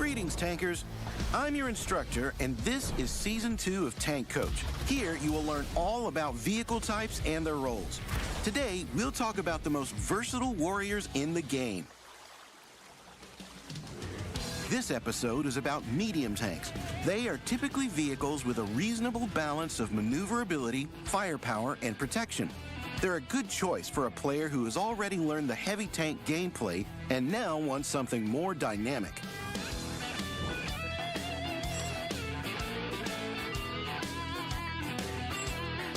Greetings, tankers. I'm your instructor, and this is Season 2 of Tank Coach. Here, you will learn all about vehicle types and their roles. Today, we'll talk about the most versatile warriors in the game. This episode is about medium tanks. They are typically vehicles with a reasonable balance of maneuverability, firepower, and protection. They're a good choice for a player who has already learned the heavy tank gameplay and now wants something more dynamic.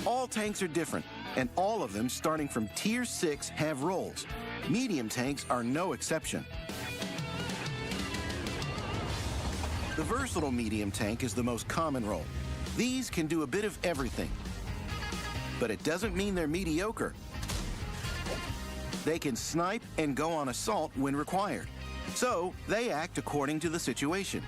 All tanks are different, and all of them, starting from Tier 6, have roles. Medium tanks are no exception. The versatile medium tank is the most common role. These can do a bit of everything, but it doesn't mean they're mediocre. They can snipe and go on assault when required, so they act according to the situation.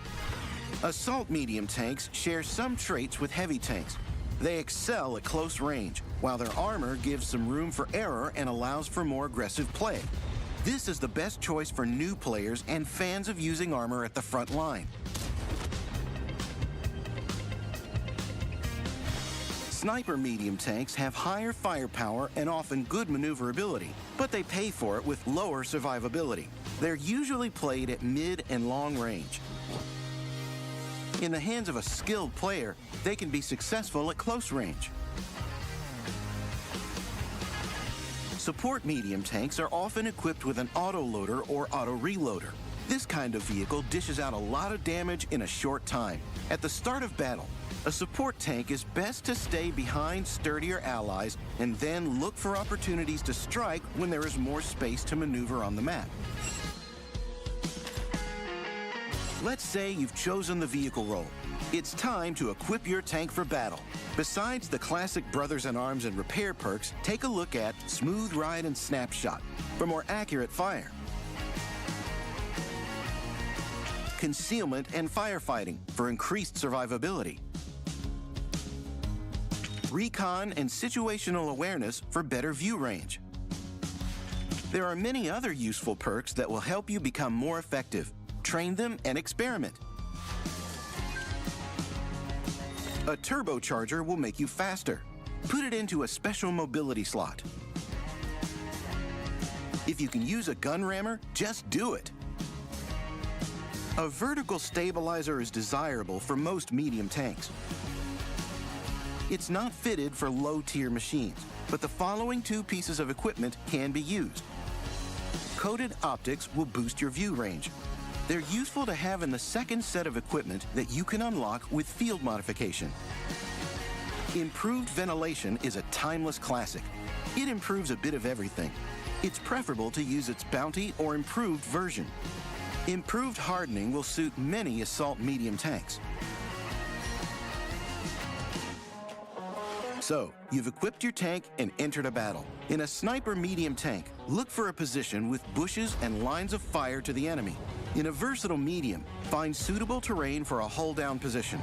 Assault medium tanks share some traits with heavy tanks. They excel at close range, while their armor gives some room for error and allows for more aggressive play. This is the best choice for new players and fans of using armor at the front line. Sniper medium tanks have higher firepower and often good maneuverability, but they pay for it with lower survivability. They're usually played at mid and long range. In the hands of a skilled player, they can be successful at close range. Support medium tanks are often equipped with an auto-loader or auto-reloader. This kind of vehicle dishes out a lot of damage in a short time. At the start of battle, a support tank is best to stay behind sturdier allies and then look for opportunities to strike when there is more space to maneuver on the map. Let's say you've chosen the vehicle role. It's time to equip your tank for battle. Besides the classic Brothers in Arms and repair perks, take a look at Smooth Ride and Snapshot for more accurate fire, Concealment and Firefighting for increased survivability, Recon and Situational Awareness for better view range. There are many other useful perks that will help you become more effective. Train them and experiment. A turbocharger will make you faster. Put it into a special mobility slot. If you can use a gun rammer, just do it. A vertical stabilizer is desirable for most medium tanks. It's not fitted for low-tier machines, but the following two pieces of equipment can be used. Coated optics will boost your view range. They're useful to have in the second set of equipment that you can unlock with field modification. Improved ventilation is a timeless classic. It improves a bit of everything. It's preferable to use its bounty or improved version. Improved hardening will suit many assault medium tanks. So, you've equipped your tank and entered a battle. In a sniper medium tank, look for a position with bushes and lines of fire to the enemy. In a versatile medium, find suitable terrain for a hull-down position.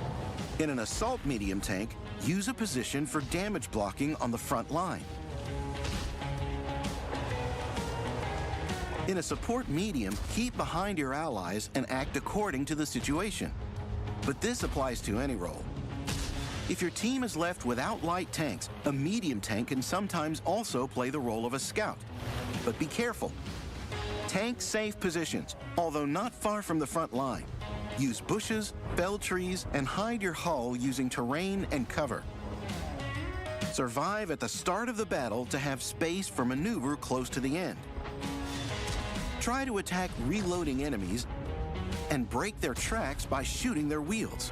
In an assault medium tank, use a position for damage blocking on the front line. In a support medium, keep behind your allies and act according to the situation. But this applies to any role. If your team is left without light tanks, a medium tank can sometimes also play the role of a scout. But be careful. Tank safe positions, although not far from the front line. Use bushes, fell trees, and hide your hull using terrain and cover. Survive at the start of the battle to have space for maneuver close to the end. Try to attack reloading enemies and break their tracks by shooting their wheels.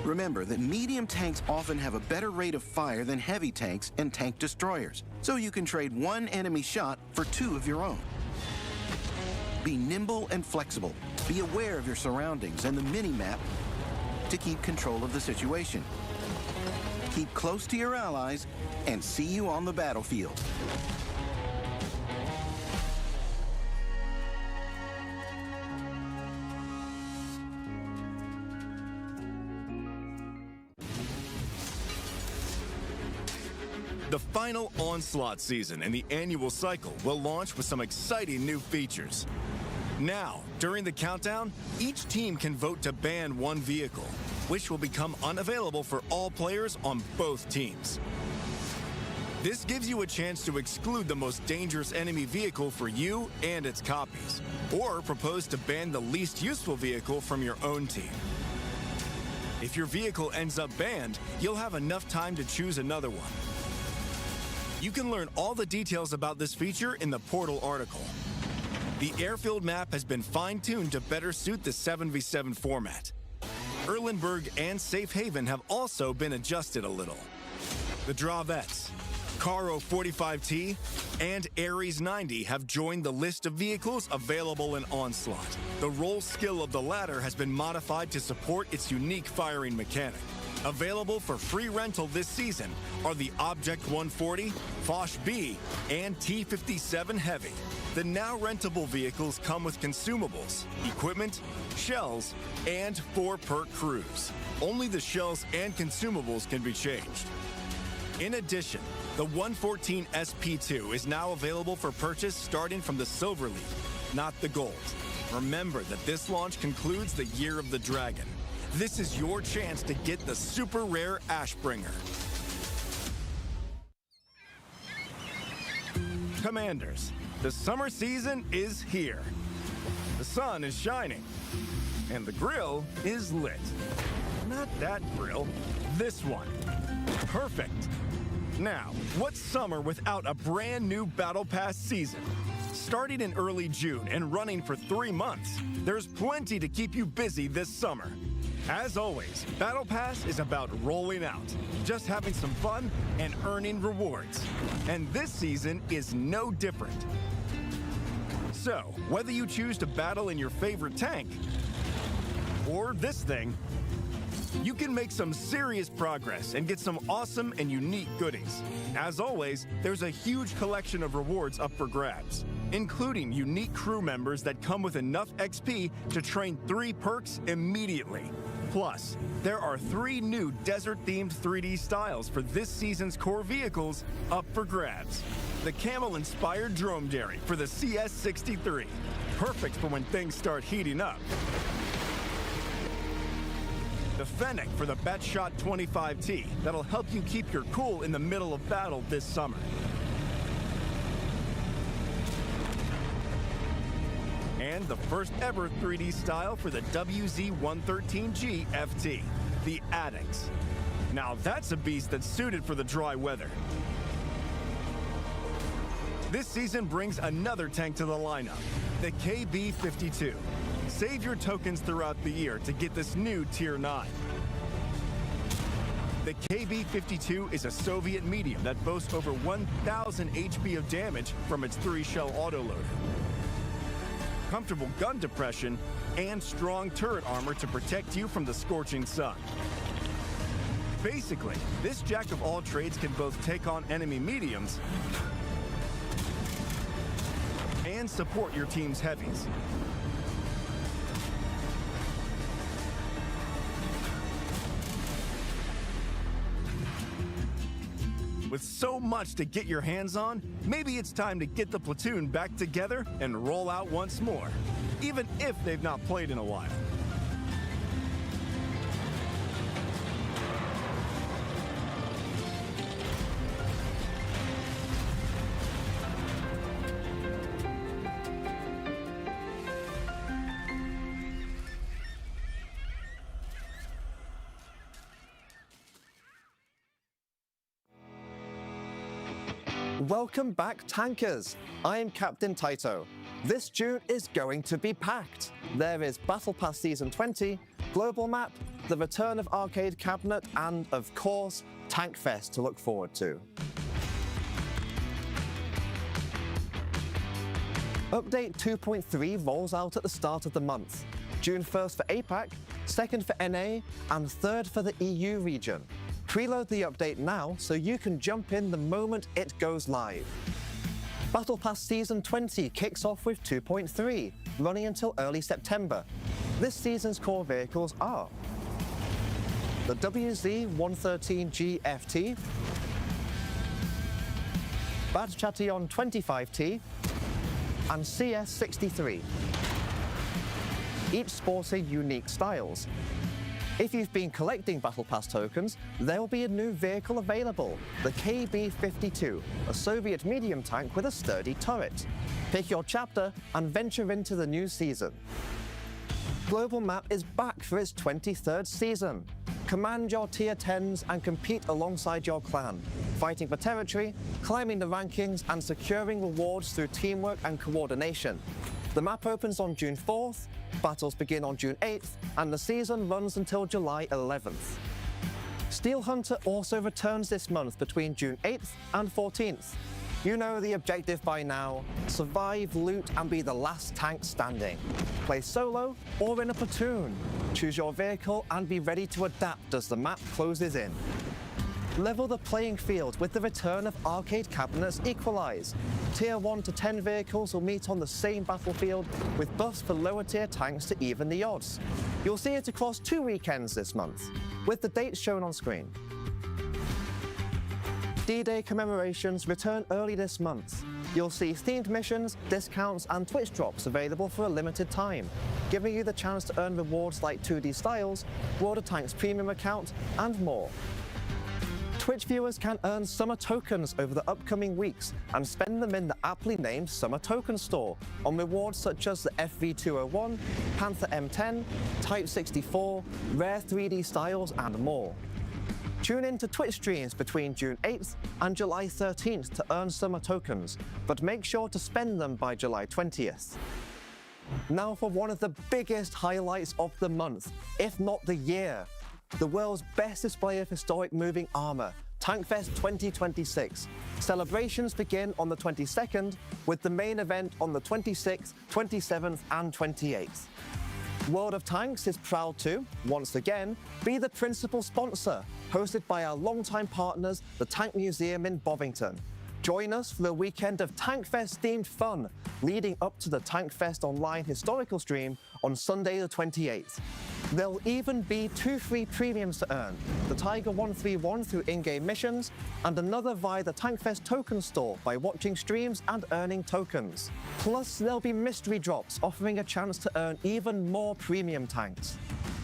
Remember that medium tanks often have a better rate of fire than heavy tanks and tank destroyers, so you can trade one enemy shot for two of your own. Be nimble and flexible. Be aware of your surroundings and the mini-map to keep control of the situation. Keep close to your allies and see you on the battlefield. The final Onslaught season in the annual cycle will launch with some exciting new features. Now, during the countdown, each team can vote to ban one vehicle, which will become unavailable for all players on both teams. This gives you a chance to exclude the most dangerous enemy vehicle for you and its copies, or propose to ban the least useful vehicle from your own team. If your vehicle ends up banned, you'll have enough time to choose another one. You can learn all the details about this feature in the Portal article. The airfield map has been fine-tuned to better suit the 7v7 format. Erlenberg and Safe Haven have also been adjusted a little. The Dravettes, Caro 45T, and Ares 90 have joined the list of vehicles available in Onslaught. The roll skill of the latter has been modified to support its unique firing mechanic. Available for free rental this season are the Object 140, Foch B, and T-57 Heavy. The now rentable vehicles come with consumables, equipment, shells, and 4-perk crews. Only the shells and consumables can be changed. In addition, the 114 SP2 is now available for purchase starting from the Silver League, not the Gold. Remember that this launch concludes the Year of the Dragon. This is your chance to get the super rare Ashbringer. Commanders, the summer season is here. The sun is shining, and the grill is lit. Not that grill, this one. Perfect. Now, what's summer without a brand new Battle Pass season? Starting in early June and running for 3 months, there's plenty to keep you busy this summer. As always, Battle Pass is about rolling out, just having some fun and earning rewards. And this season is no different. So, whether you choose to battle in your favorite tank, or this thing, you can make some serious progress and get some awesome and unique goodies. As always, there's a huge collection of rewards up for grabs, including unique crew members that come with enough XP to train 3 perks immediately. Plus, there are 3 new desert-themed 3D styles for this season's core vehicles up for grabs. The camel-inspired Dromedary for the CS63, perfect for when things start heating up. The Fennec for the Batshot 25T that'll help you keep your cool in the middle of battle this summer. And the first ever 3D style for the WZ-113G FT, the Addicts. Now that's a beast that's suited for the dry weather. This season brings another tank to the lineup, the KB-52. Save your tokens throughout the year to get this new Tier 9. The KB-52 is a Soviet medium that boasts over 1,000 HP of damage from its 3-shell autoloader, comfortable gun depression, and strong turret armor to protect you from the scorching sun. Basically, this jack of all trades can both take on enemy mediums and support your team's heavies. With so much to get your hands on, maybe it's time to get the platoon back together and roll out once more, even if they've not played in a while. Welcome back, tankers! I am Captain Taito. This June is going to be packed. There is Battle Pass Season 20, Global Map, the return of Arcade Cabinet, and of course, Tank Fest to look forward to. Update 2.3 rolls out at the start of the month. June 1st for APAC, 2nd for NA, and 3rd for the EU region. Preload the update now so you can jump in the moment it goes live. Battle Pass Season 20 kicks off with 2.3, running until early September. This season's core vehicles are the WZ-113G FT, Bad Chatillon 25T, and CS63, each sporting unique styles. If you've been collecting Battle Pass tokens, there will be a new vehicle available, the KB-52, a Soviet medium tank with a sturdy turret. Pick your chapter and venture into the new season. Global Map is back for its 23rd season. Command your tier 10s and compete alongside your clan, fighting for territory, climbing the rankings, and securing rewards through teamwork and coordination. The map opens on June 4th, battles begin on June 8th, and the season runs until July 11th. Steel Hunter also returns this month between June 8th and 14th. You know the objective by now: survive, loot, and be the last tank standing. Play solo or in a platoon. Choose your vehicle and be ready to adapt as the map closes in. Level the playing field with the return of arcade cabinets Equalize. Tier 1 to 10 vehicles will meet on the same battlefield with buffs for lower tier tanks to even the odds. You'll see it across 2 weekends this month, with the dates shown on screen. D-Day commemorations return early this month. You'll see themed missions, discounts, and Twitch drops available for a limited time, giving you the chance to earn rewards like 2D Styles, World of Tanks Premium account, and more. Twitch viewers can earn summer tokens over the upcoming weeks and spend them in the aptly named Summer Token Store on rewards such as the FV201, Panther M10, Type 64, Rare 3D Styles, and more. Tune in to Twitch streams between June 8th and July 13th to earn summer tokens, but make sure to spend them by July 20th. Now for one of the biggest highlights of the month, if not the year. The world's best display of historic moving armor, TankFest 2026. Celebrations begin on the 22nd, with the main event on the 26th, 27th, and 28th. World of Tanks is proud to, once again, be the principal sponsor, hosted by our longtime partners, the Tank Museum in Bovington. Join us for a weekend of TankFest-themed fun, leading up to the TankFest Online historical stream on Sunday the 28th. There'll even be 2 free premiums to earn, the Tiger 131 through in-game missions, and another via the TankFest token store by watching streams and earning tokens. Plus, there'll be mystery drops offering a chance to earn even more premium tanks.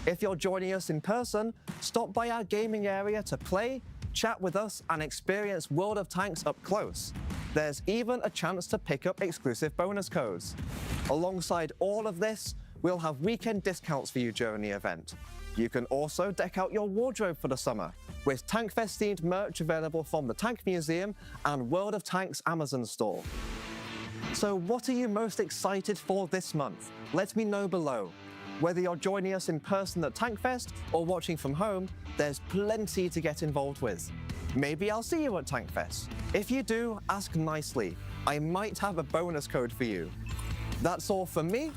If you're joining us in person, stop by our gaming area to play, chat with us, and experience World of Tanks up close. There's even a chance to pick up exclusive bonus codes. Alongside all of this, we'll have weekend discounts for you during the event. You can also deck out your wardrobe for the summer, with TankFest-themed merch available from the Tank Museum and World of Tanks Amazon store. So what are you most excited for this month? Let me know below. Whether you're joining us in person at TankFest or watching from home, there's plenty to get involved with. Maybe I'll see you at TankFest. If you do, ask nicely. I might have a bonus code for you. That's all from me.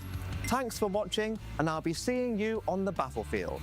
Thanks for watching, and I'll be seeing you on the battlefield.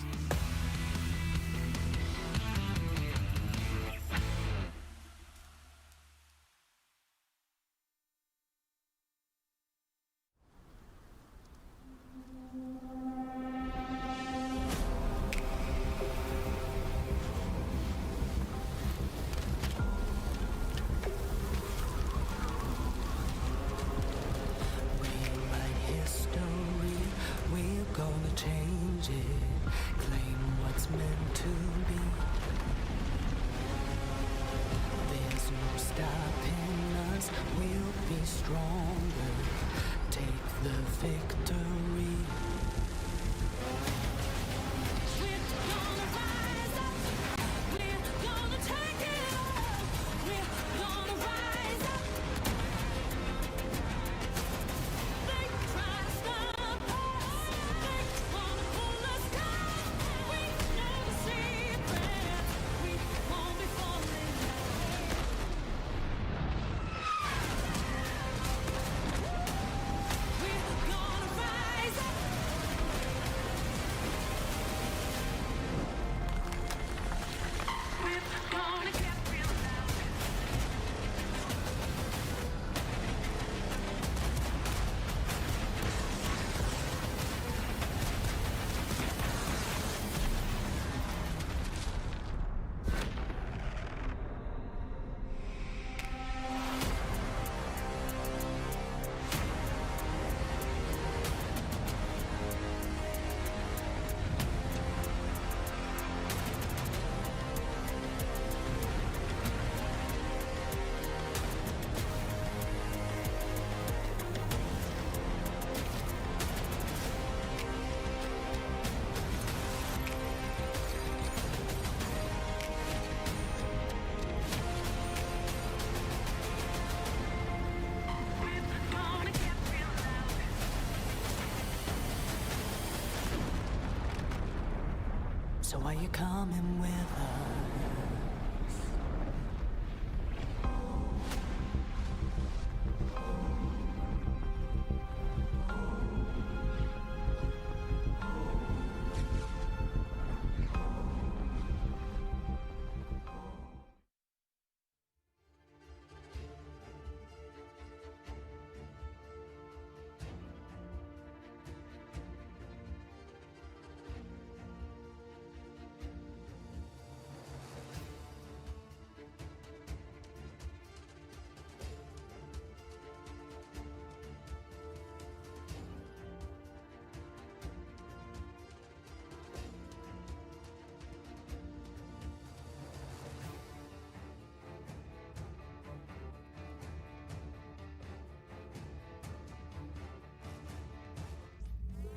So are you coming with us?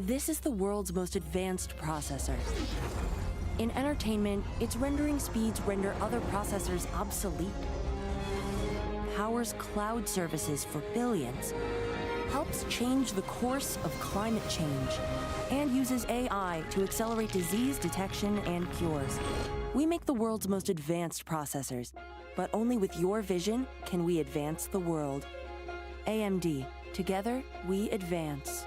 This is the world's most advanced processor. In entertainment, its rendering speeds render other processors obsolete. Powers cloud services for billions. Helps change the course of climate change. And uses AI to accelerate disease detection and cures. We make the world's most advanced processors, but only with your vision can we advance the world. AMD. Together, we advance.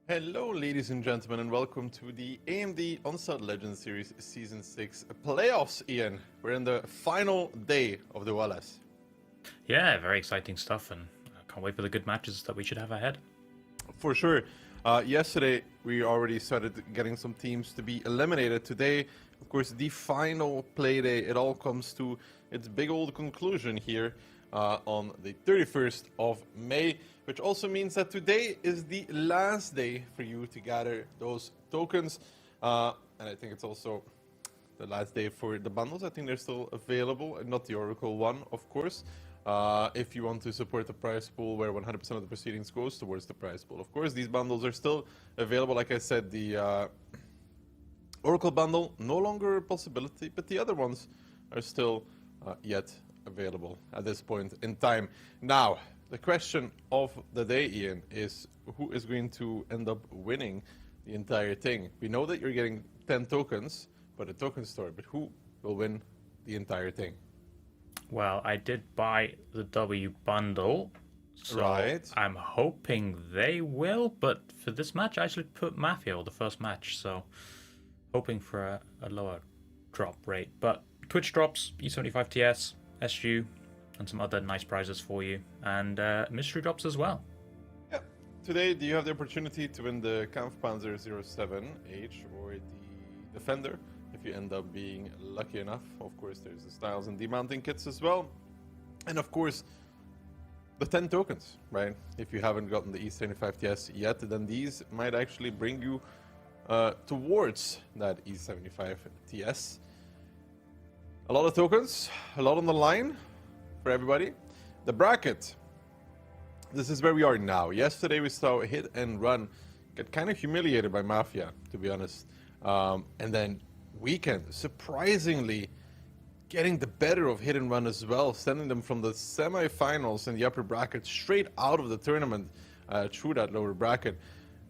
Hello, ladies and gentlemen, and welcome to the AMD OLS Legends Series Season 6 playoffs, Ian. We're in the final day of the OLS. Yeah, very exciting stuff, and I can't wait for the good matches that we should have ahead. For sure. Yesterday, we already started getting some teams to be eliminated. Today, of course, the final play day. It all comes to its big old conclusion here on the 31st of May. Which also means that today is the last day for you to gather those tokens. And I think it's also the last day for the bundles. I think they're still available, not the Oracle one, of course. If you want to support the prize pool where 100% of the proceedings goes towards the prize pool. Of course, these bundles are still available. Like I said, the Oracle bundle, no longer a possibility, but the other ones are still yet available at this point in time. Now, the question of the day, Ian, is who is going to end up winning the entire thing? We know that you're getting 10 tokens, but a token store, but who will win the entire thing? Well, I did buy the W bundle, so right. I'm hoping they will, but for this match, I actually put Mafia, or the first match, so hoping for a lower drop rate. But Twitch drops, E75 TS, SU, and some other nice prizes for you, and mystery drops as well. Yeah. Today, do you have the opportunity to win the Kampfpanzer 07H or the Defender? If you end up being lucky enough. Of course, there's the styles and demounting kits as well. And of course, the 10 tokens, right? If you haven't gotten the E75 TS yet, then these might actually bring you towards that E75 TS. A lot of tokens, a lot on the line for everybody. The bracket. This is where we are now. Yesterday we saw Hit and Run get kind of humiliated by Mafia, to be honest. And then Weekend, surprisingly, getting the better of Hit and Run as well, sending them from the semi-finals in the upper bracket straight out of the tournament through that lower bracket.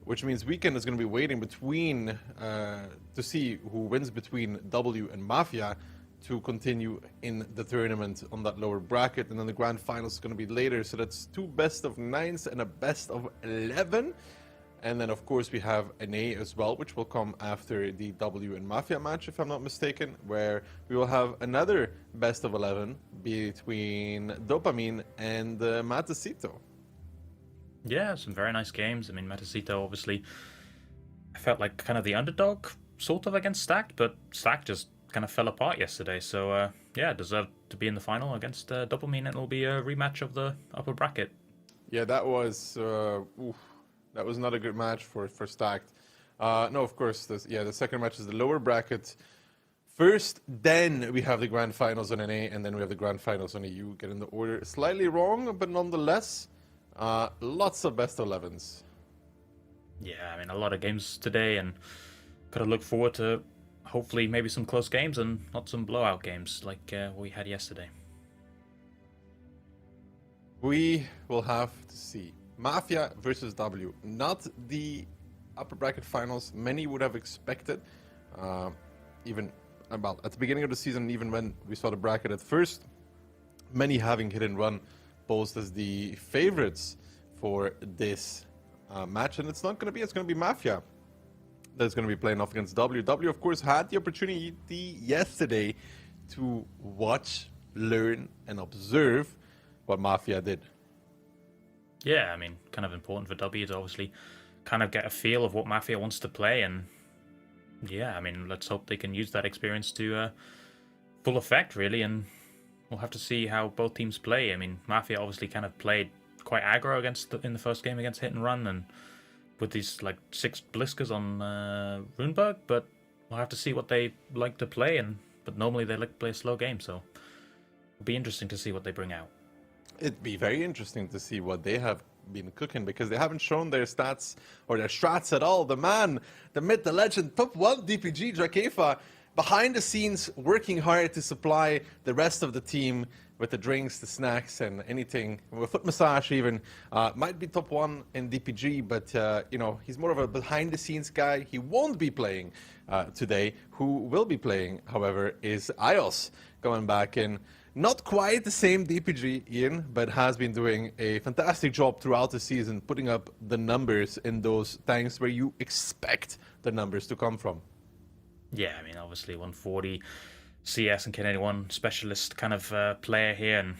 Which means Weekend is going to be waiting between to see who wins between W and Mafia to continue in the tournament on that lower bracket, and then the grand finals is going to be later. So that's 2 best of 9s and a best of 11, and then of course we have an A as well, which will come after the W and Mafia match, if I'm not mistaken, where we will have another best of 11 between Dopamine and Matecito. Yeah, some very nice games. I mean, Matecito obviously, I felt like kind of the underdog sort of against Stacked, but Stacked just kind of fell apart yesterday, so yeah, deserved to be in the final against Dopamine, and it'll be a rematch of the upper bracket. Yeah, that was not a good match for Stacked. No, of course, the second match is the lower bracket first, then we have the grand finals on an A, and then we have the grand finals on a U. Getting the order slightly wrong, but nonetheless, lots of best 11s. Yeah, I mean, a lot of games today, and gotta look forward to hopefully maybe some close games and not some blowout games like we had yesterday. We will have to see. Mafia versus W. Not the upper bracket finals many would have expected. Even about at the beginning of the season, even when we saw the bracket at first, many having Hit and Run posed as the favorites for this match, and it's not going to be. It's going to be Mafia that's going to be playing off against W. W, of course, had the opportunity yesterday to watch, learn, and observe what Mafia did. Yeah, I mean, kind of important for W to obviously kind of get a feel of what Mafia wants to play, and yeah, I mean, let's hope they can use that experience to full effect, really, and we'll have to see how both teams play. I mean, Mafia obviously kind of played quite aggro in the first game against Hit and Run, and with these like 6 Bliskers on Runeberg, but we'll have to see what they like to play, but normally they like to play a slow game, so it'll be interesting to see what they bring out. It'd be very interesting to see what they have been cooking, because they haven't shown their stats or their strats at all. The man, the myth, the legend, top 1 DPG, Drakefa, behind the scenes working hard to supply the rest of the team with the drinks, the snacks, and anything, with foot massage even. Might be top 1 in DPG, but you know, he's more of a behind the scenes guy. He won't be playing today. Who will be playing, however, is IOS, going back in. Not quite the same DPG, Ian, but has been doing a fantastic job throughout the season, putting up the numbers in those tanks where you expect the numbers to come from. Yeah, I mean, obviously 140 CS and Canadian 1 specialist kind of player here, and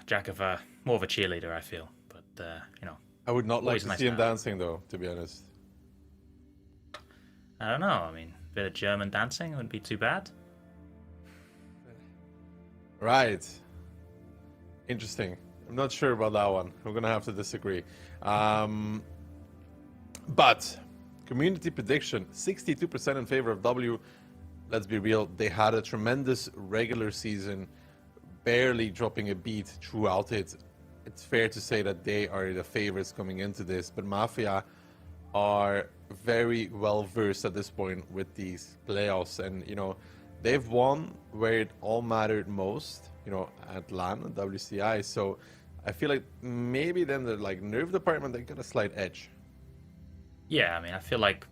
Jack of more of a cheerleader, I feel. But, you know. I would not like to nice see him dancing, though, to be honest. I don't know. I mean, a bit of German dancing wouldn't be too bad. Right. Interesting. I'm not sure about that one. We're going to have to disagree. But, community prediction, 62% in favor of W. Let's be real, they had a tremendous regular season, barely dropping a beat throughout it. It's fair to say that they are the favorites coming into this, but Mafia are very well versed at this point with these playoffs, and you know, they've won where it all mattered most, you know, at LAN and WCI. So I feel like maybe then the like nerve department, they got a slight edge. Yeah, I mean, I feel like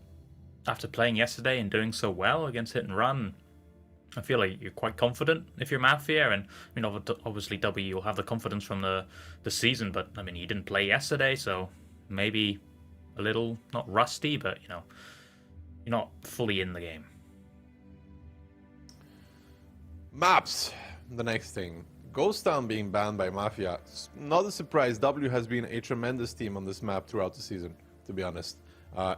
after playing yesterday and doing so well against Hit and Run, I feel like you're quite confident if you're Mafia. And I mean, obviously W will have the confidence from the season, but I mean, he didn't play yesterday, so maybe a little not rusty, but you know, you're not fully in the game. Maps, the next thing. Ghost Town being banned by Mafia. Not a surprise. W has been a tremendous team on this map throughout the season, to be honest.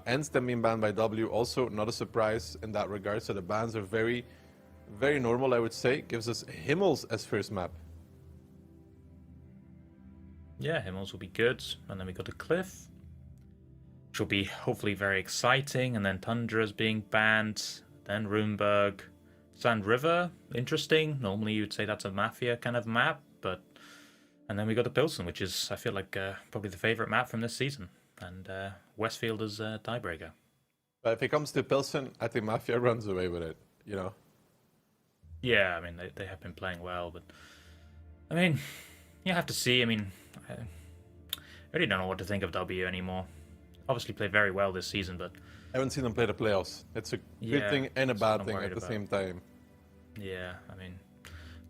Ends them being banned by W, also not a surprise in that regard. So the bans are very, very normal, I would say. Gives us Himmels as first map. Yeah, Himmels will be good. And then we got a Cliff, which will be hopefully very exciting. And then Tundra's being banned. Then Runeberg. Sand River, interesting. Normally you'd say that's a Mafia kind of map, but... And then we got the Pilsen, which is, I feel like, probably the favorite map from this season. And Westfield is a tiebreaker. But if it comes to Pilsen, I think Mafia runs away with it, you know? Yeah, I mean, they have been playing well, but... I mean, you have to see. I mean, I really don't know what to think of W anymore. Obviously played very well this season, but... I haven't seen them play the playoffs. It's a good thing and a bad thing at the same time. Yeah, I mean,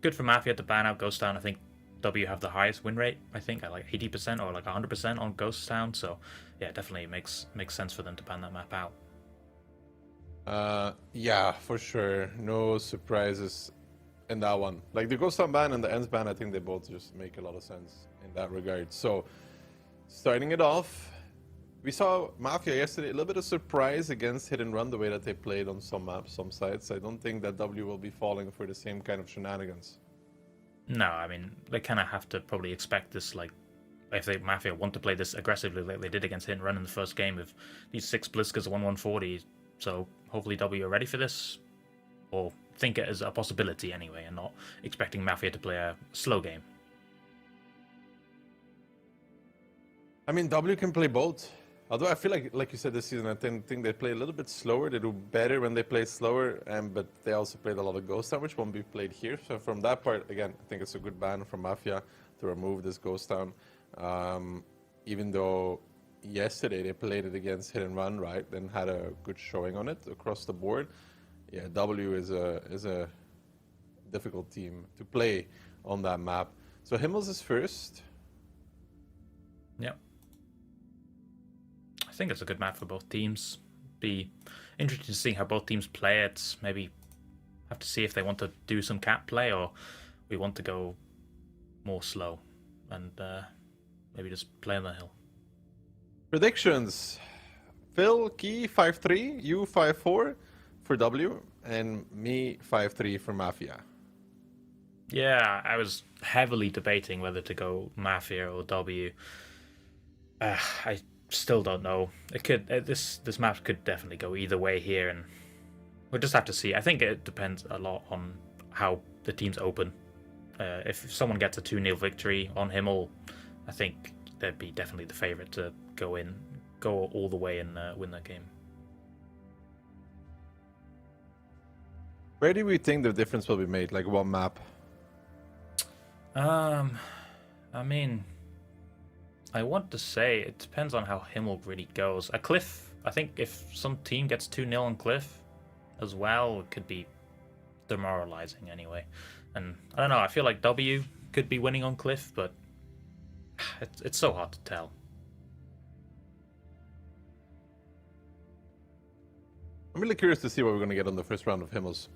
good for Mafia to ban out Ghost Town. I think W have the highest win rate, I think, at like 80% or like 100% on Ghost Town. So, yeah, definitely makes sense for them to ban that map out. Yeah, for sure. No surprises in that one. Like the Ghost Town ban and the Ends ban, I think they both just make a lot of sense in that regard. So, starting it off, we saw Mafia yesterday, a little bit of surprise against Hit and Run, the way that they played on some maps, some sites. I don't think that W will be falling for the same kind of shenanigans. No, I mean, they kind of have to probably expect this, like, if they Mafia want to play this aggressively like they did against Hit and Run in the first game with these 6 Bliskers, 140. So hopefully W are ready for this, or think it as a possibility anyway, and not expecting Mafia to play a slow game. I mean, W can play both. Although I feel like you said this season, I think they play a little bit slower. They do better when they play slower, but they also played a lot of Ghost Town, which won't be played here. So from that part, again, I think it's a good ban from Mafia to remove this Ghost Town. Even though, yesterday they played it against Hit and Run, right? Then had a good showing on it across the board. Yeah, W is a difficult team to play on that map. So Himmels is first. Yeah. I think it's a good map for both teams. Be interesting to see how both teams play it. Maybe have to see if they want to do some cap play or we want to go more slow and maybe just play on the hill. Predictions. Phil, Key 5-3, you 5-4 for W, and me 5-3 for Mafia. Yeah, I was heavily debating whether to go Mafia or W. I still don't know. It could this map could definitely go either way here, and we'll just have to see. I think it depends a lot on how the teams open. If someone gets a 2-0 victory on Himmel, I think they'd be definitely the favorite to go all the way and win that game. Where do we think the difference will be made? Like what map? I mean, I want to say it depends on how Himmel really goes. A Cliff, I think if some team gets 2-0 on Cliff as well, it could be demoralizing anyway. And I don't know, I feel like W could be winning on Cliff, but it's so hard to tell. I'm really curious to see what we're going to get on the first round of Himmels.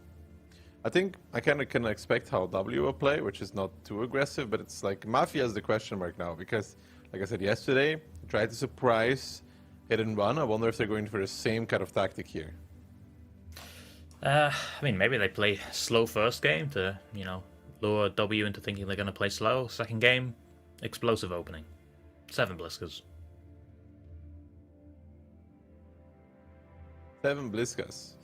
I think I kind of can expect how W will play, which is not too aggressive, but it's like Mafia is the question mark now because, like I said yesterday, tried to surprise Hit and Run. I wonder if they're going for the same kind of tactic here. I mean, maybe they play slow first game to, lure W into thinking they're going to play slow. Second game, explosive opening. 7 Bliskers. 7 Bliskas.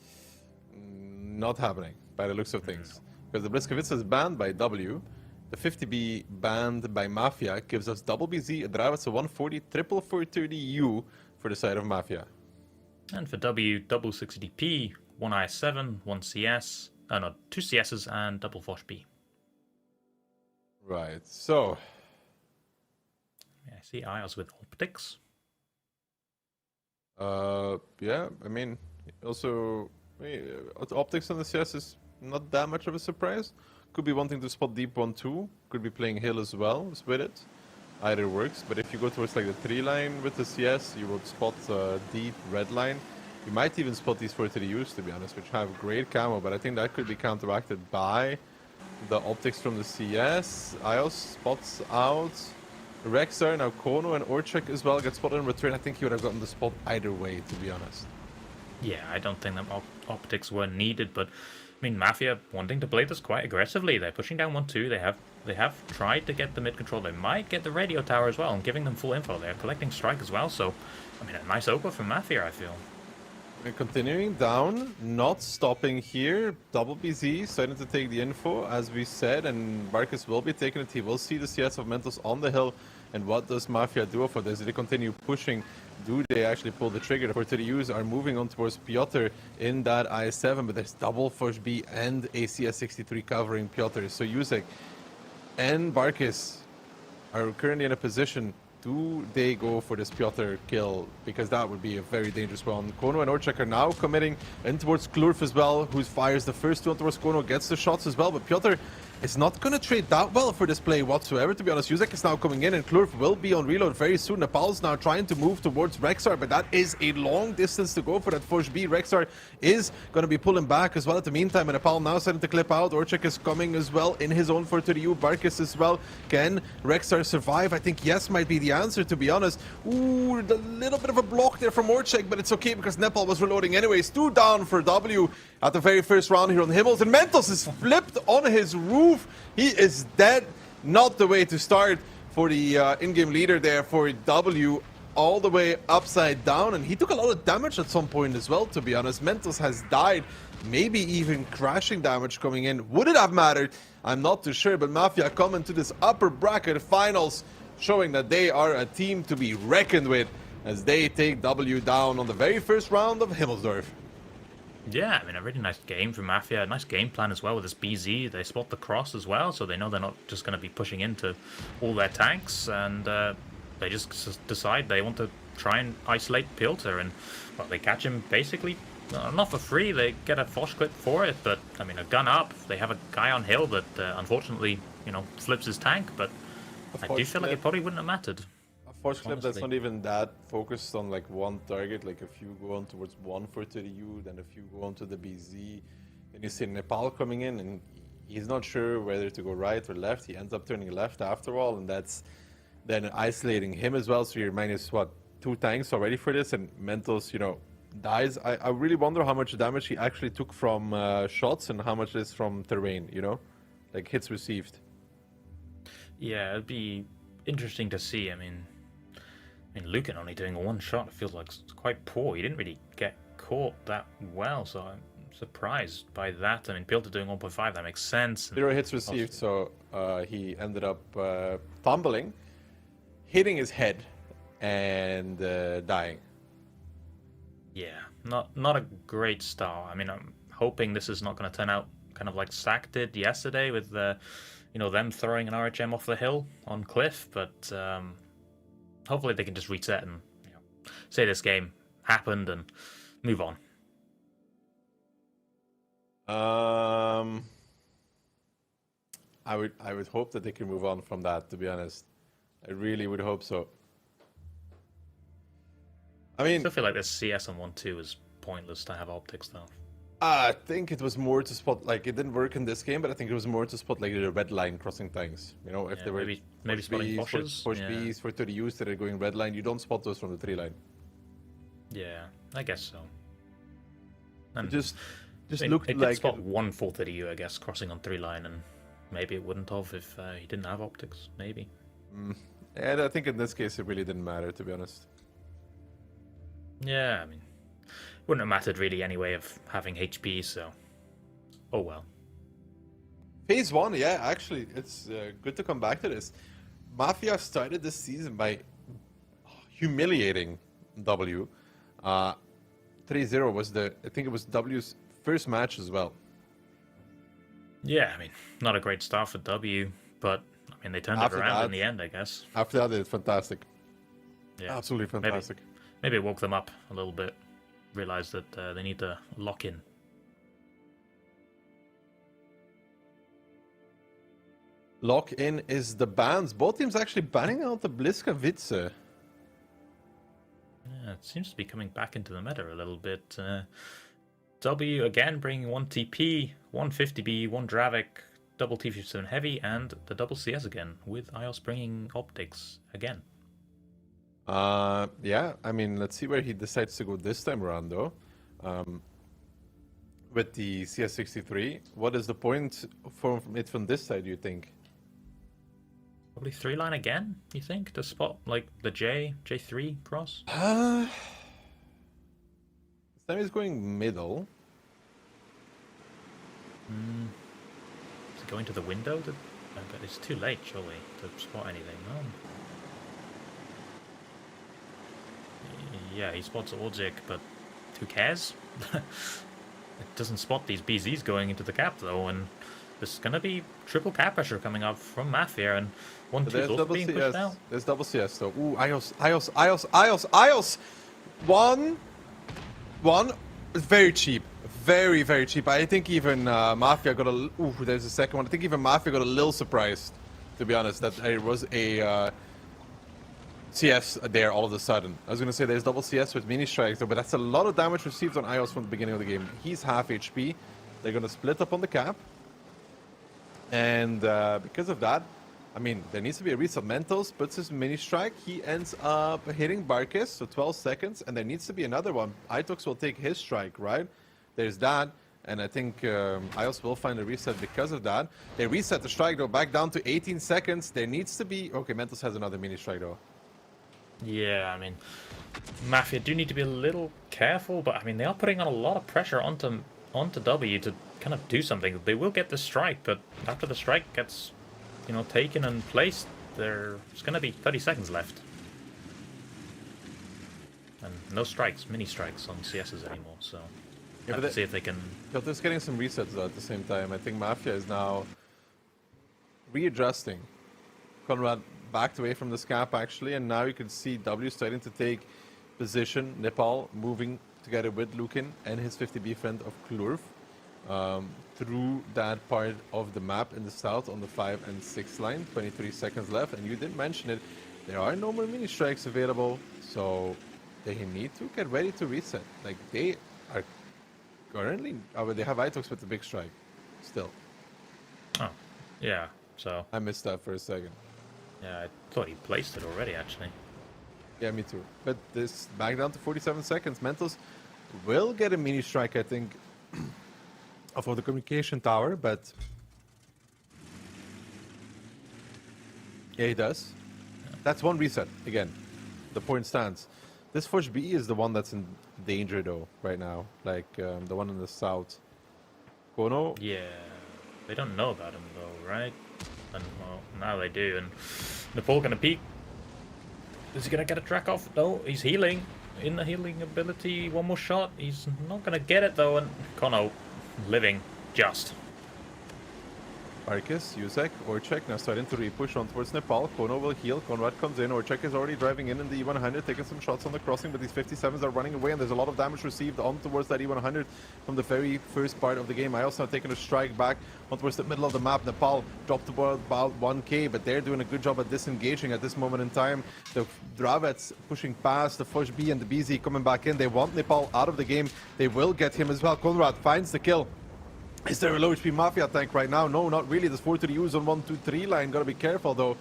Not happening, by the looks of things. Because the Bliskavitz is banned by W. The 50B banned by Mafia gives us double BZ, a Dravids, a 140, triple 430U for the side of Mafia. And for W, double 60DP, 1 IS7, 1 CS, 2 CSs and double Fosh B. Right, so... Yeah, I see IOS with optics. Yeah, I mean, also, optics on the CS is not that much of a surprise. Could be wanting to spot deep 1-2, could be playing hill as well with it. Either works, but if you go towards like the 3 line with the CS, you would spot deep red line. You might even spot these 430Us, to be honest, which have great camo, but I think that could be counteracted by the optics from the CS. IOS spots out. Rexar, now Kono and Orchek as well get spotted in return. I think he would have gotten the spot either way, to be honest. Yeah, I don't think them optics were needed, but I mean, Mafia wanting to play this quite aggressively. They're pushing down 1-2. They have tried to get the mid control. They might get the radio tower as well and giving them full info. They're collecting strike as well, so I mean, a nice opener from Mafia, I feel. And continuing down, not stopping here. Double BZ starting to take the info, as we said, and Marcus will be taking it. He will see the CS of Mentos on the hill. And what does Mafia do for this? Do they continue pushing? Do they actually pull the trigger? The 430Us are moving on towards Piotr in that IS-7, but there's double Fosh B and a CS-63 covering Piotr. So Jusek and Barkis are currently in a position. Do they go for this Piotr kill? Because that would be a very dangerous one. Kono and Orchek are now committing in towards Klurf as well, who fires the first one towards Kono, gets the shots as well, but Piotr is not going to trade that well for this play whatsoever, to be honest. Jusek is now coming in, and Klurf will be on reload very soon. Nepal's now trying to move towards Rexar, but that is a long distance to go for that Fosh B. Rexar is going to be pulling back as well at the meantime, and Nepal now starting to clip out. Orchek is coming as well in his own 430U. Barkis as well. Can Rexar survive? I think yes might be the answer, to be honest. Ooh, a little bit of a block there from Orchek, but it's okay because Nepal was reloading anyways. 2 down for W at the very first round here on Himmels, and Mentos is flipped on his roof. He is dead. Not the way to start for the in-game leader there for W, all the way upside down, and he took a lot of damage at some point as well, to be honest. Mentos has died, maybe even crashing damage coming in. Would it have mattered? I'm not too sure, but Mafia coming to this upper bracket finals, showing that they are a team to be reckoned with as they take W down on the very first round of Himmelsdorf. Yeah, I mean, a really nice game from Mafia. A nice game plan as well with this BZ. They spot the cross as well, so they know they're not just going to be pushing into all their tanks, and they just decide they want to try and isolate Pilter, and well, they catch him basically not for free. They get a Fosh clip for it, but I mean, a gun up. They have a guy on hill that unfortunately, flips his tank, but I do feel like it probably wouldn't have mattered. A Force clip that's not even that focused on like one target. Like a few go on towards one for 30U, then a few go on to the BZ. Then you see Nepal coming in, and he's not sure whether to go right or left. He ends up turning left after all, and that's then isolating him as well. So you're minus, what, 2 tanks already for this, and Mentos, dies. I really wonder how much damage he actually took from shots and how much is from terrain, like hits received. Yeah, it'd be interesting to see. I mean, Lucan only doing one shot, it feels like it's quite poor. He didn't really get caught that well, so I'm surprised by that. I mean, Pilter doing 1.5, that makes sense. 0 hits received, so he ended up tumbling, hitting his head, and dying. Yeah, not a great start. I mean, I'm hoping this is not going to turn out kind of like Sack did yesterday with them throwing an RHM off the hill on Cliff, but hopefully they can just reset and say this game happened and move on. I would hope that they can move on from that, to be honest. I really would hope so. I mean, I still feel like this CS on 1-2 is pointless to have optics though. I think it was more to spot, like, it didn't work in this game, but I think it was more to spot like the red line crossing tanks. If they were maybe spotting Bosches, Push Bs for 30Us that are going red line, you don't spot those from the 3 line. Yeah, I guess so. And just it looked did like spot 1 430U, I guess, crossing on 3 line, and maybe it wouldn't have if he didn't have optics. Maybe. And I think in this case it really didn't matter, to be honest. Yeah, I mean, wouldn't have mattered really anyway of having HP, so oh well. Phase 1, yeah, actually, it's good to come back to this. Mafia started this season by humiliating W. 3-0 was I think it was W's first match as well. Yeah, I mean, not a great start for W, but I mean, they turned it around in the end, I guess. After that, they did fantastic. Yeah, absolutely fantastic. Maybe it woke them up a little bit, realized that they need to lock in. Lock in is the bans. Both teams actually banning out the Bliskavice. Yeah, it seems to be coming back into the meta a little bit. W again bringing 1 TP, 1 50B, 1 Dravik, double T57 Heavy, and the double CS again, with IOS bringing optics again. Yeah, I mean, let's see where he decides to go this time around, though. With the CS63, what is the point from it from this side, you think? Probably 3 line again, you think, to spot like the J3 cross? This time he's going middle. Is it going to the window? But it's too late, surely, to spot anything. No. Yeah, he spots Orzik, but who cares? It doesn't spot these BZs going into the cap, though, and there's going to be triple cap pressure coming up from Mafia, and 1-2's also being pushed out. There's double CS, though. Ooh, IOS! One, very cheap. Very, very cheap. I think even Mafia got a... Ooh, there's a second one. I think even Mafia got a little surprised, to be honest, that it was a... CS there all of a sudden. I was going to say there's double CS with mini strikes, though, but that's a lot of damage received on IOS from the beginning of the game. He's half HP. They're going to split up on the cap. And because of that, I mean, there needs to be a reset. Mentos puts his mini strike. He ends up hitting Barkis, so 12 seconds, and there needs to be another one. Itox will take his strike, right? There's that. And I think IOS will find a reset because of that. They reset the strike, though, back down to 18 seconds. There needs to be... Okay, Mentos has another mini strike, though. Yeah, I mean, Mafia do need to be a little careful, but I mean, they are putting on a lot of pressure onto W to kind of do something. They will get the strike, but after the strike gets, taken and placed, there's going to be 30 seconds left. And no strikes, mini strikes on CSs anymore, so have to see if they can... But they're getting some resets, though, at the same time. I think Mafia is now readjusting. Conrad backed away from the scap, actually, and now you can see W starting to take position. Nepal moving together with Lukin and his 50B friend of Klurf through that part of the map in the south on the 5 and 6 line. 23 seconds left, and you did mention it. There are no more mini strikes available, so they need to get ready to reset. Like, they are currently... they have Itox with the big strike still. Oh, yeah, so... I missed that for a second. Yeah, I thought he placed it already, actually. Yeah, me too. But this back down to 47 seconds. Mentos will get a mini strike, I think, for the communication tower, but... Yeah, he does. That's one reset, again. The point stands. This Fush B is the one that's in danger, though, right now. Like, the one in the south. Kono? Yeah, they don't know about him, though, right? And, well, now they do, and Nepal gonna peek. Is he gonna get a track off? No, he's healing. In the healing ability, one more shot. He's not gonna get it, though, and Kono living just. Arcus, Yusek, Orchek now starting to re-push on towards Nepal. Kono will heal. Conrad comes in. Orchek is already driving in the E100, taking some shots on the crossing, but these 57s are running away, and there's a lot of damage received on towards that E100 from the very first part of the game. IOS now taking a strike back on towards the middle of the map. Nepal dropped about 1k, but they're doing a good job at disengaging at this moment in time. The Dravets pushing past the Fush B and the BZ coming back in. They want Nepal out of the game. They will get him as well. Conrad finds the kill. Is there a low HP Mafia tank right now? No, not really. There's 4 to the use on 1, 2, 3 line. Gotta be careful though,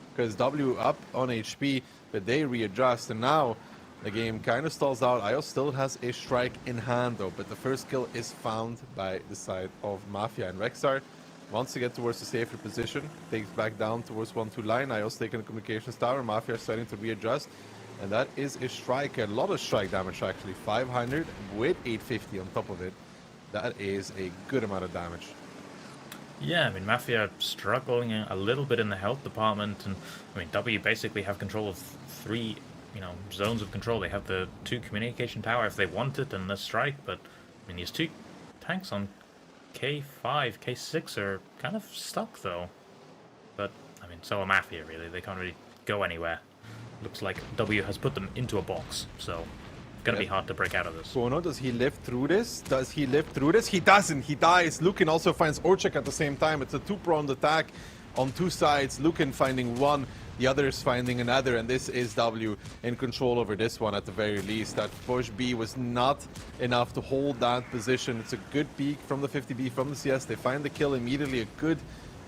because W up on HP, but they readjust, and now the game kind of stalls out. IOS still has a strike in hand though, but the first kill is found by the side of Mafia, and Rexar wants to get towards the safer position, takes back down towards 1, 2 line. IOS taking the communications tower. Mafia starting to readjust, and that is a strike. A lot of strike damage actually. 500 with 850 on top of it. That is a good amount of damage. Yeah, I mean, Mafia struggling a little bit in the health department, and I mean, W basically have control of 3, zones of control. They have the 2 communication tower if they want it, and the strike, but I mean, these 2 tanks on K5, K6 are kind of stuck though. But I mean, so are Mafia really. They can't really go anywhere. Looks like W has put them into a box, so gonna be hard to break out of this. Kono, does he live through this? Does he live through this? He doesn't. He dies. Lukin also finds Orchek at the same time. It's a 2-pronged attack on 2 sides. Lukin finding one, the other is finding another, and this is W in control over this one at the very least. That push B was not enough to hold that position. It's a good peek from the 50B, from the CS. They find the kill immediately. A good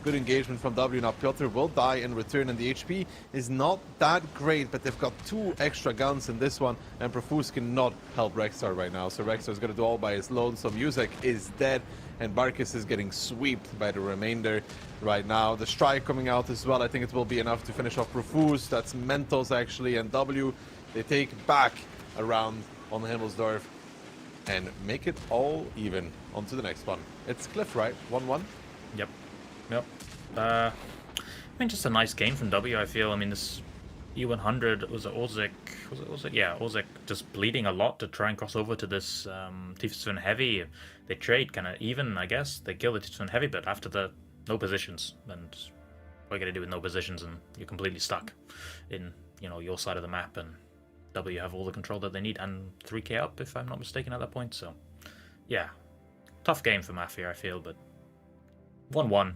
engagement from W. Now Piotr will die in return, and the HP is not that great, but they've got 2 extra guns in this one, and Profuse cannot help Rexar right now. So Rexar is going to do all by his lonesome. Yusek is dead, and Barkis is getting swept by the remainder right now. The strike coming out as well. I think it will be enough to finish off Profuse. That's Mentos actually, and W, they take back around on Himmelsdorf and make it all even. On to the next one. It's Cliff, right? 1-1? Yep. Yep. I mean, just a nice game from W, I feel. I mean, this E100 was Orzik. Was it Orzik? Yeah, Orzik just bleeding a lot to try and cross over to this Tiefsven Heavy. They trade kind of even, I guess. They kill the Tiefsven Heavy, but after the no positions. And what are you going to do with no positions? And you're completely stuck in, your side of the map. And W have all the control that they need. And 3k up, if I'm not mistaken, at that point. So, yeah. Tough game for Mafia, I feel, but 1-1.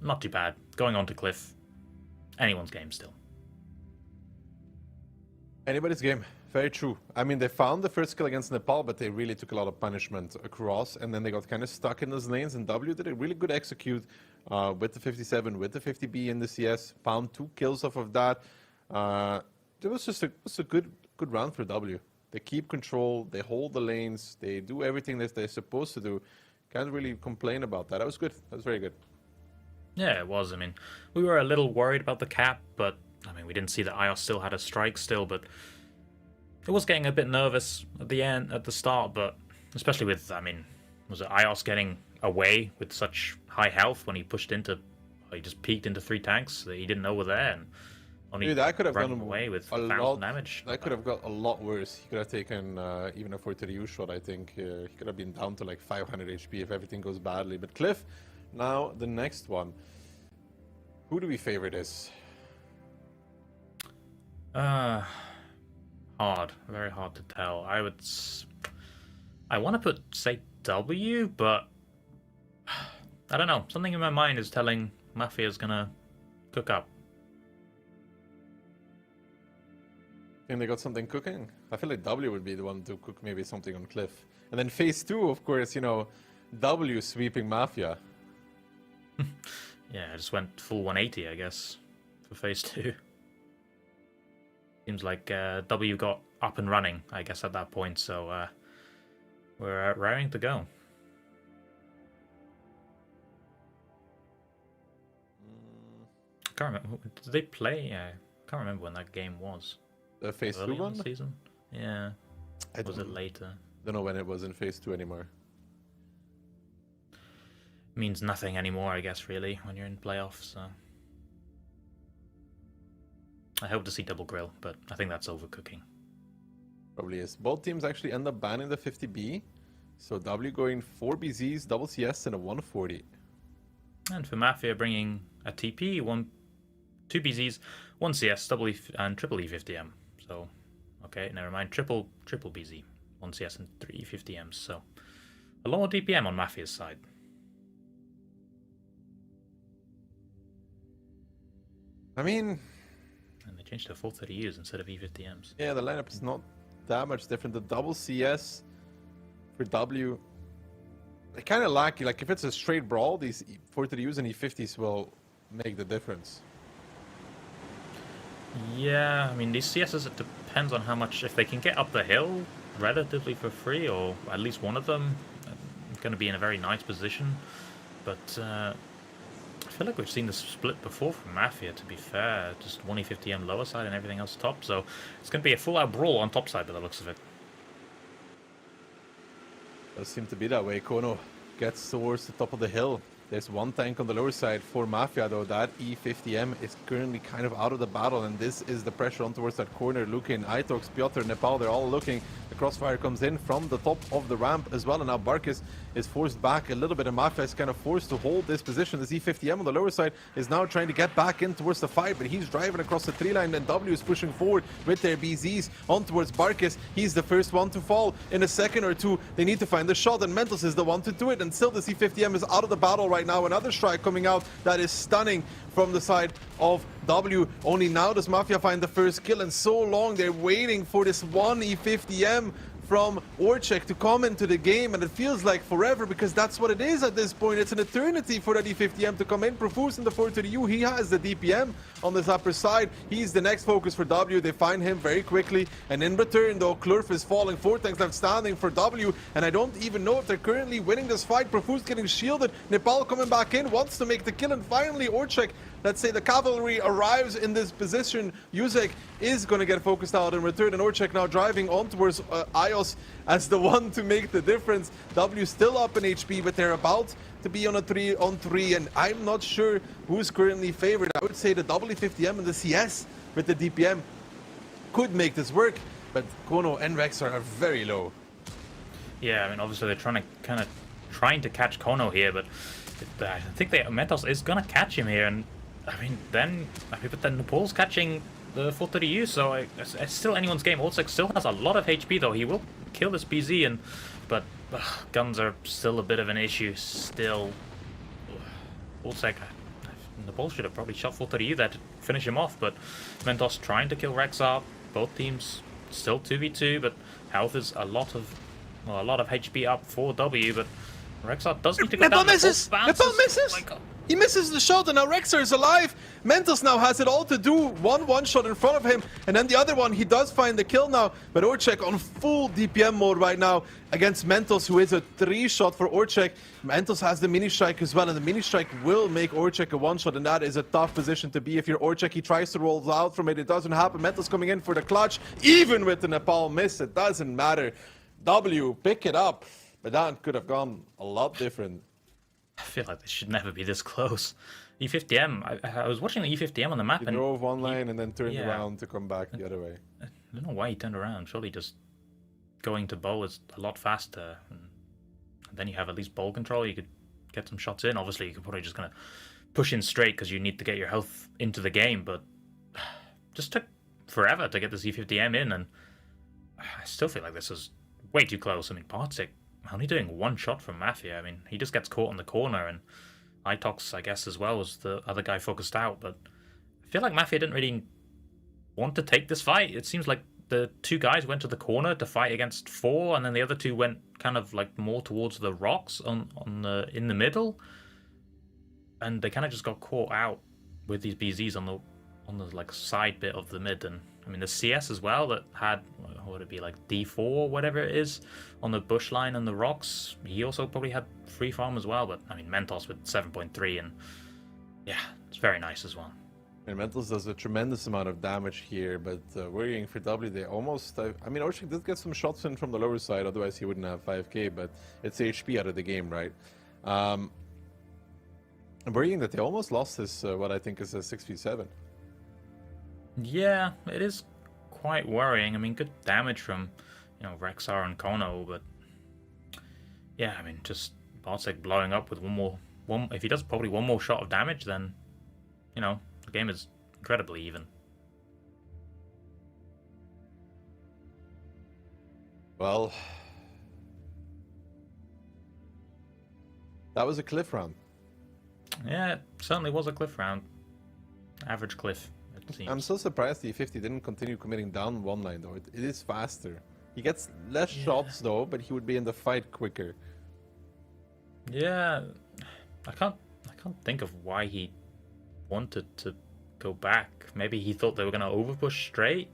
Not too bad. Going on to Cliff. Anyone's game still. Anybody's game. Very true. I mean, they found the first kill against Nepal, but they really took a lot of punishment across, and then they got kind of stuck in those lanes, and W did a really good execute with the 57, with the 50B in the CS. Found 2 kills off of that. It was just a good round for W. They keep control, they hold the lanes, they do everything that they're supposed to do. Can't really complain about that. That was good. That was very good. Yeah, it was. I mean, we were a little worried about the cap, but I mean, we didn't see that IOS still had a strike still, but it was getting a bit nervous at the start, but especially with, I mean, was it IOS getting away with such high health when he just peeked into 3 tanks that he didn't know were there, and only that could have gone away with a 1,000 lot damage. That could have got a lot worse. He could have taken even a 4 to the U shot, I think. He could have been down to like 500 HP if everything goes badly. But Cliff, now the next one. Who do we favor this? Hard very hard to tell. I want to put, say, W, but I don't know. Something in my mind is telling Mafia's gonna cook up. Think they got something cooking? I feel like W would be the one to cook maybe something on Cliff. And then phase 2, of course, you know, W sweeping Mafia. Yeah, I just went full 180, I guess, for phase 2. Seems like W got up and running, I guess, at that point, so we're raring to go. I can't remember. Did they play? Yeah, I can't remember when that game was. The phase 2 Early in one? the season? Yeah. Was it later? Don't know when it was in phase 2 anymore. Means nothing anymore, I guess, really, when you're in playoffs, so... I hope to see double grill, but I think that's overcooking. Probably is. Both teams actually end up banning the 50B. So W going 4 BZs, double CS, and a 140. And for Mafia, bringing a TP, 2 BZs, 1 CS, double E, and triple E50M. So, okay, never mind. Triple BZ, 1 CS and 3 E50Ms. So, a lower DPM on Mafia's side. I mean... And they changed to 430Us instead of E50Ms. Yeah, the lineup is not that much different. The double CS for W, they kind of lack. Like, if it's a straight brawl, these 430Us and E50s will make the difference. Yeah, I mean, these CSs, it depends on how much... If they can get up the hill relatively for free, or at least one of them, going to be in a very nice position. But I feel like we've seen this split before from Mafia, to be fair. Just 1 E50M lower side and everything else top. So it's going to be a full-out brawl on top side by the looks of it. Does seem to be that way. Kono gets towards the top of the hill. There's one tank on the lower side for Mafia, though. That E50M is currently kind of out of the battle, and this is the pressure on towards that corner. Lukin, Itox, Piotr, Nepal, they're all looking. The crossfire comes in from the top of the ramp as well, and now Barkis is forced back a little bit, and Mafia is kind of forced to hold this position. This E50M on the lower side is now trying to get back in towards the fight, but he's driving across the tree line, and W is pushing forward with their BZs on towards Barkis. He's the first one to fall. In a second or two, they need to find the shot, and Mentos is the one to do it, and still this E50M is out of the battle right now. Another strike coming out that is stunning from the side of W. Only now does Mafia find the first kill, and so long they're waiting for this one E50M from Orchek to come into the game, and it feels like forever, because that's what it is at this point. It's an eternity for that E50M to come in. Profuse in the 430U, he has the DPM on this upper side. He's the next focus for W. They find him very quickly, and in return, though, Klurf is falling. 4 tanks left standing for W, and I don't even know if they're currently winning this fight. Profuse getting shielded. Nepal coming back in, wants to make the kill, and finally Orchek, let's say the cavalry arrives in this position. Yuzek is going to get focused out in return, and Orchek now driving on towards Ios as the one to make the difference. W still up in HP, but they're about to be on a 3-on-3, and I'm not sure who's currently favored. I would say the W50M and the CS with the DPM could make this work, but Kono and Rexar are very low. Yeah, I mean, obviously they're trying to catch Kono here, but I think Mentos is gonna catch him here, and but then Nepal's catching the 430U, so it's still anyone's game. Olsek still has a lot of HP, though. He will kill this BZ, but guns are still a bit of an issue. Still, Olsek, Nepal should have probably shot 430U there to finish him off, but Mentos trying to kill Rexar. Both teams still 2v2, but health is a lot of HP up for W, but Rexar does need to go down. Nepal misses! Oh my God. He misses the shot, and now Rexar is alive. Mentos now has it all to do. One shot in front of him, and then the other one, he does find the kill now. But Orchek on full DPM mode right now against Mentos, who is a 3-shot for Orchek. Mentos has the mini strike as well, and the mini strike will make Orchek a 1-shot, and that is a tough position to be if you're Orchek. He tries to roll out from it. It doesn't happen. Mentos coming in for the clutch. Even with the Nepal miss, it doesn't matter. W, pick it up. But that could have gone a lot different. I feel like this should never be this close. E50M, I was watching the E50M on the map, He and drove one lane and then turned around to come back the other way. I don't know why he turned around. Surely just going to bowl is a lot faster. And then you have at least bowl control. You could get some shots in. Obviously, you're probably just going to push in straight because you need to get your health into the game. But just took forever to get this E50M in. And I still feel like this is way too close. I mean, Bartek only doing one shot from Mafia. I mean, he just gets caught in the corner, and Itox, I guess, as well, was the other guy focused out. But I feel like Mafia didn't really want to take this fight. It seems like the two guys went to the corner to fight against 4, and then the other two went kind of like more towards the rocks in the middle, and they kind of just got caught out with these BZs on the like side bit of the mid. And I mean the CS as well that had, what would it be, like D4 or whatever it is on the bush line and the rocks. He also probably had free farm as well. But I mean Mentos with 7.3, and yeah, it's very nice as well. And Mentos does a tremendous amount of damage here, but worrying for W, they almost... I mean, Orchik did get some shots in from the lower side, otherwise he wouldn't have 5k, but it's HP out of the game, right? I'm worrying that they almost lost this, what I think is a 6v7. Yeah, it is quite worrying. I mean, good damage from, you know, Rexar and Kono, but yeah, I mean, just Bartek blowing up with if he does probably one more shot of damage, then, you know, the game is incredibly even. Well, that was a cliff round. Yeah, it certainly was a cliff round. Average cliff, it seems. I'm so surprised the 50 didn't continue committing down one line, though. It is faster. He gets less shots, though, but he would be in the fight quicker. Yeah, I can't think of why he wanted to go back. Maybe he thought they were going to overpush straight,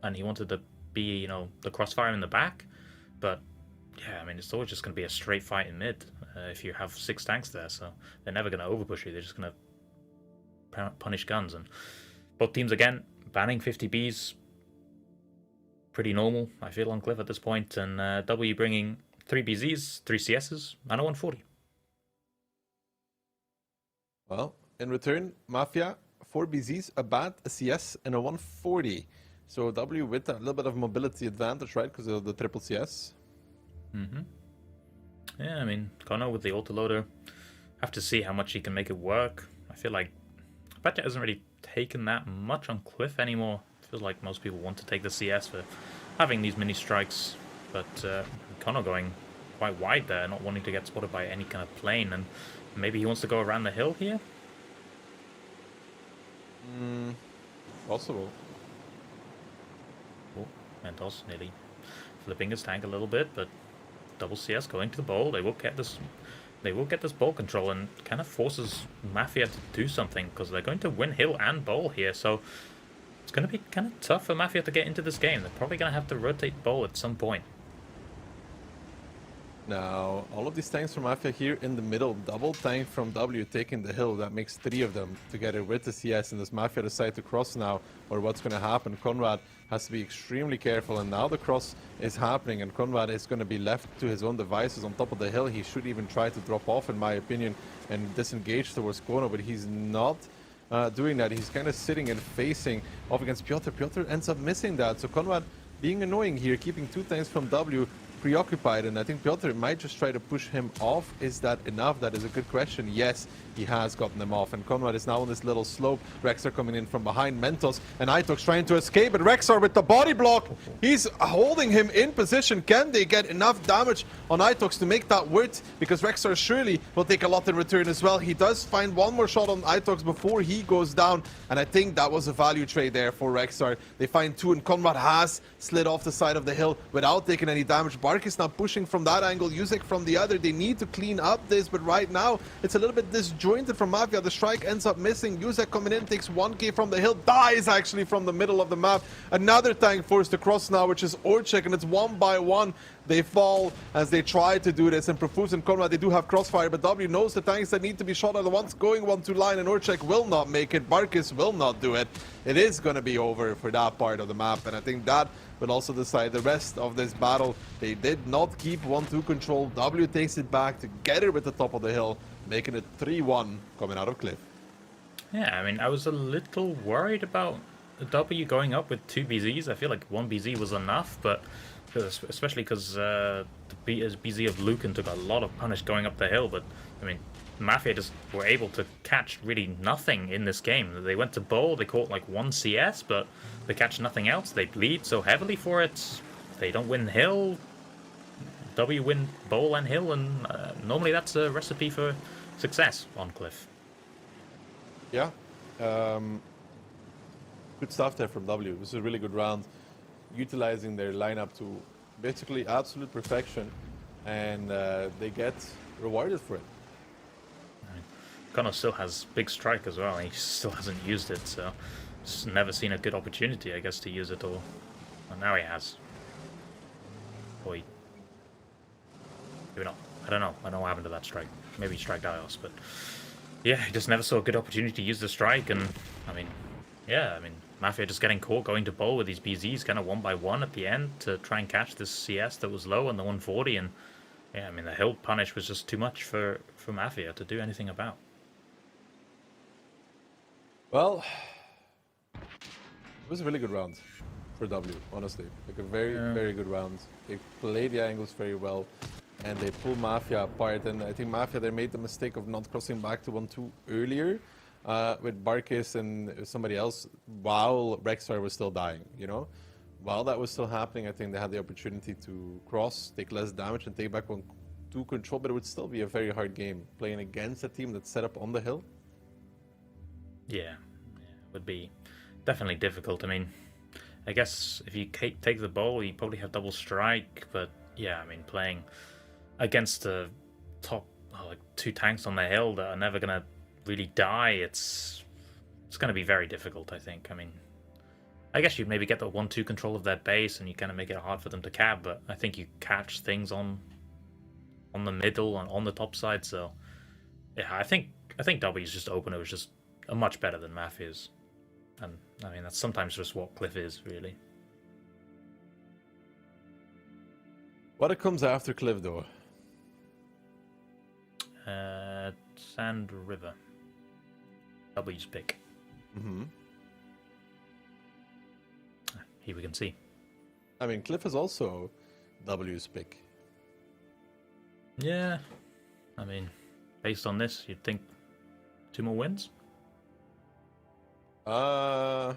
and he wanted to be, you know, the crossfire in the back. But yeah, I mean, it's always just going to be a straight fight in mid if you have 6 tanks there. So they're never going to overpush you. They're just going to punish guns. And both teams again banning 50Bs. Pretty normal, I feel, on Cliff at this point. And W bringing 3 BZs, 3 CSs, and a 140. Well, in return, Mafia, 4 BZs, a BAT, a CS, and a 140. So W with a little bit of mobility advantage, right? Because of the triple CS. Mm-hmm. Yeah, I mean, Kono with the autoloader. Have to see how much he can make it work. I feel like Batja hasn't really taken that much on Cliff anymore. Feels like most people want to take the CS for having these mini strikes, but Kono going quite wide there, not wanting to get spotted by any kind of plane, and maybe he wants to go around the hill here? Possible. Oh, Mentos nearly flipping his tank a little bit, but double CS going to the bowl. They will get this ball control, and kind of forces Mafia to do something, because they're going to win hill and bowl here, so it's going to be kind of tough for Mafia to get into this game. They're probably going to have to rotate bowl at some point. Now, all of these tanks from Mafia here in the middle, double tank from W taking the hill. That makes 3 of them together with the CS, and does Mafia decide to cross now, or what's going to happen? Conrad has to be extremely careful, and now the cross is happening, and Conrad is going to be left to his own devices on top of the hill. He should even try to drop off, in my opinion, and disengage towards Kono, but he's not doing that. He's kind of sitting and facing off against Piotr. Piotr ends up missing that, so Conrad being annoying here, keeping 2 tanks from W preoccupied, and I think Piotr might just try to push him off. Is that enough? That is a good question. Yes, he has gotten them off, and Conrad is now on this little slope. Rexar coming in from behind, Mentos and Itox trying to escape, but Rexar with the body block, he's holding him in position. Can they get enough damage on Itox to make that worth? Because Rexar surely will take a lot in return as well. He does find one more shot on Itox before he goes down, and I think that was a value trade there for Rexar. They find 2, and Conrad has slid off the side of the hill without taking any damage. Bark is now pushing from that angle, Yusek from the other. They need to clean up this, but right now it's a little bit disjointed from Mafia. The strike ends up missing. Yusek coming in, takes 1k from the hill, dies actually from the middle of the map. Another tank forced to cross now, which is Orchek, and it's 1 by 1. They fall as they try to do this, and Profuse and Conrad, they do have crossfire, but W knows the tanks that need to be shot are the ones going 1-2 line, and Orchek will not make it. Barkis will not do it. It is going to be over for that part of the map, and I think that will also decide the rest of this battle. They did not keep 1-2 control. W takes it back together with the top of the hill, making it 3-1 coming out of Cliff. Yeah, I mean, I was a little worried about W going up with 2 BZs. I feel like 1 BZ was enough, but especially because the BZ of Lucan took a lot of punish going up the hill. But I mean, Mafia just were able to catch really nothing in this game. They went to bowl, they caught like 1 CS, but they catch nothing else. They bleed so heavily for it. if they don't win hill, W win bowl and hill, and normally that's a recipe for success on Cliff. Yeah. Good stuff there from W. This is a really good round, utilizing their lineup to basically absolute perfection, and they get rewarded for it. Connor still has big strike as well, and he still hasn't used it, so just never seen a good opportunity, I guess, to use it all. Well, now he has. Or he... Maybe not. I don't know. I don't know what happened to that strike. Maybe he striked Dios, but yeah, he just never saw a good opportunity to use the strike, and I mean, yeah, I mean, Mafia just getting caught going to bowl with these BZs kind of one by one at the end to try and catch this CS that was low on the 140, and yeah, I mean, the hill punish was just too much for Mafia to do anything about. Well, it was a really good round for W, honestly. Like a very, very good round. They played the angles very well, and they pulled Mafia apart. And I think Mafia, they made the mistake of not crossing back to 1-2 earlier with Barkis and somebody else while Rexar was still dying, you know? While that was still happening, I think they had the opportunity to cross, take less damage, and take back 1-2 control, but it would still be a very hard game playing against a team that's set up on the hill. Yeah, it would be definitely difficult. I mean, I guess if you take the bowl, you probably have double strike, but yeah, I mean, playing against the top like 2 tanks on the hill that are never going to really die, it's going to be very difficult, I think. I mean, I guess you maybe get the 1-2 control of their base and you kind of make it hard for them to cab, but I think you catch things on the middle and on the top side, so yeah, I think W's just opener was just much better than Mafia's. And I mean, that's sometimes just what Cliff is, really. What comes after Cliff, though? Sand River. W's pick. Mm-hmm. Here we can see. I mean, Cliff is also W's pick. Yeah. I mean, based on this, you'd think 2 more wins? I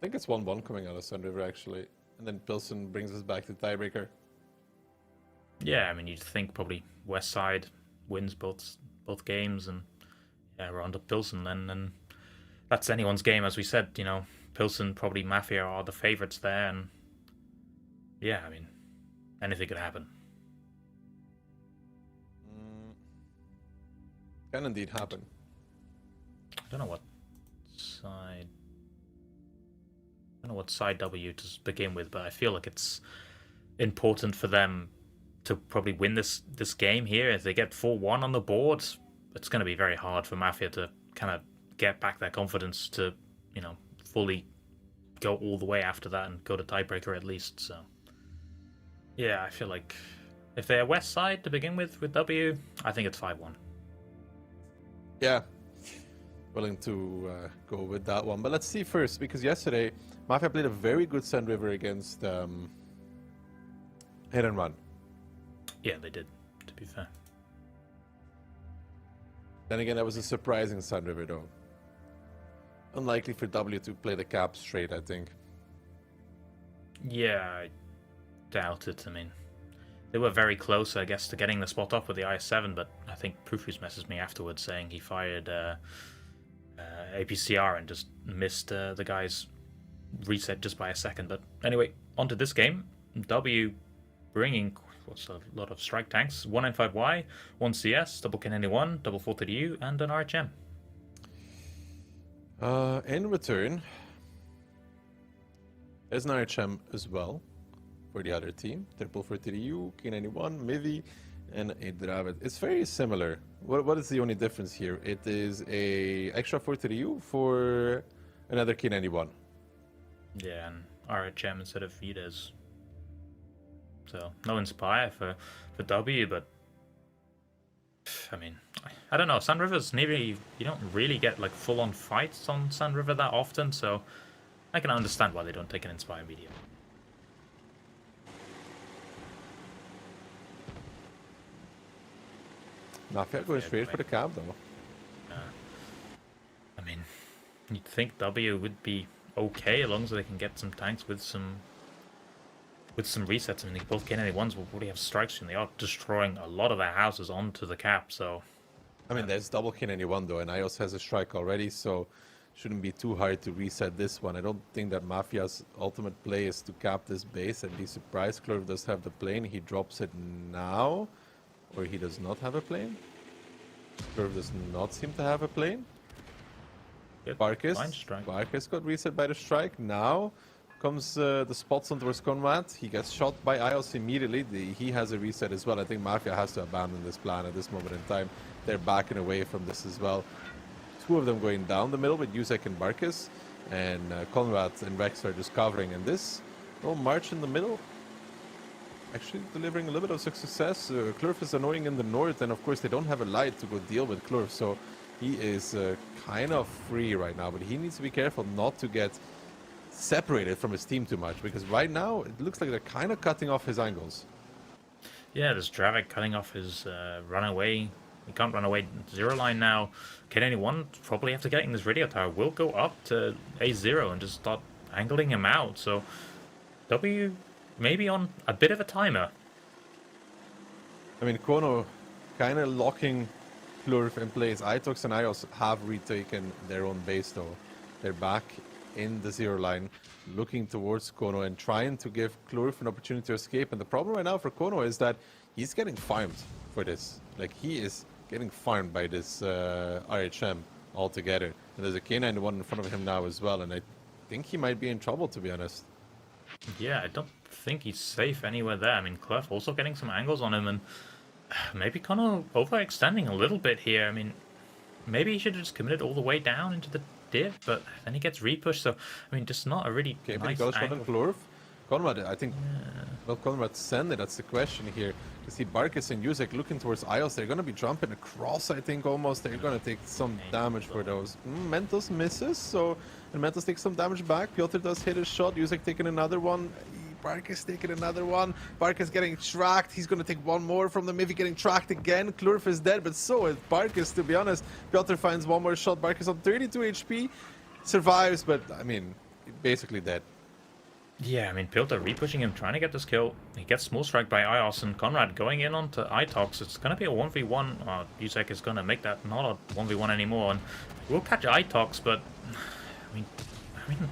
think it's 1-1 coming out of Sun River, actually. And then Pilsen brings us back to tiebreaker. Yeah, I mean, you'd think probably West Side wins both games, and yeah, we're on to Pilsen then, and that's anyone's game, as we said. You know, Pilsen, probably Mafia are the favourites there, and yeah, I mean, anything could happen. Can indeed happen. I don't know what side W to begin with, but I feel like it's important for them to probably win this game here. If they get 4-1 on the board, it's going to be very hard for Mafia to kind of get back their confidence to, you know, fully go all the way after that and go to tiebreaker at least. So yeah, I feel like if they're West Side to begin with W, I think it's 5-1. Yeah, willing to go with that one. But let's see first, because yesterday Mafia played a very good Sun River against Hit and Run. Yeah, they did, to be fair. Then again, that was a surprising Sun River, though. Unlikely for W to play the cap straight, I think. Yeah, I doubt it. I mean, they were very close, I guess, to getting the spot off with the IS-7, but I think Proofus messaged me afterwards saying he fired APCR and just missed the guy's reset just by a second. But anyway, on to this game. W bringing a lot of strike tanks, 195Y, 1 CS, double K91, double 430U, and an RHM. In return, there's an RHM as well for the other team. Triple 430U, K91, Mivi, and a Dravid. It's very similar. What is the only difference here? It is a extra 430U for another K91. Yeah, and RHM instead of Vides. So, no Inspire for W, but I mean, I don't know. Sun River's you don't really get like full-on fights on Sun River that often, so I can understand why they don't take an Inspire medium. Mafia going straight for the cab, though. I mean, you'd think W would be okay as long as they can get some tanks with some with some resets, I mean, both K91s will probably have strikes and they are destroying a lot of their houses onto the cap, so... I mean, there's double K91 though, and iOS has a strike already, so shouldn't be too hard to reset this one. I don't think that Mafia's ultimate play is to cap this base and be surprised. Klurf does have the plane. He drops it now, or he does not have a plane. Klurf does not seem to have a plane. Barkis got reset by the strike. Now comes the spots on towards Conrad. He gets shot by iOS immediately. He has a reset as well. I think Mafia has to abandon this plan at this moment in time. They're backing away from this as well. Two of them going down the middle with Yusek and Barkis. And Conrad and Rex are just covering. And this little march in the middle, actually delivering a little bit of success. Klurf is annoying in the north. And of course they don't have a light to go deal with Klurf. So he is kind of free right now. But he needs to be careful not to get separated from his team too much. Because right now it looks like they're kind of cutting off his angles. Yeah, there's Dravik cutting off his runaway. He can't run away zero line now. K91 probably after getting this radio tower will go up to A0 and just start angling him out. So W maybe on a bit of a timer. I mean, Kono kind of locking Klurf in place. Itox and Ios have retaken their own base though. They're back in the zero line, looking towards Kono and trying to give Klurf an opportunity to escape. And the problem right now for Kono is that he's getting farmed for this. Like, he is getting farmed by this RHM altogether. And there's a K91 in front of him now as well, and I think he might be in trouble, to be honest. Yeah, I don't think he's safe anywhere there. I mean, Klurf also getting some angles on him, and maybe kind of overextending a little bit here. I mean, maybe he should have just committed all the way down into the div, but then he gets repushed, so, I mean, just not a really nice nice got a shot angle. on Klurf. Conrad, I think, well, Conrad send it, that's the question here. You see Barkis and Yusek looking towards Ios. They're going to be jumping across, I think, almost. They're going to take some damage for those. Mentos misses, so, and Mentos takes some damage back. Piotr does hit his shot. Yusek taking another one. Barkis taking another one. Barkis getting tracked. He's going to take one more from the Mivi, getting tracked again. Klurf is dead, but so is Barkis, to be honest. Piotr finds one more shot. Barkis on 32 HP. Survives, but, I mean, basically dead. Yeah, I mean, Piotr repushing him, trying to get this kill. He gets small strike by Ios, and Conrad going in onto Itox. It's going to be a 1v1. Yusek is going to make that not a 1v1 anymore, and we'll catch Itox, but I mean,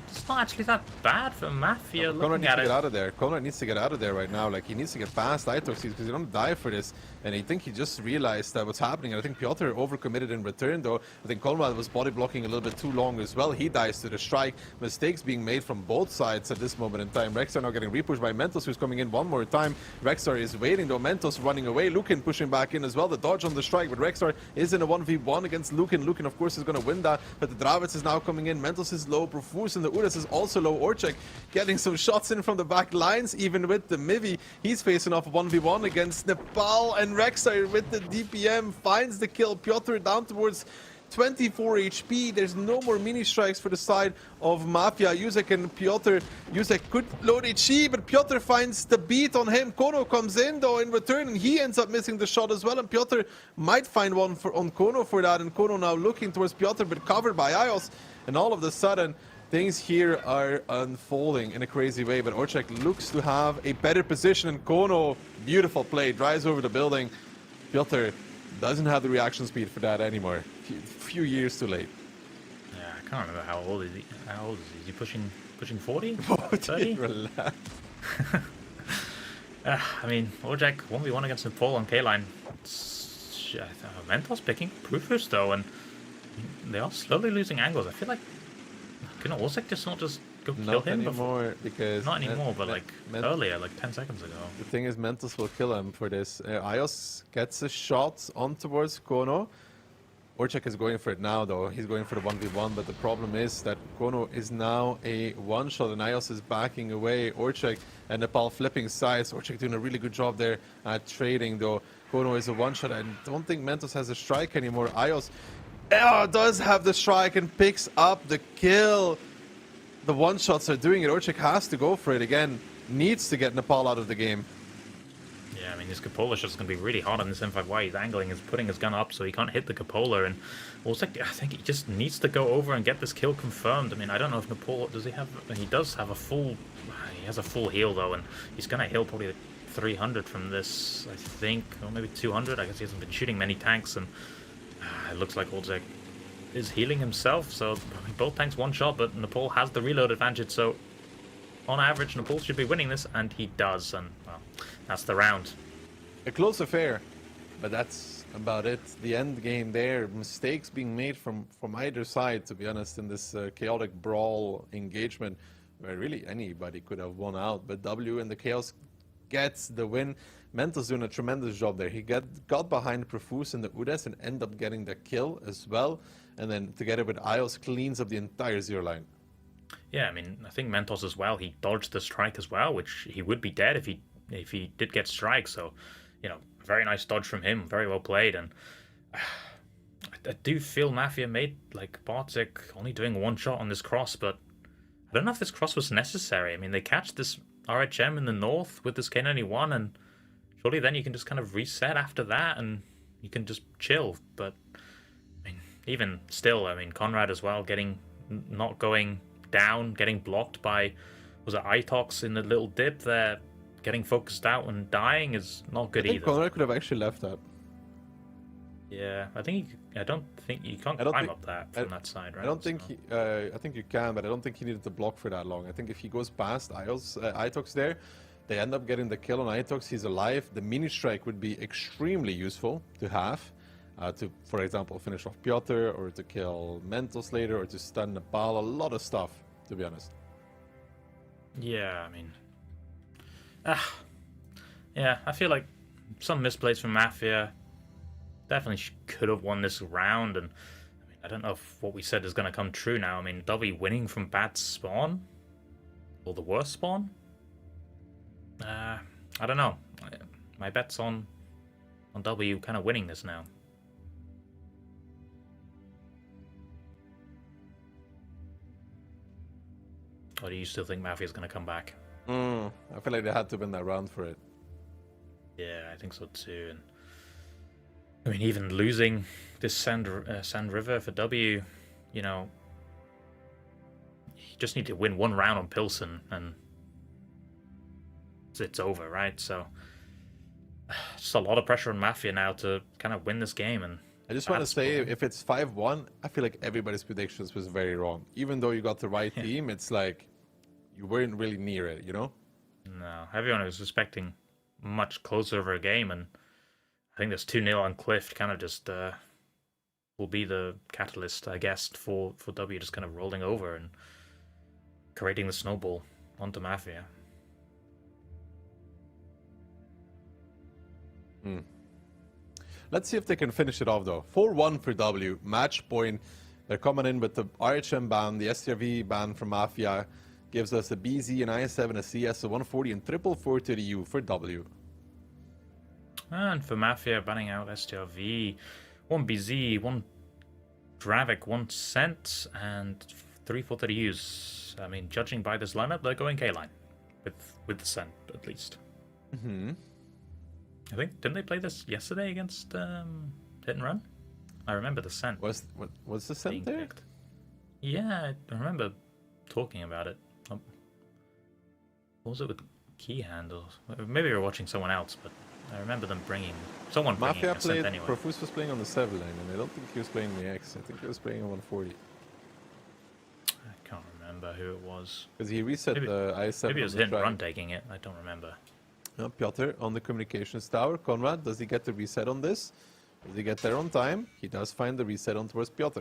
it's not actually that bad for Mafia. Conrad needs to get out of there. Conrad needs to get out of there right now. Like, he needs to get past Itox because you don't die for this. And I think he just realized what's happening. And I think Piotr overcommitted in return, though. I think Conrad was body blocking a little bit too long as well. He dies to the strike. Mistakes being made from both sides at this moment in time. Rexar now getting repushed by Mentos, who's coming in one more time. Rexar is waiting, though. Mentos running away. Lukin pushing back in as well. The dodge on the strike, but Rexar is in a 1v1 against Lukin. Lukin, of course, is going to win that. But the Dravits is now coming in. Mentos is low. Profuse and the Uras is also low. Orchek getting some shots in from the back lines, even with the Mivi. He's facing off a 1v1 against Nepal, and Rexar with the DPM finds the kill. Piotr down towards 24 HP. There's no more mini strikes for the side of Mafia. Yusek and Piotr. Yusek could load HE, but Piotr finds the beat on him. Kono comes in though in return, and he ends up missing the shot as well. And Piotr might find one on Kono for that. And Kono now looking towards Piotr, but covered by Ios. And all of a sudden, things here are unfolding in a crazy way, but Orchek looks to have a better position, and Kono, beautiful play, drives over the building. Piotr doesn't have the reaction speed for that anymore. Few years too late. Yeah, I can't remember how old is he. How old is he? Is he pushing 40? 30? Relax. I mean, Orchek 1v1 against Nepal on K-line. Mentos picking Proofers though, and they are slowly losing angles. I feel like can Orchek just not just go kill him anymore, because not anymore, but like earlier, like 10 seconds ago. The thing is, Mentos will kill him for this. Ios gets a shot on towards Kono. Orchek is going for it now, though. He's going for the 1v1, but the problem is that Kono is now a one-shot, and Ios is backing away. Orchek and Nepal flipping sides. Orchek doing a really good job there at trading, though. Kono is a one-shot. I don't think Mentos has a strike anymore. Ios does have the strike and picks up the kill. The one-shots are doing it. Orchek has to go for it again. Needs to get Nepal out of the game. Yeah, I mean, this cupola shot's going to be really hard on this M5Y. He's angling, he's putting his gun up so he can't hit the cupola. And also, I think he just needs to go over and get this kill confirmed. I mean, I don't know if Nepal, does he have... He does have a full... He has a full heal, though, and he's going to heal probably 300 from this, I think. Or maybe 200. I guess he hasn't been shooting many tanks, and it looks like Olzek is healing himself. So both tanks one shot, but Nepal has the reload advantage, so... On average, Nepal should be winning this, and he does, and, well, that's the round. A close affair, but that's about it. The end game there, mistakes being made from either side, to be honest, in this chaotic brawl engagement, where really anybody could have won out, but W in the Chaos gets the win. Mentos doing a tremendous job there. He got behind Profuse in the Udes and ended up getting the kill as well, and then together with Ios cleans up the entire zero line. Yeah, I mean, I think Mentos as well, he dodged the strike as well, which he would be dead if he did get strike. So, you know, very nice dodge from him, very well played. And I do feel Mafia made, like, Bartek only doing one shot on this cross, but I don't know if this cross was necessary. I mean, they catch this RHM in the north with this K91, and surely then you can just kind of reset after that, and you can just chill. But, I mean, even still, I mean, Conrad as well, not going down, getting blocked by, was it Itox in the little dip there, getting focused out and dying is not good either. Conrad could have actually left that. Yeah, I don't think you can't climb up that from that side, right? I don't think I think you can, but I don't think he needed to block for that long. I think if he goes past Itox there, they end up getting the kill on Itox, he's alive. The mini strike would be extremely useful to have. To, for example, finish off Piotr, or to kill Mentos later, or to stun Nepal, a lot of stuff, to be honest. Yeah, I mean... yeah, I feel like some misplays from Mafia definitely could have won this round, and I mean, I don't know if what we said is going to come true now. I mean, W winning from bad spawn? Or the worst spawn? I don't know. My bet's on W kind of winning this now. Or do you still think Mafia's going to come back? I feel like they had to win that round for it. Yeah, I think so too. And I mean, even losing this Sand River for W, you know, you just need to win one round on Pilsen and it's over, right? So just a lot of pressure on Mafia now to kind of win this game. And I just want to say, if it's 5-1, I feel like everybody's predictions was very wrong. Even though you got the right team, it's like you weren't really near it, you know? No, everyone was expecting much closer of a game, and I think this 2-0 on Cliff kind of just will be the catalyst, I guess, for W just kind of rolling over and creating the snowball onto Mafia. Let's see if they can finish it off, though. 4-1 for W. Match point. They're coming in with the RHM ban, the STRV ban from Mafia. Gives us a BZ, an IS-7, a CS, a 140, and triple 430U for W. And for Mafia, banning out STRV, 1 BZ, 1 Dravik, 1 Cent, and 3 430Us. I mean, judging by this lineup, they're going K-line. With the Cent, at least. I think, didn't they play this yesterday against Hit and Run? I remember the Cent. Was the Cent there? Picked. Yeah, I remember talking about it. What was it with key handles? Maybe we were watching someone else, but I remember them bringing Mafia a Cent anyway. Profuse was playing on the 7 lane, and I don't think he was playing the X. I think he was playing on 140. I can't remember who it was. Because he reset the IS-7. Maybe it was Hit and Run taking it. I don't remember. Piotr on the communications tower. Conrad, does he get the reset on this? Does he get there on time? He does find the reset on towards Piotr.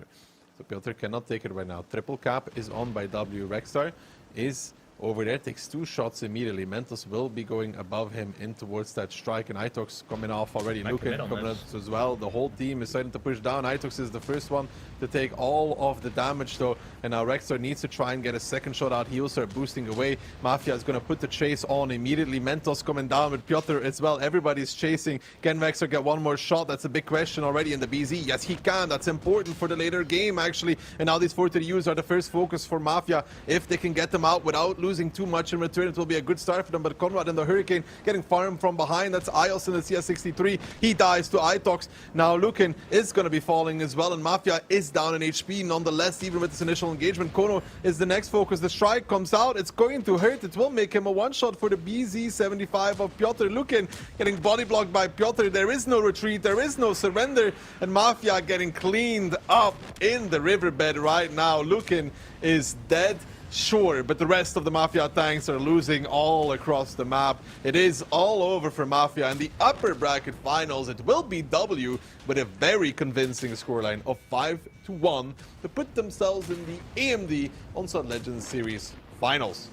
So Piotr cannot take it right now. Triple cap is on by W. Rexstar is over there, takes 2 shots immediately. Mentos will be going above him in towards that strike, and Itox coming off already. Nukin coming out as well. The whole team is starting to push down. Itox is the first one to take all of the damage though, and now Rexstar needs to try and get a second shot out. He will start boosting away. Mafia is going to put the chase on immediately. Mentos coming down with Piotr as well. Everybody's chasing. Can Rexstar get one more shot? That's a big question already in the BZ. Yes, he can. That's important for the later game actually. And now these 430Us are the first focus for Mafia. If they can get them out without losing too much in return. It will be a good start for them, but Conrad and the Hurricane getting farmed from behind. That's Ios in the CS63. He dies to Itox. Now Lukin is going to be falling as well, and Mafia is down in HP. Nonetheless, even with this initial engagement, Kono is the next focus. The strike comes out. It's going to hurt. It will make him a one-shot for the BZ75 of Piotr. Lukin getting body blocked by Piotr. There is no retreat. There is no surrender. And Mafia getting cleaned up in the riverbed right now. Lukin is dead. Sure, but the rest of the Mafia tanks are losing all across the map. It is all over for Mafia in the upper bracket finals. It will be W with a very convincing scoreline of 5-1 to put themselves in the AMD Onslaught Legends Series finals.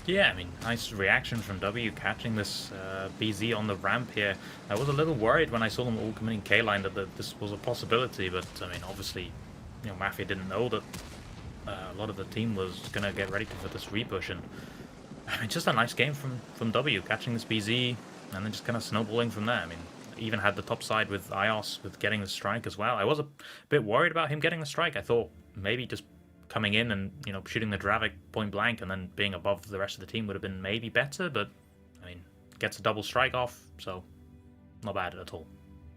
Yeah, I mean, nice reaction from W catching this BZ on the ramp here. I was a little worried when I saw them all committing K-line that this was a possibility, but I mean, obviously, you know, Mafia didn't know that a lot of the team was going to get ready for this repush, and I mean, just a nice game from W, catching this BZ, and then just kind of snowballing from there. I mean, even had the top side with Ios, with getting the strike as well. I was a bit worried about him getting the strike. I thought maybe just coming in and, you know, shooting the Dravik point blank and then being above the rest of the team would have been maybe better, but, I mean, gets a double strike off, so not bad at all.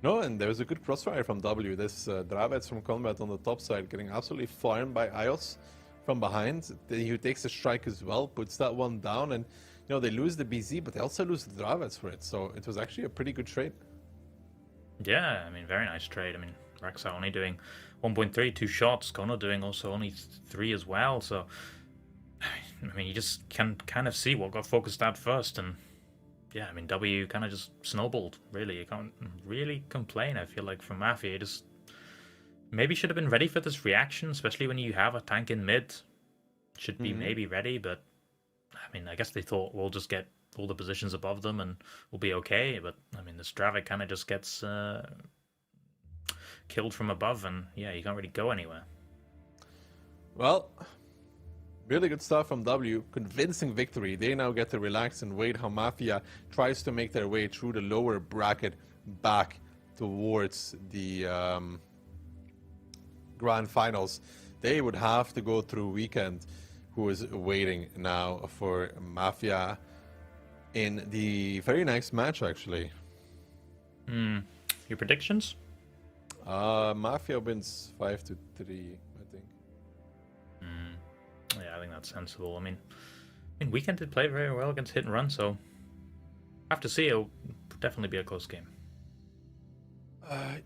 No, and there was a good crossfire from W. This Dravets from Combat on the top side getting absolutely farmed by Ios from behind. He takes the strike as well, puts that one down, and you know, they lose the BZ, but they also lose the Dravets for it. So it was actually a pretty good trade. Yeah, I mean, very nice trade. I mean, Raxa only doing 1.3, 2 shots. Kono doing also only 3 as well. So, I mean, you just can kind of see what got focused at first, and yeah, I mean, W kind of just snowballed, really. You can't really complain, I feel like, from Mafia. You just maybe should have been ready for this reaction, especially when you have a tank in mid. Should be maybe ready, but I mean, I guess they thought we'll just get all the positions above them and we'll be okay. But I mean, this Dravik kind of just gets killed from above, and yeah, you can't really go anywhere. Well, really good stuff from W. Convincing victory. They now get to relax and wait how Mafia tries to make their way through the lower bracket back towards the grand finals. They would have to go through Weekend, who is waiting now for Mafia in the very next match, actually. Your predictions? Mafia wins 5-3, I think. Yeah, I think that's sensible. I mean, Weekend did play very well against Hit and Run, so I have to see. It'll definitely be a close game.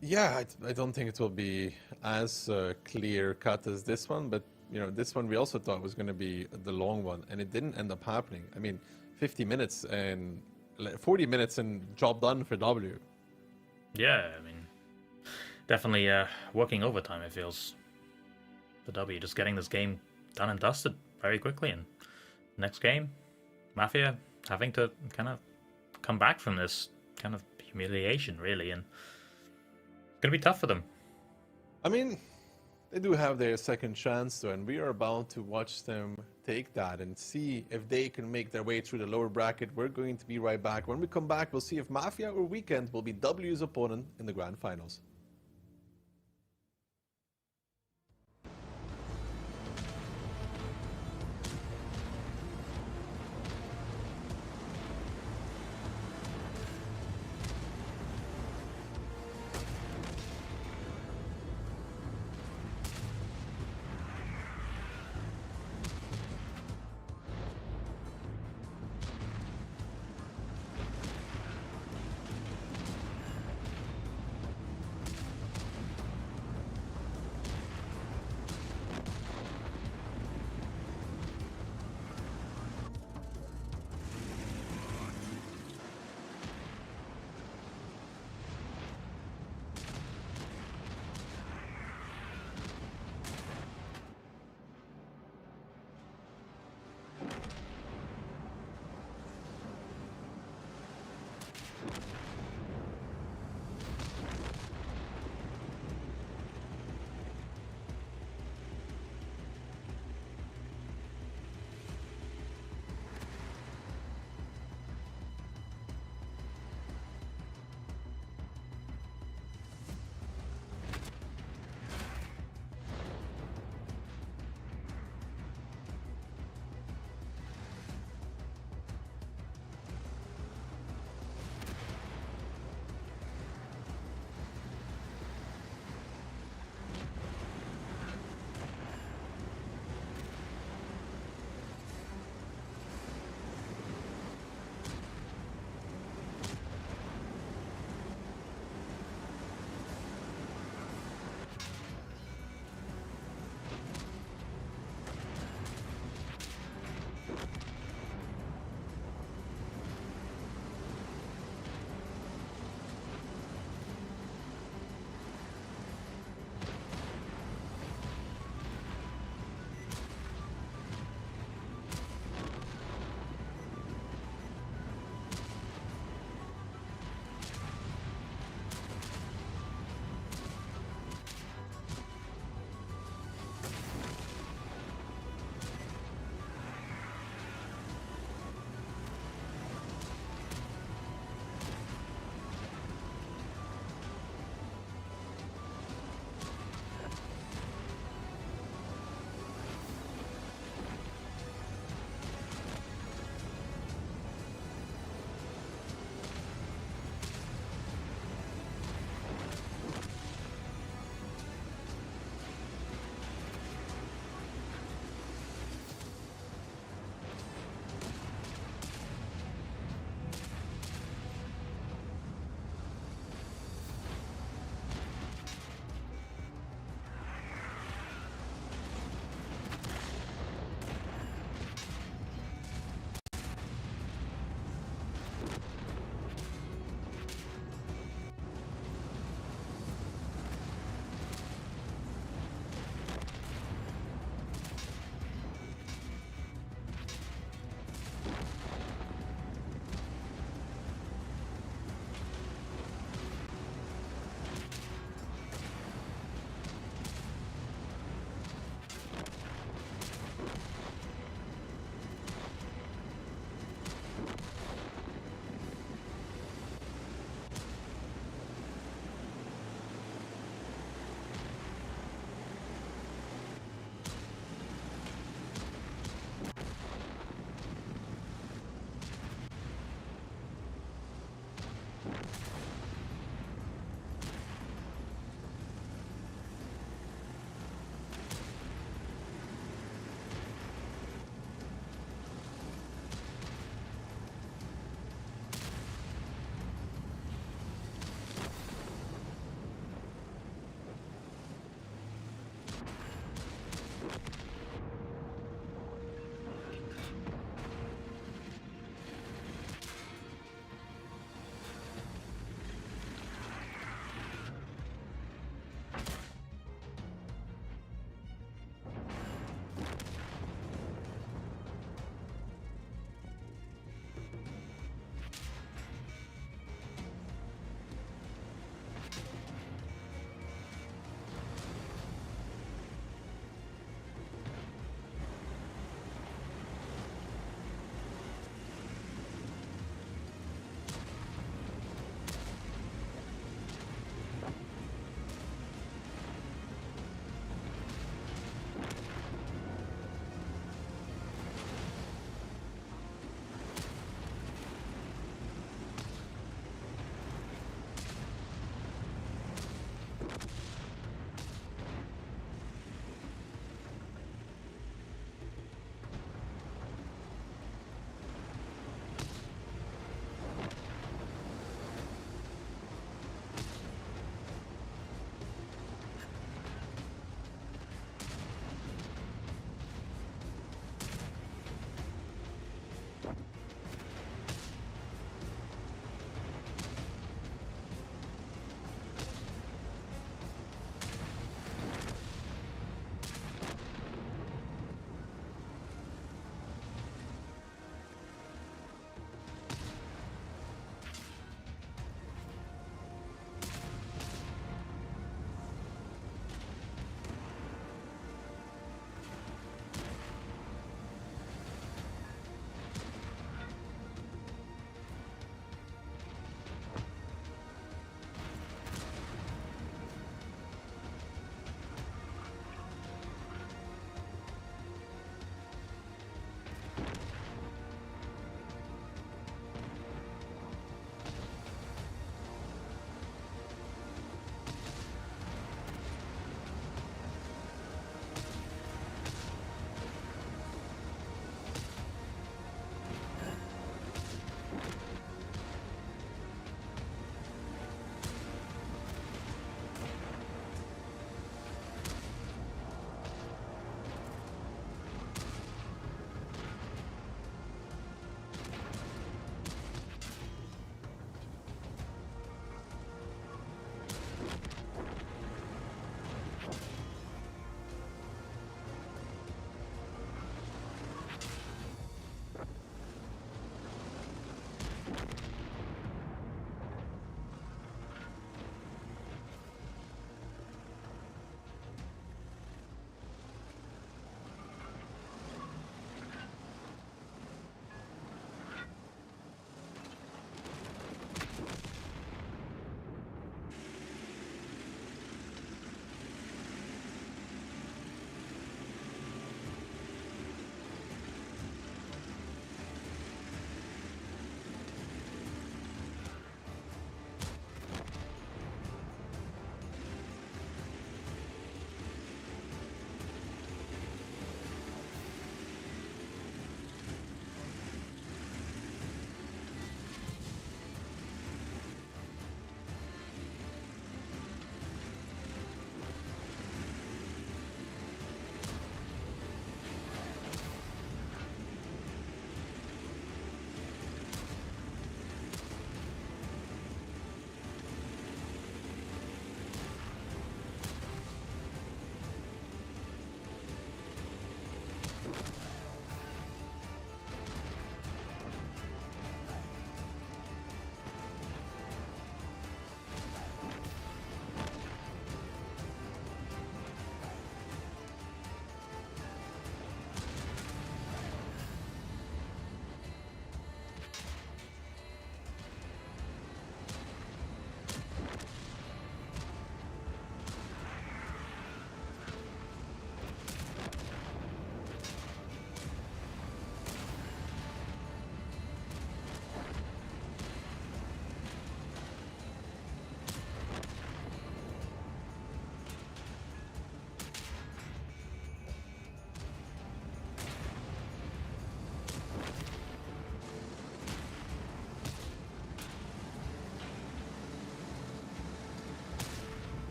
Yeah, I don't think it will be as clear cut as this one, but you know, this one we also thought was going to be the long one, and it didn't end up happening. I mean, 50 minutes and 40 minutes and job done for W. Yeah, I mean, definitely working overtime, it feels, for W, just getting this game done and dusted very quickly. And next game, Mafia having to kind of come back from this kind of humiliation, really, and it's going to be tough for them. I mean, they do have their second chance, though, and we are about to watch them take that and see if they can make their way through the lower bracket. We're going to be right back. When we come back, we'll see if Mafia or Weekend will be W's opponent in the grand finals.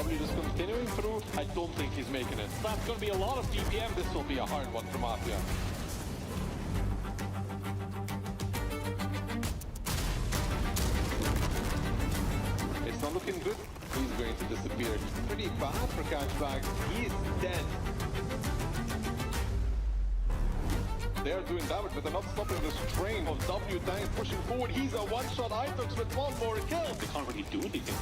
W just continuing through. I don't think he's making it. That's going to be a lot of BPM. This will be a hard one for Mafia. It's not looking good. He's going to disappear. Pretty bad for Catchback. He's dead. They are doing damage, but they're not stopping this train of W tanks pushing forward. He's a one-shot Itox with one more kill. They can't really do anything.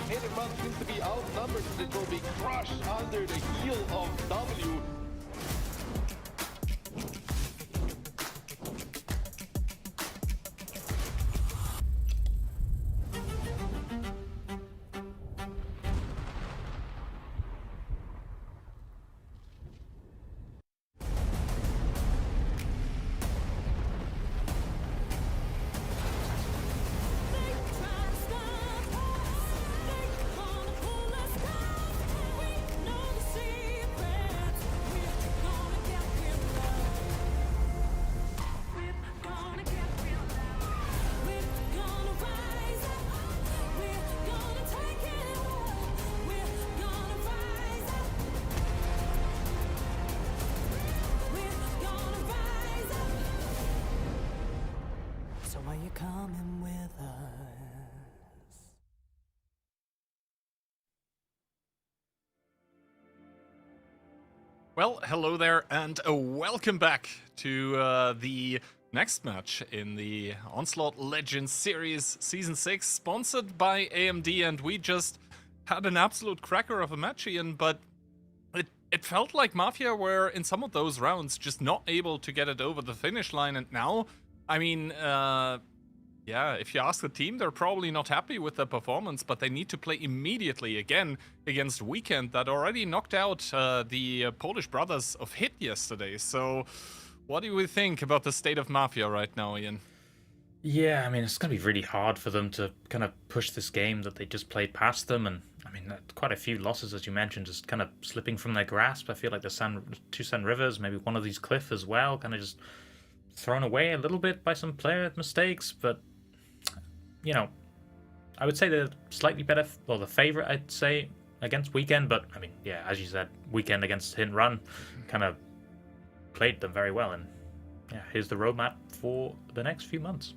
Hit and run seems to be outnumbered. It will be crushed under the heel of W. So are you coming with us? Well, hello there, and welcome back to the next match in the Onslaught Legends Series Season 6, sponsored by AMD, and we just had an absolute cracker of a match, Ian, but it felt like Mafia were, in some of those rounds, just not able to get it over the finish line, and now, I mean, yeah, if you ask the team, they're probably not happy with their performance, but they need to play immediately again against Weekend that already knocked out the Polish brothers of Hit yesterday. So what do we think about the state of Mafia right now, Ian? Yeah, I mean, it's going to be really hard for them to kind of push this game that they just played past them. And, I mean, quite a few losses, as you mentioned, just kind of slipping from their grasp. I feel like the two Sun Rivers, maybe one of these Cliff as well, kind of just thrown away a little bit by some player mistakes. But, you know, I would say they're slightly better, or the favorite, I'd say, against Weekend. But, I mean, yeah, as you said, Weekend against Hit and Run kind of played them very well. And, yeah, here's the roadmap for the next few months.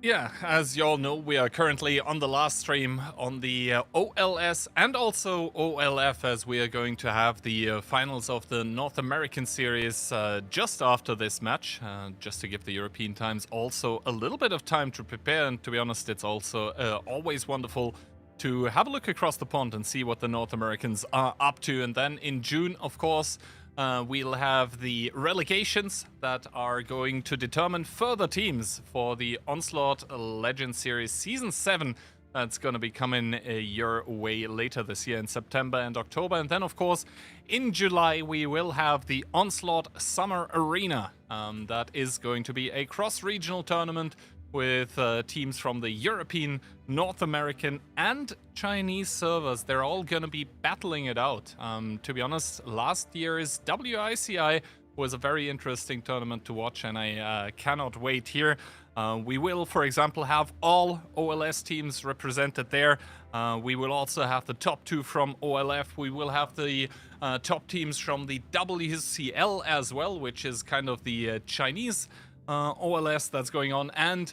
Yeah, as you all know, we are currently on the last stream on the OLS and also OLF, as we are going to have the finals of the North American series just after this match, just to give the European times also a little bit of time to prepare. And to be honest, it's also always wonderful to have a look across the pond and see what the North Americans are up to. And then in June, of course, we'll have the relegations that are going to determine further teams for the Onslaught Legends Series Season 7. That's going to be coming your way later this year in September and October. And then, of course, in July, we will have the Onslaught Summer Arena. That is going to be a cross-regional tournament with teams from the European, North American, and Chinese servers. They're all going to be battling it out. To be honest, last year's WICI was a very interesting tournament to watch, and I cannot wait here. We will, for example, have all OLS teams represented there. We will also have the top two from OLF. We will have the top teams from the WCL as well, which is kind of the Chinese OLS that's going on, and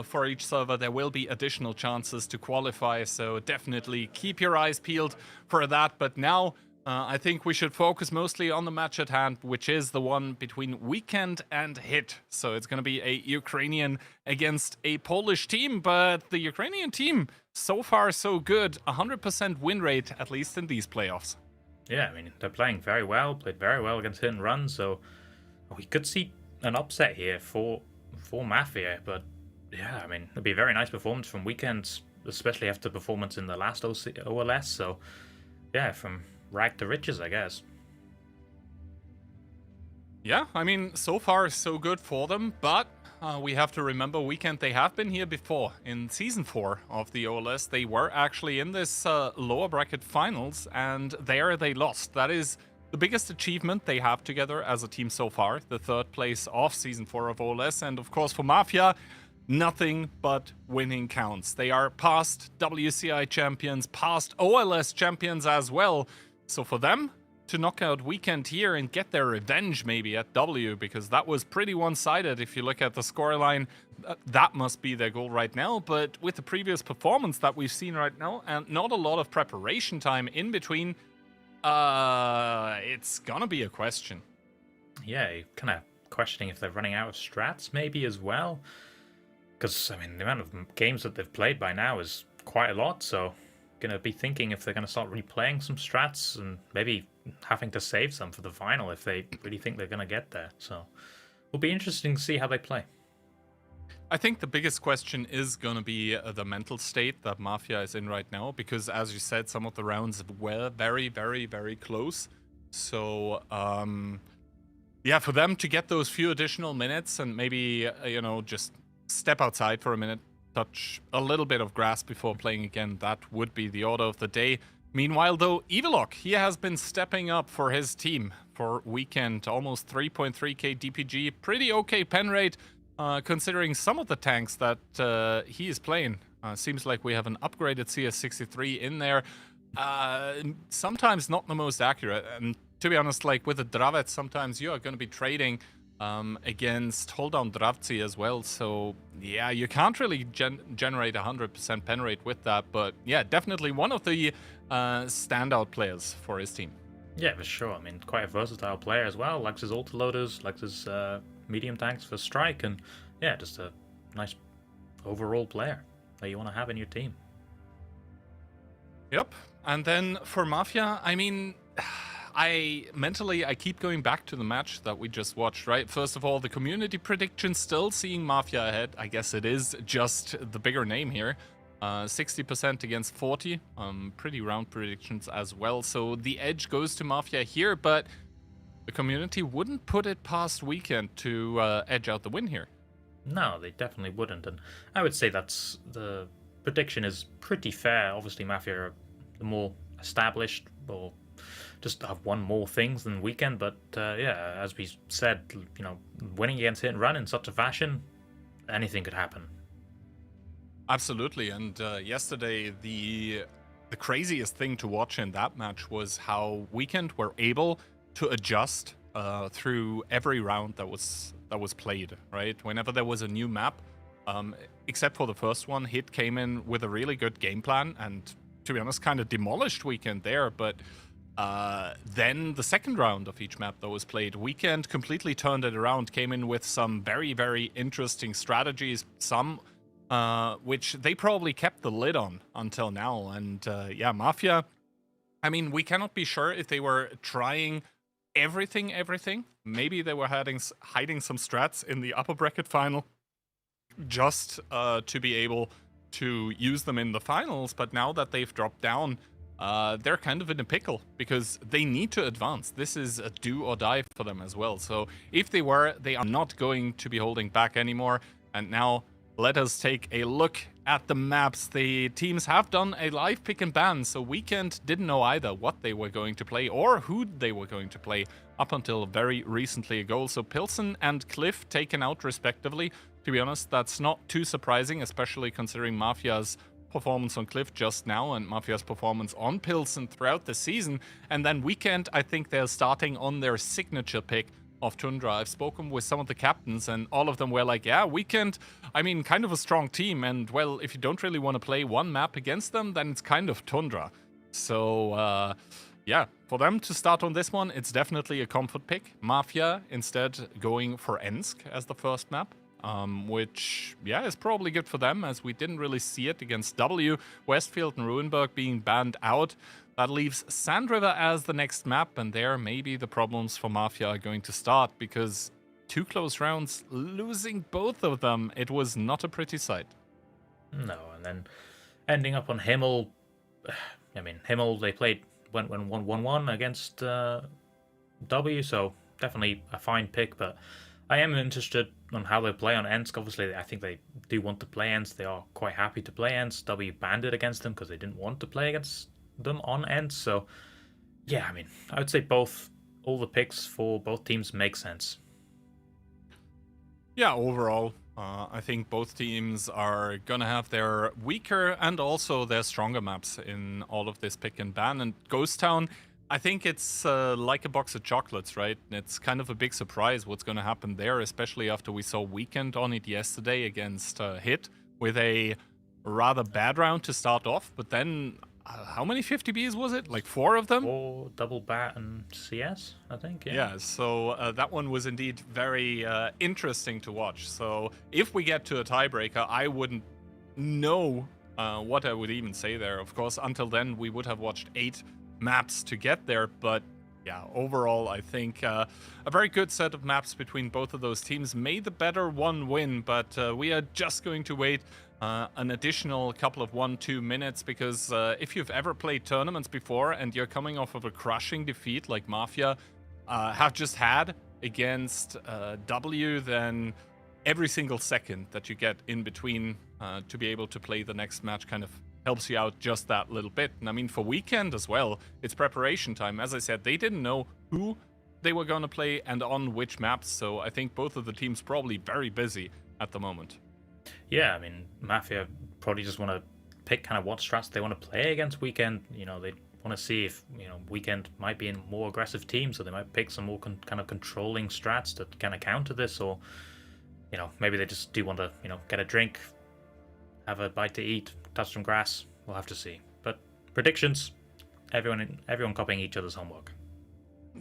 for each server there will be additional chances to qualify, so definitely keep your eyes peeled for that. But now I think we should focus mostly on the match at hand, which is the one between Weekend and Hit. So it's going to be a Ukrainian against a Polish team, but the Ukrainian team, so far so good, 100% win rate, at least in these playoffs. Yeah, I mean, they're playing very well, played very well against Hit and Run, so we could see an upset here for Mafia. But yeah, I mean, it'd be a very nice performance from Weekend, especially after performance in the last OLS. So yeah, from rag to riches, I guess. Yeah, I mean, so far so good for them, but we have to remember Weekend, they have been here before. In Season 4 of the OLS, they were actually in this lower bracket finals, and there they lost. That is the biggest achievement they have together as a team so far, the third place of Season 4 of OLS. And of course for Mafia, nothing but winning counts. They are past WCI champions, past OLS champions as well. So for them to knock out Weekend here and get their revenge maybe at W, because that was pretty one-sided if you look at the scoreline, that must be their goal right now. But with the previous performance that we've seen right now and not a lot of preparation time in between, it's gonna be a question. Yeah, you're kind of questioning if they're running out of strats maybe as well. Because, I mean, the amount of games that they've played by now is quite a lot, so going to be thinking if they're going to start replaying some strats and maybe having to save some for the final if they really think they're going to get there. So it'll be interesting to see how they play. I think the biggest question is going to be the mental state that Mafia is in right now, because as you said, some of the rounds were very, very, very close. So, yeah, for them to get those few additional minutes and maybe, just step outside for a minute, touch a little bit of grass before playing again, that would be the order of the day. Meanwhile, though, Evilok, he has been stepping up for his team for Weekend. Almost 3.3k DPG. Pretty okay pen rate, considering some of the tanks that he is playing. Seems like we have an upgraded CS63 in there. Sometimes not the most accurate. And to be honest, like with the Dravet, sometimes you are going to be trading against hold down Dravci as well. So yeah, you can't really generate 100% pen rate with that. But yeah, definitely one of the standout players for his team. Yeah, for sure. I mean, quite a versatile player as well. Likes his autoloaders, likes his medium tanks for strike, and yeah, just a nice overall player that you want to have in your team. Yep. And then for Mafia, I mean, I keep going back to the match that we just watched, right? First of all, the community prediction still seeing Mafia ahead. I guess it is just the bigger name here. 60% against 40. Pretty round predictions as well. So the edge goes to Mafia here, but the community wouldn't put it past Weekend to edge out the win here. No, they definitely wouldn't. And I would say that's the prediction is pretty fair. Obviously, Mafia are the more established, or just have won more things than Weekend. But yeah, as we said, winning against Hit and Run in such a fashion, anything could happen. Absolutely. And yesterday, the craziest thing to watch in that match was how Weekend were able to adjust through every round that was played, right? Whenever there was a new map, except for the first one, Hit came in with a really good game plan and, to be honest, kind of demolished Weekend there. But then the second round of each map that was played, Weekend completely turned it around, came in with some very, very interesting strategies, some which they probably kept the lid on until now. And yeah, Mafia, I mean, we cannot be sure if they were trying everything. Maybe they were hiding some strats in the upper bracket final just to be able to use them in the finals. But now that they've dropped down, they're kind of in a pickle because they need to advance. This is a do or die for them as well. So if they are not going to be holding back anymore. And now let us take a look at the maps. The teams have done a live pick and ban, so Weekend didn't know either what they were going to play or who they were going to play up until very recently ago. So Pilsen and Cliff taken out respectively. To be honest, that's not too surprising, especially considering Mafia's performance on Cliff just now and Mafia's performance on Pilsen throughout the season. And then Weekend, I think they're starting on their signature pick of Tundra. I've spoken with some of the captains and all of them were like, yeah, Weekend, I mean, kind of a strong team. And well, if you don't really want to play one map against them, then it's kind of Tundra. So yeah, for them to start on this one, it's definitely a comfort pick. Mafia instead going for Ensk as the first map. Which, yeah, is probably good for them, as we didn't really see it against W. Westfield and Ruinberg being banned out. That leaves Sand River as the next map, and there maybe the problems for Mafia are going to start, because 2 close rounds, losing both of them, it was not a pretty sight. No, and then ending up on Himmel. I mean, Himmel, they went 1-1 against W, so definitely a fine pick, but I am interested on how they play on Ensk. Obviously, I think they do want to play Ensk. They are quite happy to play Ensk. W banned it against them because they didn't want to play against them on Ensk. So, yeah, I mean, I would say all the picks for both teams make sense. Yeah, overall, I think both teams are going to have their weaker and also their stronger maps in all of this pick and ban. And Ghost Town, I think it's like a box of chocolates, right? It's kind of a big surprise what's going to happen there, especially after we saw Weekend on it yesterday against Hit with a rather bad round to start off. But then, how many 50Bs was it? Like 4 of them? 4 double bat and CS, I think. Yeah, so that one was indeed very interesting to watch. So if we get to a tiebreaker, I wouldn't know what I would even say there. Of course, until then, we would have watched 8 maps to get there. But yeah, overall, I think a very good set of maps between both of those teams. May the better one win, but we are just going to wait an additional couple of 1-2 minutes, because if you've ever played tournaments before and you're coming off of a crushing defeat like Mafia have just had against W, then every single second that you get in between to be able to play the next match kind of helps you out just that little bit. And I mean, for Weekend as well, it's preparation time. As I said, they didn't know who they were going to play and on which maps, so I think both of the teams probably very busy at the moment. Yeah, I mean, Mafia probably just want to pick kind of what strats they want to play against Weekend. You know, they want to see if, you know, Weekend might be in more aggressive teams, so they might pick some more kind of controlling strats to kind of counter this, or, you know, maybe they just do want to, you know, get a drink, have a bite to eat, touch some grass. We'll have to see. But predictions, everyone copying each other's homework.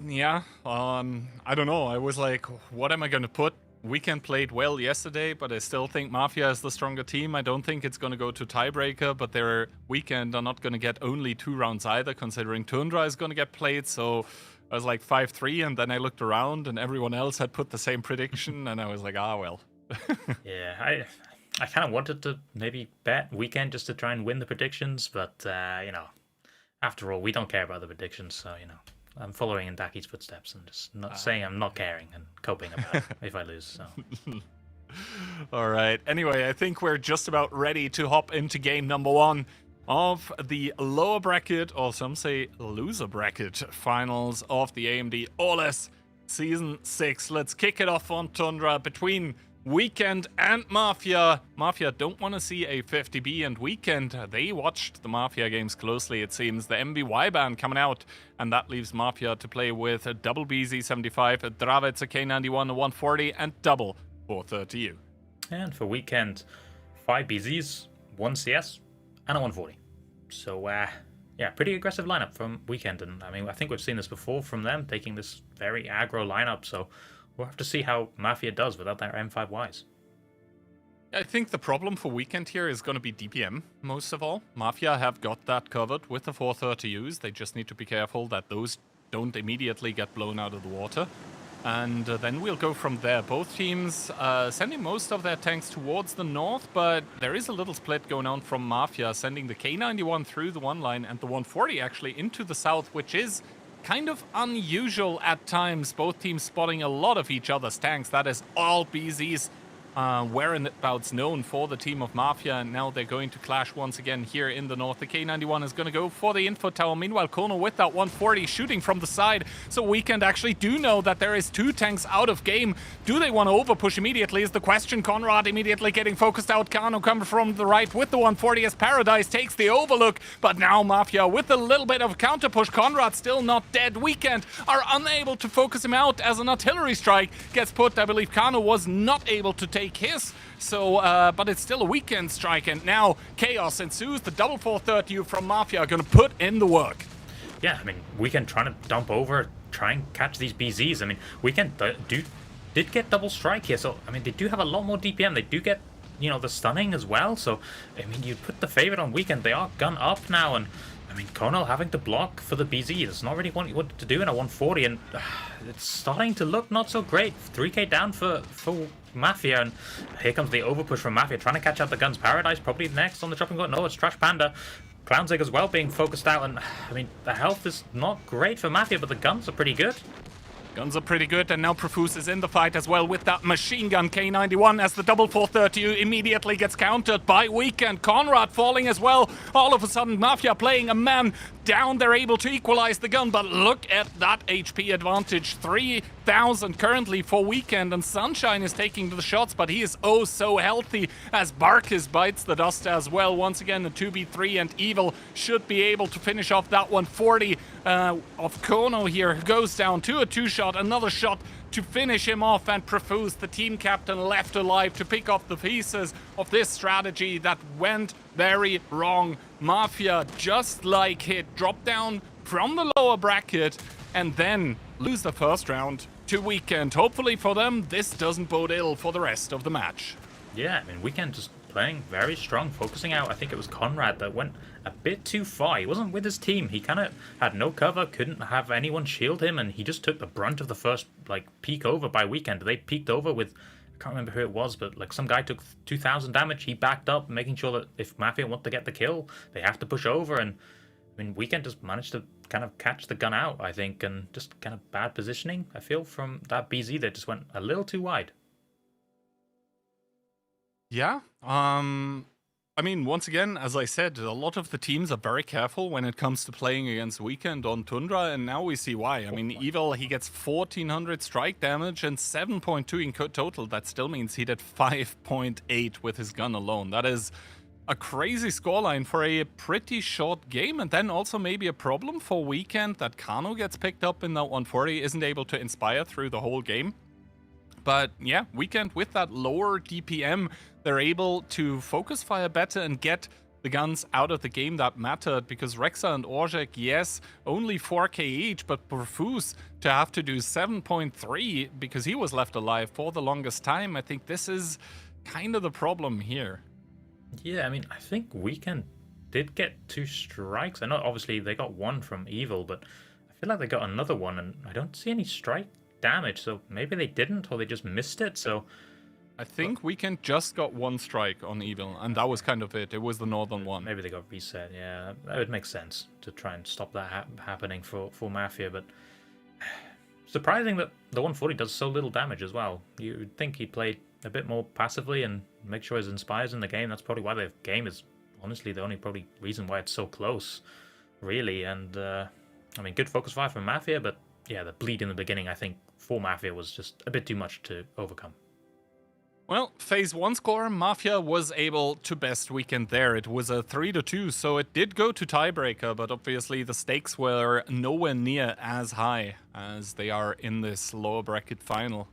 Yeah, I don't know. I was like, what am I going to put? Weekend played well yesterday, but I still think Mafia is the stronger team. I don't think it's going to go to tiebreaker, but their Weekend are not going to get only 2 rounds either, considering Tundra is going to get played. So I was like 5-3, and then I looked around and everyone else had put the same prediction, and I was like, well. Yeah, I kind of wanted to maybe bet Weekend just to try and win the predictions, but, you know, after all, we don't care about the predictions, so, you know. I'm following in Daki's footsteps and just not saying I'm not caring and coping about it if I lose. So. All right. Anyway, I think we're just about ready to hop into game number 1 of the lower bracket, or some say loser bracket, finals of the AMD OLS Season 6. Let's kick it off on Tundra between Weekend and Mafia. Mafia don't want to see a 50B, and Weekend, they watched the Mafia games closely, it seems. The MBY ban coming out, and that leaves Mafia to play with a double BZ75, a Dravitz, a K91, a 140, and double 430U. And for Weekend, 5 BZs, 1 CS, and a 140. So, yeah, pretty aggressive lineup from Weekend. And I mean, I think we've seen this before from them, taking this very aggro lineup. So we'll have to see how Mafia does without their M5Ys. I think the problem for Weekend here is going to be DPM, most of all. Mafia have got that covered with the 430Us. They just need to be careful that those don't immediately get blown out of the water. And then we'll go from there. Both teams sending most of their tanks towards the north, but there is a little split going on from Mafia, sending the K91 through the one line and the 140 actually into the south, which is kind of unusual at times. Both teams spotting a lot of each other's tanks. That is all BZs whereabouts known for the team of Mafia, and now they're going to clash once again here in the north. The K91 is going to go for the info tower. Meanwhile, Kono with that 140 shooting from the side. So Weekend actually do know that there is 2 tanks out of game. Do they want to overpush immediately is the question. Conrad immediately getting focused out. Kano coming from the right with the 140 as Paradise takes the overlook. But now Mafia with a little bit of counter push. Conrad still not dead. Weekend are unable to focus him out as an artillery strike gets put. I believe Kano was not able to take his, so but it's still a Weekend strike, and now chaos ensues. The double 430 from Mafia are going to put in the work. Yeah, I mean, Weekend trying to dump over, try and catch these BZs. I mean, Weekend did get double strike here, so I mean, they do have a lot more DPM. They do get, you know, the stunning as well, so I mean, you put the favorite on Weekend. They are gun up now, and I mean, Kono having to block for the BZ. That's not really what he wanted to do in a 140, and it's starting to look not so great. 3k down for Mafia, and here comes the overpush from Mafia, trying to catch out the guns. Paradise probably next on the chopping block. No, it's Trash Panda. Clownzig as well being focused out, and I mean, the health is not great for Mafia, but the guns are pretty good. Guns are pretty good, and now Profuse is in the fight as well with that machine gun K91 as the double 430 immediately gets countered by Weekend. Conrad falling as well. All of a sudden, Mafia playing a man down. They're able to equalize the gun, but look at that HP advantage. 3,000 currently for Weekend, and Sunshine is taking the shots, but he is oh so healthy as Barkis bites the dust as well. Once again, the 2v3, and Evil should be able to finish off that one. 40 of Kono here goes down to a 2-shot, another shot to finish him off, and Profuse, the team captain, left alive to pick up the pieces of this strategy that went very wrong. Mafia, just like it, drop down from the lower bracket and then lose the first round to Weekend. Hopefully for them, this doesn't bode ill for the rest of the match. Yeah, I mean, Weekend just playing very strong, focusing out. I think it was Conrad that went a bit too far. He wasn't with his team. He kind of had no cover, couldn't have anyone shield him, and he just took the brunt of the first, like, peek over by Weekend. They peeked over with, I can't remember who it was, but, like, some guy took 2,000 damage. He backed up, making sure that if Mafia want to get the kill, they have to push over, and, I mean, Weekend just managed to kind of catch the gun out, I think, and just kind of bad positioning, I feel, from that BZ that just went a little too wide. Yeah, I mean, once again, as I said, a lot of the teams are very careful when it comes to playing against Weekend on Tundra, and now we see why. I mean, Evil, he gets 1,400 strike damage and 7.2 in total. That still means he did 5.8 with his gun alone. That is a crazy scoreline for a pretty short game, and then also maybe a problem for Weekend that Kano gets picked up in that 140, isn't able to inspire through the whole game. But yeah, Weekend with that lower DPM, they're able to focus fire better and get the guns out of the game that mattered, because Rexa and Orzhek, yes, only 4k each, but Profuse to have to do 7.3 because he was left alive for the longest time. I think this is kind of the problem here. Yeah, I mean, I think Weekend did get 2 strikes. I know obviously they got 1 from Evil, but I feel like they got another one, and I don't see any strike damage, so maybe they didn't, or they just missed it. So I think Weekend just got 1 strike on Evil, and that was kind of it. It was the northern one. Maybe they got reset. Yeah, that would make sense to try and stop that happening for Mafia. But surprising that the 140 does so little damage as well. You'd think he played a bit more passively and make sure his inspires in the game. That's probably why the game is honestly the only probably reason why it's so close, really. And I mean, good focus fire from Mafia, but yeah, the bleed in the beginning, I think, for Mafia was just a bit too much to overcome. Well, phase 1 score, Mafia was able to best Weekend there. It was a 3-2, so it did go to tiebreaker, but obviously the stakes were nowhere near as high as they are in this lower bracket final.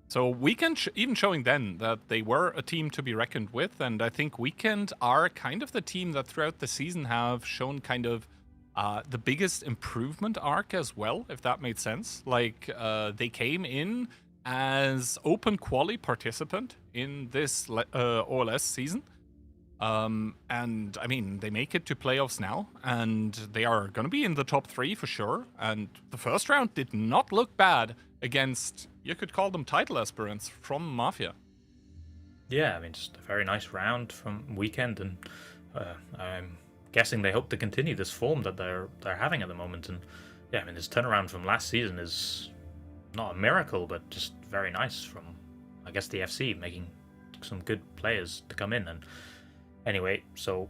So Weekend even showing then that they were a team to be reckoned with, and I think Weekend are kind of the team that throughout the season have shown kind of the biggest improvement arc as well, if that made sense. Like, they came in as open quali participant in this OLS season. And, I mean, they make it to playoffs now, and they are going to be in the top 3 for sure. And the first round did not look bad against, you could call them title aspirants from Mafia. Yeah, I mean, just a very nice round from Weekend, and I'm guessing they hope to continue this form that they're having at the moment. And yeah, I mean, this turnaround from last season is not a miracle, but just very nice from, I guess, the FC making some good players to come in. And anyway, so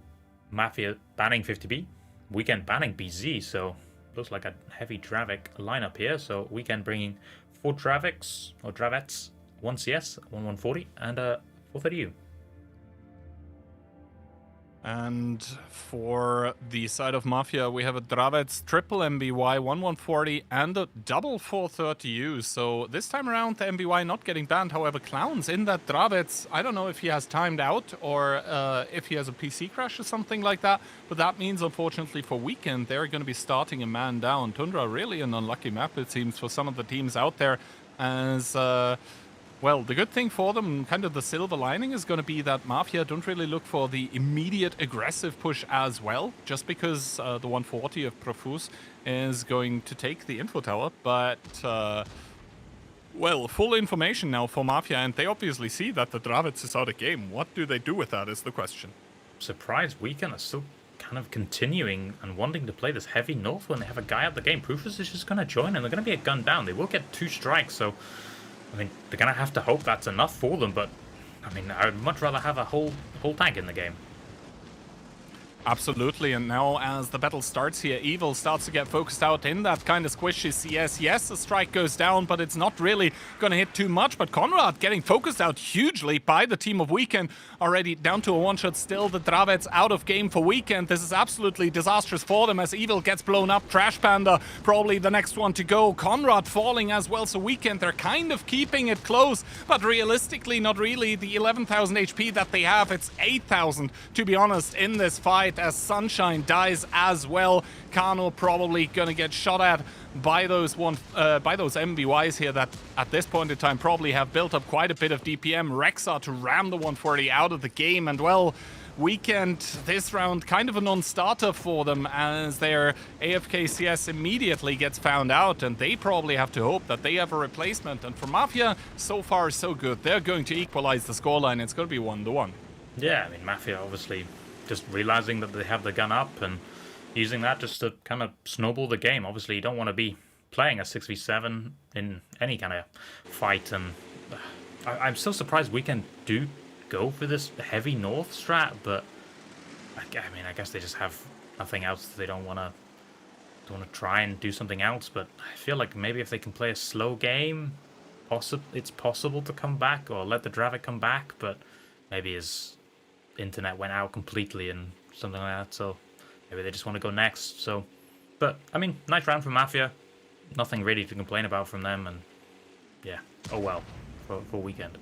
Mafia banning 50B, Weekend banning BZ, so looks like a heavy Dravik lineup here. So Weekend bringing 4 Draviks or Dravets, 1 CS, 1 140, and 430U. And for the side of Mafia, we have a Dravets triple MBY, 1140, and a double 430U. So this time around, the MBY not getting banned. However, Clowns in that Dravets, I don't know if he has timed out or if he has a PC crash or something like that. But that means, unfortunately, for Weekend, they're going to be starting a man down. Tundra, really an unlucky map, it seems, for some of the teams out there, as well, the good thing for them, kind of the silver lining, is going to be that Mafia don't really look for the immediate aggressive push as well, just because the 140 of Profuse is going to take the info tower. But, well, full information now for Mafia, and they obviously see that the Dravits is out of game. What do they do with that is the question. Surprised Weekend are still kind of continuing and wanting to play this heavy north when they have a guy out the game. Profuse is just going to join, and they're going to be a gun down. They will get 2 strikes, so I mean, they're going to have to hope that's enough for them, but I mean, I would much rather have a whole tank in the game. Absolutely, and now as the battle starts here, Evil starts to get focused out in that kind of squishy CS. Yes, the strike goes down, but it's not really going to hit too much. But Conrad getting focused out hugely by the team of Weekend. Already down to a one-shot still. The Dravets out of game for Weekend. This is absolutely disastrous for them as Evil gets blown up. Trash Panda probably the next one to go. Conrad falling as well, so Weekend, they're kind of keeping it close, but realistically not really. The 11,000 HP that they have, it's 8,000 to be honest in this fight, as Sunshine dies as well. Kano probably gonna get shot at by those MVYs here that at this point in time probably have built up quite a bit of DPM. Rexa to ram the 140 out of the game, and well, Weekend this round kind of a non-starter for them as their AFK CS immediately gets found out, and they probably have to hope that they have a replacement. And for Mafia, so far so good. They're going to equalize the scoreline. It's going to be 1-1. Yeah, I mean, Mafia obviously just realizing that they have the gun up and using that just to kind of snowball the game. Obviously, you don't want to be playing a 6v7 in any kind of fight, and I'm still surprised Weekend do go for this heavy north strat, but I mean, I guess they just have nothing else. They don't want to try and do something else, but I feel like maybe if they can play a slow game, it's possible to come back, or let the Dravic come back, but maybe his internet went out completely and something like that, so maybe they just want to go next. So, but I mean, nice round for Mafia, nothing really to complain about from them, and yeah, oh well for Weekend.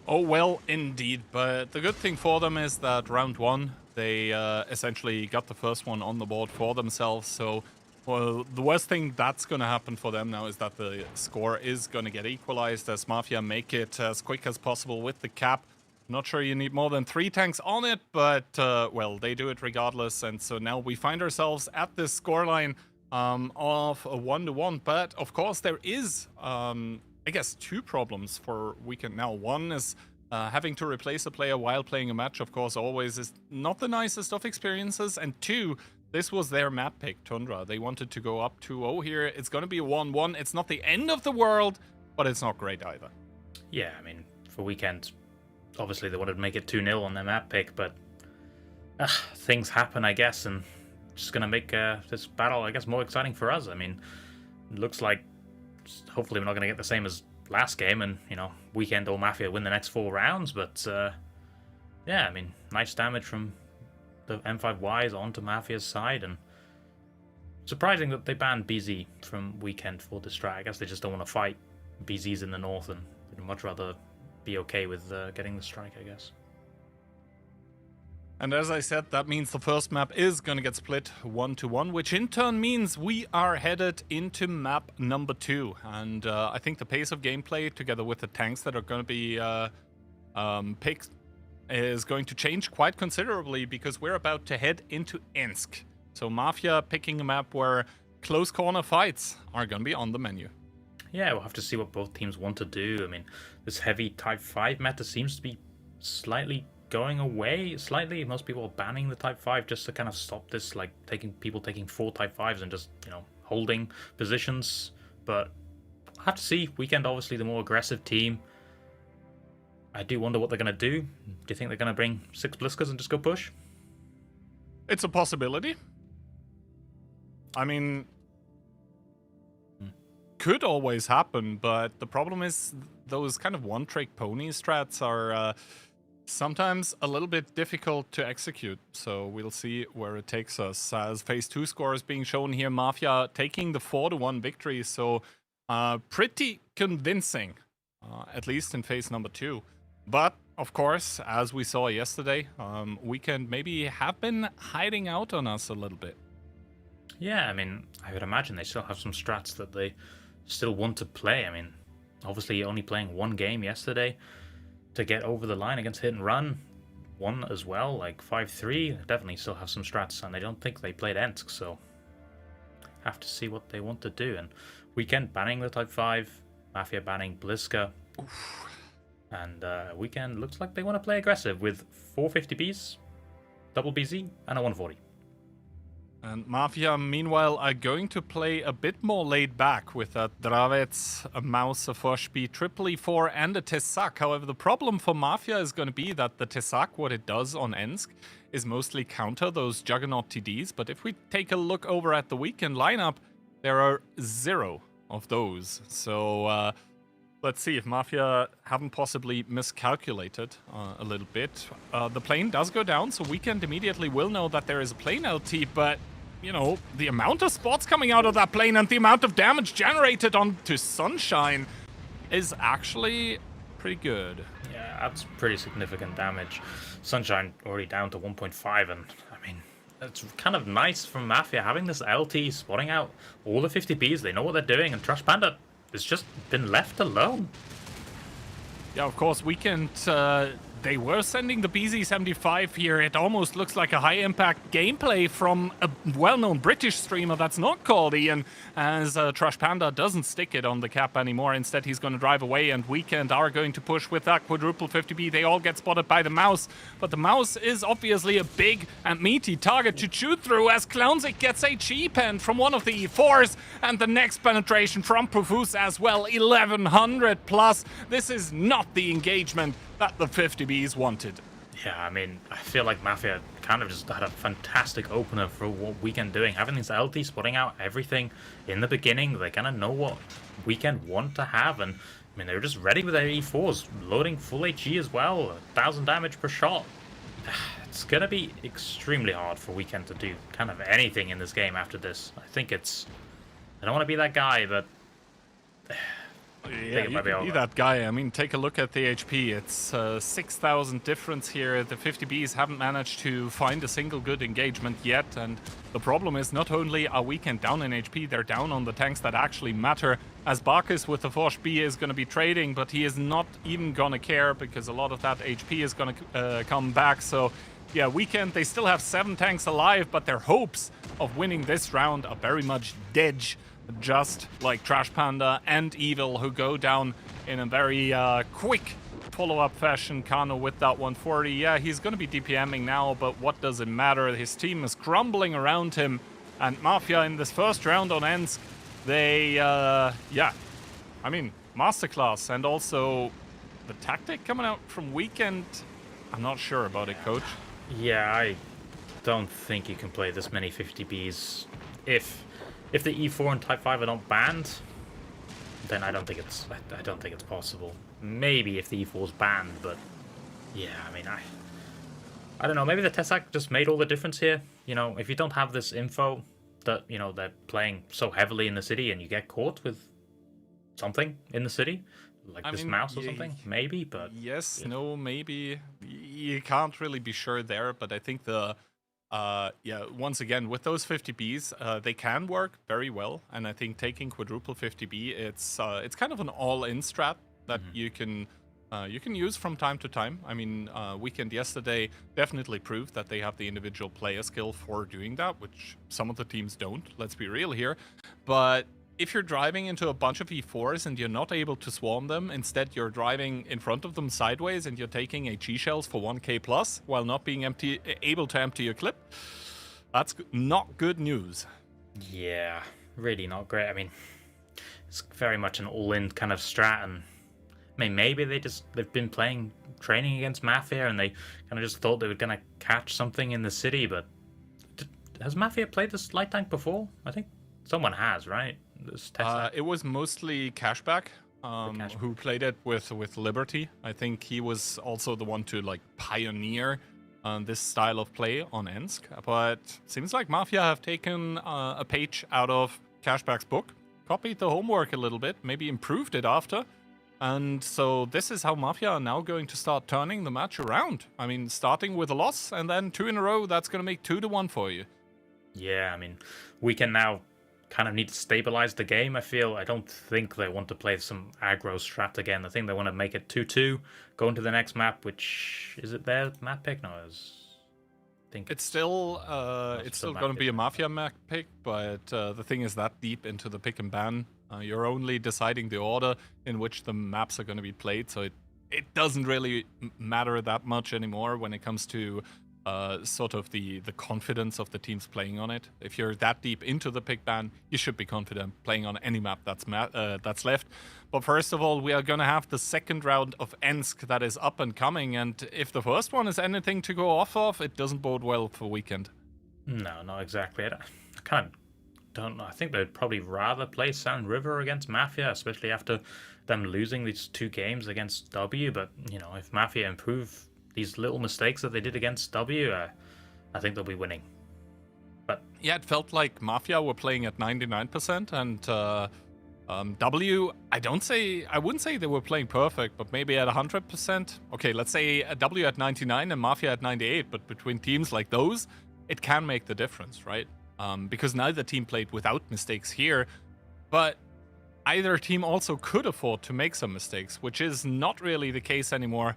Oh well indeed, but the good thing for them is that round one they essentially got the first one on the board for themselves. So well, the worst thing that's going to happen for them now is that the score is going to get equalized as Mafia make it as quick as possible with the cap. Not sure you need more than 3 tanks on it, but, well, they do it regardless. And so now we find ourselves at this scoreline of a 1-1. But, of course, there is, I guess, 2 problems for Weekend now. One is having to replace a player while playing a match, of course, always is not the nicest of experiences. And 2, this was their map pick, Tundra. They wanted to go up 2-0 here. It's going to be a 1-1. It's not the end of the world, but it's not great either. Yeah, I mean, for Weekend, obviously they wanted to make it 2-0 on their map pick, but things happen, I guess, and just going to make this battle, I guess, more exciting for us. I mean, it looks like hopefully we're not going to get the same as last game and, you know, Weekend or Mafia win the next 4 rounds, but yeah, I mean, nice damage from the M5Ys onto Mafia's side, and surprising that they banned BZ from Weekend for the strat. I guess they just don't want to fight BZs in the north and they'd much rather be okay with getting the strike, I guess. And as I said, that means the first map is going to get split 1-1, which in turn means we are headed into map number 2. And I think the pace of gameplay, together with the tanks that are going to be picked, is going to change quite considerably because we're about to head into Ensk. So Mafia picking a map where close corner fights are going to be on the menu. Yeah, we'll have to see what both teams want to do. I mean, this heavy Type 5 meta seems to be slightly going away. Slightly, most people are banning the Type 5 just to kind of stop this, like people taking 4 Type 5s and just, you know, holding positions. But I'll have to see. Weekend, obviously, the more aggressive team. I do wonder what they're going to do. Do you think they're going to bring 6 Bliskas and just go push? It's a possibility. I mean, could always happen, but the problem is those kind of one-trick pony strats are sometimes a little bit difficult to execute. So we'll see where it takes us. As phase 2 scores being shown here, Mafia taking the 4-1 victory. So pretty convincing, at least in phase number 2. But of course, as we saw yesterday, Weekend maybe have been hiding out on us a little bit. Yeah, I mean, I would imagine they still have some strats that they still want to play. I mean, obviously only playing 1 game yesterday to get over the line against Hit and Run. 1 as well, like 5-3, definitely still have some strats, and I don't think they played Ensk, so have to see what they want to do. And Weekend banning the Type 5, Mafia banning Bliska. Oof. And Weekend looks like they want to play aggressive with 450Bs, double BZ, and a 140. And Mafia, meanwhile, are going to play a bit more laid back with a Dravec, a Mouse, a Forshby, triple E4, and a Tessak. However, the problem for Mafia is going to be that the Tessak, what it does on Ensk, is mostly counter those Juggernaut TDs. But if we take a look over at the weekend lineup, there are 0 of those. So let's see if Mafia haven't possibly miscalculated a little bit. The plane does go down, so Weekend immediately will know that there is a plane LT, but, you know, the amount of spots coming out of that plane and the amount of damage generated onto Sunshine is actually pretty good. Yeah, that's pretty significant damage. Sunshine already down to 1.5, and I mean, it's kind of nice from Mafia having this LT spotting out all the 50Bs. They know what they're doing, and Trash Panda has just been left alone. Yeah, of course, Weekend, they were sending the BZ75 here. It almost looks like a high-impact gameplay from a well-known British streamer that's not called Ian, as Trash Panda doesn't stick it on the cap anymore. Instead, he's going to drive away, and Weekend are going to push with that quadruple 50B. They all get spotted by the Mouse, but the Mouse is obviously a big and meaty target to shoot through, as Clownzik gets a cheap end from one of the E4s, and the next penetration from Profuse as well, 1100 plus. This is not the engagement that the 50Bs wanted. Yeah, I mean, I feel like Mafia kind of just had a fantastic opener for what Weekend doing. Having this LT spotting out everything in the beginning, they kind of know what Weekend want to have, and I mean, they were just ready with their E4s, loading full HE as well, 1,000 damage per shot. It's going to be extremely hard for Weekend to do kind of anything in this game after this. I think it's... I don't want to be that guy, but... Yeah, you can be that guy. I mean, take a look at the HP. It's 6,000 difference here. The 50Bs haven't managed to find a single good engagement yet, and the problem is not only are Weekend down in HP, they're down on the tanks that actually matter, as Barkus with the Force B is going to be trading, but he is not even going to care because a lot of that HP is going to come back. So yeah, Weekend, they still have 7 tanks alive, but their hopes of winning this round are very much dead. Just like Trash Panda and Evil, who go down in a very quick follow-up fashion. Kano with that 140. Yeah, he's going to be DPMing now, but what does it matter? His team is crumbling around him. And Mafia in this first round on Ensk, they, yeah, I mean, masterclass. And also the tactic coming out from Weekend, I'm not sure about it, Coach. Yeah, I don't think you can play this many 50Bs. If the E4 and Type 5 are not banned, then I don't think it's possible. Maybe if the E4's banned, but yeah, I mean, I don't know. Maybe the Tessak just made all the difference here. You know, if you don't have this info that, you know, they're playing so heavily in the city and you get caught with something in the city, like this Mouse or something, maybe, but... Yes, yeah. No, maybe. You can't really be sure there, but I think the... yeah, once again, with those 50Bs, they can work very well, and I think taking quadruple 50B, it's kind of an all-in strat that you can use from time to time. I mean, Weekend yesterday definitely proved that they have the individual player skill for doing that, which some of the teams don't, let's be real here. But if you're driving into a bunch of E4s and you're not able to swarm them, instead you're driving in front of them sideways and you're taking HE shells for 1k plus while not being able to empty your clip, that's not good news. Yeah, really not great. I mean, it's very much an all-in kind of strat, and I mean, maybe they've been training against Mafia and they kind of just thought they were going to catch something in the city, but has Mafia played this light tank before? I think someone has, right? It was mostly Cashback, who played it with Liberty. I think he was also the one to like pioneer this style of play on Ensk. But seems like Mafia have taken a page out of Cashback's book, copied the homework a little bit, maybe improved it after. And so this is how Mafia are now going to start turning the match around. I mean, starting with a loss and then 2 in a row, that's going to make 2-1 for you. Yeah, I mean, we can now kind of need to stabilize the game. I don't think they want to play some aggro strat again. I think they want to make it 2-2, go into the next map, which is it their map pick? No, I think it's still going to be a Mafia map pick, but the thing is that deep into the pick and ban, you're only deciding the order in which the maps are going to be played, so it doesn't really matter that much anymore when it comes to sort of the confidence of the teams playing on it. If you're that deep into the pick ban, you should be confident playing on any map that's left. But first of all, we are going to have the second round of Ensk that is up and coming, and if the first one is anything to go off of, it doesn't bode well for Weekend. No, not exactly. I kind of don't know. I think they'd probably rather play Sand River against Mafia, especially after them losing these 2 games against W. But, you know, if Mafia improve these little mistakes that they did against W, I think they'll be winning. But yeah, it felt like Mafia were playing at 99%, and W, I wouldn't say they were playing perfect, but maybe at 100%. Okay, let's say W at 99 and Mafia at 98, but between teams like those, it can make the difference, right? Because neither team played without mistakes here, but either team also could afford to make some mistakes, which is not really the case anymore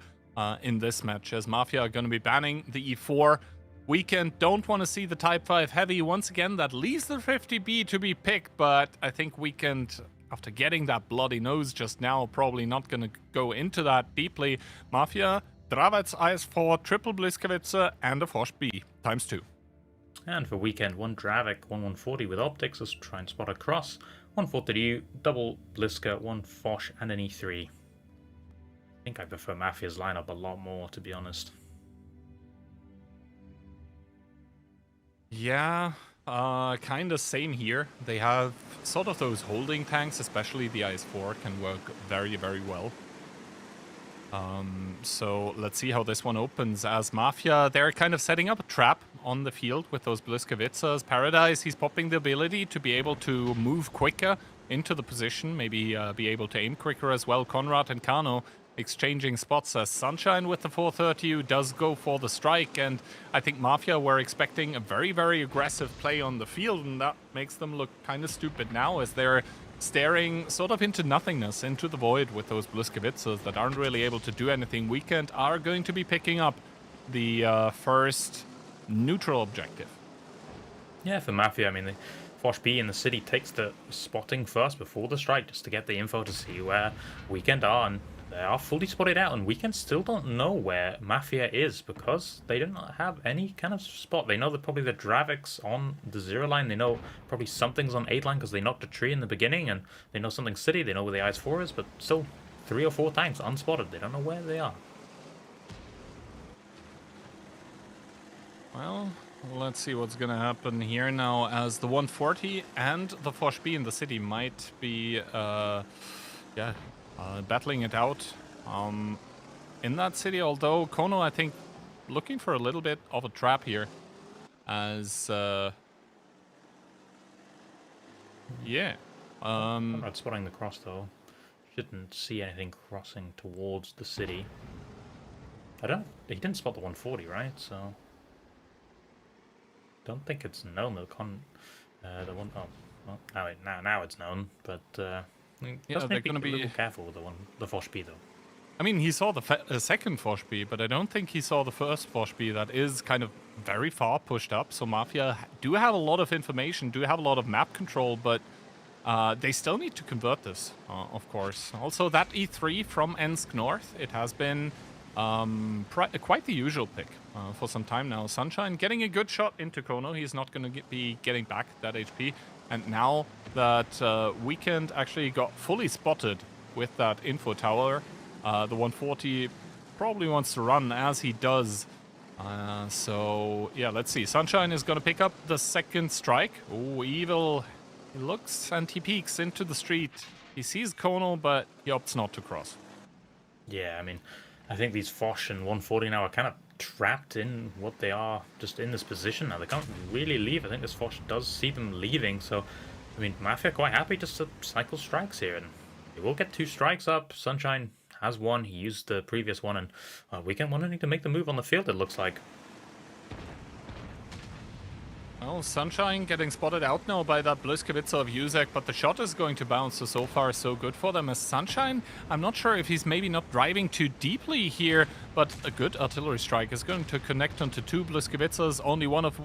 in this match, as Mafia are going to be banning the E4. Weekend don't want to see the Type 5 Heavy once again. That leaves the 50B to be picked, but I think Weekend, after getting that bloody nose just now, probably not going to go into that deeply. Mafia, Dravets IS4, triple Bliskavitze, and a Fosh B ×2. And for Weekend, 1 Dravik, 140 with optics, let's try and spot a cross. 140, double Bliska, 1 Fosh, and an E3. I think I prefer Mafia's lineup a lot more, to be honest. Yeah, kind of same here. They have sort of those holding tanks, especially the IS-4, can work very, very well. So let's see how this one opens. As Mafia, they're kind of setting up a trap on the field with those Bliskavitzas. Paradise, he's popping the ability to be able to move quicker into the position, maybe be able to aim quicker as well. Conrad and Kano exchanging spots, as Sunshine with the 430 does go for the strike, and I think Mafia were expecting a very, very aggressive play on the field, and that makes them look kind of stupid now as they're staring sort of into nothingness, into the void with those Bliskavitzas that aren't really able to do anything. Weekend are going to be picking up the first neutral objective. Yeah, for Mafia, I mean, the Fosh B in the city takes the spotting first before the strike, just to get the info to see where Weekend are, and they are fully spotted out, and Weekend still don't know where Mafia is because they do not have any kind of spot. They know that probably the Dravik's on the 0 line. They know probably something's on 8 line because they knocked a tree in the beginning, and they know something's city. They know where the IS-4 is, but still 3 or 4 times unspotted. They don't know where they are. Well, let's see what's gonna happen here now, as the 140 and the Fosh B in the city might be, battling it out in that city. Although Kono, I think, looking for a little bit of a trap here, as Not spotting the cross though. Shouldn't see anything crossing towards the city. He didn't spot the 140, right? So don't think it's known that now it's known, but yeah, they're going to be a little careful with the Fosh B though. I mean, he saw the second Fosh B, but I don't think he saw the first Fosh B that is kind of very far pushed up. So Mafia do have a lot of information, do have a lot of map control, but they still need to convert this, of course. Also, that E3 from Ensk North, it has been quite the usual pick for some time now. Sunshine getting a good shot into Kono. He's not going to be getting back that HP. And now that Weekend actually got fully spotted with that info tower, the 140 probably wants to run, as he does. So, yeah, let's see. Sunshine is going to pick up the second strike. Oh, Evil. He looks and he peeks into the street. He sees Kono, but he opts not to cross. Yeah, I mean, I think these Fosh and 140 now are kind of trapped in what they are, just in this position now. They can't really leave. I think this Fosh does see them leaving, so, I mean, Mafia quite happy just to cycle strikes here, and they will get 2 strikes up. Sunshine has 1. He used the previous one, and Weekend wanting to make the move on the field, it looks like. Well, Sunshine getting spotted out now by that Bliskavitze of Yuzek, but the shot is going to bounce, so far so good for them. As Sunshine, I'm not sure if he's maybe not driving too deeply here, but a good artillery strike is going to connect onto 2 Błyskowicas, only one of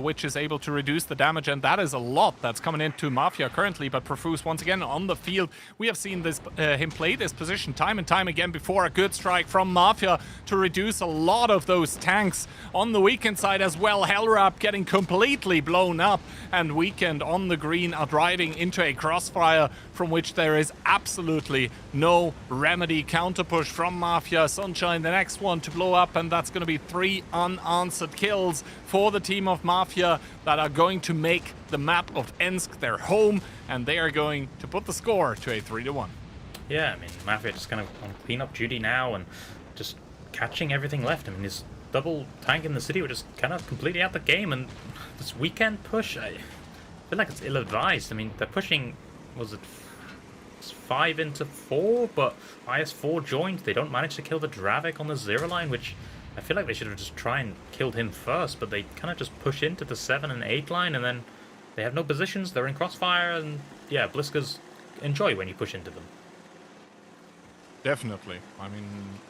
which is able to reduce the damage, and that is a lot that's coming into Mafia currently. But Profuse once again on the field. We have seen this him play this position time and time again before. A good strike from Mafia to reduce a lot of those tanks on the Weekend side as well. Hellrap getting completely blown up, and Weekend on the green are driving into a crossfire from which there is absolutely no remedy. Counter push from Mafia. Sunshine the next one to blow up, and that's going to be 3 unanswered kills for the team of Mafia that are going to make the map of Ensk their home, and they are going to put the score to a 3-1. Yeah, I mean, Mafia just kind of on cleanup duty now and just catching everything left. I mean, this double tank in the city were just kind of completely out the game, and this Weekend push, I feel like it's ill-advised. I mean, they're pushing, was it 5 into 4, but IS-4 joined. They don't manage to kill the Dravik on the 0 line, which I feel like they should have just tried and killed him first, but they kind of just push into the 7 and 8 line, and then they have no positions, they're in crossfire, and yeah, Bliskas enjoy when you push into them. Definitely. I mean,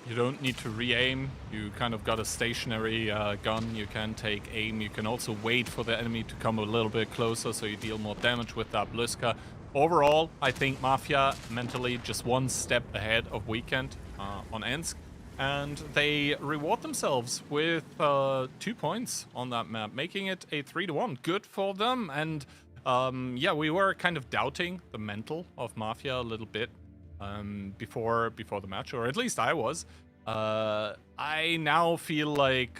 you don't need to re-aim. You kind of got a stationary gun. You can take aim. You can also wait for the enemy to come a little bit closer so you deal more damage with that Bliska. Overall, I think Mafia mentally just one step ahead of Weekend on Ensk. And they reward themselves with 2 points on that map, making it a 3-1. Good for them. And yeah, we were kind of doubting the mental of Mafia a little bit before the match, or at least I was. I now feel like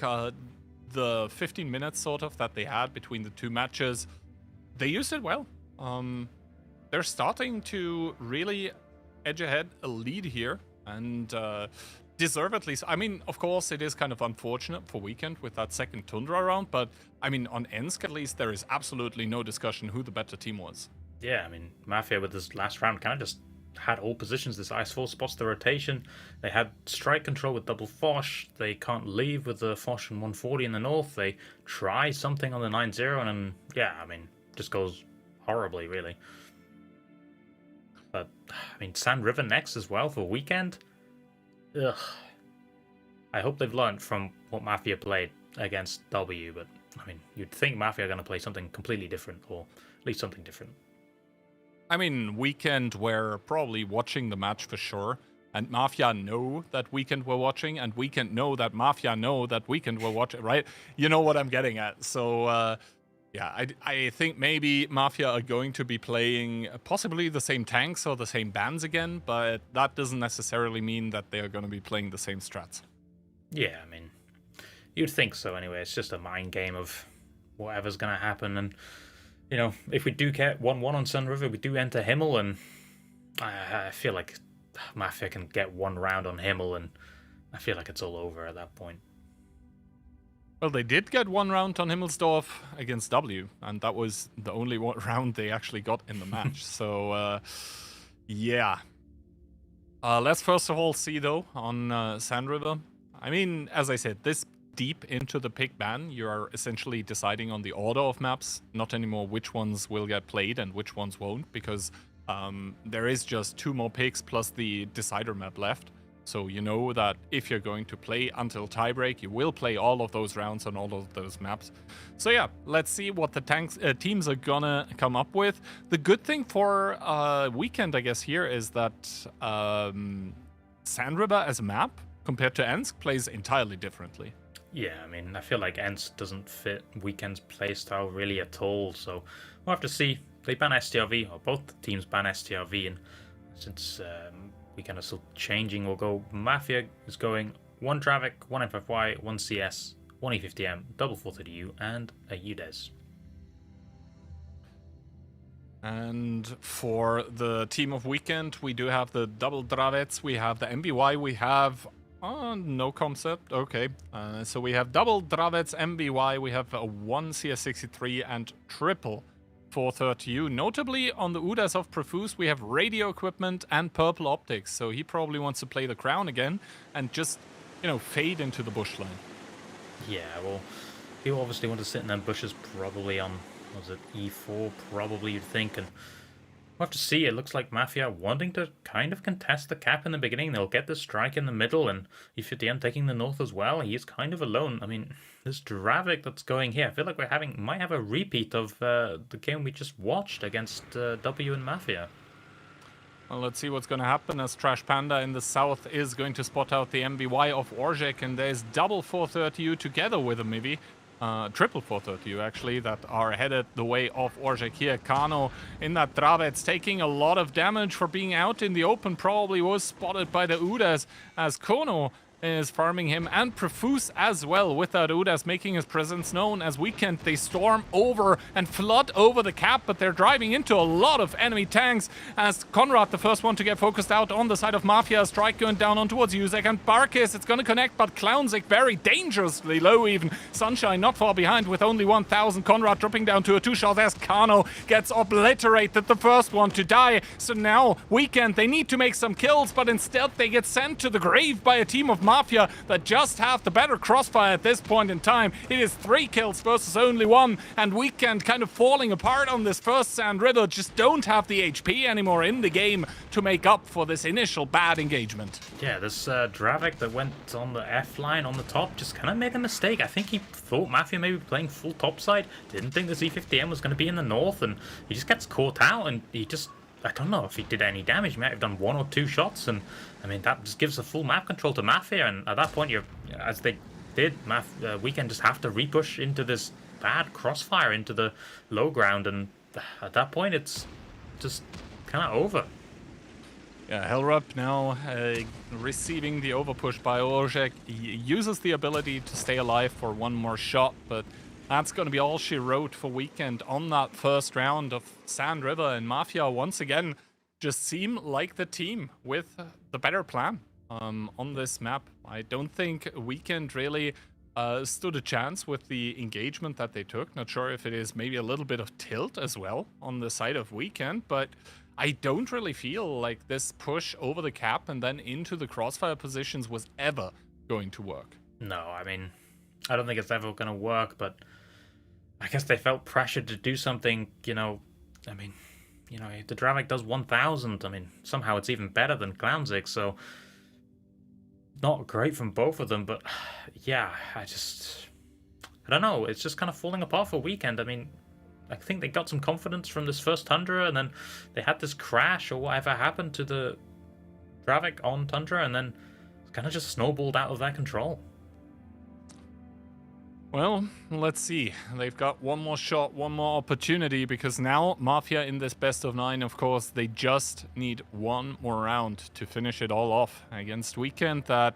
the 15 minutes sort of that they had between the 2 matches, they used it well. They're starting to really edge ahead a lead here, and deservedly so. I mean, of course, it is kind of unfortunate for Weekend with that second Tundra round, but I mean, on Ensk at least, there is absolutely no discussion who the better team was. Yeah, I mean, Mafia with this last round kind of just had all positions. This IS-4 spots the rotation. They had strike control with double Foch. They can't leave with the Foch and 140 in the north. They try something on the 9-0, and then, yeah, I mean, just goes horribly, really. But, I mean, Sand River next as well for Weekend. Ugh. I hope they've learned from what Mafia played against W, but, I mean, you'd think Mafia are going to play something completely different, or at least something different. I mean, Weekend were probably watching the match for sure, and Mafia know that Weekend were watching, and Weekend know that Mafia know that Weekend were watching, right? You know what I'm getting at. So, yeah, I think maybe Mafia are going to be playing possibly the same tanks or the same bands again, but that doesn't necessarily mean that they are going to be playing the same strats. Yeah, I mean, you'd think so anyway. It's just a mind game of whatever's going to happen, and you know, if we do get 1-1 on Sun River, we do enter Himmel, and I feel like Mafia can get 1 round on Himmel, and I feel like it's all over at that point. Well, they did get 1 round on Himmelsdorf against W, and that was the only round they actually got in the match. So, yeah. Let's first of all see, though, on Sand River. I mean, as I said, this deep into the pick ban, you are essentially deciding on the order of maps, not anymore which ones will get played and which ones won't, because there is just 2 more picks plus the decider map left. So you know that if you're going to play until tiebreak, you will play all of those rounds on all of those maps. So yeah, let's see what the teams are gonna come up with. The good thing for Weekend, I guess, here is that Sand River as a map compared to Ensk plays entirely differently. Yeah, I mean, I feel like Ensk doesn't fit Weekend's playstyle really at all, so we'll have to see. They ban STRV, or both teams ban STRV, and since Weekend are still changing, we'll go Mafia is going 1 Dravik, 1 M5Y, 1 CS, 1 E50M, double 430U, and a UDES. And for the team of Weekend, we do have the double Dravets, we have the MBY, we have no concept. Okay. So we have double Dravets MBY, we have a 1 CS63 and triple 430U. Notably on the UDAS of Profuse, we have radio equipment and purple optics. So he probably wants to play the crown again and just, you know, fade into the bush line. Yeah, well, he'll obviously want to sit in them bushes probably on, was it E4 probably, you'd think. And We'll have to see. It looks like Mafia wanting to kind of contest the cap in the beginning. They'll get the strike in the middle, and if at the end taking the north as well, he is kind of alone. I mean, this Dravik that's going here, I feel like might have a repeat of the game we just watched against W and Mafia. Well, let's see what's going to happen as Trash Panda in the south is going to spot out the MBY of Orzhek, and there's double 430U together with a Mivi. Triple 430U actually, that are headed the way of Orzhek here. Kano in that Dravets taking a lot of damage for being out in the open, probably was spotted by the Udas as Kono is farming him, and Profuse as well with that Udas making his presence known. As Weekend, they storm over and flood over the cap, but they're driving into a lot of enemy tanks as Conrad, the first one to get focused out on the side of Mafia. Strike going down on towards Yuzek and Barkis. It's going to connect, but Clownzik very dangerously low even. Sunshine not far behind with only 1,000. Conrad dropping down to a 2-shot as Kano gets obliterated, the first one to die. So now Weekend, they need to make some kills, but instead they get sent to the grave by a team of Mafia that just have the better crossfire at this point in time. It is 3 kills versus only 1, and Weekend kind of falling apart on this first Sand River, just don't have the HP anymore in the game to make up for this initial bad engagement. Yeah, this Dravik that went on the F line on the top just kind of made a mistake. I think he thought Mafia may be playing full topside, didn't think the Z50M was going to be in the north, and he just gets caught out, and he just, I don't know if he did any damage. He might have done 1 or 2 shots, and I mean, that just gives the full map control to Mafia, and at that point, as they did, Weekend just have to repush into this bad crossfire into the low ground, and at that point, it's just kind of over. Yeah, Hellrup now receiving the overpush by Orzhek. He uses the ability to stay alive for 1 more shot, but that's going to be all she wrote for Weekend on that first round of Sand River, and Mafia once again just seem like the team with the better plan on this map. I don't think Weekend really stood a chance with the engagement that they took. Not sure if it is maybe a little bit of tilt as well on the side of Weekend, but I don't really feel like this push over the cap and then into the crossfire positions was ever going to work. No, I mean, I don't think it's ever going to work, but I guess they felt pressured to do something, I mean, if the Dravik does 1,000, I mean, somehow it's even better than Clownzik, so not great from both of them, but yeah, I don't know, it's just kind of falling apart for Weekend. I mean, I think they got some confidence from this first Tundra, and then they had this crash or whatever happened to the Dravik on Tundra, and then it's kind of just snowballed out of their control. Well, let's see. They've got 1 more shot, 1 more opportunity, because now Mafia in this best of 9, of course, they just need 1 more round to finish it all off against Weekend that,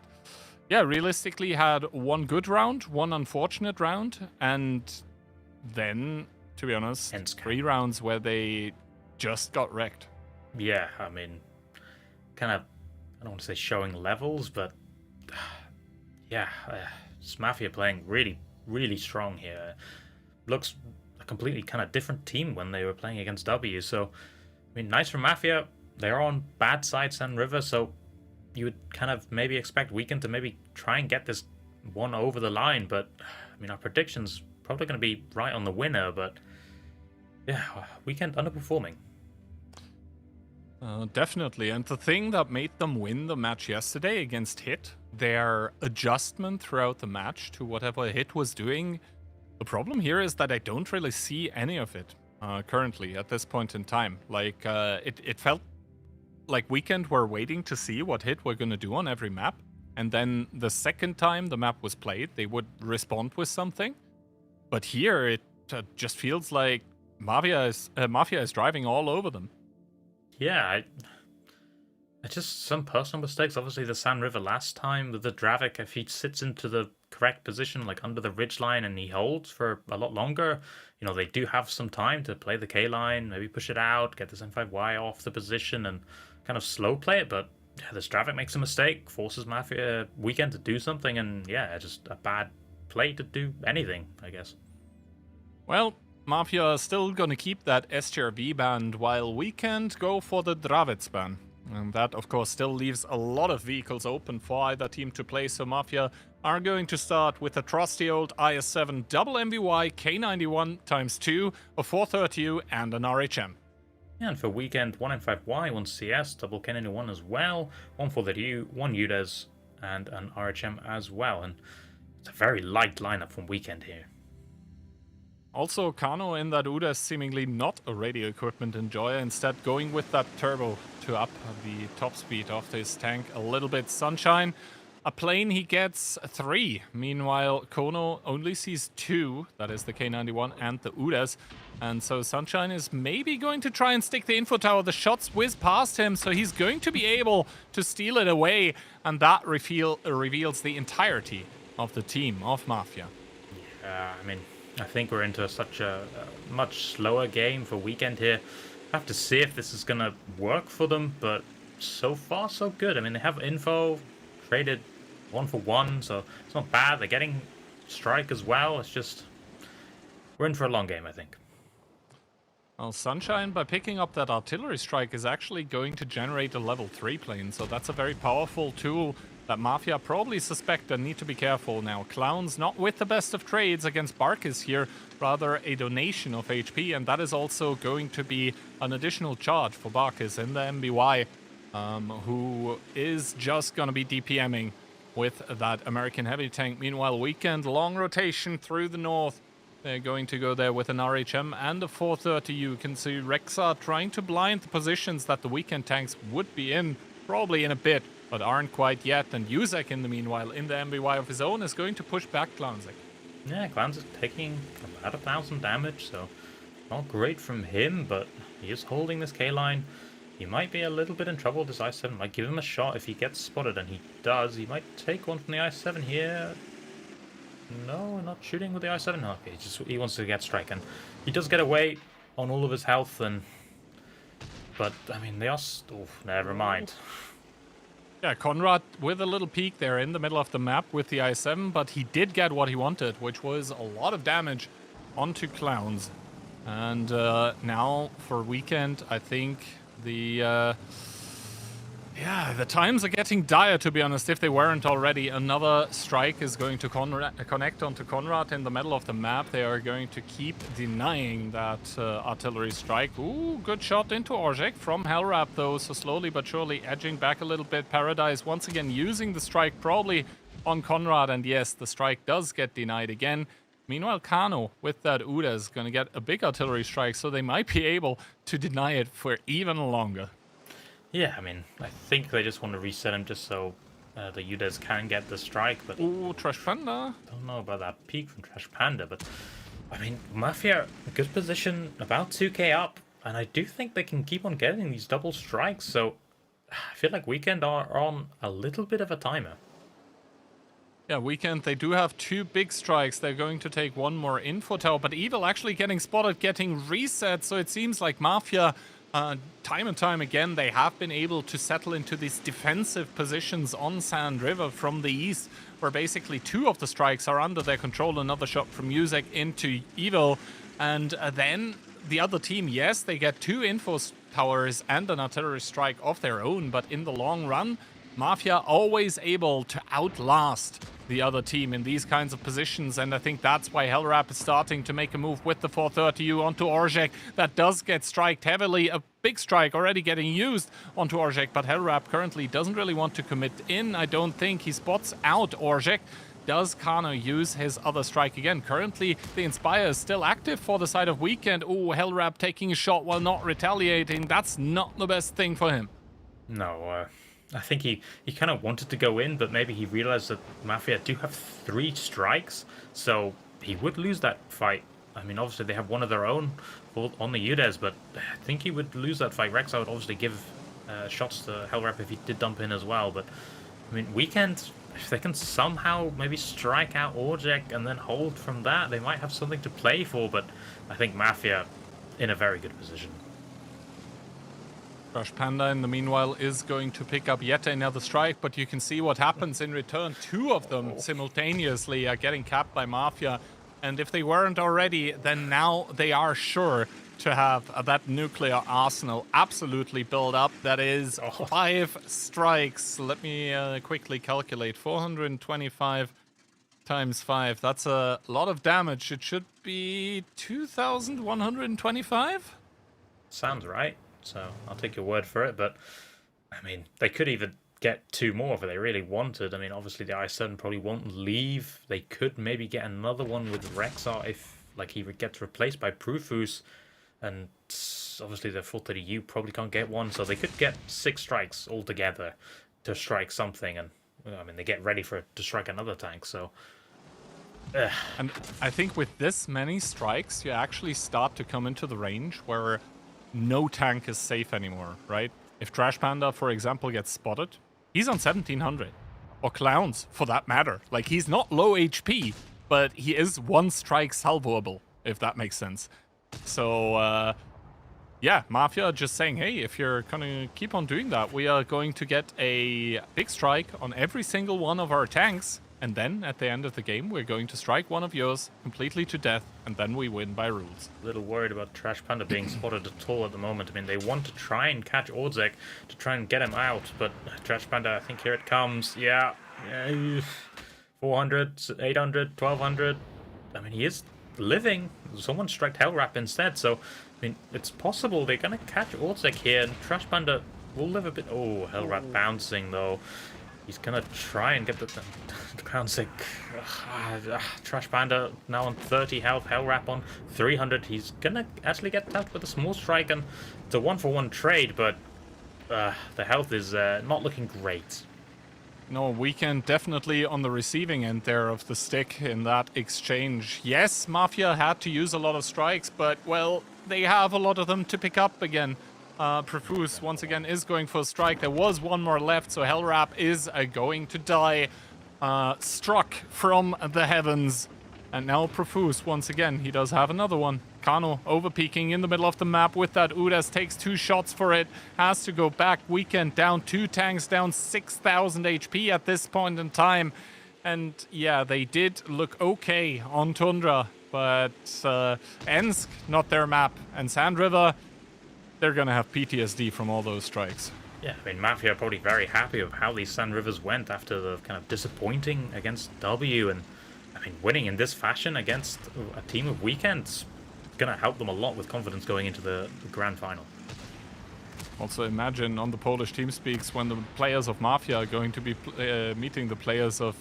yeah, realistically had 1 good round, 1 unfortunate round, and then, to be honest, 3 rounds where they just got wrecked. Yeah, I mean, kind of, I don't want to say showing levels, but yeah, it's Mafia playing really strong here. Looks a completely kind of different team when they were playing against W. So, I mean, nice for Mafia. They're on bad side Sand River, so you would kind of maybe expect Weekend to maybe try and get this one over the line. But, I mean, our prediction's probably going to be right on the winner, but yeah, Weekend underperforming. Definitely, and the thing that made them win the match yesterday against Hit, their adjustment throughout the match to whatever Hit was doing, the problem here is that I don't really see any of it currently at this point in time. Like, it felt like Weekend were waiting to see what Hit were going to do on every map, and then the second time the map was played, they would respond with something. But here, it just feels like Mafia is driving all over them. Yeah, it's just some personal mistakes. Obviously, the Sand River last time with the Dravik, if he sits into the correct position, like under the ridge line, and he holds for a lot longer, they do have some time to play the K line, maybe push it out, get this M5Y off the position, and kind of slow play it. But yeah, this Dravik makes a mistake, forces Mafia Weekend to do something, and yeah, just a bad play to do anything, I guess. Well, Mafia are still gonna keep that STRV ban while Weekend go for the Dravets ban. And that, of course, still leaves a lot of vehicles open for either team to play, so Mafia are going to start with a trusty old IS-7 double MVY K91 ×2, a 430U, and an RHM. Yeah, and for Weekend, 1M5Y, 1 CS, double Kennedy 1 as well, 1 for the U, 1 UDES, and an RHM as well. And it's a very light lineup from Weekend here. Also, Kano in that UDES seemingly not a radio equipment enjoyer, instead going with that turbo to up the top speed of this tank a little bit. Sunshine, a plane he gets 3. Meanwhile, Kono only sees 2, that is the K91 and the UDES. And so Sunshine is maybe going to try and stick the info tower. The shots whiz past him, so he's going to be able to steal it away. And that reveals the entirety of the team of Mafia. Yeah, I mean, I think we're into such a much slower game for Weekend here. Have to see if this is going to work for them, but so far so good. I mean, they have info, traded 1 for 1, so it's not bad. They're getting strike as well. It's just, we're in for a long game, I think. Well, Sunshine, by picking up that artillery strike, is actually going to generate a level 3 plane, so that's a very powerful tool that Mafia probably suspect and need to be careful now. Clowns not with the best of trades against Barkis here, rather a donation of HP, and that is also going to be an additional charge for Barkis in the MBY, who is just going to be DPMing with that American heavy tank. Meanwhile, Weekend, long rotation through the north. They're going to go there with an RHM and a 430. You can see Rexa trying to blind the positions that the Weekend tanks would be in, probably in a bit, but aren't quite yet. And Yuzek, in the meanwhile, in the MBY of his own, is going to push back Clownzik. Yeah, Clowns is taking about 1,000 damage, so not great from him, but he is holding this K-line. He might be a little bit in trouble. This I-7 might give him a shot if he gets spotted, and he does. He might take one from the I-7 here. No, not shooting with the I-7. No, okay, he wants to get strike, and he does get away on all of his health. But I mean, they are. Never mind. Yeah, Conrad with a little peek there in the middle of the map with the I-7, but he did get what he wanted, which was a lot of damage onto Clowns. And now for Weekend, I think the times are getting dire, to be honest, if they weren't already. Another strike is going to connect onto Conrad in the middle of the map. They are going to keep denying that artillery strike. Ooh, good shot into Orzhek from Hellrap, though, so slowly but surely edging back a little bit. Paradise once again using the strike probably on Conrad, and yes, the strike does get denied again. Meanwhile, Kano with that Uda is going to get a big artillery strike, so they might be able to deny it for even longer. Yeah, I mean, I think they just want to reset him just so the UDES can get the strike, but... Ooh, Trash Panda. Don't know about that peak from Trash Panda, but... I mean, Mafia, a good position, about 2k up, and I do think they can keep on getting these double strikes, so... I feel like Weekend are on a little bit of a timer. Yeah, Weekend, they do have 2 big strikes. They're going to take one more info tower, but Evil actually getting spotted, getting reset, so it seems like Mafia... time and time again, they have been able to settle into these defensive positions on Sand River from the east, where basically 2 of the strikes are under their control. Another shot from Yuzek into Evo, and then the other team, yes, they get 2 info towers and an artillery strike of their own, but in the long run, Mafia always able to outlast the other team in these kinds of positions, and I think that's why Hellrap is starting to make a move with the 430U onto Orzhek. That does get striked heavily, a big strike already getting used onto Orzhek, but Hellrap currently doesn't really want to commit in, I don't think. He spots out Orzhek. Does Kano use his other strike again? Currently, the Inspire is still active for the side of Weekend. Oh, Hellrap taking a shot while not retaliating. That's not the best thing for him. No, I think he kind of wanted to go in, but maybe he realized that Mafia do have 3 strikes, so he would lose that fight. I mean, obviously they have one of their own on the UDES, but I think he would lose that fight. Rex, I would obviously give shots to Hellrap if he did dump in as well, but I mean, Weekend, if they can somehow maybe strike out Orzhek and then hold from that, they might have something to play for, but I think Mafia in a very good position. Rush Panda, in the meanwhile, is going to pick up yet another strike, but you can see what happens in return. 2 of them simultaneously are getting capped by Mafia, and if they weren't already, then now they are sure to have that nuclear arsenal absolutely built up. That is 5 strikes. Let me quickly calculate. 425 times 5. That's a lot of damage. It should be 2,125? Sounds right. so I'll take your word for it. But I mean, they could even get 2 more if they really wanted. I mean, obviously the i7 probably won't leave. They could maybe get another one with Rexar if like he gets replaced by Profus, and obviously the 430U probably can't get one, so they could get 6 strikes altogether to strike something, and I mean they get ready to strike another tank. So and I think with this many strikes, you actually start to come into the range where no tank is safe anymore, right? If Trash Panda, for example, gets spotted, he's on 1700. Or Clowns, for that matter. Like, he's not low HP, but he is 1 strike salvoable, if that makes sense. So, yeah, Mafia just saying, hey, if you're gonna keep on doing that, we are going to get a big strike on every single one of our tanks. And then, at the end of the game, we're going to strike one of yours completely to death, and then we win by rules. A little worried about Trash Panda being spotted at all at the moment. I mean, they want to try and catch Ordzek to try and get him out, but Trash Panda, I think here it comes. Yeah, 400, 800, 1200. I mean, he is living. Someone struck Hellwrap instead, so, I mean, it's possible they're going to catch Ordzek here, and Trash Panda will live a bit. Oh, Hellwrap bouncing, though. He's gonna try and get the bouncing. Trash Panda now on 30 health, Hellwrap on 300. He's gonna actually get tapped with a small strike, and it's a 1-for-1 trade, but the health is not looking great. No, Weekend definitely on the receiving end there of the stick in that exchange. Yes, Mafia had to use a lot of strikes, but, well, they have a lot of them to pick up again. Profuse once again is going for a strike. There was 1 more left, so Hellwrap is going to die. Struck from the heavens. And now Profuse, once again, he does have another one. Kano overpeaking in the middle of the map with that Udas, takes 2 shots for it. Has to go back. Weekend down 2 tanks, down 6,000 HP at this point in time. And yeah, they did look okay on Tundra, but Ensk, not their map. And Sand River, they're going to have PTSD from all those strikes. Yeah, I mean, Mafia are probably very happy with how these Sand Rivers went after the kind of disappointing against W. And, I mean, winning in this fashion against a team of Weekends going to help them a lot with confidence going into the grand final. Also imagine on the Polish TeamSpeaks when the players of Mafia are going to be meeting the players of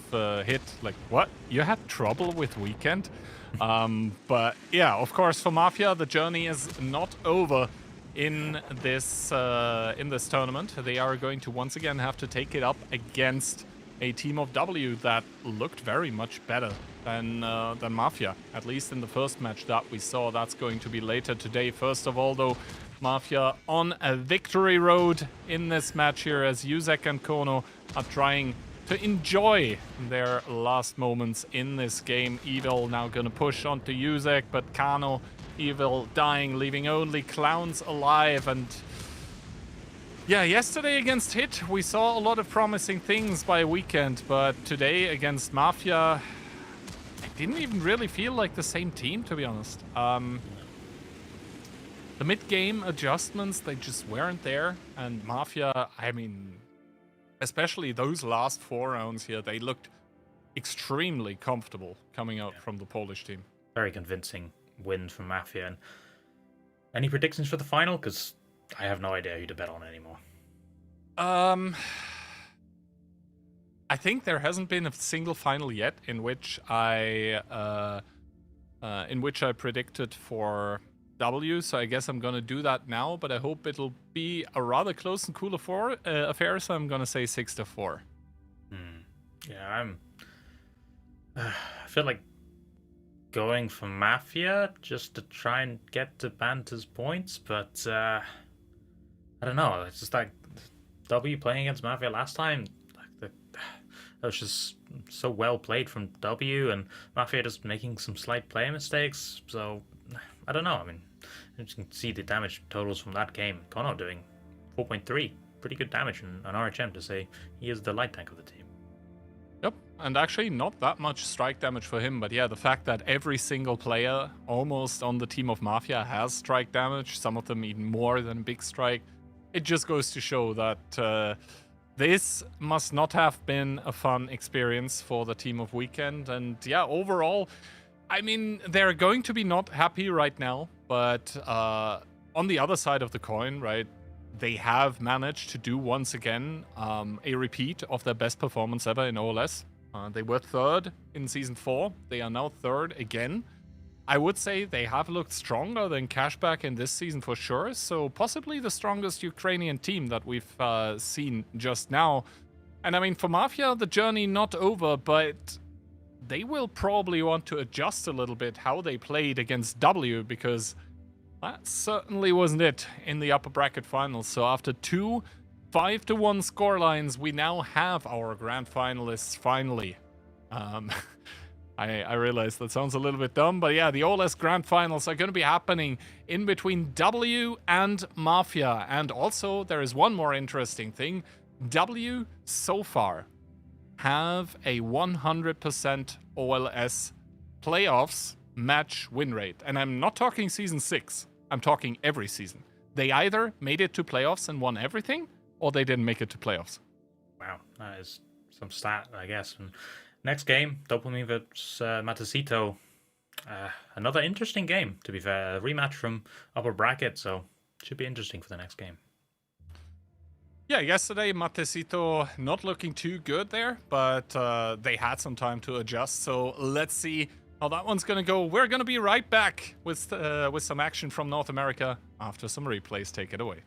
Hit. Like, what? You had trouble with Weekend? But, yeah, of course, for Mafia, the journey is not over. In this tournament, they are going to once again have to take it up against a team of W that looked very much better than Mafia, at least in the first match that we saw. That's going to be later today. First of all, though, Mafia on a victory road in this match here as Yuzek and Kono are trying to enjoy their last moments in this game. Evil now going to push onto Yuzek, but Kano, Evil dying, leaving only Clowns alive. And yeah, yesterday against Hit, we saw a lot of promising things by Weekend, but today against Mafia, it didn't even really feel like the same team, to be honest. The mid-game adjustments, they just weren't there. And Mafia, I mean, especially those last 4 rounds here, they looked extremely comfortable coming out from the Polish team. Very convincing win from Mafia. And any predictions for the final? Because I have no idea who to bet on anymore. I think there hasn't been a single final yet in which I predicted for W, so I guess I'm gonna do that now, but I hope it'll be a rather close and cool affair, so I'm gonna say 6-4. Yeah, I feel like going for Mafia just to try and get to Banter's points, but I don't know. It's just like W playing against Mafia last time. That was just so well played from W, and Mafia just making some slight player mistakes. So I don't know. I mean, you can see the damage totals from that game. Kono doing 4.3, pretty good damage on RHM to say he is the light tank of the team. Yep, and actually not that much strike damage for him, but yeah, the fact that every single player almost on the team of Mafia has strike damage, some of them even more than Big Strike, it just goes to show that this must not have been a fun experience for the team of Weekend. And yeah, overall, I mean, they're going to be not happy right now, but on the other side of the coin, right, they have managed to do once again a repeat of their best performance ever in OLS. They were third in Season 4. They are now third again. I would say they have looked stronger than Cashback in this season for sure, so possibly the strongest Ukrainian team that we've seen just now. And I mean, for Mafia, the journey not over, but they will probably want to adjust a little bit how they played against W, because that certainly wasn't it in the upper bracket finals. So after 2 5-1 scorelines, we now have our grand finalists finally. I realize that sounds a little bit dumb, but yeah, the OLS grand finals are going to be happening in between W and Mafia. And also, there is one more interesting thing. W, so far, have a 100% OLS playoffs match win rate. And I'm not talking Season 6. I'm talking every season. They either made it to playoffs and won everything, or they didn't make it to playoffs. Wow, that is some stat, I guess. And next game, Dopamine vs Matecito. Another interesting game, to be fair. A rematch from upper bracket, so should be interesting for the next game. Yeah, yesterday Matecito not looking too good there, but they had some time to adjust. So let's see how that one's going to go. We're going to be right back with some action from North America after some replays. Take it away.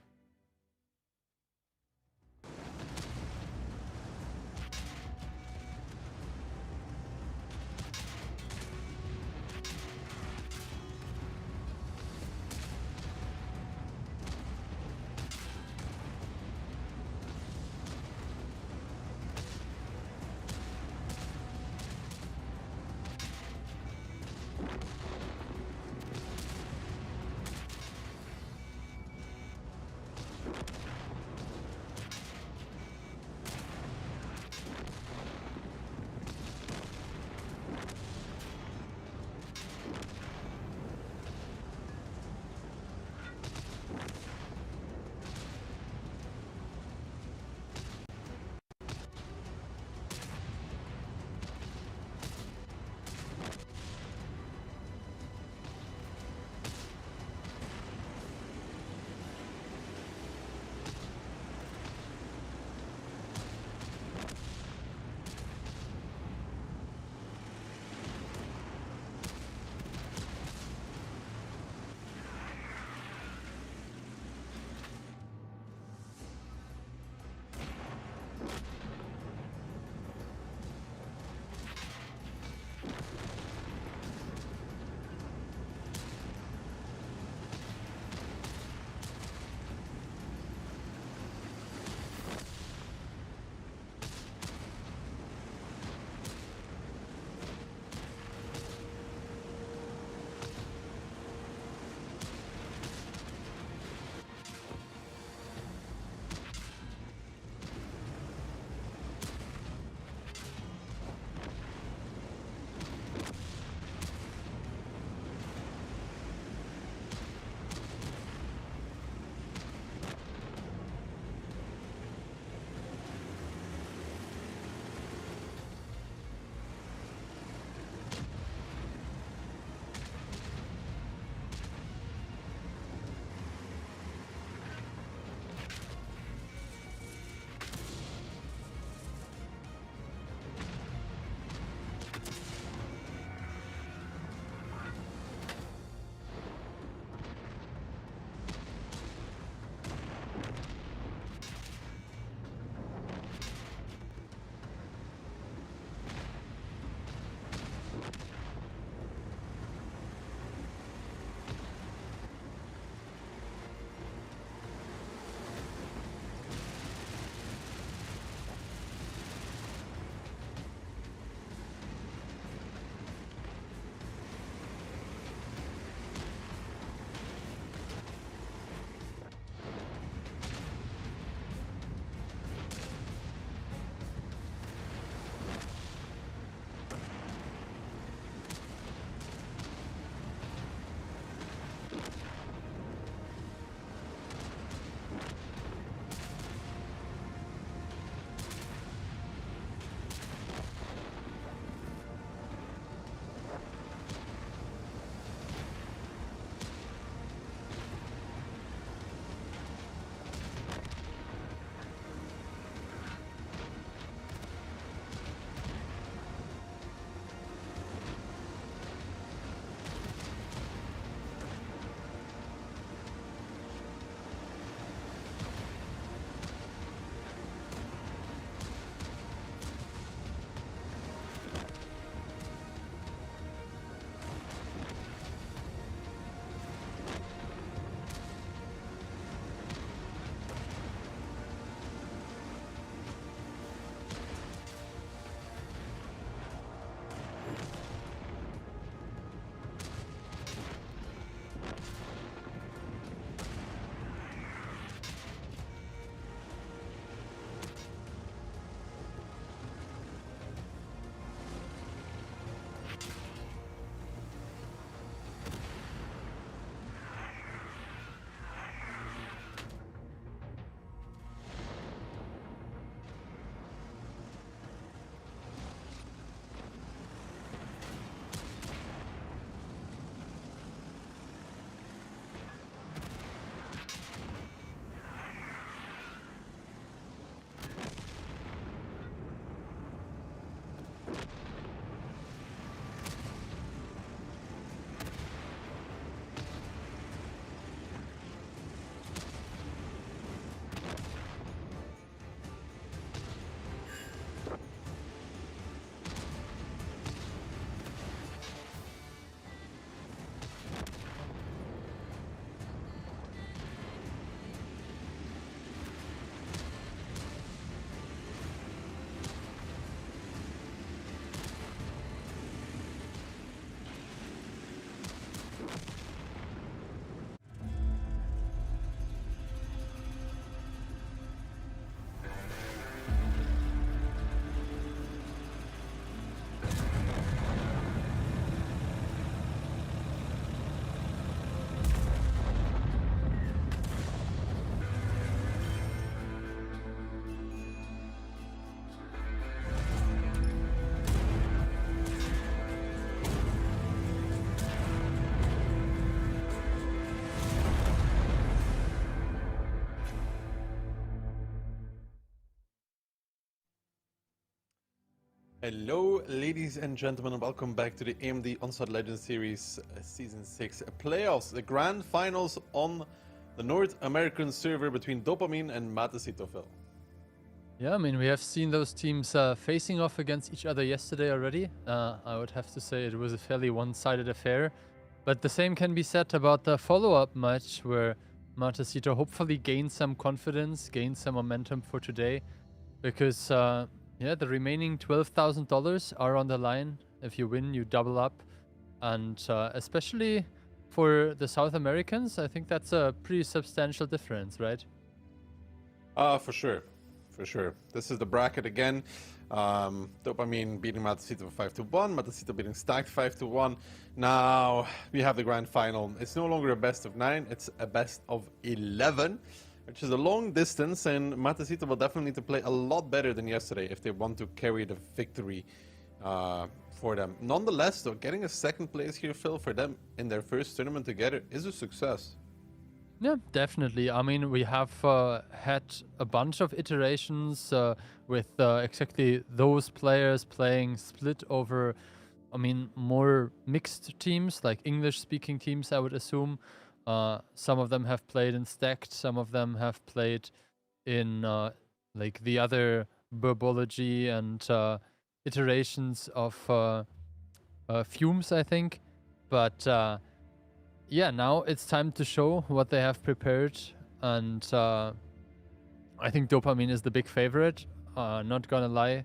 Hello, ladies and gentlemen, and welcome back to the AMD Onslaught Legends Series Season 6 playoffs, the grand finals on the North American server between Dopamine and Matecito, Phil. Yeah, I mean, we have seen those teams facing off against each other yesterday already. I would have to say it was a fairly one-sided affair. But the same can be said about the follow-up match, where Matecito hopefully gained some confidence, gained some momentum for today. Because, yeah, the remaining $12,000 are on the line. If you win, you double up. And especially for the South Americans, I think that's a pretty substantial difference, right? For sure. For sure. This is the bracket again. Dopamine beating Matecito 5-1. Matecito beating Stacked 5-1. Now we have the grand final. It's no longer a best of 9. It's a best of 11, which is a long distance. And Matecito will definitely need to play a lot better than yesterday if they want to carry the victory for them. Nonetheless, though, getting a second place here, Phil, for them in their first tournament together is a success. Yeah, definitely. I mean, we have had a bunch of iterations with exactly those players playing split over, I mean, more mixed teams, like English-speaking teams, I would assume. Some of them have played in Stacked, some of them have played in like the other Burbology and iterations of Fumes, I think. But yeah, now it's time to show what they have prepared, and I think Dopamine is the big favorite, not gonna lie.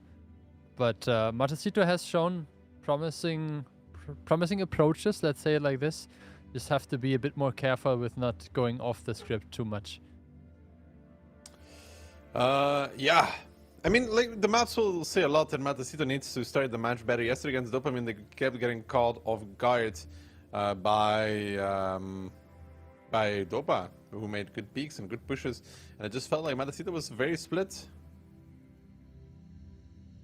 But Matecito has shown promising approaches, let's say it like this. Just have to be a bit more careful with not going off the script too much. Yeah. I mean, like, the maps will say a lot that Matecito needs to start the match better. Yesterday against Dopamine, they kept getting caught off guard by Dopa, who made good peaks and good pushes, and it just felt like Matecito was very split.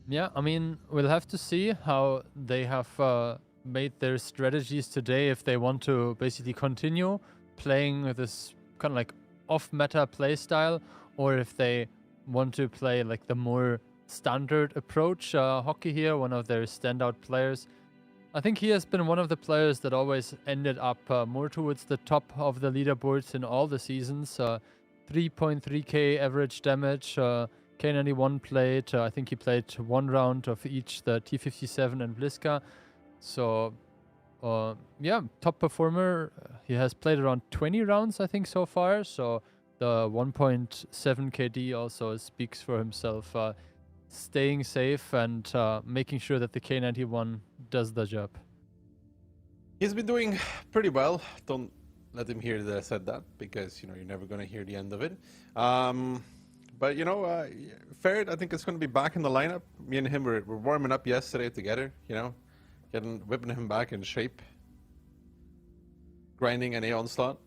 Yeah, I mean, we'll have to see how they have made their strategies today, if they want to basically continue playing with this kind of like off-meta playstyle, or if they want to play like the more standard approach. Hockey here, one of their standout players. I think he has been one of the players that always ended up more towards the top of the leaderboards in all the seasons. 3.3k average damage, K91 played, I think he played one round of each, the T57 and Bliska. So, yeah, top performer. He has played around 20 rounds, I think, so far. So the 1.7 KD also speaks for himself. Staying safe and making sure that the K91 does the job. He's been doing pretty well. Don't let him hear that I said that, because, you know, you're never going to hear the end of it. But, you know, Ferret, I think, is going to be back in the lineup. Me and him were warming up yesterday together, you know, whipping him back in shape. Grinding an Onslaught.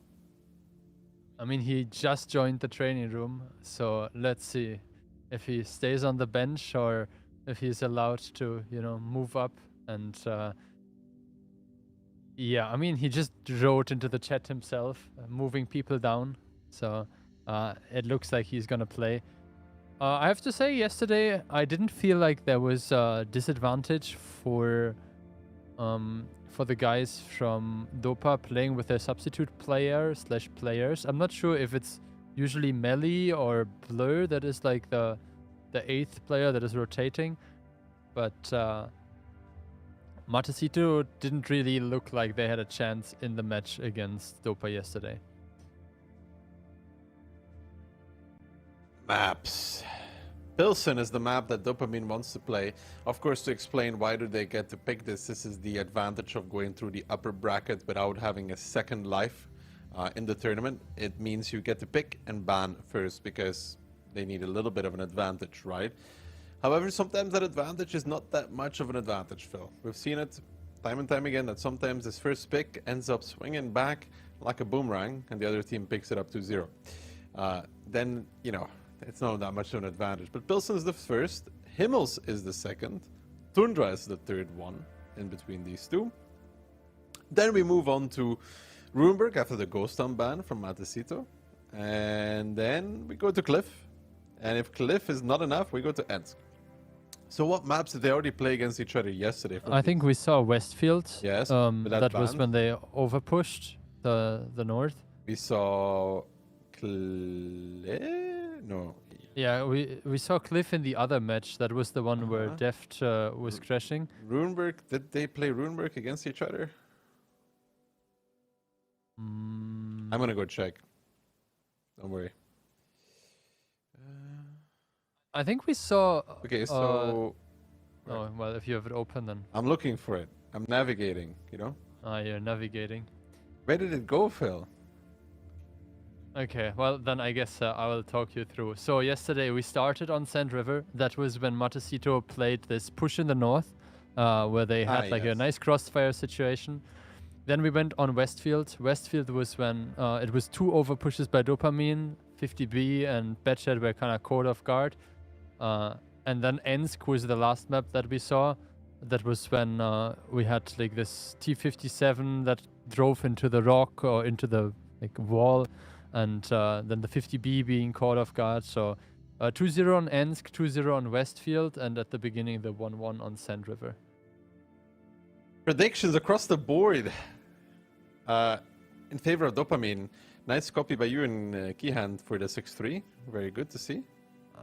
I mean, he just joined the training room, so let's see if he stays on the bench or if he's allowed to, you know, move up. And yeah, I mean, he just wrote into the chat himself, moving people down. So it looks like he's gonna play. I have to say, yesterday I didn't feel like there was a disadvantage for the guys from Dopa playing with their substitute player/players. I'm not sure if it's usually Melee or Blur that is like the 8th player that is rotating, but Matecito didn't really look like they had a chance in the match against Dopa yesterday. Maps. Pilsen is the map that Dopamine wants to play. Of course, to explain why do they get to pick this, this is the advantage of going through the upper bracket without having a second life in the tournament. It means you get to pick and ban first, because they need a little bit of an advantage, right? However, sometimes that advantage is not that much of an advantage, Phil. We've seen it time and time again, that sometimes this first pick ends up swinging back like a boomerang, and the other team picks it up 2-0. Then, you know, it's not that much of an advantage. But Pilsen is the first, Himmels is the second, Tundra is the third one in between these two. Then we move on to Runeberg after the Ghost Town ban from Matecito. And then we go to Cliff. And if Cliff is not enough, we go to Ensk. So what maps did they already play against each other yesterday? I think we saw Westfield. Yes, with that that was band. when they overpushed the north. We saw no. Yeah, we saw Cliff in the other match. That was the one where Deft was crashing. Runeberg, did they play Runeberg against each other? I'm gonna go check. Don't worry. I think we saw. Okay, so Oh well, if you have it open, then. I'm looking for it. I'm navigating. You know. You're navigating. Where did it go, Phil? Okay, well then I guess I will talk you through. So yesterday we started on Sand River. That was when Matecito played this push in the north, where they had like a nice crossfire situation. Then we went on Westfield. Westfield was when it was 2 over pushes by Dopamine, 50B and Batchat were kind of caught off guard. And then Ensk was the last map that we saw. That was when we had like this T57 that drove into the rock or into the like wall, and then the 50B being caught off guard. So 2-0 on Ensk, 2-0 on Westfield, and at the beginning the 1-1 on Sand River. Predictions across the board in favor of Dopamine. Nice copy by you in Keyhand for the 6-3. Very good to see.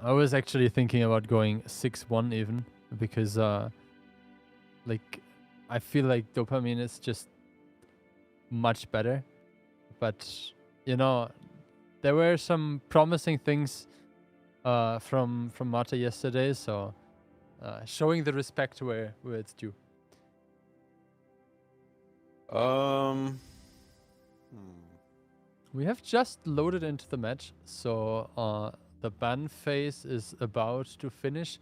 I was actually thinking about going 6-1 even, because like I feel like Dopamine is just much better. But you know, there were some promising things from Mata yesterday, so showing the respect where it's due. We have just loaded into the match, so the ban phase is about to finish.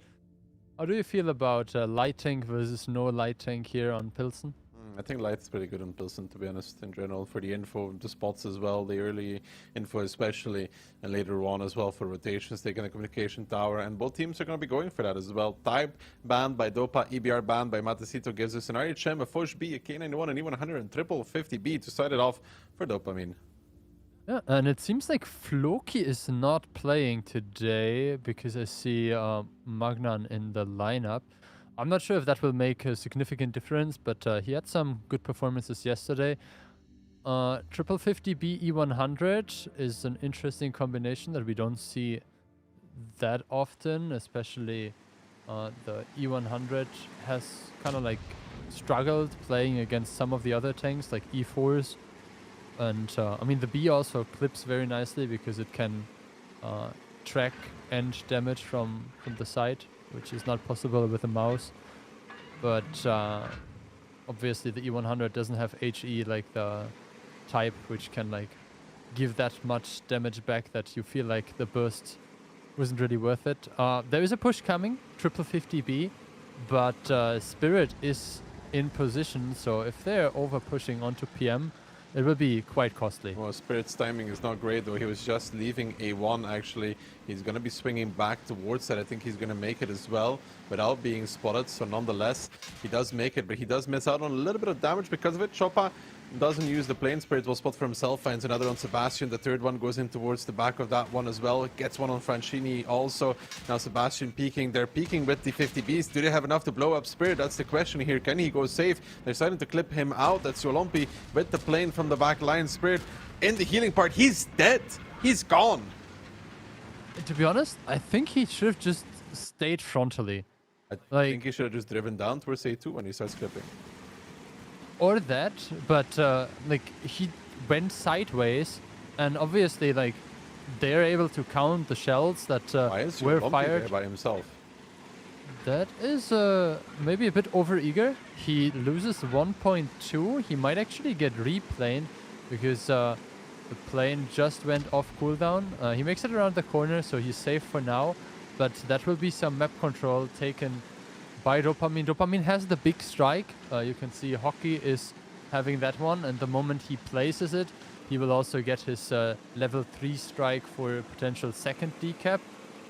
How do you feel about light tank versus no light tank here on Pilsen? I think Light's pretty good on Pilsen, to be honest, in general, for the info, the spots as well, the early info especially, and later on as well for rotations, taking the communication tower, and both teams are going to be going for that as well. Type banned by Dopa, EBR banned by Matecito gives us an RHM, a Foch B, a K91, an E100, and triple 50B to start it off for Dopamine. Yeah, and it seems like Floki is not playing today because I see Magnan in the lineup. I'm not sure if that will make a significant difference, but he had some good performances yesterday. Triple 50B E100 is an interesting combination that we don't see that often, especially the E100 has kind of like struggled playing against some of the other tanks like E4s. And I mean, the B also clips very nicely because it can track end damage from the side, which is not possible with a mouse. But obviously the E100 doesn't have HE like the type, which can like give that much damage back that you feel like the burst wasn't really worth it. There is a push coming, triple 50B, but Spirit is in position, so if they're over pushing onto PM, it will be quite costly. Well, Spirit's timing is not great, though. He was just leaving A1, actually. He's going to be swinging back towards that. I think he's going to make it as well without being spotted. So nonetheless, he does make it, but he does miss out on a little bit of damage because of it. Choppa doesn't use the plane. Spirit will spot for himself, finds another on Sebastian. The third one goes in towards the back of that one as well. Gets one on Franchini also. Now Sebastian peeking. They're peeking with the 50Bs. Do they have enough to blow up Spirit? That's the question here. Can he go safe? They're starting to clip him out. That's Yolompi with the plane from the back line. Spirit in the healing part. He's dead. He's gone. To be honest, I think he should have just stayed frontally. I think he should have just driven down towards A2 when he starts clipping. Or that, but like he went sideways, and obviously like they're able to count the shells that were fired there by himself. That is maybe a bit overeager. He loses 1.2. He might actually get replaned because the plane just went off cooldown. He makes it around the corner, so he's safe for now. But that will be some map control taken by Dopamine. Dopamine has the big strike. You can see Hockey is having that one, and the moment he places it, he will also get his level 3 strike for a potential second decap.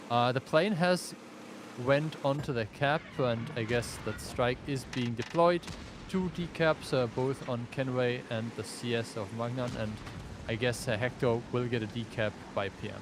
The plane has went onto the cap, and I guess that strike is being deployed. 2 decaps, both on Kenway and the CS of Magnan, and I guess Hector will get a decap by PM.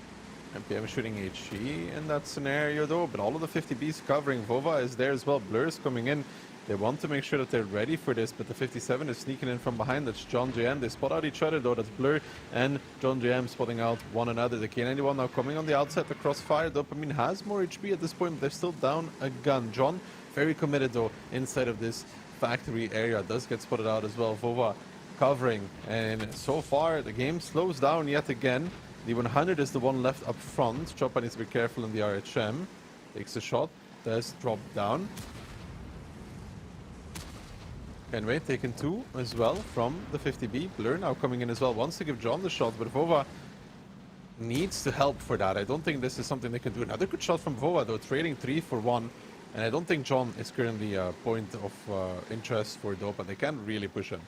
MPM shooting HE in that scenario though, but all of the 50Bs covering. Vova is there as well. Blur is coming in. They want to make sure that they're ready for this, but the 57 is sneaking in from behind. That's John JM. They spot out each other though. That's Blur and John JM spotting out one another. The K91 now coming on the outside. The crossfire. Dopamine has more HP at this point, but they're still down a gun. John, very committed though inside of this factory area. Does get spotted out as well. Vova covering, and so far the game slows down yet again. The 100 is the one left up front. Choppa needs to be careful in the RHM. Takes a shot. Does drop down. Anyway, taken 2 as well from the 50B. Blur now coming in as well. Wants to give John the shot, but Vova needs to help for that. I don't think this is something they can do. Another good shot from Vova though, trading 3 for 1. And I don't think John is currently a point of interest for Dopa. They can't really push him.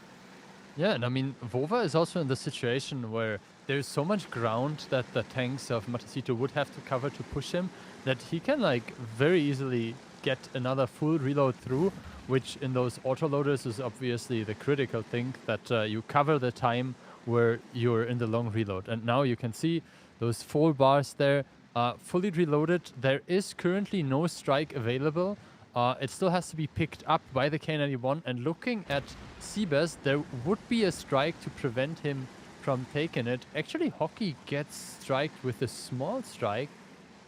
Yeah, and I mean, Vova is also in the situation where there's so much ground that the tanks of Matacito would have to cover to push him that he can like very easily get another full reload through, which in those autoloaders is obviously the critical thing, that you cover the time where you're in the long reload. And now you can see those 4 bars there, fully reloaded. There is currently no strike available. It still has to be picked up by the K91, and looking at Seabass, there would be a strike to prevent him from taking it. Actually, Hockey gets striked with a small strike,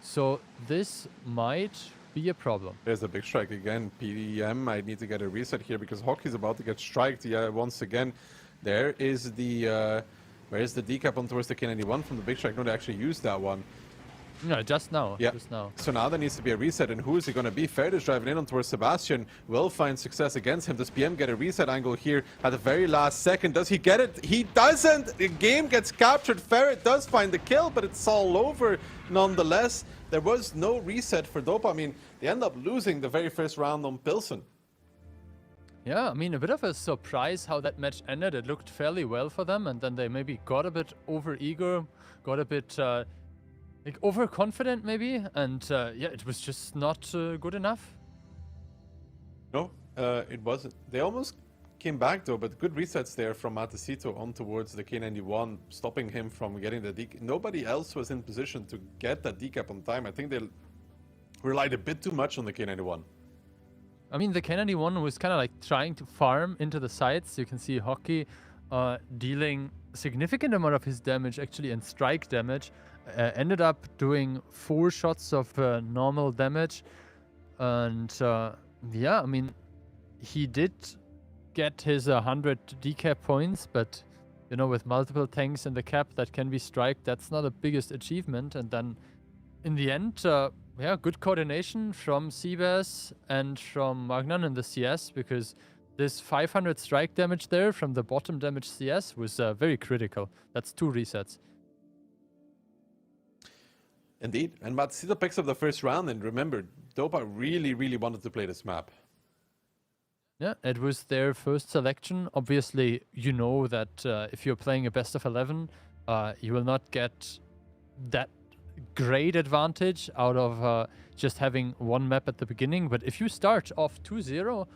so this might be a problem. There's a big strike again. PDM, I need to get a reset here because Hockey's about to get striked. Yeah, once again. There is the, where is the decap on towards the K91 from the big strike? No, they actually used that one. No, just now. Yeah. Just now. So now there needs to be a reset, and who is it going to be? Ferret is driving in on towards Sebastian. Will find success against him. Does PM get a reset angle here at the very last second? Does he get it? He doesn't! The game gets captured. Ferret does find the kill, but it's all over nonetheless. There was no reset for Dopa. I mean, they end up losing the very first round on Pilsen. Yeah, I mean, a bit of a surprise how that match ended. It looked fairly well for them, and then they maybe got a bit over-eager, got a bit like overconfident maybe, and yeah, it was just not good enough. No, it wasn't. They almost came back though, but good resets there from Matacito on towards the K91, stopping him from getting the decap. Nobody else was in position to get that decap on time. I think they relied a bit too much on the K91. I mean, the K91 was kind of like trying to farm into the sides. You can see Hockey dealing a significant amount of his damage actually in strike damage. Ended up doing 4 shots of normal damage. And yeah, I mean, he did get his 100 decap points, but you know, with multiple tanks in the cap that can be striked, that's not the biggest achievement. And then in the end, yeah, good coordination from Seabass and from Magnan in the CS, because this 500 strike damage there from the bottom damage CS was very critical. That's 2 resets. Indeed, and Matsuda picks up the first round, and remember, Dopa really, really wanted to play this map. Yeah, it was their first selection. Obviously, you know that if you're playing a best of 11, you will not get that great advantage out of just having one map at the beginning. But if you start off 2-0,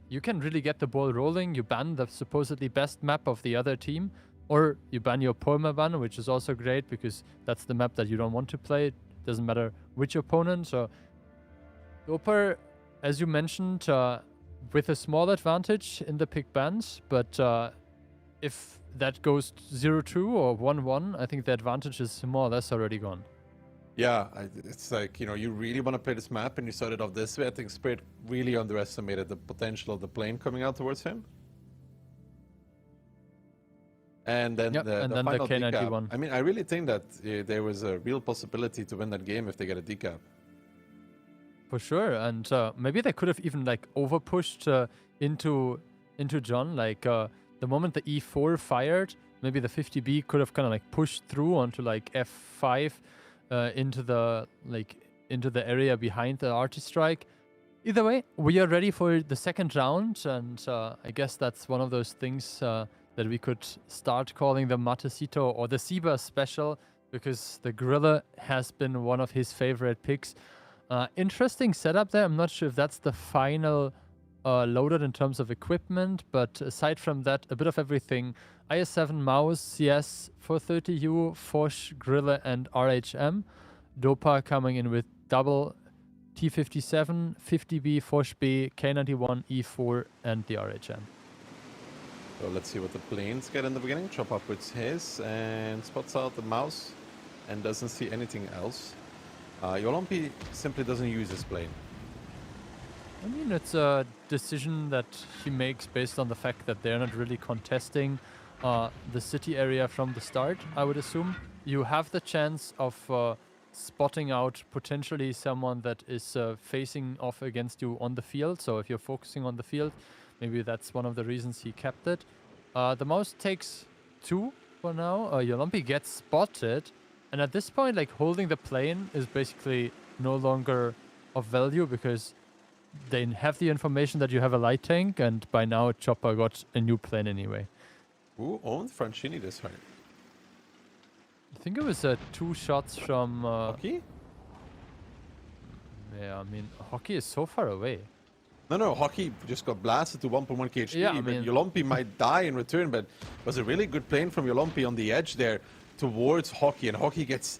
you can really get the ball rolling. You ban the supposedly best map of the other team, or you ban your permaban, which is also great because that's the map that you don't want to play. It doesn't matter which opponent. So Doper, as you mentioned, with a small advantage in the pick bans, but if that goes 0-2 or 1-1, I think the advantage is more or less already gone. Yeah, it's like, you know, you really want to play this map and you started off this way. I think Spirit really underestimated the potential of the plane coming out towards him. And then, yep, the then final the K91. decap. I mean, I really think that there was a real possibility to win that game if they get a decap. For sure, and maybe they could have even like over pushed into John. Like the moment the E4 fired, maybe the 50B could have kind of like pushed through onto like F5 into the area behind the arty strike. Either way, we are ready for the second round, and I guess that's one of those things that we could start calling the Matacito or the Siba special, because the Gorilla has been one of his favorite picks. Interesting setup there. I'm not sure if that's the final loaded in terms of equipment, but aside from that, a bit of everything. IS-7 Maus, CS 430U, Foch, Grille, and RHM. Dopa coming in with double T57, 50B, Foch B, K91, E4, and the RHM. So let's see what the planes get in the beginning. Chop up with his and spots out the mouse and doesn't see anything else. Yolompi simply doesn't use his plane. I mean, it's a decision that he makes based on the fact that they're not really contesting the city area from the start, I would assume. You have the chance of spotting out potentially someone that is facing off against you on the field. So if you're focusing on the field, maybe that's one of the reasons he kept it. The mouse takes 2 for now. Yolompi gets spotted. And at this point, like, holding the plane is basically no longer of value because they have the information that you have a light tank, and by now Chopper got a new plane anyway. Who owned Francini this time? I think it was 2 shots from... Hockey? Yeah, I mean, Hockey is so far away. No, Hockey just got blasted to 1.1 kHP. Yeah, I but mean... Yolompi might die in return, but it was a really good plane from Yolompi on the edge there towards Hockey, and Hockey gets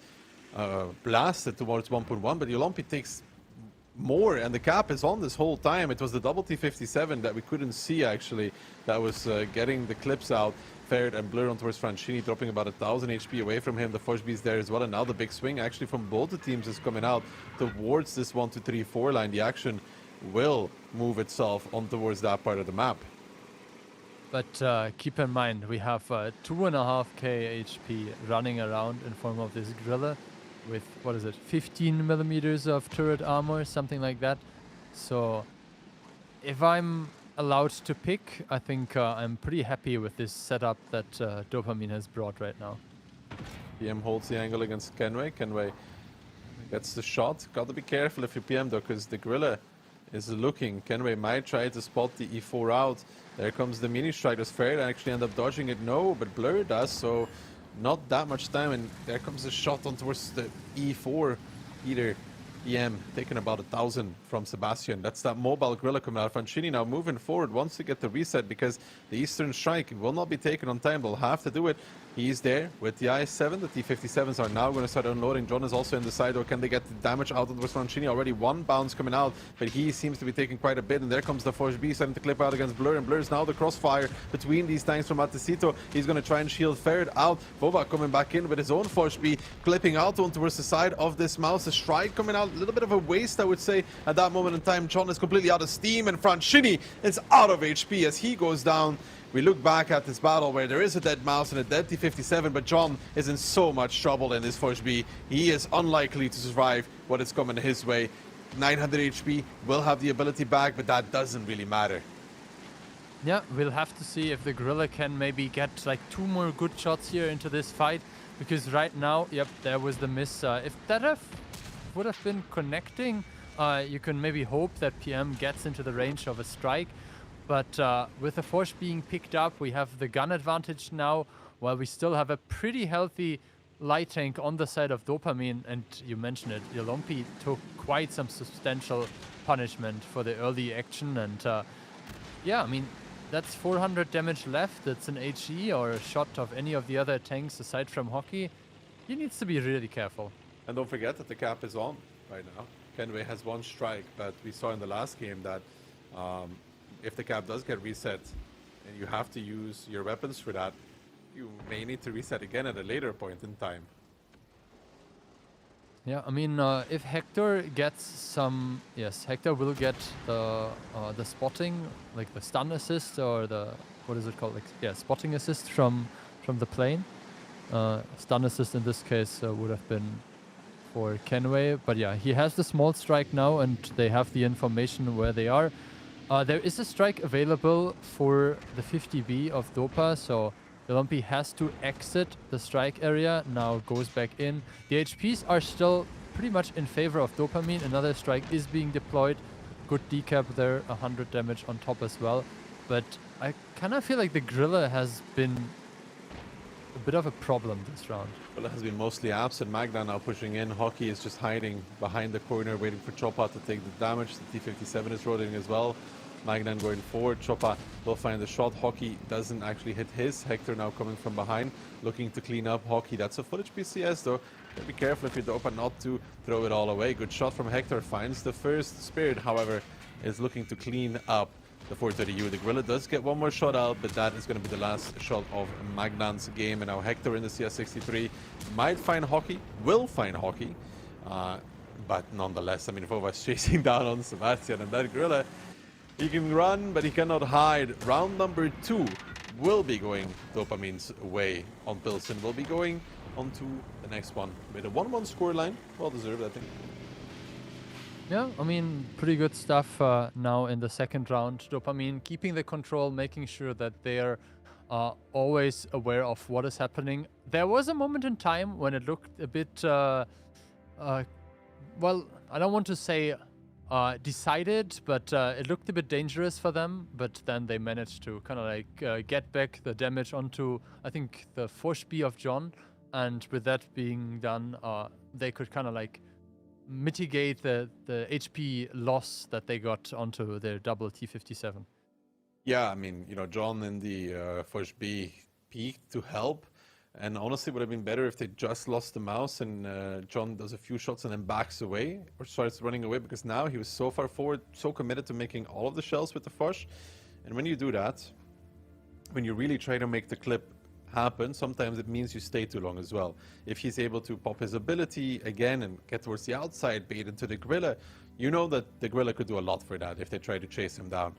blasted towards 1.1, but Yolompi takes more, and the cap is on this whole time. It was the double T57 that we couldn't see, actually, that was getting the clips out. Ferret and Blur on towards Francini, dropping about 1,000 HP away from him. The Foch B's there as well, and now the big swing actually from both the teams is coming out towards this 1, 2, 3, 4 line. The action will move itself on towards that part of the map. But keep in mind, we have 2.5k HP running around in form of this Grille with, what is it, 15 millimeters of turret armor, something like that. So if I'm allowed to pick, I think I'm pretty happy with this setup that Dopamine has brought right now. PM holds the angle against Kenway. Kenway gets the shot. Got to be careful if you're PM though, because the Grille is looking. Kenway might try to spot the E4 out. There comes the mini strike. Does Ferret actually end up dodging it? No, but Blur does, so not that much time. And there comes a shot on towards the E4 either. EM taking about 1,000 from Sebastian. That's that mobile Grille coming out. Francini now moving forward, wants to get the reset because the Eastern Strike will not be taken on time. They'll have to do it. He's there with the IS-7. The T-57s are now going to start unloading. John is also in the side, or can they get the damage out towards Francini? Already 1 bounce coming out, but he seems to be taking quite a bit. And there comes the Foch B starting to clip out against Blur, and Blur is now the crossfire between these tanks from Matecito. He's going to try and shield Ferret out. Voba coming back in with his own Foch B, clipping out on towards the side of this mouse. The strike coming out, a little bit of a waste, I would say, at that moment in time. John is completely out of steam, and Francini is out of HP as he goes down. We look back at this battle where there is a dead mouse and a dead T-57, but John is in so much trouble in this Foch B. He is unlikely to survive what is coming his way. 900 HP, will have the ability back, but that doesn't really matter. Yeah, we'll have to see if the Grille can maybe get like 2 more good shots here into this fight, because right now, yep, there was the miss. If that would have been connecting, you can maybe hope that PM gets into the range of a strike. But with the Foch being picked up, we have the gun advantage now, while we still have a pretty healthy light tank on the side of Dopamine. And you mentioned it, Yolompi took quite some substantial punishment for the early action. And yeah, I mean, that's 400 damage left. That's an HE or a shot of any of the other tanks aside from Hockey. He needs to be really careful. And don't forget that the cap is on right now. Kenway has 1 strike, but we saw in the last game that if the cap does get reset and you have to use your weapons for that, you may need to reset again at a later point in time. Yeah, I mean, if Hector gets some... Yes, Hector will get the spotting, like the stun assist, or the... What is it called? Like, yeah, spotting assist from the plane. Stun assist in this case would have been for Kenway. But yeah, he has the small strike now, and they have the information where they are. There is a strike available for the 50B of Dopa, so Yolompi has to exit the strike area, now goes back in. The HPs are still pretty much in favor of Dopamine. Another strike is being deployed. Good decap there, 100 damage on top as well. But I kind of feel like the Grille has been a bit of a problem this round. Well, it has been mostly absent. Magda now pushing in. Hockey is just hiding behind the corner, waiting for Chopa to take the damage. The T-57 is rotating as well. Magnan going forward. Choppa will find the shot. Hockey doesn't actually hit his. Hector now coming from behind, looking to clean up Hockey. That's a full HP CS though. Be careful if you're Dopa not to throw it all away. Good shot from Hector. Finds the first Spirit, however, is looking to clean up the 430U. The Gorilla does get one more shot out, but that is going to be the last shot of Magnan's game. And now Hector in the CS63 might find Hockey, will find Hockey. But nonetheless, I mean, Vova's chasing down on Sebastian, and that Gorilla, he can run, but he cannot hide. Round number 2 will be going Dopamine's way on Pilsen. Will be going on to the next one with a 1-1 scoreline. Well deserved, I think. Yeah, I mean, pretty good stuff now in the second round. Dopamine keeping the control, making sure that they're always aware of what is happening. There was a moment in time when it looked a bit, well, I don't want to say decided, but it looked a bit dangerous for them. But then they managed to kind of like get back the damage onto, I think, the Force B of John. And with that being done, they could kind of like mitigate the HP loss that they got onto their double T57. Yeah, I mean, you know, John in the Force B peaked to help. And honestly, would have been better if they just lost the mouse and John does a few shots and then backs away or starts running away, because now he was so far forward, so committed to making all of the shells with the Foch. And when you do that, when you really try to make the clip happen, sometimes it means you stay too long as well. If he's able to pop his ability again and get towards the outside, bait into the Gorilla, you know that the Gorilla could do a lot for that if they try to chase him down.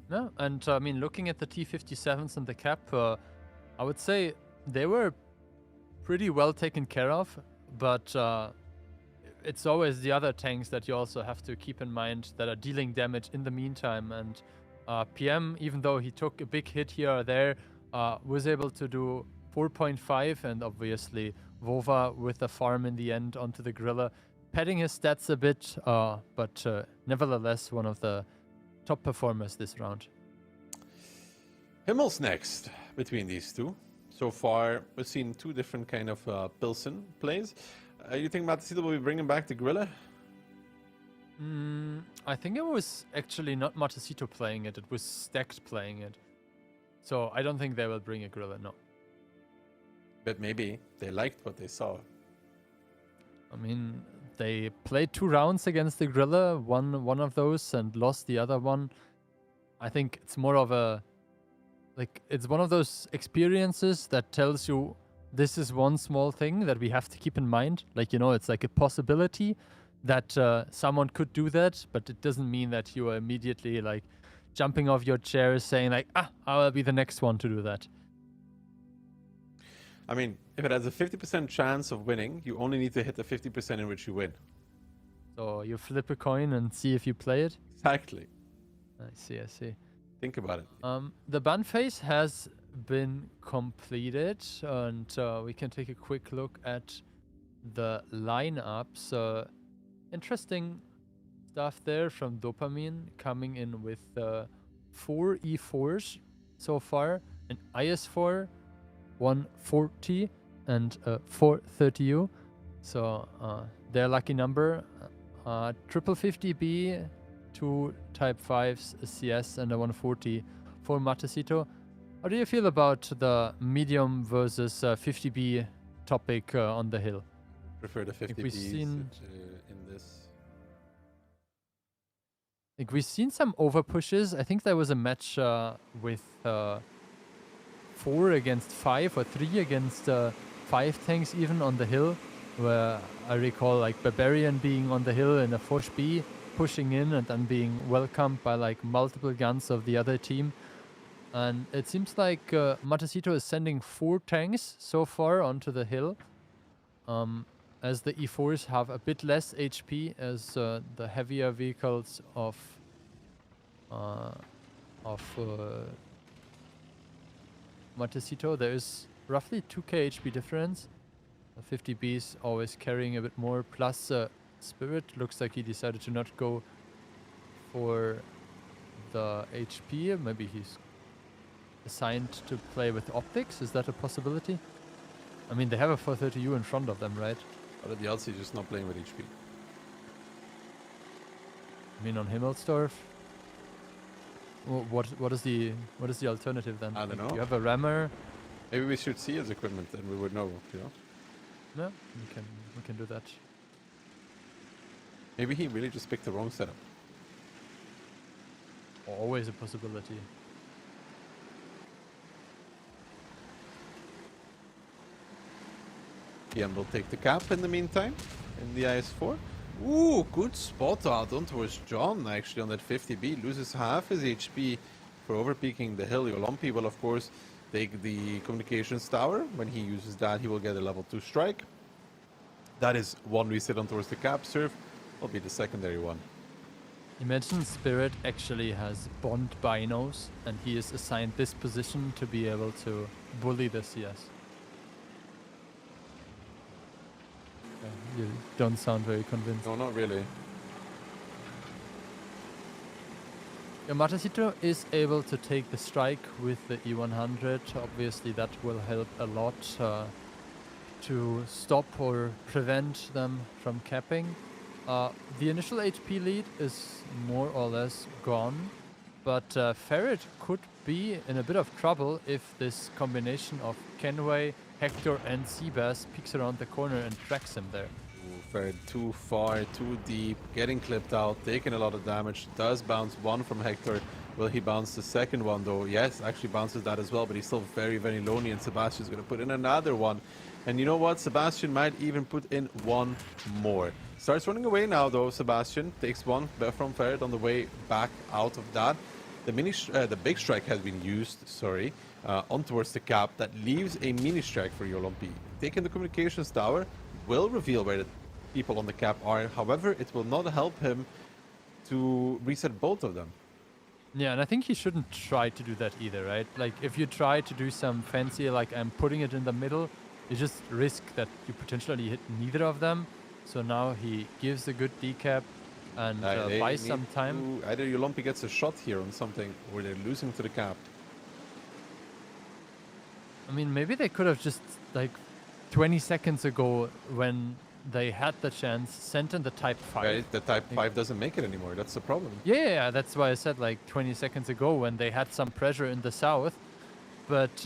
No, and I mean, looking at the T57s and the cap, I would say they were pretty well taken care of, but it's always the other tanks that you also have to keep in mind that are dealing damage in the meantime. And PM, even though he took a big hit here or there, was able to do 4.5, and obviously Vova with the farm in the end onto the Gorilla, padding his stats a bit, but nevertheless one of the top performers this round. Himmel's next between these two. So far, we've seen two different kind of Pilsen plays. You think Matacito will be bringing back the Gorilla? I think it was actually not Matacito playing it, it was Stacked playing it. So I don't think they will bring a Gorilla, no. But maybe they liked what they saw. I mean, they played 2 rounds against the Gorilla, won one of those and lost the other one. I think it's more of a... like, it's one of those experiences that tells you this is one small thing that we have to keep in mind. Like, you know, it's like a possibility that someone could do that, but it doesn't mean that you are immediately like jumping off your chair saying like, I will be the next one to do that. I mean, if it has a 50% chance of winning, you only need to hit the 50% in which you win. So you flip a coin and see if you play it? Exactly. I see, I see. Think about it. The ban phase has been completed, and we can take a quick look at the lineups. Interesting stuff there from Dopamine, coming in with 4 E4s so far, an IS4, 140, and 430U. So their lucky number, triple 50B, 2 Type 5s, a CS, and a 140 for Matacito. How do you feel about the medium versus 50B topic on the hill? Prefer the 50Bs in this. Like, we've seen some over pushes. I think there was a match with 4 against 5 or 3 against 5 tanks even on the hill, where I recall like Barbarian being on the hill in a Force B, pushing in and then being welcomed by like multiple guns of the other team. And it seems like Matacito is sending 4 tanks so far onto the hill, as the E4s have a bit less HP as the heavier vehicles of Matacito. There is roughly 2k HP difference. 50Bs always carrying a bit more, plus Spirit. Looks like he decided to not go for the HP. Maybe he's assigned to play with optics. Is that a possibility? I mean, they have a 430U in front of them, right? But at the odds, he's just not playing with HP. I mean, on Himmelsdorf? What is the alternative then? I don't know. You have a rammer. Maybe we should see his equipment and we would know, you know? No, we can do that. Maybe he really just picked the wrong setup. Always a possibility. PM will take the cap in the meantime in the IS-4. Ooh, good spot out on towards John actually on that 50B. Loses half his HP for overpeaking the hill. Yolompi will of course take the communications tower. When he uses that, he will get a level 2 strike. That is one reset on towards the cap. Surf will be the secondary one. Imagine Spirit actually has Bond binos and he is assigned this position to be able to bully the CS. You don't sound very convinced. No, not really. Matacito is able to take the strike with the E100. Obviously that will help a lot to stop or prevent them from capping. The initial HP lead is more or less gone, but Ferret could be in a bit of trouble if this combination of Kenway, Hector and Seabass peeks around the corner and tracks him there. Ferret too far, too deep, getting clipped out, taking a lot of damage. Does bounce one from Hector. Will he bounce the second one though? Yes, actually bounces that as well, but he's still very, very lonely and Sebastian's going to put in another one. And you know what? Sebastian might even put in one more. Starts running away now though, Sebastian. Takes one from Ferret on the way back out of that. The big strike has been used, on towards the cap. That leaves a mini strike for Yolompi. Taking the communications tower will reveal where the people on the cap are. However, it will not help him to reset both of them. Yeah, and I think he shouldn't try to do that either, right? Like, if you try to do some fancy, like I'm putting it in the middle, you just risk that you potentially hit neither of them. So now he gives a good decap and buys some time. Either Yolompi gets a shot here on something, or they're losing to the cap. I mean, maybe they could have just, like, 20 seconds ago, when they had the chance, sent in the Type 5. Right, the Type 5 doesn't make it anymore. That's the problem. Yeah, that's why I said, like, 20 seconds ago, when they had some pressure in the south. But,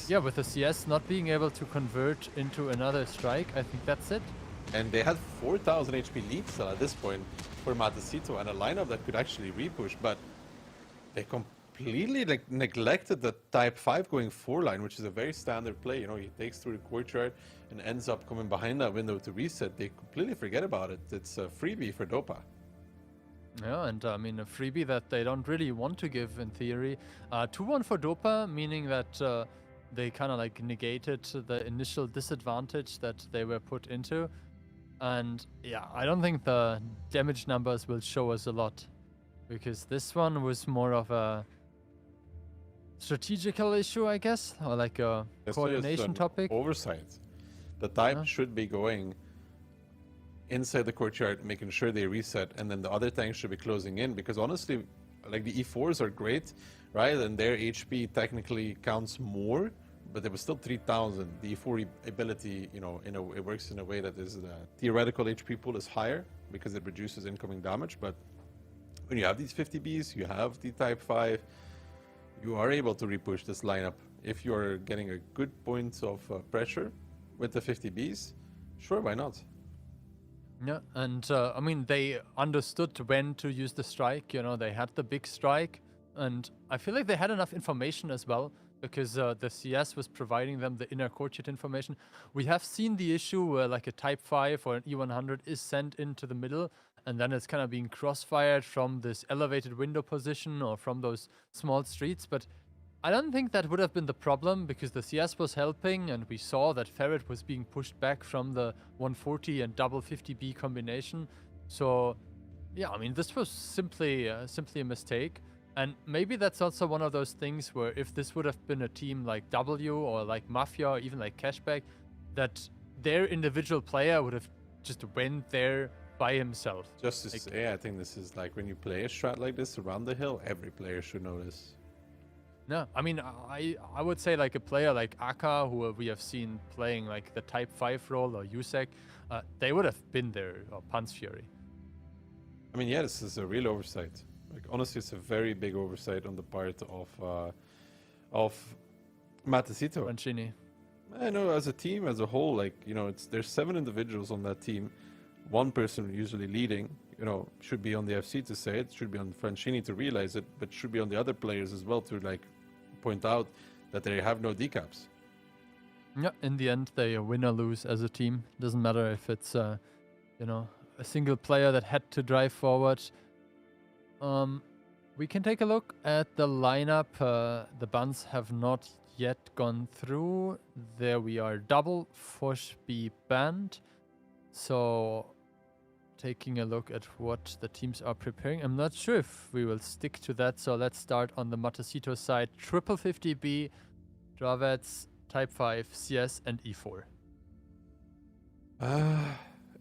yeah, with the CS not being able to convert into another strike, I think that's it. And they had 4,000 HP lead still at this point for Matacito and a lineup that could actually repush, but they completely neglected the Type 5 going 4-line, which is a very standard play. You know, he takes through the courtyard and ends up coming behind that window to reset. They completely forget about it. It's a freebie for Dopa. Yeah, and I mean, a freebie that they don't really want to give in theory. 2-1 for Dopa, meaning that they kind of like negated the initial disadvantage that they were put into. And yeah, I don't think the damage numbers will show us a lot, because this one was more of a strategical issue, I guess, or like a coordination topic. Oversight. The Type should be going inside the courtyard, making sure they reset, and then the other tanks should be closing in, because honestly, like the E4s are great, right? And their HP technically counts more, but there was still 3,000. The E4 ability, you know, it works in a way that is the theoretical HP pool is higher because it reduces incoming damage. But when you have these 50Bs, you have the Type 5, you are able to repush this lineup. If you're getting a good point of pressure with the 50Bs, sure, why not? Yeah, and I mean, they understood when to use the strike. You know, they had the big strike, and I feel like they had enough information as well, because the CS was providing them the inner courtyard information. We have seen the issue where like a Type 5 or an E100 is sent into the middle, and then it's kind of being crossfired from this elevated window position or from those small streets. But I don't think that would have been the problem, because the CS was helping, and we saw that Ferret was being pushed back from the 140 and double 50B combination. So yeah, I mean, this was simply a mistake. And maybe that's also one of those things where if this would have been a team like W or like Mafia or even like Cashback, that their individual player would have just went there by himself. Just to say, I think this is like when you play a strat like this around the hill, every player should know this. No, I mean, I would say like a player like Aka, who we have seen playing like the Type 5 role, or Yusek, they would have been there, or Pan's Fury. I mean, yeah, this is a real oversight. Like honestly, it's a very big oversight on the part of Matacito. Mancini. I know, as a team, as a whole, like, you know, there's 7 individuals on that team. One person usually leading, you know, should be on the FC to say it, should be on Francini to realize it, but should be on the other players as well to, like, point out that they have no decaps. Yeah, in the end, they win or lose as a team. Doesn't matter if it's, you know, a single player that had to drive forward. We can take a look at the lineup. The buns have not yet gone through. There we are, double Foshby banned. So taking a look at what the teams are preparing. I'm not sure if we will stick to that. So let's start on the Matacito side. Triple 50B, Dravets, Type 5, CS, and E4.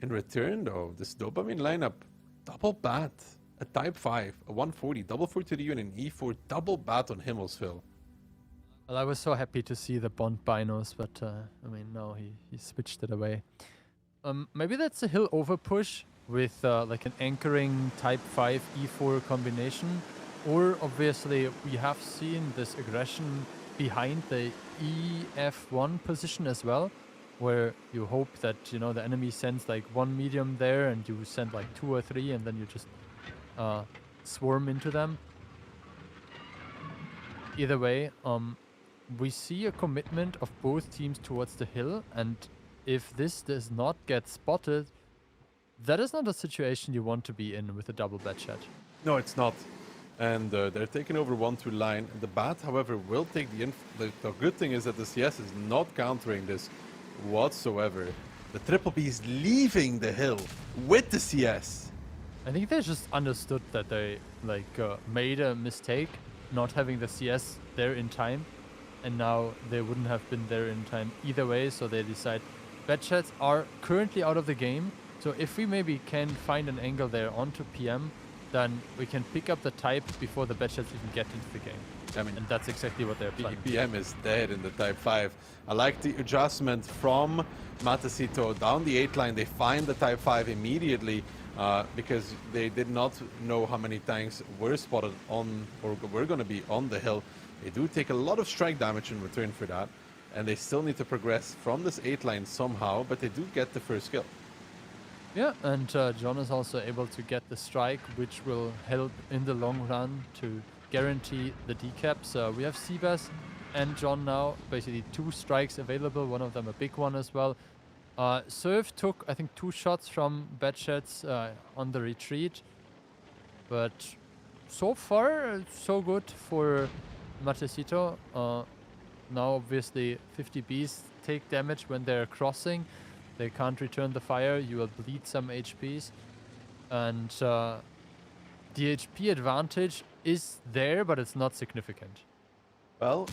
In return, though, this dopamine lineup, double bat, a Type 5, a 140, double 42 and an E4, double bat on Himmelsville. Well, I was so happy to see the Bond binos, but I mean, no, he switched it away. Maybe that's a hill over push with like an anchoring Type 5 E4 combination. Or obviously, we have seen this aggression behind the EF1 position as well, where you hope that, you know, the enemy sends like one medium there and you send like 2 or 3 and then you just swarm into them. Either way, we see a commitment of both teams towards the hill, and if this does not get spotted, that is not a situation you want to be in with a double bat chat. No, it's not. And they're taking over 1-2 line. The bat, however, will take the good thing is that the CS is not countering this whatsoever. The Triple B is leaving the hill with the CS. I think they just understood that they made a mistake not having the CS there in time, and now they wouldn't have been there in time either way, so they decide bat chats are currently out of the game. So if we maybe can find an angle there onto PM, then we can pick up the type before the bat chats even get into the game. I mean, and that's exactly what they're planning. PM is dead in the Type 5. I like the adjustment from Matacito down the 8 line. They find the Type 5 immediately because they did not know how many tanks were spotted on or were going to be on the hill. They do take a lot of strike damage in return for that, and they still need to progress from this 8 line somehow, but they do get the first kill. Yeah, and John is also able to get the strike, which will help in the long run to guarantee the decaps. We have Seabass and John now, basically 2 strikes available, one of them a big one as well. Surf took, I think, 2 shots from Batchets on the retreat, but so far, so good for Matacito. Now, obviously, 50Bs take damage when they're crossing. They can't return the fire, you will bleed some HPs. And the HP advantage is there, but it's not significant. Well,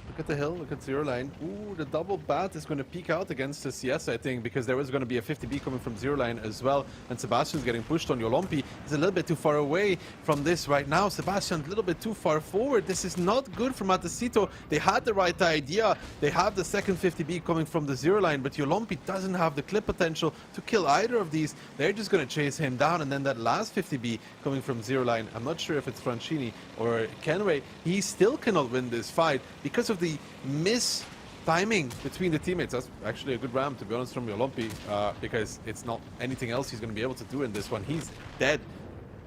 look at the hill, look at zero line. Ooh, the double bat is going to peek out against the CS, I think, because there is going to be a 50B coming from zero line as well. And Sebastian's getting pushed on. Yolompi is a little bit too far away from this right now. Sebastian a little bit too far forward. This is not good for Matacito. They had the right idea. They have the second 50B coming from the zero line, but Yolompi doesn't have the clip potential to kill either of these. They're just going to chase him down. And then that last 50B coming from zero line, I'm not sure if it's Francini or Kenway, he still cannot win this fight because of the timing between the teammates. That's actually a good ram, to be honest, from Yolompi, because it's not anything else he's going to be able to do in this one. He's dead.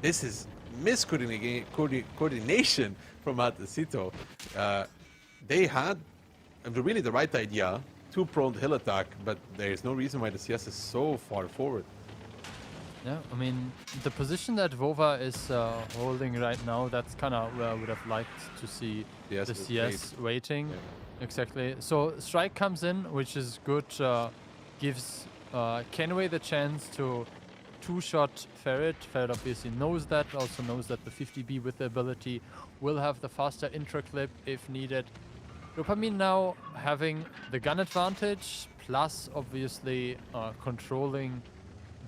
This is miscoordination from Matacito. They had really the right idea, 2-pronged hill attack, but there's no reason why the CS is so far forward. Yeah, I mean, the position that Vova is holding right now, that's kind of where I would have liked to see the CS waiting. Yeah. Exactly. So strike comes in, which is good, gives Kenway the chance to 2-shot Ferret. Ferret obviously knows that, also knows that the 50B with the ability will have the faster intro clip if needed. Dopamine now having the gun advantage, plus obviously controlling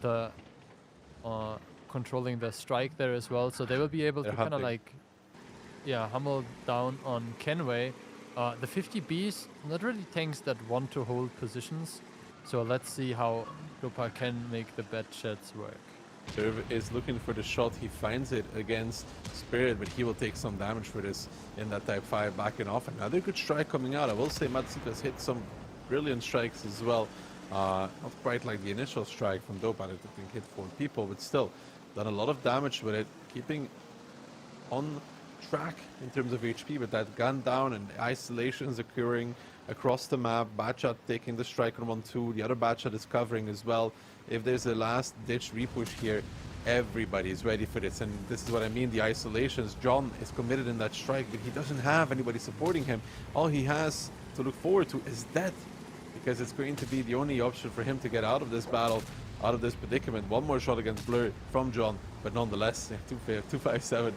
the strike there as well, so they will be able to kind of like, yeah, humble down on Kenway. The 50Bs, not really tanks that want to hold positions, so let's see how Dopa can make the bad chats work. Serve is looking for the shot. He finds it against Spirit, but he will take some damage for this in that Type 5 backing off. Another good strike coming out. I will say Matsuka has hit some brilliant strikes as well. Not quite like the initial strike from Dopa that I think hit 4 people, but still done a lot of damage with it, keeping on track in terms of HP with that gun down and isolations occurring across the map. Batchat taking the strike on 1-2. The other Batchat is covering as well. If there's a last ditch repush here, everybody is ready for this, and this is what I mean, the isolations. John is committed in that strike, but he doesn't have anybody supporting him. All he has to look forward to is death, because it's going to be the only option for him to get out of this battle, out of this predicament. One more shot against Blur from John, but nonetheless, 257,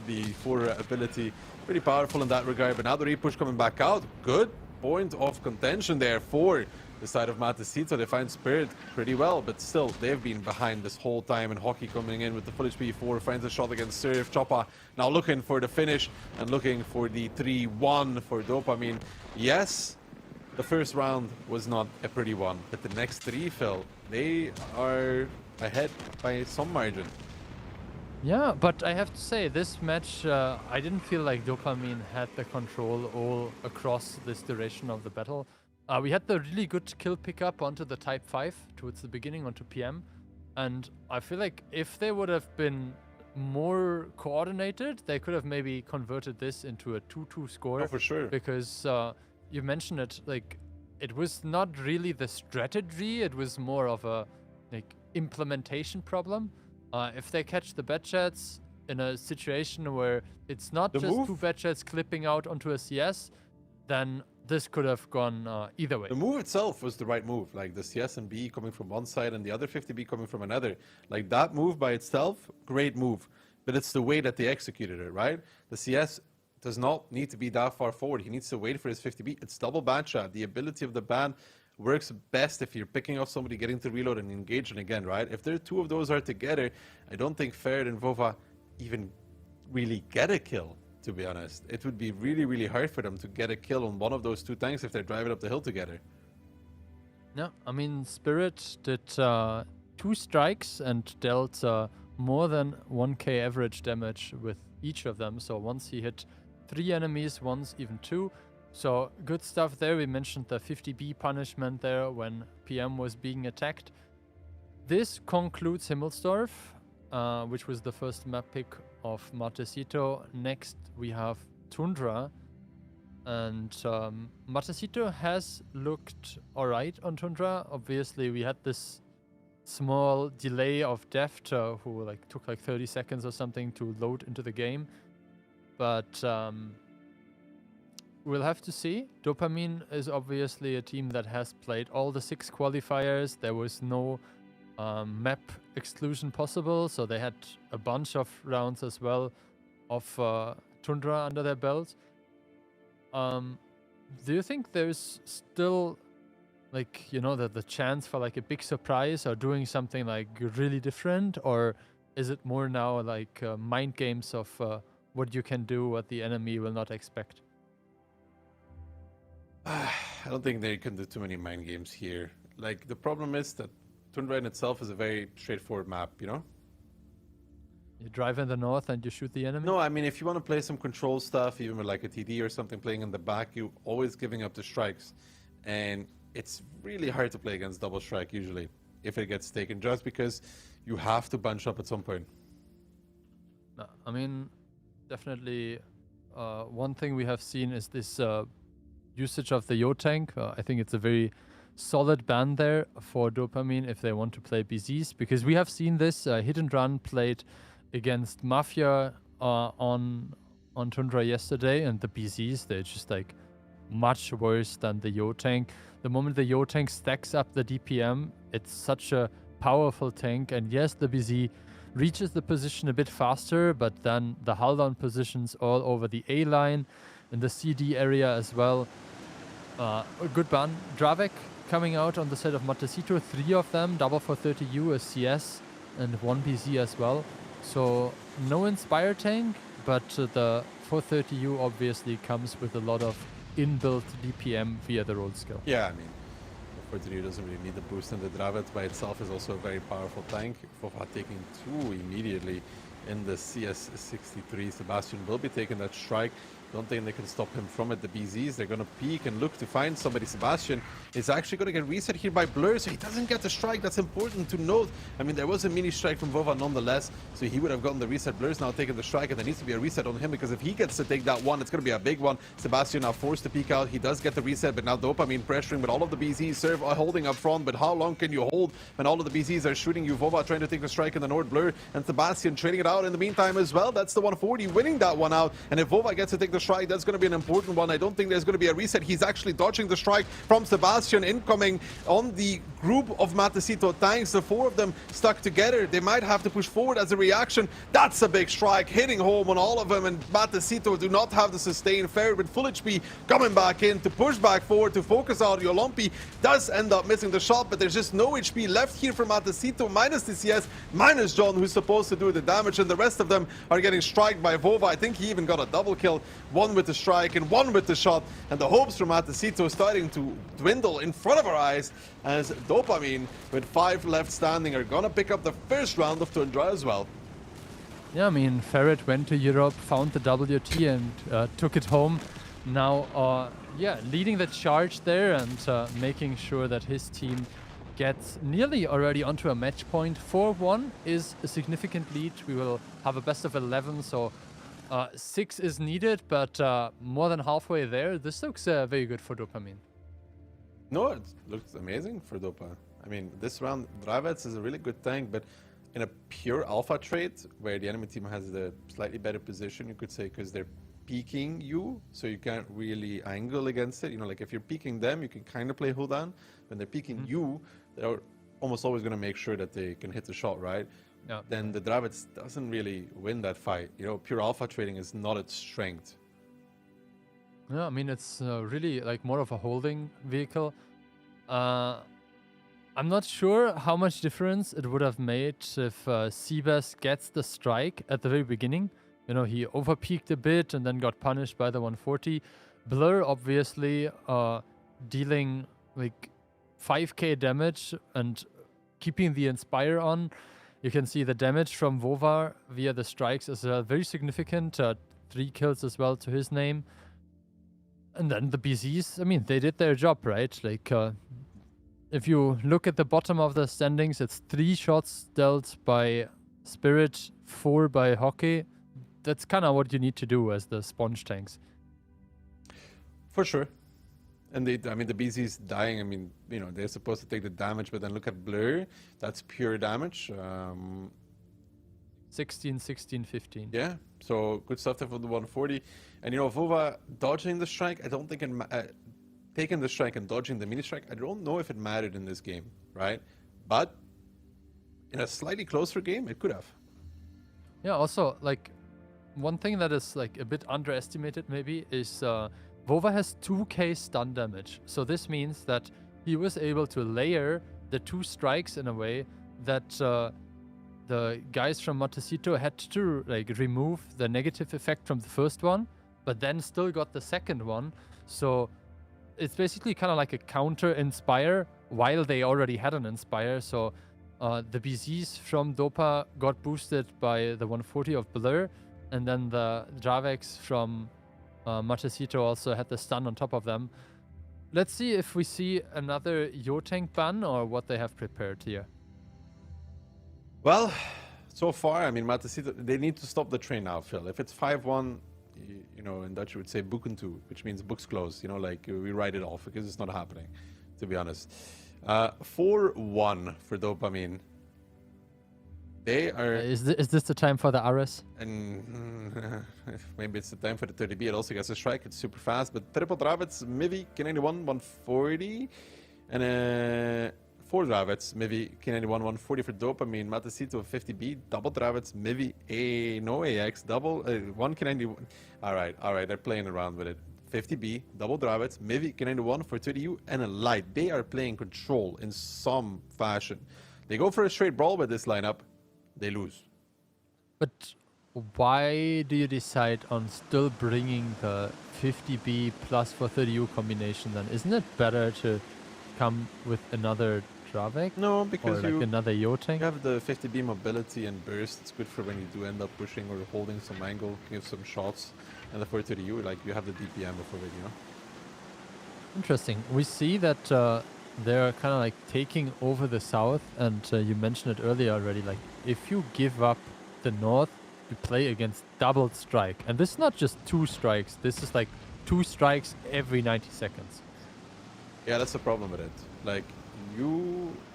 the 4 ability, pretty powerful in that regard. But now the repush coming back out. Good point of contention there for the side of Matecito. They find Spirit pretty well, but still, they've been behind this whole time, and Hockey coming in with the full HP 4, finds a shot against Surf. Choppa now looking for the finish and looking for the 3-1 for Dopamine. Yes, the first round was not a pretty one, but the next 3, Phil, they are ahead by some margin. Yeah, but I have to say, this match, I didn't feel like Dopamine had the control all across this duration of the battle. We had the really good kill pickup onto the Type 5 towards the beginning, onto PM. And I feel like if they would have been more coordinated, they could have maybe converted this into a 2-2 score. Oh, for sure. Because you mentioned it, like, it was not really the strategy, it was more of a like implementation problem. If they catch the Batchats in a situation where it's not just 2 Batchats clipping out onto a CS, then this could have gone either way. The move itself was the right move, like the CS and B coming from one side and the other 50B coming from another. Like that move by itself, great move. But it's the way that they executed it, right? The CS does not need to be that far forward. He needs to wait for his 50B. It's double band shot. The ability of the band works best if you're picking off somebody, getting to reload and engaging again, right? If there 2 of those are together, I don't think Ferret and Vova even really get a kill. To be honest, it would be really, really hard for them to get a kill on one of those 2 tanks if they're driving up the hill together. Yeah, I mean, Spirit did 2 strikes and dealt more than 1k average damage with each of them. So once he hit 3 enemies, once even 2. So good stuff there. We mentioned the 50B punishment there when PM was being attacked. This concludes Himmelsdorf, which was the first map pick of Matecito. Next we have Tundra, and Matecito has looked alright on Tundra. Obviously we had this small delay of Deft, who like took like 30 seconds or something to load into the game, but we'll have to see. Dopamine is obviously a team that has played all the 6 qualifiers. There was no map exclusion possible, so they had a bunch of rounds as well of Tundra under their belt. Do you think there's still, like, you know, the chance for like a big surprise or doing something like really different, or is it more now like mind games of what you can do, what the enemy will not expect? I don't think they can do too many mind games here. Like, the problem is that Tundra in itself is a very straightforward map, you know? You drive in the north and you shoot the enemy? No, I mean, if you want to play some control stuff, even with like a TD or something playing in the back, you're always giving up the strikes. And it's really hard to play against double strike usually, if it gets taken, just because you have to bunch up at some point. No, I mean, definitely one thing we have seen is this usage of the Yo tank. I think it's a very solid ban there for Dopamine if they want to play BZs, because we have seen this hit and run played against Mafia on Tundra yesterday, and the BZs, they're just like much worse than the Yo tank. The moment the Yo tank stacks up the DPM, it's such a powerful tank, and yes, the BZ reaches the position a bit faster, but then the hull down positions all over the A line, in the CD area as well. A good ban. Dravek coming out on the side of Matecito, 3 of them, double 430U, a CS, and 1 BZ as well. So no Inspire tank, but the 430U obviously comes with a lot of inbuilt DPM via the roll skill. Yeah, I mean, Fortitude doesn't really need the boost, and the Dravet by itself is also a very powerful tank. Vova taking 2 immediately in the CS63. Sebastian will be taking that strike. Don't think they can stop him from it. The BZs, they're going to peek and look to find somebody. Sebastian is actually going to get reset here by Blur, so he doesn't get the strike. That's important to note. I mean, there was a mini strike from Vova nonetheless, so he would have gotten the reset. Blur's now taking the strike, and there needs to be a reset on him, because if he gets to take that one, it's going to be a big one. Sebastian now forced to peek out. He does get the reset, but now Dopamine pressuring, but all of the BZs serve holding up front. But how long can you hold when all of the BZs are shooting you? Vova trying to take the strike in the north. Blur and Sebastian trading it out in the meantime as well. That's the 140 winning that one out, and if Vova gets to take the strike, that's going to be an important one. I don't think there's going to be a reset. He's actually dodging the strike from Sebastian incoming on the group of Matecito tanks. The 4 of them stuck together. They might have to push forward as a reaction. That's a big strike hitting home on all of them, and Matecito do not have the sustain. Fair with full HP coming back in to push back forward to focus out. Yolompi does end up missing the shot, but there's just no HP left here for Matecito, minus the CS, minus John, who's supposed to do the damage, and the rest of them are getting striked by Vova. I think he even got a double kill, one with the strike and one with the shot, and the hopes from Matecito starting to dwindle in front of our eyes, as Dopamine with 5 left standing are gonna pick up the first round of Tundra as well. Yeah, I mean, Ferret went to Europe, found the WT and took it home. Now, yeah, leading the charge there and making sure that his team gets nearly already onto a match point. 4-1 is a significant lead. We will have a best of 11, so 6 is needed, but more than halfway there. This looks very good for Dopamine. No, it looks amazing for Dopa. I mean, this round, Dravets is a really good tank, but in a pure alpha trade, where the enemy team has the slightly better position, you could say, because they're peeking you, so you can't really angle against it. You know, like if you're peeking them, you can kind of play hold on. When they're peeking you, they're almost always going to make sure that they can hit the shot, right? Yeah. Then the Dravets doesn't really win that fight. You know, pure alpha trading is not its strength. Yeah, I mean, it's really like more of a holding vehicle. I'm not sure how much difference it would have made if Seabass gets the strike at the very beginning. You know, he overpeaked a bit and then got punished by the 140. Blur, obviously, dealing like 5k damage and keeping the Inspire on. You can see the damage from Vova via the strikes is very significant. 3 kills as well to his name. And then the BZs, I mean, they did their job, right? Like, if you look at the bottom of the standings, it's 3 shots dealt by Spirit, 4 by Hockey. That's kind of what you need to do as the sponge tanks. For sure. And I mean, the BZ's dying. I mean, you know, they're supposed to take the damage, but then look at Blur. That's pure damage. 16, 16, 15. Yeah, so good stuff there for the 140. And, you know, Vova dodging the strike, I don't think taking the strike and dodging the mini strike, I don't know if it mattered in this game, right? But in a slightly closer game, it could have. Yeah, also, like, one thing that is, like, a bit underestimated maybe is Vova has 2k stun damage. So this means that he was able to layer the 2 strikes in a way that the guys from Matecito had to, like, remove the negative effect from the first one, but then still got the second one. So it's basically kind of like a counter Inspire while they already had an Inspire. So the BZs from Dopa got boosted by the 140 of Blur, and then the Dravex from Matecito also had the stun on top of them. Let's see if we see another Yo-Tank ban or what they have prepared here. Well, so far, I mean, Matecito, they need to stop the train now, Phil. If it's 5-1, you know, in Dutch you would say boekentoe, which means books closed. You know, like we write it off because it's not happening, to be honest. 4-1 for Dopamine. They are... Is this the time for the RS? And maybe it's the time for the 30B. It also gets a strike. It's super fast. But triple Dravets, Mivi, K91, 140. And 4 Dravets, Mivi, K91, 140 for Dopamine. Matecito, 50B. Double Dravets, Mivi, no AX. Double, 1 K91. All right. They're playing around with it. 50B, double Dravets, Mivi, K91 for 30U, and a light. They are playing control in some fashion. They go for a straight brawl with this lineup. They lose. But why do you decide on still bringing the 50B plus for 30U combination then? Isn't it better to come with another Dravek? No, Or because like you another Yo-Tank? have the 50B mobility and burst. It's good for when you do end up pushing or holding some angle, give some shots. And the 42U, like you have the DPM before it, you know? Interesting. We see that they're kind of like taking over the south, and you mentioned it earlier already. Like, if you give up the north, you play against double strike, and this is not just 2 strikes. This is like 2 strikes every 90 seconds. Yeah, that's the problem with it. Like,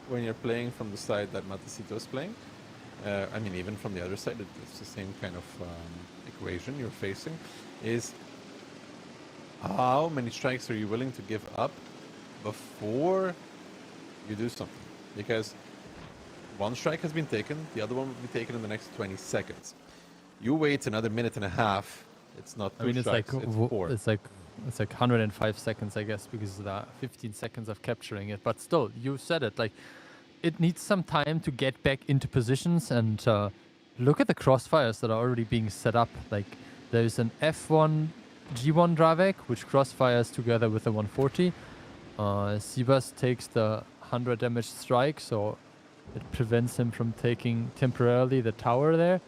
when you're playing from the side that Matecito is playing, I mean, even from the other side, it's the same kind of equation you're facing, is how many strikes are you willing to give up before you do something? Because one strike has been taken, the other one will be taken in the next 20 seconds. You wait another minute and a half, it's not 2 strikes, it's 4. It's like 105 seconds, I guess, because of the 15 seconds of capturing it. But still, you said it. Like, it needs some time to get back into positions, and look at the crossfires that are already being set up. Like, there's an F1 G1 Dravek, which crossfires together with the 140. Sivas takes the 100 damage strike, so it prevents him from taking temporarily the tower there.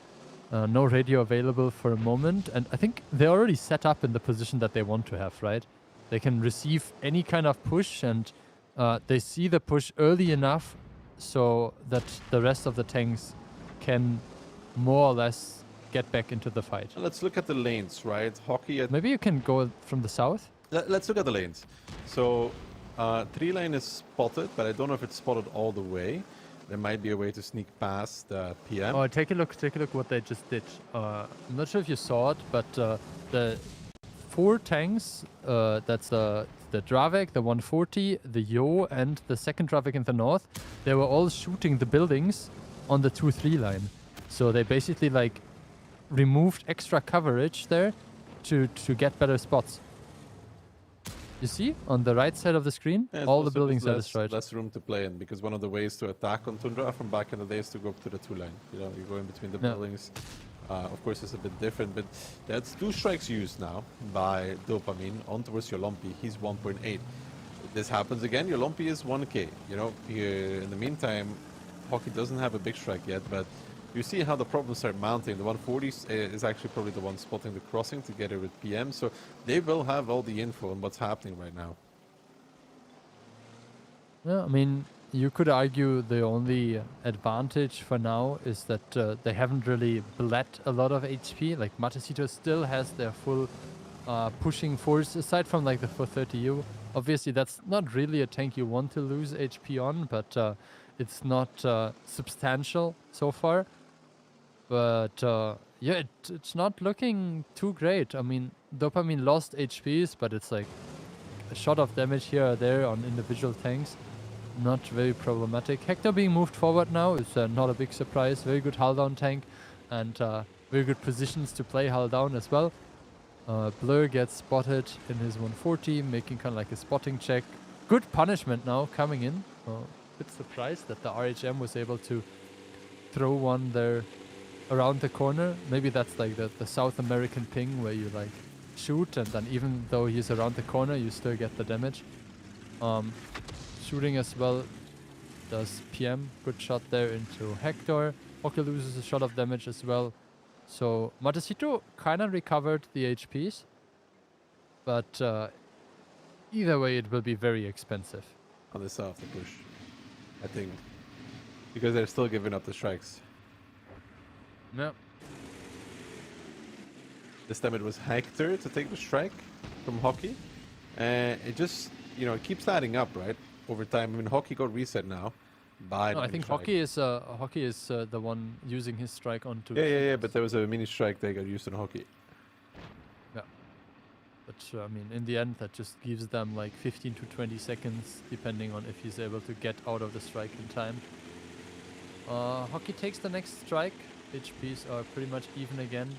No radio available for a moment, and I think they're already set up in the position that they want to have, right? They can receive any kind of push, and they see the push early enough so that the rest of the tanks can more or less get back into the fight. Let's look at the lanes, right? Hockey at... Maybe you can go from the south? Let's look at the lanes. So, 3 lane is spotted, but I don't know if it's spotted all the way. There might be a way to sneak past PM. Oh, take a look what they just did. I'm not sure if you saw it, but the 4 tanks, that's the Dravek, the 140, the Yo, and the second Dravek in the north, they were all shooting the buildings on the 2-3 line. So they basically like removed extra coverage there to get better spots. You see, on the right side of the screen, Yeah, all the also buildings are there's destroyed. less room to play in, because one of the ways to attack on Tundra from back in the day is to go up to the 2 line. You know, you go in between the buildings. Of course, it's a bit different, but that's 2 strikes used now by Dopamine on towards Yolompi. He's 1.8. If this happens again, Yolompi is 1k. You know, in the meantime, Hockey doesn't have a big strike yet, but you see how the problems are mounting. The 140 is actually probably the one spotting the crossing together with PM, so they will have all the info on what's happening right now. Yeah, I mean, you could argue the only advantage for now is that they haven't really bled a lot of HP. Like, Matecito still has their full pushing force, aside from like the 430U. Obviously, that's not really a tank you want to lose HP on, but it's not substantial so far. But yeah, it's not looking too great. I mean, Dopamine lost HPs, but it's like a shot of damage here or there on individual tanks. Not very problematic. Hector being moved forward now is not a big surprise. Very good hull down tank, and very good positions to play hull down as well. Blur gets spotted in his 140, making kind of like a spotting check. Good punishment now coming in. Bit surprised that the RHM was able to throw one there around the corner. Maybe that's like the South American ping where you like shoot, and then even though he's around the corner, you still get the damage. Shooting as well does PM. Good shot there into Hector. Hockey loses a shot of damage as well. So Matecito kind of recovered the HPs, but either way it will be very expensive. On the south, the push, I think, because they're still giving up the strikes. No. This time it was Hector to take the strike from Hockey. And it just, you know, it keeps adding up, right? Over time. I mean, Hockey got reset now by No, I think Hockey is the one using his strike onto... Yeah, but there was a mini strike that got used on Hockey. Yeah. But, I mean, in the end, that just gives them like 15 to 20 seconds, depending on if he's able to get out of the strike in time. Hockey takes the next strike. HPs are pretty much even again.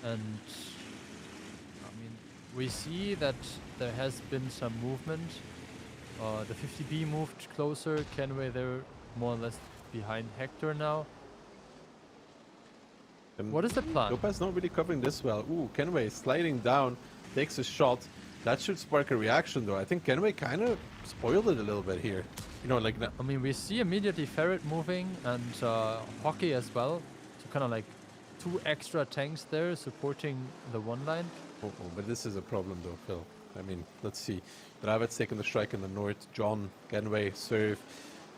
And, I mean, we see that there has been some movement. The 50B moved closer. Kenway, they're more or less behind Hector now. What is the plan? Lopez not really covering this well. Ooh, Kenway sliding down, takes a shot. That should spark a reaction, though. I think Kenway kind of spoiled it a little bit here. You know, like... I mean, we see immediately Ferret moving and Hockey as well. So kind of like 2 extra tanks there supporting the one line. Oh, but this is a problem, though, Phil. I mean, let's see. Dravid's taking the strike in the north. John, Kenway, Serve.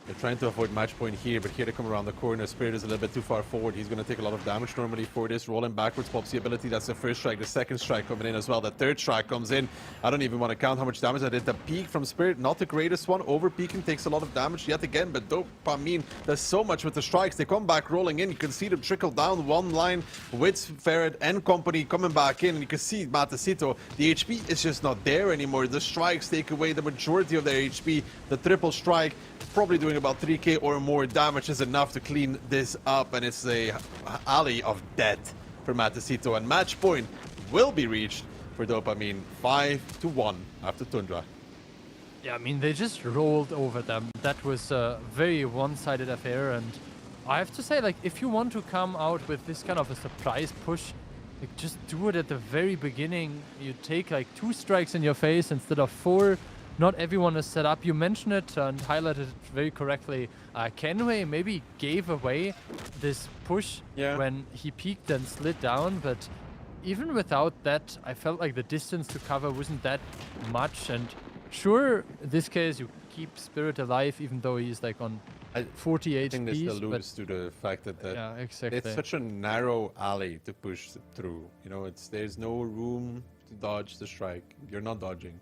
They're trying to avoid match point here, but here they come around the corner. Spirit is a little bit too far forward. He's going to take a lot of damage normally for this. Rolling backwards pops the ability. That's the first strike. The second strike coming in as well. The third strike comes in. I don't even want to count how much damage I did. The peak from Spirit, not the greatest one. Over peaking takes a lot of damage yet again, but Dopamine does so much with the strikes. They come back rolling in. You can see them trickle down one line with Ferret and company coming back in. And you can see Matecito. The HP is just not there anymore. The strikes take away the majority of their HP. The triple strike, probably doing about 3k or more damage, is enough to clean this up, and it's a alley of death for Matecito, and match point will be reached for Dopamine 5-1 after Tundra. Yeah, I mean, they just rolled over them. That was a very one-sided affair, and I have to say, like, if you want to come out with this kind of a surprise push, like, just do it at the very beginning. You take like 2 strikes in your face instead of 4. Not everyone is set up. You mentioned it and highlighted it very correctly. Kenway maybe gave away this push when he peaked and slid down, but even without that, I felt like the distance to cover wasn't that much. And sure, in this case, you keep Spirit alive, even though he's like on 40 HP. I think this alludes to the fact that, yeah, exactly. It's such a narrow alley to push through. You know, there's no room to dodge the strike. You're not dodging.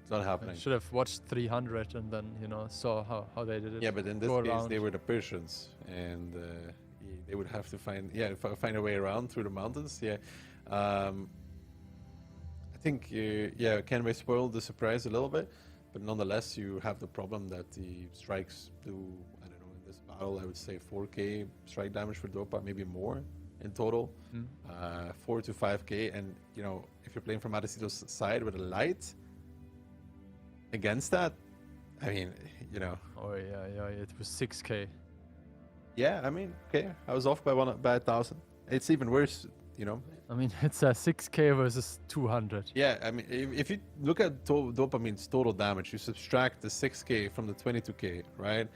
It's not happening. I should have watched 300 and then, you know, saw how they did it. Yeah, but in this case, they were the Persians, and they would have to find a way around through the mountains. Yeah, I think Kenway spoiled the surprise a little bit, but nonetheless, you have the problem that the strikes do. I don't know, in this battle, I would say 4k strike damage for Dopa, maybe more in total, 4 to 5k, and you know, if you're playing from Matecito's side with a light. Against that, I mean, you know. Oh yeah, it was 6k. Yeah, I mean, okay, I was off by 1,000. It's even worse, you know. I mean, it's a 6k versus 200. Yeah, I mean, if you look at Dopamine's total damage, you subtract the 6k from the 22k, right?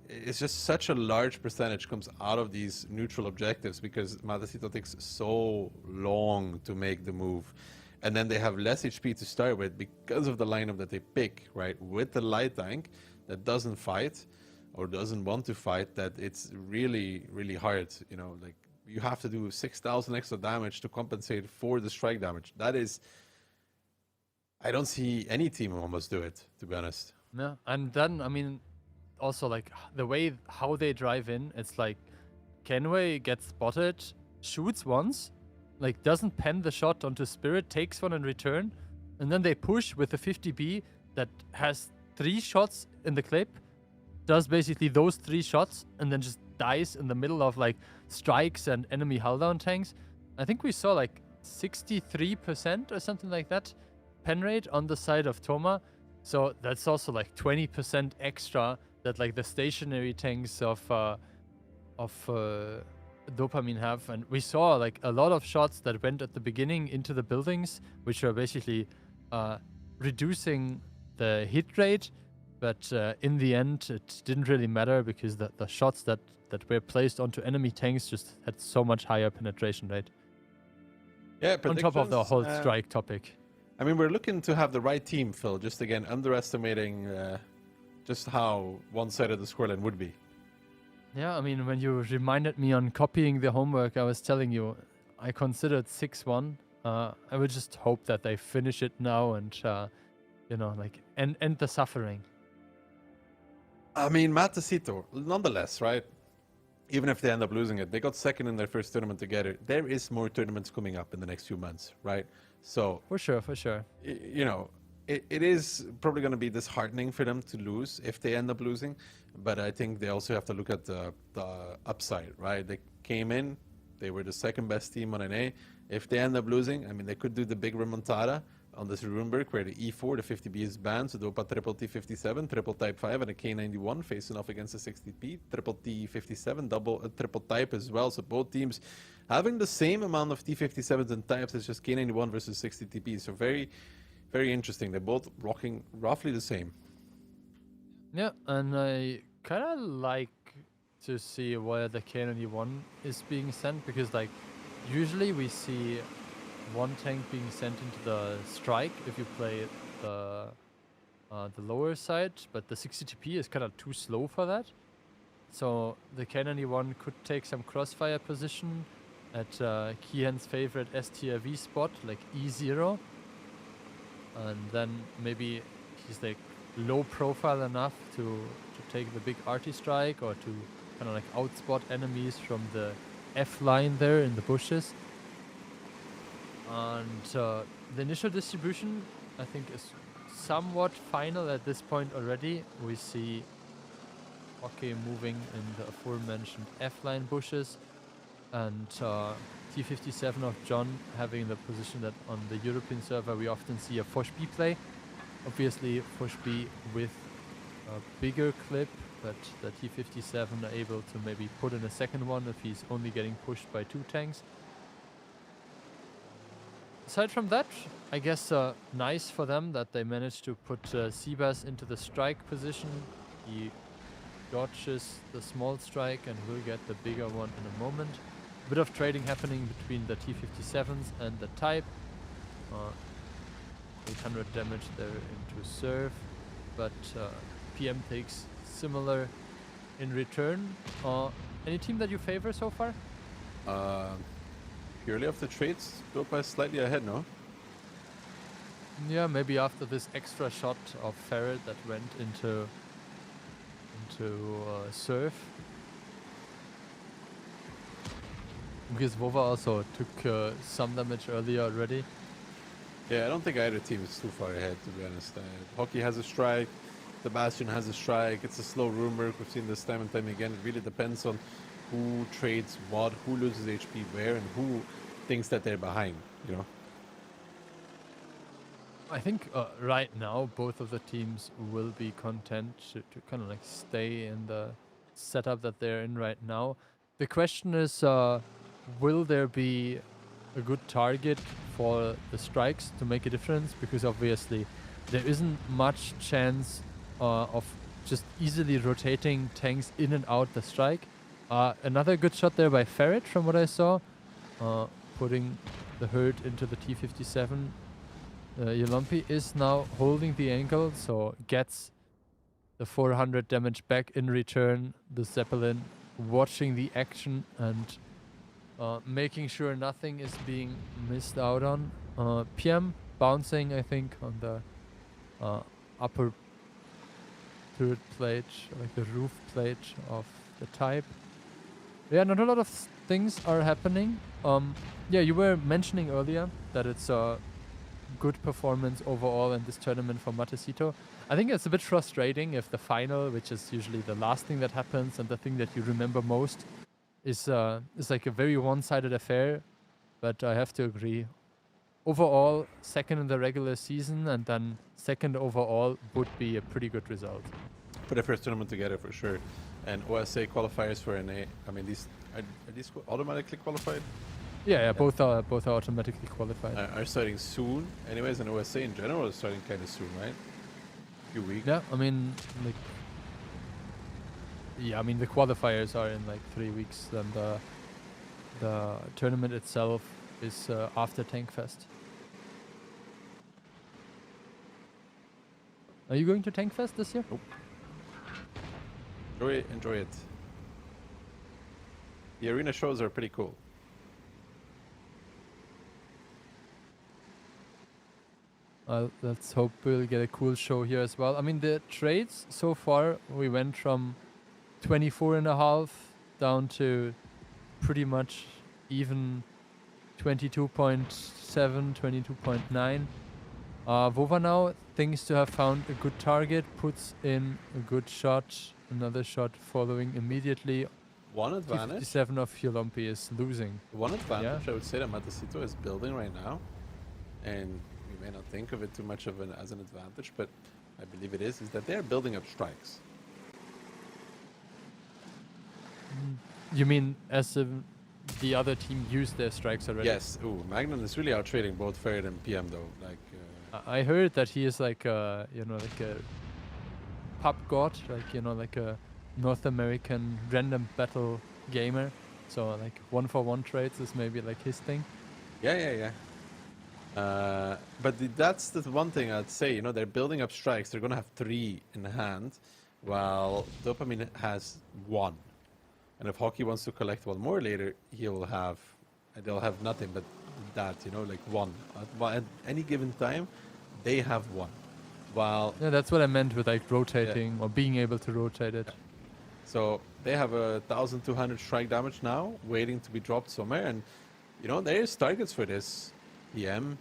It's just such a large percentage comes out of these neutral objectives because Matecito takes so long to make the move. And then they have less HP to start with because of the lineup that they pick, right? With the light tank that doesn't fight or doesn't want to fight, that it's really, really hard. You know, like you have to do 6,000 extra damage to compensate for the strike damage. That is, I don't see any team almost do it, to be honest. Yeah, and then, I mean, also like the way how they drive in, it's like Kenway gets spotted, shoots once, like doesn't pen the shot onto Spirit, takes one in return, and then they push with the 50B that has 3 shots in the clip, does basically those 3 shots, and then just dies in the middle of like strikes and enemy hull down tanks. I think we saw like 63% or something like that pen rate on the side of Toma. So that's also like 20% extra that like the stationary tanks of Dopamine have, and we saw like a lot of shots that went at the beginning into the buildings, which were basically reducing the hit rate, but in the end it didn't really matter because the shots that were placed onto enemy tanks just had so much higher penetration rate. Yeah, on top of the whole strike topic. I mean, we're looking to have the right team, Phil, just again underestimating just how one-sided the scoreline would be. Yeah, I mean, when you reminded me on copying the homework, I was telling you, I considered 6-1. I would just hope that they finish it now and, you know, like, end the suffering. I mean, Matecito, nonetheless, right? Even if they end up losing it, they got second in their first tournament together. There is more tournaments coming up in the next few months, right? So for sure. You know, it is probably going to be disheartening for them to lose if they end up losing. But I think they also have to look at the upside, right? They came in, they were the second best team on NA. If they end up losing, I mean, they could do the big remontada on this Runeberg where the E4, the 50B is banned, so Dopa triple T57, triple type 5, and a K91 facing off against the 60P, triple T57, triple type as well. So both teams having the same amount of T57s and types, it's just K91 versus 60TP. So very, very interesting. They're both rocking roughly the same. Yeah, and I kind of like to see where the K91 is being sent, because like usually we see one tank being sent into the strike if you play the lower side, but the 60 TP is kind of too slow for that. So the K91 could take some crossfire position at Kian's favorite STRV spot, like E0, and then maybe he's like low profile enough to take the big arty strike, or to kind of like outspot enemies from the F line there in the bushes. And the initial distribution, I think, is somewhat final at this point already. We see Hockey moving in the aforementioned F-line bushes, and T57 of John having the position that on the European server we often see a Fosh B play. Obviously Fosh B with a bigger clip, but the T57 are able to maybe put in a second one if he's only getting pushed by 2 tanks. Aside from that, I guess nice for them that they managed to put Seabass into the strike position. He dodges the small strike and will get the bigger one in a moment. A bit of trading happening between the T57s and the Type. 800 damage there into serve, but PM takes similar in return. Any team that you favor so far? Purely off the trades, Dopa is slightly ahead, no? Yeah, maybe after this extra shot of Ferret that went into serve. Because Vova also took some damage earlier already. Yeah, I don't think either team is too far ahead, to be honest. Hockey has a strike, the Bastion has a strike. It's a slow rumor. We've seen this time and time again. It really depends on who trades what, who loses HP where, and who thinks that they're behind, you know? I think right now both of the teams will be content to kind of like stay in the setup that they're in right now. The question is, will there be a good target for the strikes to make a difference? Because obviously there isn't much chance of just easily rotating tanks in and out the strike. Another good shot there by Ferret from what I saw, putting the herd into the T57. Yolompi is now holding the angle, so gets the 400 damage back in return. The Zeppelin watching the action and making sure nothing is being missed out on. PM bouncing, I think, on the upper turret plate, like the roof plate of the Type. Yeah, not a lot of things are happening. Yeah, you were mentioning earlier that it's a good performance overall in this tournament for Matecito. I think it's a bit frustrating if the final, which is usually the last thing that happens and the thing that you remember most, is like a very one-sided affair. But I have to agree. Overall, second in the regular season and then second overall would be a pretty good result. For the first tournament together, for sure. And OSA qualifiers for NA. I mean, are these automatically qualified? Yeah, both are automatically qualified. Are starting soon, anyways, and OSA in general is starting kind of soon, right? A few weeks. Yeah, I mean, like, yeah, I mean the qualifiers are in like 3 weeks, and the tournament itself is after Tankfest. Are you going to Tankfest this year? Nope. Enjoy it. The arena shows are pretty cool. Let's hope we'll get a cool show here as well. I mean, the trades so far, we went from 24.5 down to pretty much even 22.7, 22.9. Vova now thinks to have found a good target, puts in a good shot, another shot following immediately. One advantage. 57 of Yolompi is losing. One advantage I would say that Matecito is building right now, and you may not think of it too much of as an advantage, but I believe it is that they're building up strikes. You mean as the other team used their strikes already? Yes. Ooh, Magnan is really out trading both Ferret and PM though. Like I heard that he is like you know, like a pub god, like, you know, like a North American random battle gamer. So like 1-for-1 trades is maybe like his thing. Yeah. But that's the one thing I'd say. You know, they're building up strikes. They're gonna have 3 in hand, while Dopamine has 1. And if Hockey wants to collect 1 more later, they'll have nothing but that. You know, like 1 at any given time, they have 1. While Yeah, that's what I meant with like rotating or being able to rotate it. So they have 1,200 strike damage now, waiting to be dropped somewhere. And, you know, there's targets for this. PM,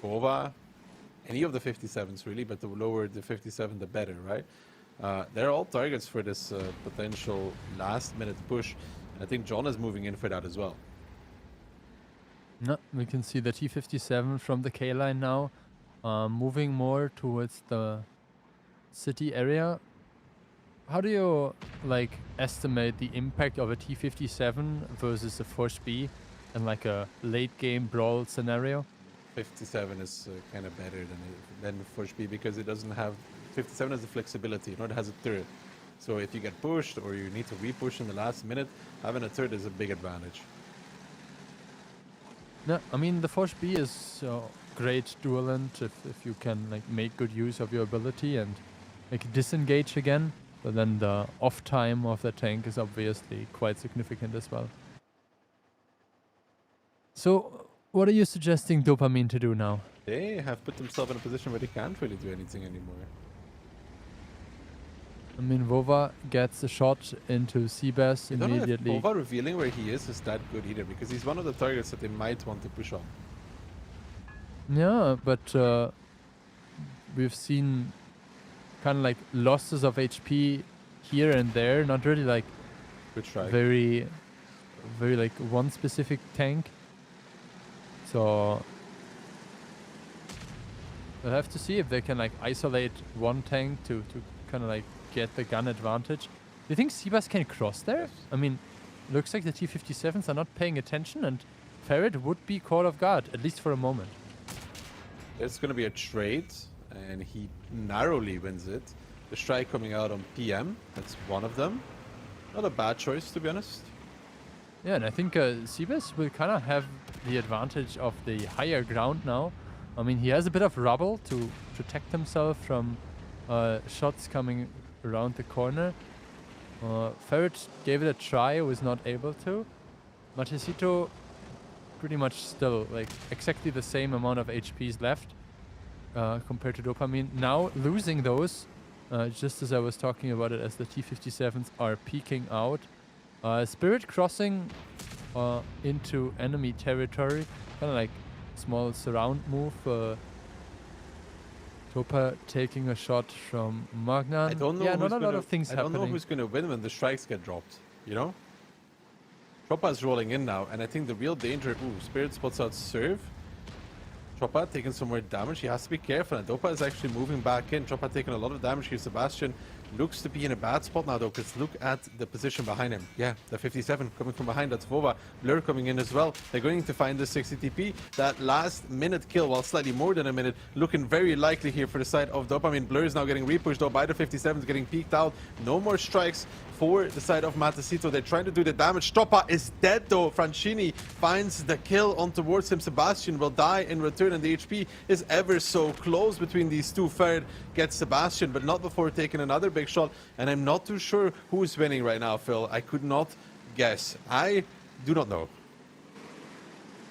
Kova, any of the 57s really, but the lower the 57, the better, right? They're all targets for this potential last-minute push. And I think John is moving in for that as well. No, we can see the T-57 from the K-line now, moving more towards the city area. How do you like estimate the impact of a T-57 versus a Force B in like a late game brawl scenario? 57 is kind of better than Force B because it doesn't have 57 has the flexibility. You know, it has a turret. So if you get pushed or you need to re-push in the last minute, having a turret is a big advantage. No, I mean the Force B is great duelant if you can like make good use of your ability and like disengage again. But then the off time of the tank is obviously quite significant as well. So, what are you suggesting Dopamine to do now? They have put themselves in a position where they can't really do anything anymore. I mean, Vova gets a shot into Seabass immediately. I don't know if Vova revealing where he is that good either, because he's one of the targets that they might want to push on. Yeah, but we've seen kind of like losses of HP here and there, not really like very like one specific tank. So we'll have to see if they can like isolate one tank to kind of like get the gun advantage. Do you think Seabass can cross there? Yes. I mean, looks like the T-57s are not paying attention and Ferret would be caught off guard, at least for a moment. It's going to be a trade, and he narrowly wins it. The strike coming out on PM, that's one of them. Not a bad choice, to be honest. Yeah, and I think Seabass will kind of have the advantage of the higher ground now. I mean, he has a bit of rubble to protect himself from shots coming around the corner. Ferret gave it a try, was not able to. Matecito pretty much still like exactly the same amount of HPs left compared to Dopamine. Now losing those, just as I was talking about it, as the T-57s are peeking out. Spirit crossing into enemy territory, kind of like small surround move. Topa taking a shot from Magnan. I don't know. Yeah, not a lot of things happening. I don't know who's going to win when the strikes get dropped, you know? Tropa is rolling in now, and I think the real danger... Ooh, Spirit spots out Serve. Tropa taking some more damage. He has to be careful, and Dopa is actually moving back in. Tropa taking a lot of damage here. Sebastian looks to be in a bad spot now, though, because look at the position behind him. Yeah, the 57 coming from behind. That's Vova. Blur coming in as well. They're going to find the 60 TP. That last minute kill, well, slightly more than a minute, looking very likely here for the side of Dopamine. Blur is now getting repushed, though, by the 57s, getting peeked out. No more strikes for the side of Matecito. They're trying to do the damage. Tropa is dead, though. Francini finds the kill on towards him. Sebastian will die in return, and the HP is ever so close between these two. Ferret gets Sebastian, but not before taking another big shot. And I'm not too sure who's winning right now, Phil. I could not guess. I do not know.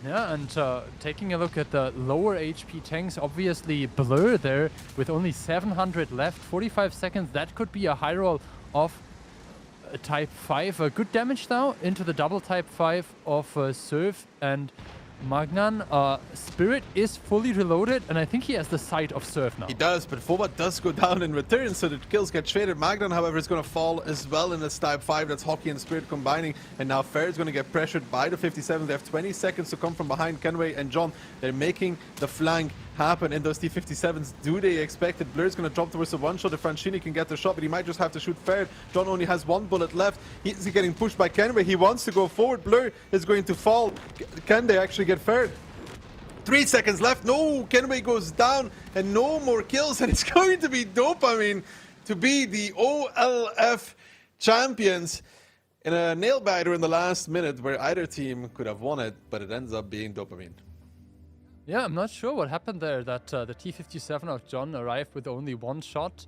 Yeah, and taking a look at the lower HP tanks, obviously Blur there with only 700 left, 45 seconds. That could be a high roll of Type 5. Good damage now into the double Type 5 of Surf and Magnan. Spirit is fully reloaded, and I think he has the sight of Surf now. He does, but Foba does go down in return, so the kills get traded. Magnan, however, is going to fall as well in this Type 5. That's Hockey and Spirit combining, and now Ferret's going to get pressured by the 57. They have 20 seconds to come from behind. Kenway and John, they're making the flank happen in those T-57s. Do they expect it? Blur's going to drop towards the one shot. If Francini can get the shot, but he might just have to shoot Ferret. John only has one bullet left. He's getting pushed by Kenway. He wants to go forward. Blur is going to fall. Can they actually get Ferret 3 seconds left. No, Kenway goes down and no more kills. And it's going to be Dopamine to be the OLF champions in a nail-biter in the last minute where either team could have won it, but it ends up being Dopamine. Yeah, I'm not sure what happened there, that the T-57 of John arrived with only one shot.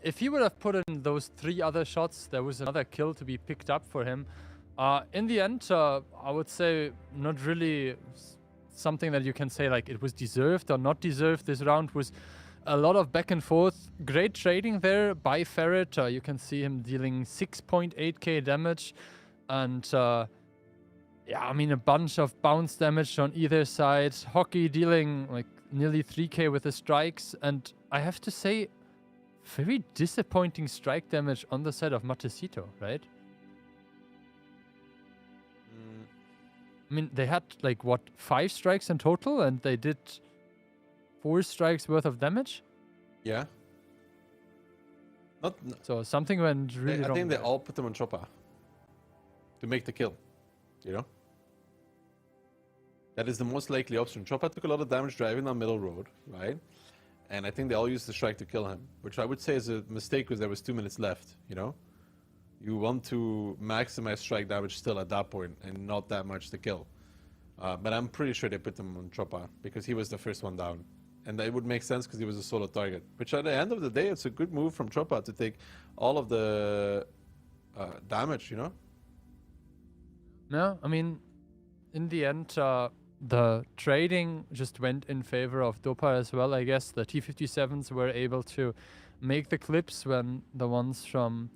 If he would have put in those 3 other shots, there was another kill to be picked up for him. In the end, I would say not really something that you can say like it was deserved or not deserved. This round was a lot of back and forth. Great trading there by Ferret. You can see him dealing 6.8k damage. And yeah, I mean, a bunch of bounce damage on either side. Hockey dealing like nearly 3k with the strikes. And I have to say, very disappointing strike damage on the side of Matecito, right? I mean, they had like, what, 5 strikes in total, and they did 4 strikes worth of damage? Yeah. So something went really wrong. I think they there. all put them on chopper to make the kill, you know? That is the most likely option. Chopper took a lot of damage driving down middle road, right? And I think they all used the strike to kill him, which I would say is a mistake because there was 2 minutes left, you know? You want to maximize strike damage still at that point and not that much to kill. But I'm pretty sure they put him on Chopper because he was the first one down. And that would make sense because he was a solo target. Which at the end of the day, it's a good move from Chopper to take all of the damage, you know? No, I mean, in the end, the trading just went in favor of Dopa as well, I guess. The T-57s were able to make the clips when the ones from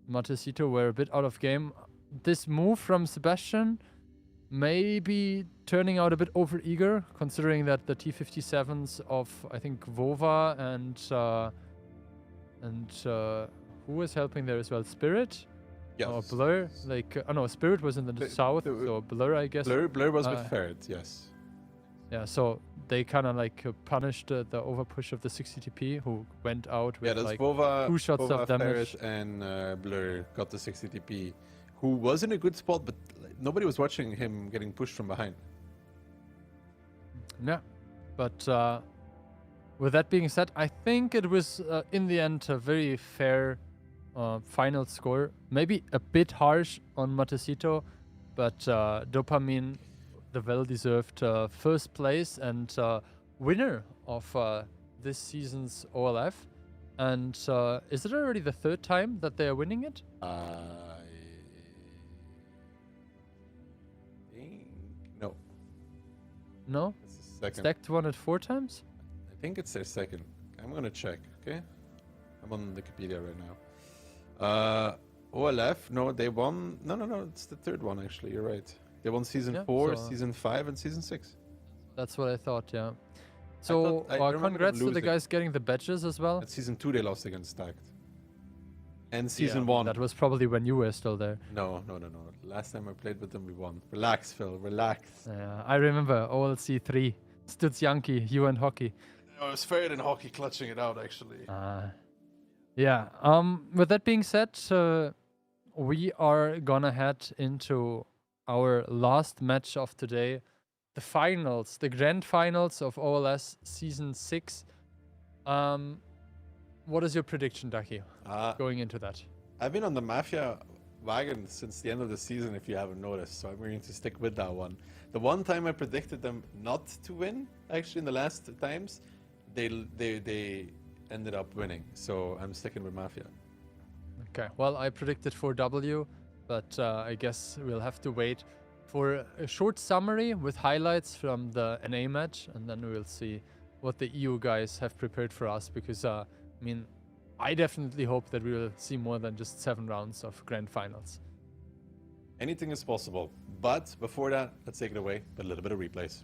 Matecito were a bit out of game. This move from Sebastian may be turning out a bit overeager, considering that the T-57s of, I think, Vova and who was helping there as well? Spirit? Yes. Or Blur? Like, oh no, Spirit was in the south, so Blur, I guess. Blur was with Ferret, yes. Yeah, so they kind of like punished the overpush of the 60TP, who went out with like Vova, 2 shots Vova, of damage. Ferret and Blur got the 60TP, who was in a good spot, but nobody was watching him getting pushed from behind. Yeah, but with that being said, I think it was in the end a very fair final score. Maybe a bit harsh on Matecito, but Dopamine, the well-deserved first place and winner of this season's OLF. And is it already the 3rd time that they are winning it? No. No? It's the second. Stacked won it 4 times? I think it's their second. I'm gonna check, okay? I'm on Wikipedia right now. OLF, no, they won. No, it's the 3rd one actually. You're right. They won season 4, season 5, and season 6. That's what I thought, yeah. So, congrats to the guys getting the badges as well. At season 2, they lost against Stacked. And season 1. That was probably when you were still there. No. Last time I played with them, we won. Relax, Phil. Relax. Yeah, I remember OLC 3. Stutz Yankee, you and Hockey. No, it was Ferret and Hockey clutching it out, actually. Yeah. With that being said, we are gonna head into our last match of today, the finals, the grand finals of OLS Season 6. What is your prediction, Daki, going into that? I've been on the Mafia wagon since the end of the season, if you haven't noticed, so I'm going to stick with that one. The one time I predicted them not to win, actually in the last times, they ended up winning, so I'm sticking with Mafia. Okay, well, I predicted 4W, but I guess we'll have to wait for a short summary with highlights from the NA match, and then we'll see what the EU guys have prepared for us, because, I mean, I definitely hope that we will see more than just 7 rounds of grand finals. Anything is possible, but before that, let's take it away with a little bit of replays.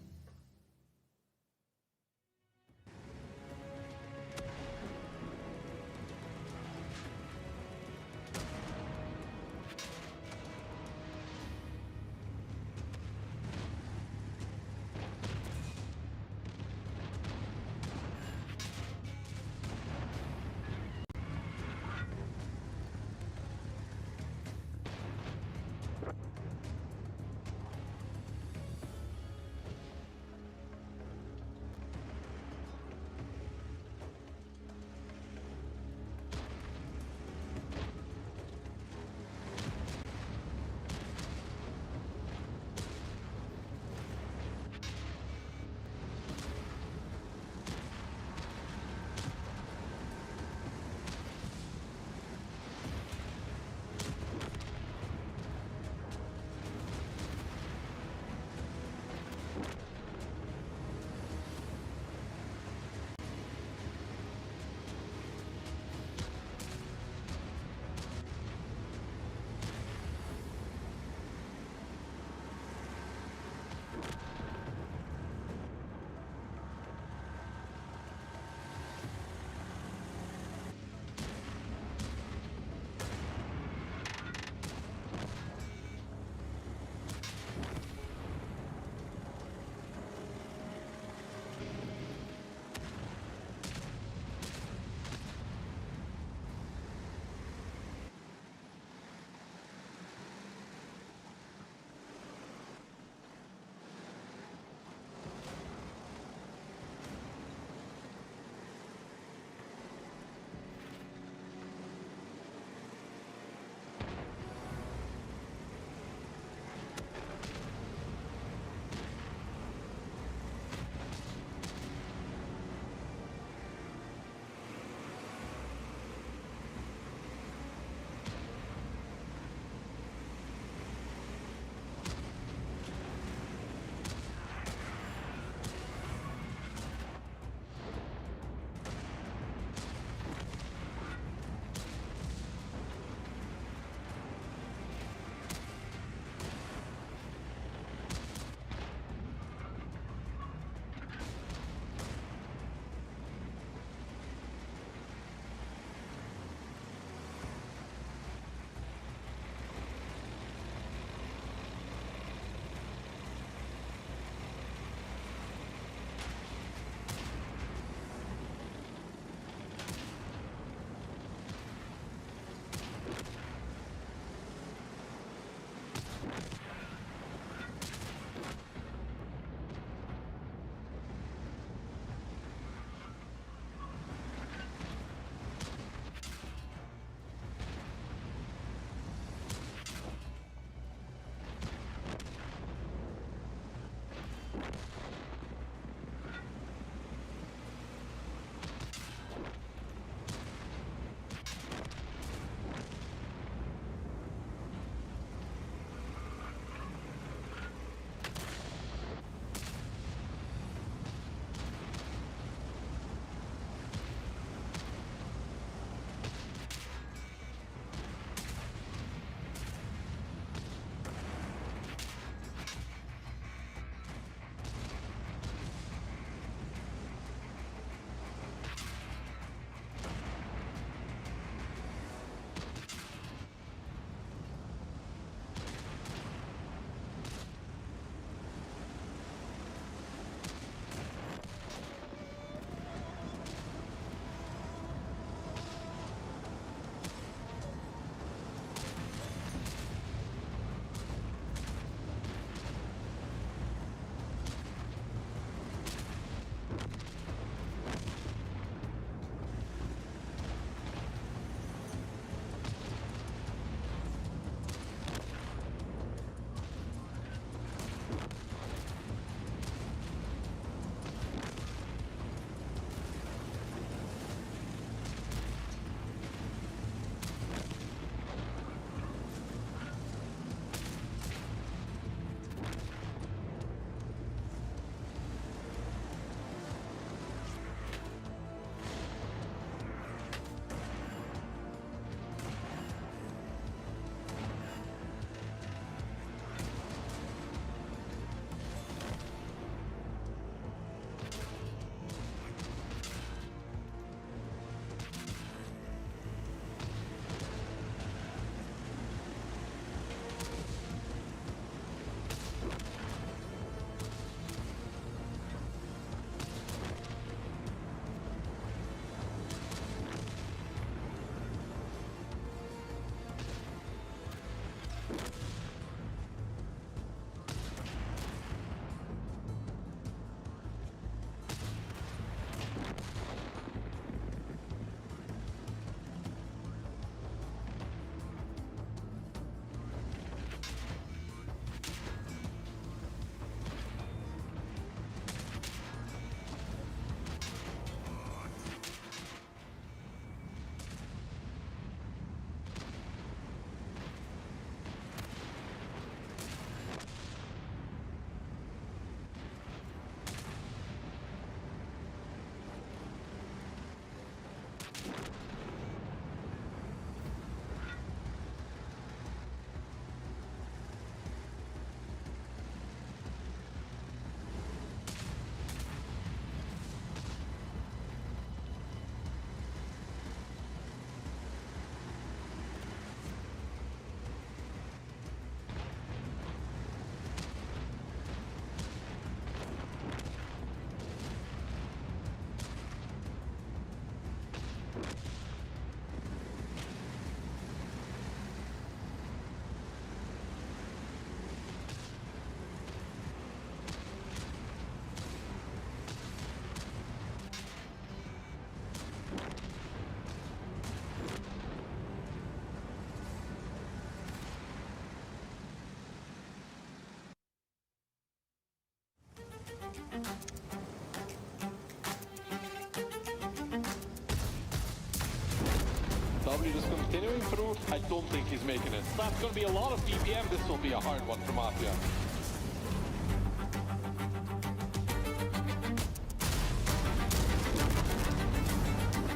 W just continuing through. I don't think he's making it. That's going to be a lot of BPM. This will be a hard one for Mafia.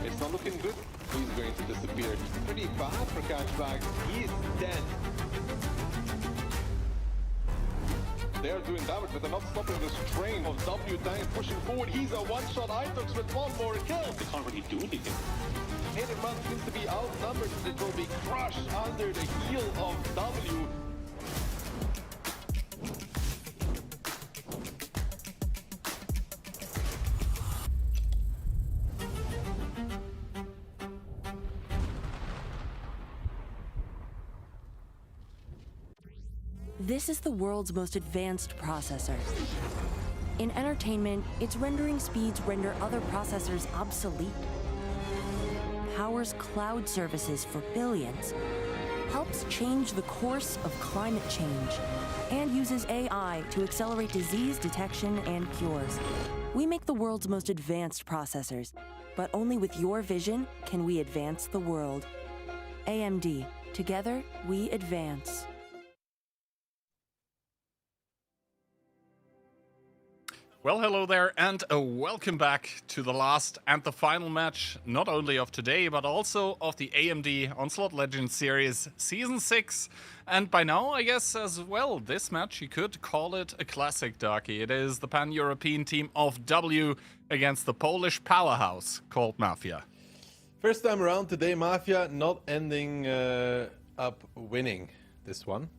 It's not looking good. He's going to disappear. Pretty bad for Cashback. He's dead. They are doing damage, but they're not stopping this train of W tanks pushing forward. He's a one-shot Itox with one more kill. They can't really do anything. Hit and run seems to be outnumbered. It will be crushed under the heel of W. This is the world's most advanced processor. In entertainment, its rendering speeds render other processors obsolete. Powers cloud services for billions. Helps change the course of climate change. And uses AI to accelerate disease detection and cures. We make the world's most advanced processors, but only with your vision can we advance the world. AMD. Together, we advance. Well, hello there, and welcome back to the last and the final match, not only of today, but also of the AMD Onslaught Legends Series Season 6. And by now, I guess as well, this match, you could call it a classic, Darky. It is the pan-European team of W against the Polish powerhouse called Mafia. First time around today, Mafia not ending up winning this one.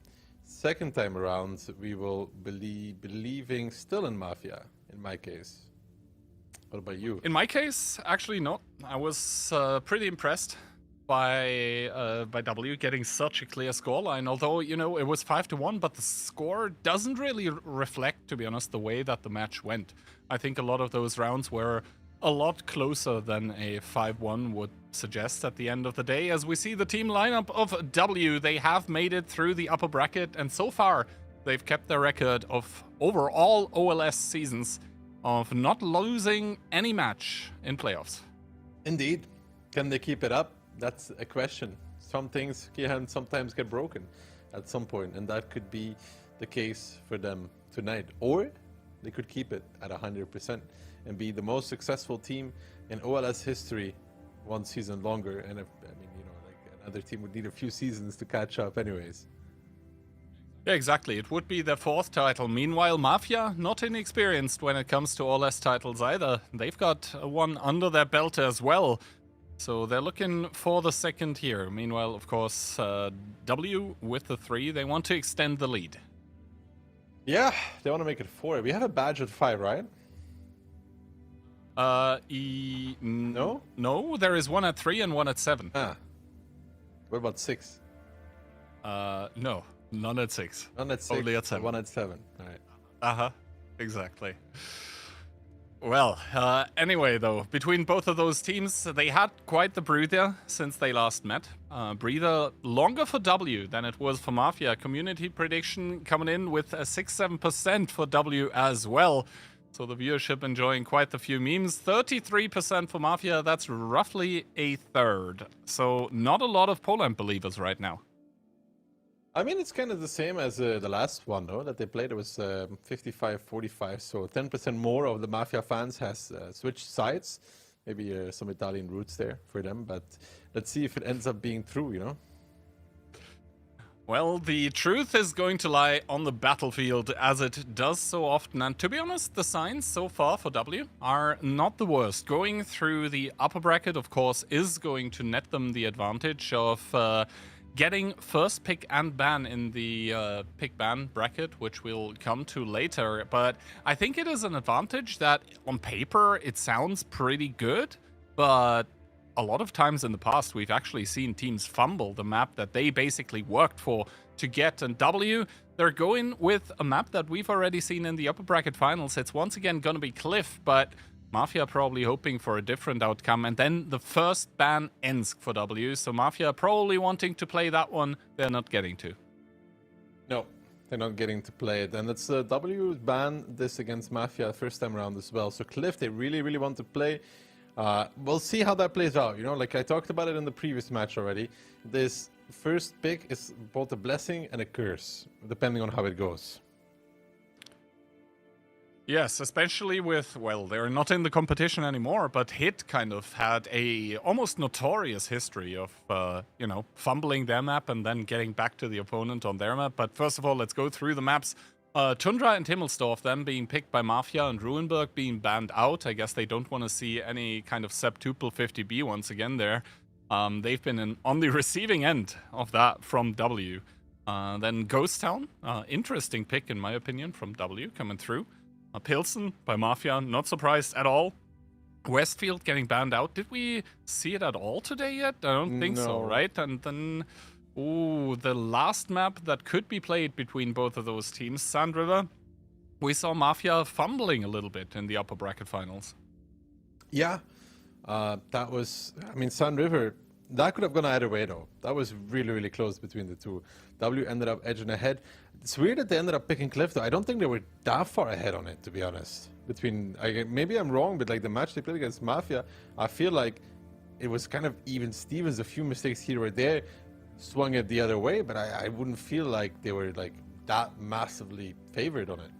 Second time around, we will be believing still in Mafia, in my case. What about you? In my case, actually not. I was pretty impressed by W getting such a clear scoreline. Although, you know, it was 5-1, but the score doesn't really reflect, to be honest, the way that the match went. I think a lot of those rounds were a lot closer than a 5-1 would suggest at the end of the day. As we see the team lineup of W, they have made it through the upper bracket, and so far they've kept their record of overall OLS seasons of not losing any match in playoffs. Indeed. Can they keep it up? That's a question. Some things can sometimes get broken at some point, and that could be the case for them tonight. Or they could keep it at 100% and be the most successful team in OLS history one season longer. And if, I mean, you know, like another team would need a few seasons to catch up anyways. Yeah, exactly. It would be their fourth title. Meanwhile, Mafia, not inexperienced when it comes to OLS titles either. They've got one under their belt as well. So they're looking for the second here. Meanwhile, of course, W with the 3, they want to extend the lead. Yeah, they want to make it 4. We have a badge at 5, right? No? No, there is one at 3 and one at 7. Ah. What about 6? No, none at 6. None at 6, only at 7. One at 7. All right. Uh-huh, exactly. Well, anyway, though, between both of those teams, they had quite the breather since they last met. Breather longer for W than it was for Mafia. Community prediction coming in with a 6-7% for W as well. So the viewership enjoying quite a few memes. 33% for Mafia, that's roughly a third. So not a lot of Poland believers right now. I mean, it's kind of the same as the last one, though, that they played. It was 55-45, so 10% more of the Mafia fans has switched sides. Maybe some Italian roots there for them, but let's see if it ends up being true, you know? Well, the truth is going to lie on the battlefield, as it does so often. And to be honest, the signs so far for W are not the worst. Going through the upper bracket, of course, is going to net them the advantage of getting first pick and ban in the pick ban bracket, which we'll come to later. But I think it is an advantage that on paper it sounds pretty good, but a lot of times in the past we've actually seen teams fumble the map that they basically worked for to get. And W, they're going with a map that we've already seen in the upper bracket finals. It's once again going to be Cliff, but Mafia probably hoping for a different outcome, and then the first ban ends for W, so Mafia probably wanting to play that one, they're not getting to. No, they're not getting to play it, and it's W ban this against Mafia first time around as well. So Cliff, they really want to play We'll see how that plays out. You know, like I talked about it in the previous match already. This first pick is both a blessing and a curse, depending on how it goes. Yes, especially with, well, they're not in the competition anymore, but Hit kind of had a almost notorious history of, you know, fumbling their map and then getting back to the opponent on their map. But first of all, let's go through the maps. Tundra and Himmelsdorf then being picked by Mafia and Ruinberg being banned out. I guess they don't want to see any kind of septuple 50B once again there. They've been on the receiving end of that from W. Then Ghost Town, interesting pick in my opinion from W coming through. Pilsen by Mafia, not surprised at all. Westfield getting banned out. Did we see it at all today yet? I don't think so, right? And then, ooh, the last map that could be played between both of those teams, Sand River, we saw Mafia fumbling a little bit in the upper bracket finals. Yeah, that was, I mean, Sand River, that could have gone either way though. That was really, really close between the two. W ended up edging ahead. It's weird that they ended up picking Cliff though. I don't think they were that far ahead on it, to be honest. Maybe I'm wrong, but like the match they played against Mafia, I feel like it was kind of even Stevens. A few mistakes here or there swung it the other way, but I wouldn't feel like they were like that massively favored on it.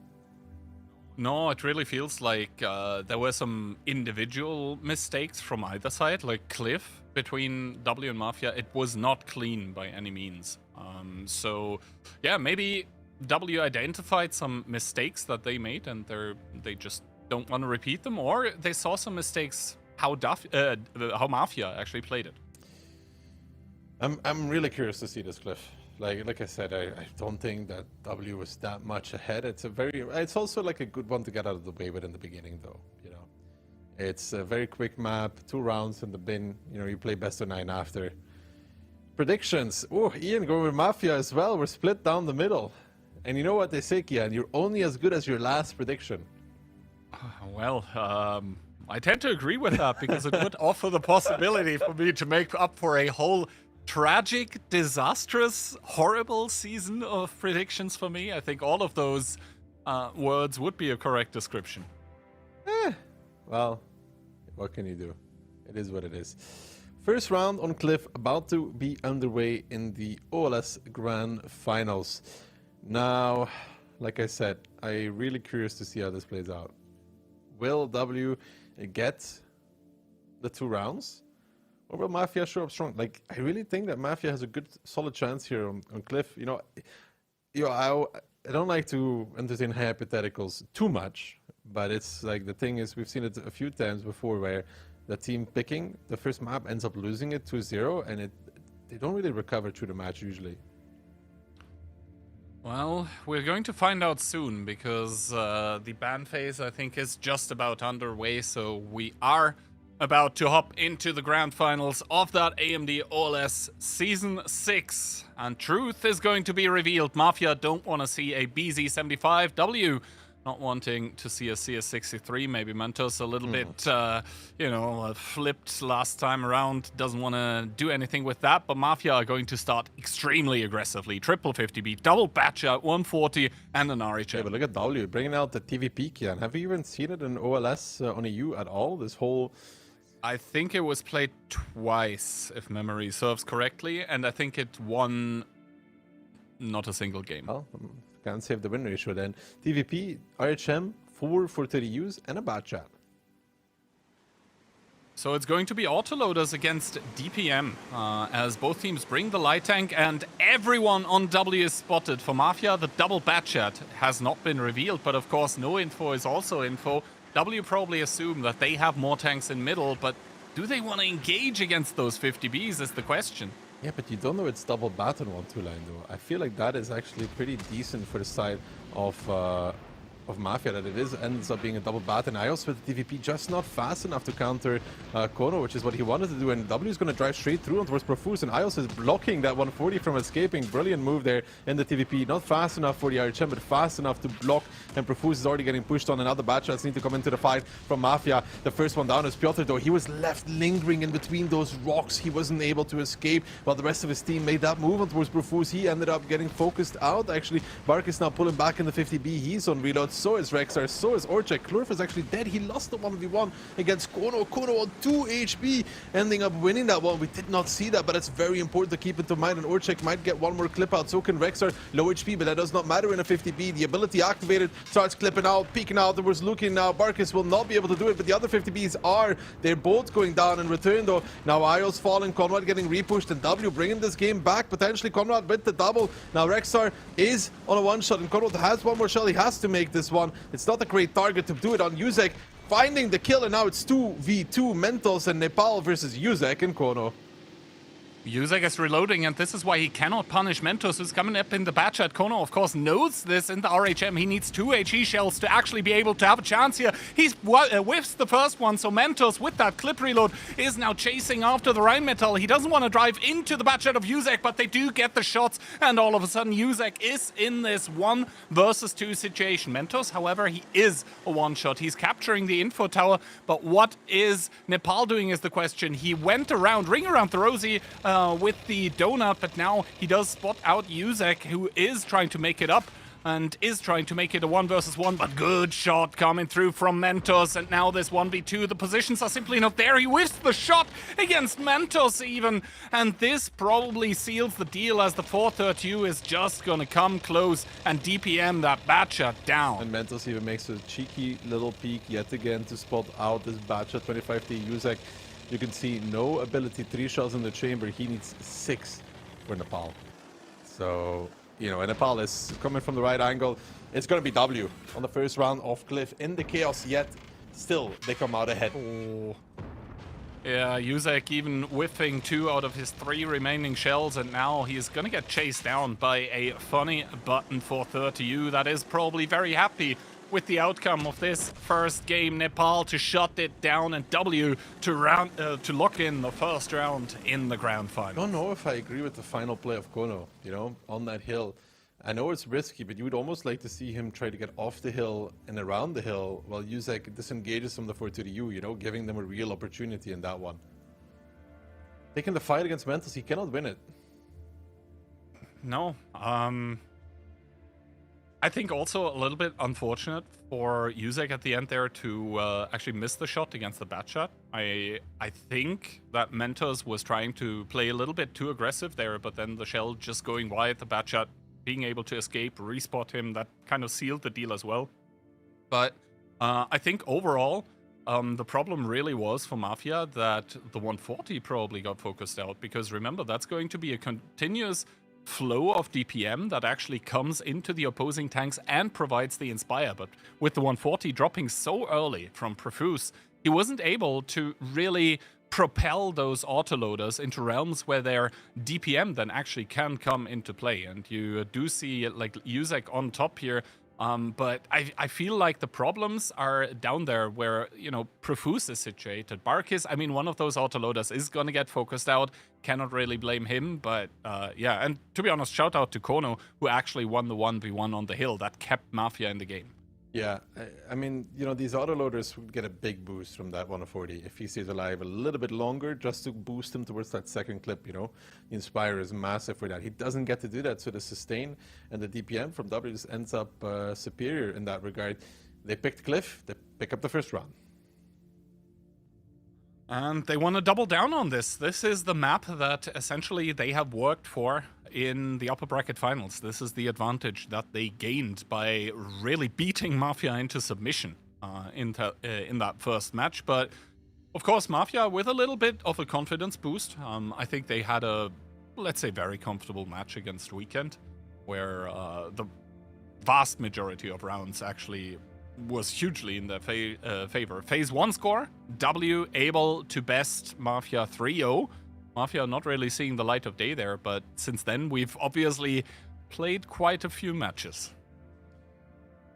No, it really feels like there were some individual mistakes from either side, like Cliff between W and Mafia. It was not clean by any means. So, yeah, maybe W identified some mistakes that they made and they just don't want to repeat them, or they saw some mistakes how Mafia actually played it. I'm really curious to see this, Cliff. Like I said, I don't think that W was that much ahead. It's also like a good one to get out of the way with in the beginning, though. You know, it's a very quick map, 2 rounds in the bin. You know, you play best of 9 after. Predictions. Oh, Ian going with Mafia as well. We're split down the middle. And you know what they say, Kian? You're only as good as your last prediction. Well, I tend to agree with that because it would offer the possibility for me to make up for a whole tragic, disastrous, horrible season of predictions for me. I think all of those words would be a correct description. Well, what can you do? It is what it is. First round on Cliff about to be underway in the OLS Grand Finals. Now, like I said, I'm really curious to see how this plays out. Will W get the 2 rounds? Or will Mafia show up strong? Like, I really think that Mafia has a good, solid chance here on Cliff. You know, I don't like to entertain hypotheticals too much, but it's like the thing is, we've seen it a few times before where the team picking the first map ends up losing it 2-0, and they don't really recover through the match usually. Well, we're going to find out soon because the ban phase, I think, is just about underway, so we are about to hop into the grand finals of that AMD OLS Season 6. And truth is going to be revealed. Mafia don't want to see a BZ75. W not wanting to see a CS63. Maybe Mentos a little bit, you know, flipped last time around. Doesn't want to do anything with that. But Mafia are going to start extremely aggressively. Triple 50B, double batch out, 140, and an RHM. Yeah, but look at W bringing out the TVP, Kian. Have you even seen it in OLS on EU at all? This whole... I think it was played twice, if memory serves correctly, and I think it won not a single game. Well, can't save the win ratio then. TVP, RHM, 4 for 30 Us, and a bad chat. So it's going to be autoloaders against DPM, as both teams bring the light tank, and everyone on W is spotted. For Mafia, the double bat chat has not been revealed, but of course no info is also info. W probably assume that they have more tanks in middle, but do they want to engage against those 50Bs is the question. Yeah, but you don't know it's double bat on 1-2 line though. I feel like that is actually pretty decent for the side of Mafia, that it ends up being a double bat, and IOS with the TVP just not fast enough to counter Kono, which is what he wanted to do, and W is going to drive straight through towards Profuse, and IOS is blocking that 140 from escaping. Brilliant move there in the TVP. Not fast enough for the RHM, but fast enough to block, and Profuse is already getting pushed on. Another batch that's need to come into the fight from Mafia. The first one down is Piotr, though. He was left lingering in between those rocks. He wasn't able to escape, while the rest of his team made that move towards Profuse. He ended up getting focused out. Actually, Bark is now pulling back in the 50B. He's on reload. So is Rexar, so is Orchek. Klurf is actually dead. He lost the 1v1 against Kono. Kono on 2 HP, ending up winning that one. We did not see that, but it's very important to keep it in mind. And Orchek might get one more clip out. So can Rexar. Low HP, but that does not matter in a 50B. The ability activated, starts clipping out, peeking out. There was looking now. Barkus will not be able to do it, but the other 50Bs are. They're both going down in return, though. Now Ios falling, Conrad getting repushed, and W bringing this game back. Potentially Conrad with the double. Now Rexar is on a one-shot, and Conrad has one more shot. He has to make this one. It's not a great target to do it on. Yuzek finding the kill, and now it's 2v2. Mentos and Nepal versus Yuzek and Kono. Yuzek is reloading, and this is why he cannot punish Mentos, who's coming up in the batch at Kono. Of course, knows this in the RHM. He needs 2 HE shells to actually be able to have a chance here. He's whiffs the first one, so Mentos, with that clip reload, is now chasing after the Rheinmetall. He doesn't want to drive into the batch of Yuzek, but they do get the shots, and all of a sudden, Yuzek is in this 1 versus 2 situation. Mentos, however, he is a one-shot. He's capturing the info tower, but what is Nepal doing is the question. He went around, ring around the Rosie, with the donut, but now he does spot out Yuzek, who is trying to make it up and is trying to make it a 1 versus 1, but good shot coming through from Mentos, and now this 1v2, the positions are simply not there. He whiffs the shot against Mentos even, and this probably seals the deal as the 432 is just gonna come close and DPM that Batcha down. And Mentos even makes a cheeky little peek yet again to spot out this Batcha 25T Yuzek. You can see no ability, 3 shells in the chamber. He needs 6 for Nepal. So, you know, and Nepal is coming from the right angle. It's going to be W on the first round off Cliff in the chaos, yet still they come out ahead. Oh. Yeah, Yuzek even whiffing 2 out of his 3 remaining shells, and now he's going to get chased down by a funny button for 30U that is probably very happy with the outcome of this first game. Nepal to shut it down, and W to lock in the first round in the grand final. I don't know if I agree with the final play of Kono, you know, on that hill. I know it's risky, but you would almost like to see him try to get off the hill and around the hill while Yuzek disengages from the 4-2-U, you know, giving them a real opportunity in that one. Taking the fight against Mentos, he cannot win it. No, I think also a little bit unfortunate for Yuzek at the end there to actually miss the shot against the bat shot. I think that Mentos was trying to play a little bit too aggressive there, but then the shell just going wide, the bat shot being able to escape, respot him, that kind of sealed the deal as well. But I think overall, the problem really was for Mafia that the 140 probably got focused out, because remember, that's going to be a continuous flow of DPM that actually comes into the opposing tanks and provides the Inspire. But with the 140 dropping so early from Profuse, he wasn't able to really propel those autoloaders into realms where their DPM then actually can come into play. And you do see like Yuzek on top here. But I feel like the problems are down there where, you know, Profuse is situated. Barkis, I mean, one of those autoloaders is going to get focused out. Cannot really blame him, but yeah. And to be honest, shout out to Kono, who actually won the 1v1 on the hill. That kept Mafia in the game. Yeah, I mean, you know, these autoloaders would get a big boost from that 140 if he stays alive a little bit longer, just to boost him towards that second clip, you know. The Inspire is massive for that. He doesn't get to do that, so the sustain and the DPM from W just ends up superior in that regard. They picked Cliff, they pick up the first round. And they want to double down on this. This is the map that essentially they have worked for in the upper bracket finals. This is the advantage that they gained by really beating Mafia into submission in that first match. But of course, Mafia with a little bit of a confidence boost. I think they had a, let's say, very comfortable match against Weekend, where the vast majority of rounds actually was hugely in their favor. Phase 1 score, W able to best Mafia 3-0. Mafia not really seeing the light of day there, but since then we've obviously played quite a few matches.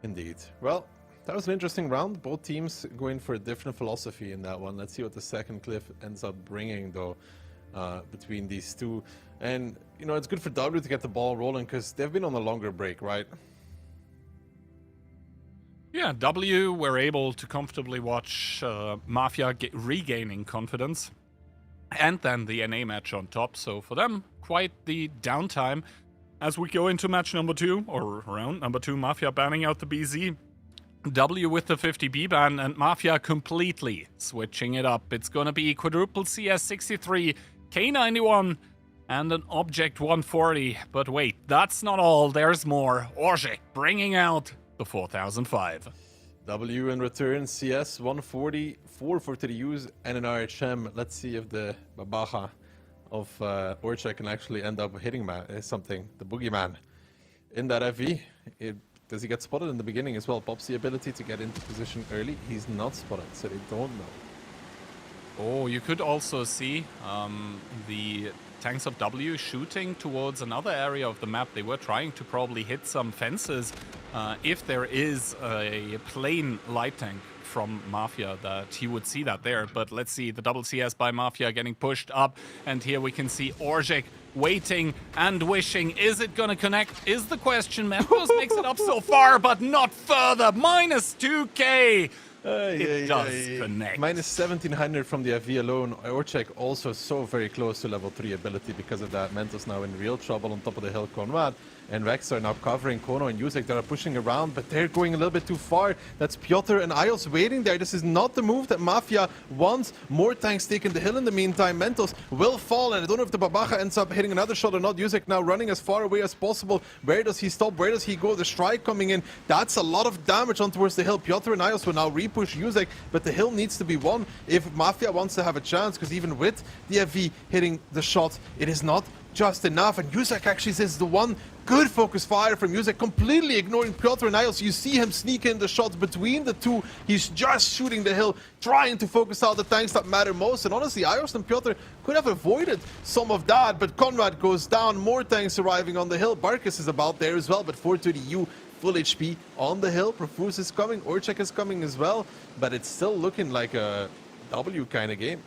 Indeed. Well, that was an interesting round. Both teams going for a different philosophy in that one. Let's see what the second cliff ends up bringing, though, between these two. And, you know, it's good for W to get the ball rolling because they've been on a longer break, right? Yeah, W were able to comfortably watch Mafia regaining confidence. And then the NA match on top. So for them, quite the downtime. As we go into match number 2, or round number 2, Mafia banning out the BZ. W with the 50B ban, and Mafia completely switching it up. It's gonna be quadruple CS63, K91, and an Object 140. But wait, that's not all, there's more. Orzik bringing out the 4005. W in return, CS 140, 440 use, and an RHM. Let's see if the Babaja of Orchek can actually end up hitting something, the boogeyman. In that FV, does he get spotted in the beginning as well? Pops the ability to get into position early. He's not spotted, so they don't know. Oh, you could also see the tanks of W shooting towards another area of the map. They were trying to probably hit some fences if there is a plain light tank from Mafia, that he would see that there. But let's see, the double CS by Mafia getting pushed up, and here we can see Orzik waiting and wishing. Is it gonna connect is the question. Members makes it up so far, but not further. Minus 2k. It does connect. Minus 1700 from the FV alone. Orchek also so very close to level 3 ability because of that. Mentos now in real trouble on top of the hill. Conrad and Rex are now covering Kono and Yusek. They are pushing around, but they're going a little bit too far. That's Piotr and Ios waiting there. This is not the move that Mafia wants. More tanks taking the hill in the meantime. Mentos will fall, and I don't know if the Babaja ends up hitting another shot or not. Yusek now running as far away as possible. Where does he stop? Where does he go? The strike coming in. That's a lot of damage on towards the hill. Piotr and Ios will now repush Yusek, but the hill needs to be won if Mafia wants to have a chance, because even with the FV hitting the shot, it is not just enough. And Yusek actually says the one good focus fire from Yusek, completely ignoring Piotr and Ios. You see him sneak in the shots between the two. He's just shooting the hill, trying to focus out the tanks that matter most. And honestly, Ios and Piotr could have avoided some of that, but Conrad goes down. More tanks arriving on the hill. Barkus is about there as well, but 430U full HP on the hill. Profuse is coming, Orchek is coming as well, but it's still looking like a W kind of game.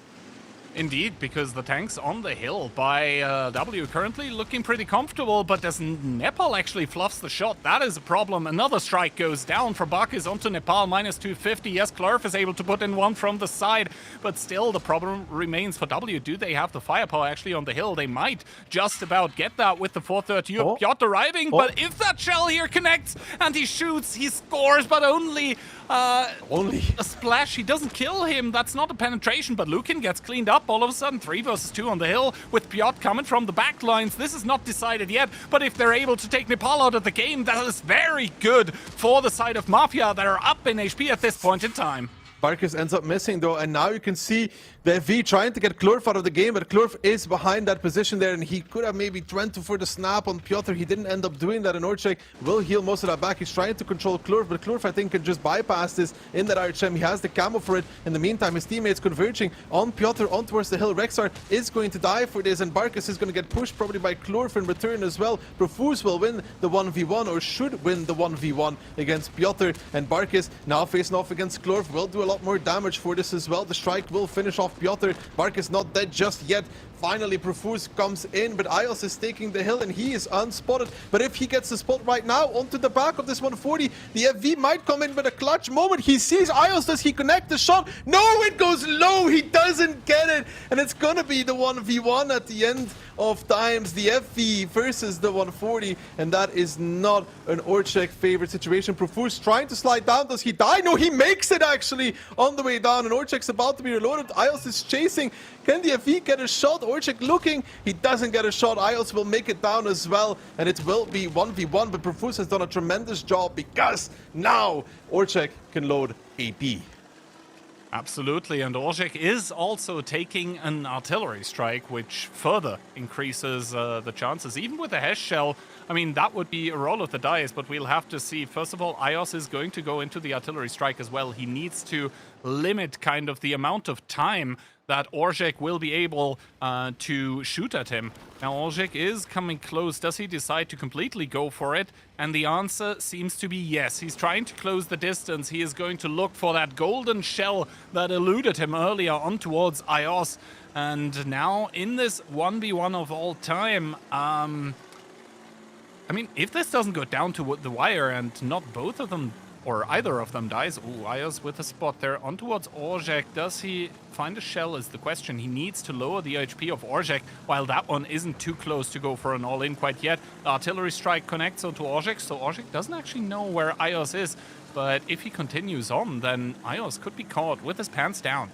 Indeed, because the tanks on the hill by W currently looking pretty comfortable, but as Nepal actually fluffs the shot, that is a problem. Another strike goes down for Bakis onto Nepal, minus 250. Yes, Klurf is able to put in one from the side, but still the problem remains for W. Do they have the firepower actually on the hill? They might just about get that with the 430. Oh. Piotr arriving, but if that shell here connects and he shoots, he scores, but only a splash. He doesn't kill him. That's not a penetration, but Lukin gets cleaned up. All of a sudden, 3 versus 2 on the hill with Piotr coming from the back lines. This is not decided yet, but if they're able to take Nepal out of the game, that is very good for the side of Mafia that are up in HP at this point in time. Barkus ends up missing though, and now you can see the FV trying to get Klurf out of the game, but Klurf is behind that position there, and he could have maybe went for the snap on Piotr. He didn't end up doing that, and Orchek will heal most of that back. He's trying to control Klurf, but Klurf I think can just bypass this in that RHM. He has the camo for it. In the meantime, his teammates converging on Piotr on towards the hill. Rexar is going to die for this, and Barkus is going to get pushed probably by Klurf in return as well. Profuse will win the 1v1, or should win the 1v1 against Piotr, and Barkus now facing off against Klurf will do a lot more damage for this as well. The strike will finish off Piotr. Barkus not dead just yet. Finally, Profuse comes in, but Ios is taking the hill and he is unspotted. But if he gets the spot right now onto the back of this 140, the FV might come in with a clutch moment. He sees Ios. Does he connect the shot? No, it goes low. He doesn't get it. And it's going to be the 1v1 at the end of times. The FV versus the 140. And that is not an Orchek favorite situation. Profuse trying to slide down. Does he die? No, he makes it actually on the way down. And Orchek's about to be reloaded. Ios is chasing. Can the FV get a shot? Orchek looking. He doesn't get a shot. Ios will make it down as well. And it will be 1v1. But Profuse has done a tremendous job because now Orchek can load AP. Absolutely, and Orchek is also taking an artillery strike, which further increases the chances. Even with a Hesh shell, I mean, that would be a roll of the dice, but we'll have to see. First of all, Ios is going to go into the artillery strike as well. He needs to limit kind of the amount of time that Orchek will be able to shoot at him. Now, Orchek is coming close. Does he decide to completely go for it? And the answer seems to be yes. He's trying to close the distance. He is going to look for that golden shell that eluded him earlier on towards Ios. And now, in this 1v1 of all time, I mean, if this doesn't go down to the wire and not both of them or either of them dies. Ooh, Ios with a spot there on towards Orchek. Does he find a shell is the question. He needs to lower the HP of Orchek, while that one isn't too close to go for an all-in quite yet. The artillery strike connects onto Orchek, so Orchek doesn't actually know where Ios is. but if he continues on, then iOS could be caught with his pants down.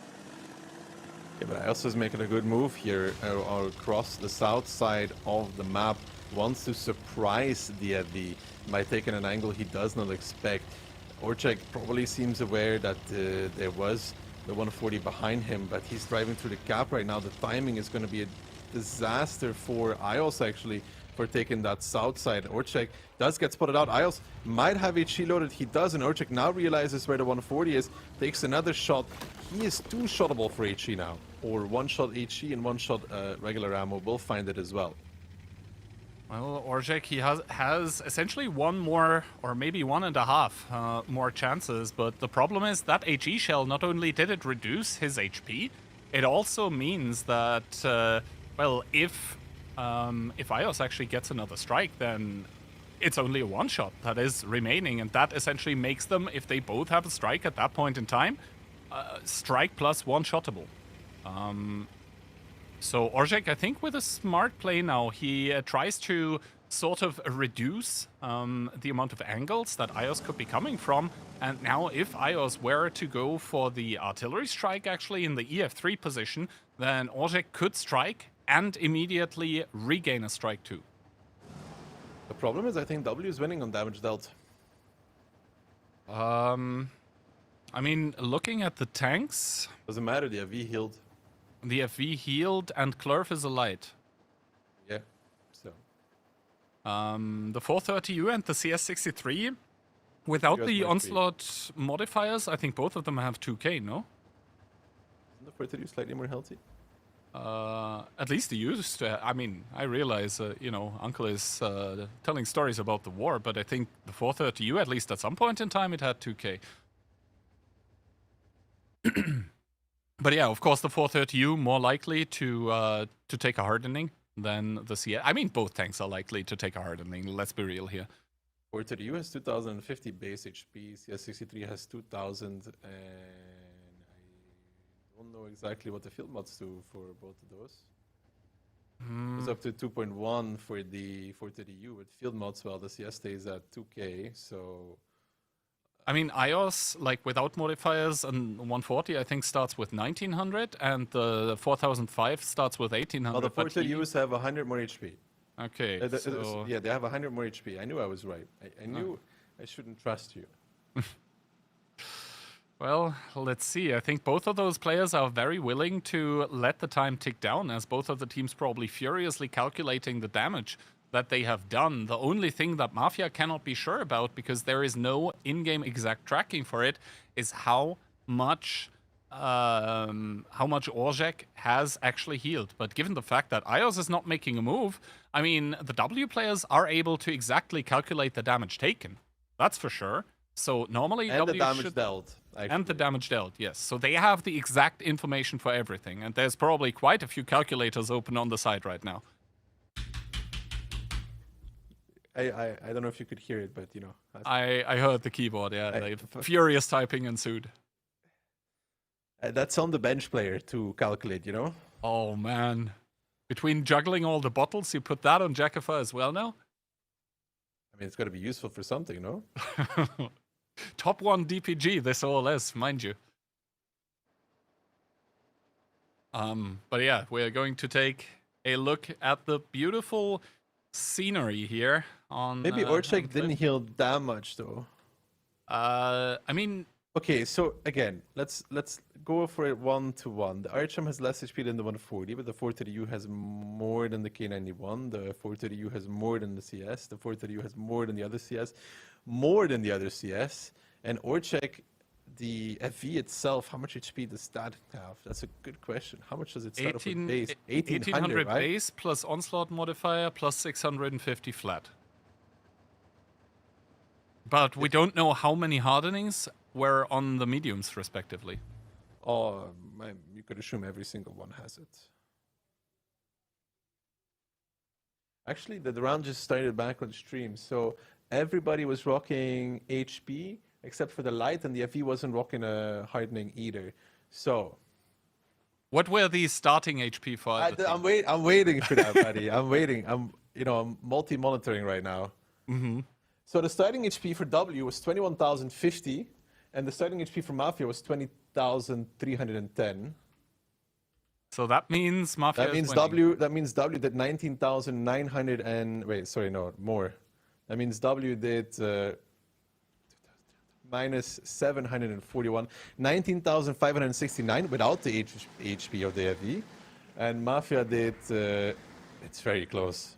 Yeah, but iOS is making a good move here across the south side of the map. Wants to surprise the FV by taking an angle he does not expect. Orchek probably seems aware that there was the 140 behind him, but he's driving through the gap right now. The timing is going to be a disaster for iOS, actually, for taking that south side. Orchek does get spotted out. iOS might have HE loaded. He does, and Orchek now realizes where the 140 is, takes another shot. He is two shottable for HE now, or one shot HE and one shot regular ammo. We'll find it as well. Well, Orchek, he has essentially one more, or maybe 1.5 more chances, but the problem is that HE shell, not only did it reduce his HP, it also means that, well, if iOS actually gets another strike, then it's only a one-shot that is remaining, and that essentially makes them, if they both have a strike at that point in time, strike plus one-shottable. So Orchek, I think with a smart play now, he tries to sort of reduce the amount of angles that iOS could be coming from. And now if iOS were to go for the artillery strike actually in the EF3 position, then Orchek could strike and immediately regain a strike too. The problem is I think W is winning on damage dealt. I mean, looking at the tanks... Doesn't matter, the FV healed. The FV healed and Clurf is a light. Yeah, so. The 430U and the CS63, without the Onslaught modifiers, I think both of them have 2k, no? Isn't the 430U slightly more healthy? At least he used to. I mean, I realize, you know, Uncle is telling stories about the war, but I think the 430U, at least at some point in time, it had 2k. But yeah, of course, the 430U more likely to take a hardening than the CS. I mean, both tanks are likely to take a hardening. Let's be real here. 430U has 2050 base HP. CS63 has 2000, and I don't know exactly what the field mods do for both of those. It's up to 2.1 for the 430U with field mods, while the CS stays at 2k. So. I mean, iOS, like without modifiers, and 140, I think, starts with 1900, and the 4005 starts with 1800. Well, the 430Us have 100 more HP. Okay. So... Yeah, they have 100 more HP. I knew I was right. I knew I shouldn't trust you. Well, let's see. I think both of those players are very willing to let the time tick down, as both of the teams probably furiously calculating the damage that they have done. The only thing that Mafia cannot be sure about, because there is no in-game exact tracking for it, is how much Orchek has actually healed. But given the fact that iOS is not making a move, I mean, the W players are able to exactly calculate the damage taken. That's for sure. So normally and W the damage dealt. Actually. And the damage dealt, yes. So they have the exact information for everything. And there's probably quite a few calculators open on the side right now. I don't know if you could hear it, but you know. I heard the keyboard, yeah. Furious typing ensued. That's on the bench player to calculate, you know? Oh, man. Between juggling all the bottles, you put that on Jackifer as well now? I mean, it's got to be useful for something, no? Top 1 DPG, this OLS, mind you. But yeah, we're going to take a look at the beautiful scenery here on... Maybe Orchek didn't heal that much, though. I mean... Okay, so again, let's go for it 1-to-1. The Archam has less HP than the 140, but the 430U has more than the K91. The 430U has more than the CS. The 430U has more than the other CS. More than the other CS. And Orchek, the FV itself, how much HP does that have? That's a good question. How much does it start off with base? 1800, right? Base plus Onslaught modifier plus 650 flat. But we don't know how many hardenings were on the mediums, respectively. Oh, man, you could assume every single one has it. Actually, the round just started back on stream, so everybody was rocking HP, except for the light, and the FE wasn't rocking a hardening either. So... What were the starting HP for? I'm waiting for that, buddy. I'm waiting. I'm multi-monitoring right now. Mm-hmm. So the starting HP for W was 21,050, and the starting HP for Mafia was 20,310. So that means Mafia That means is winning. W. That means W did 19,900 and wait. Sorry, no more. That means W did minus 741, 19,569 without the HP of the FV, and Mafia did. It's very close.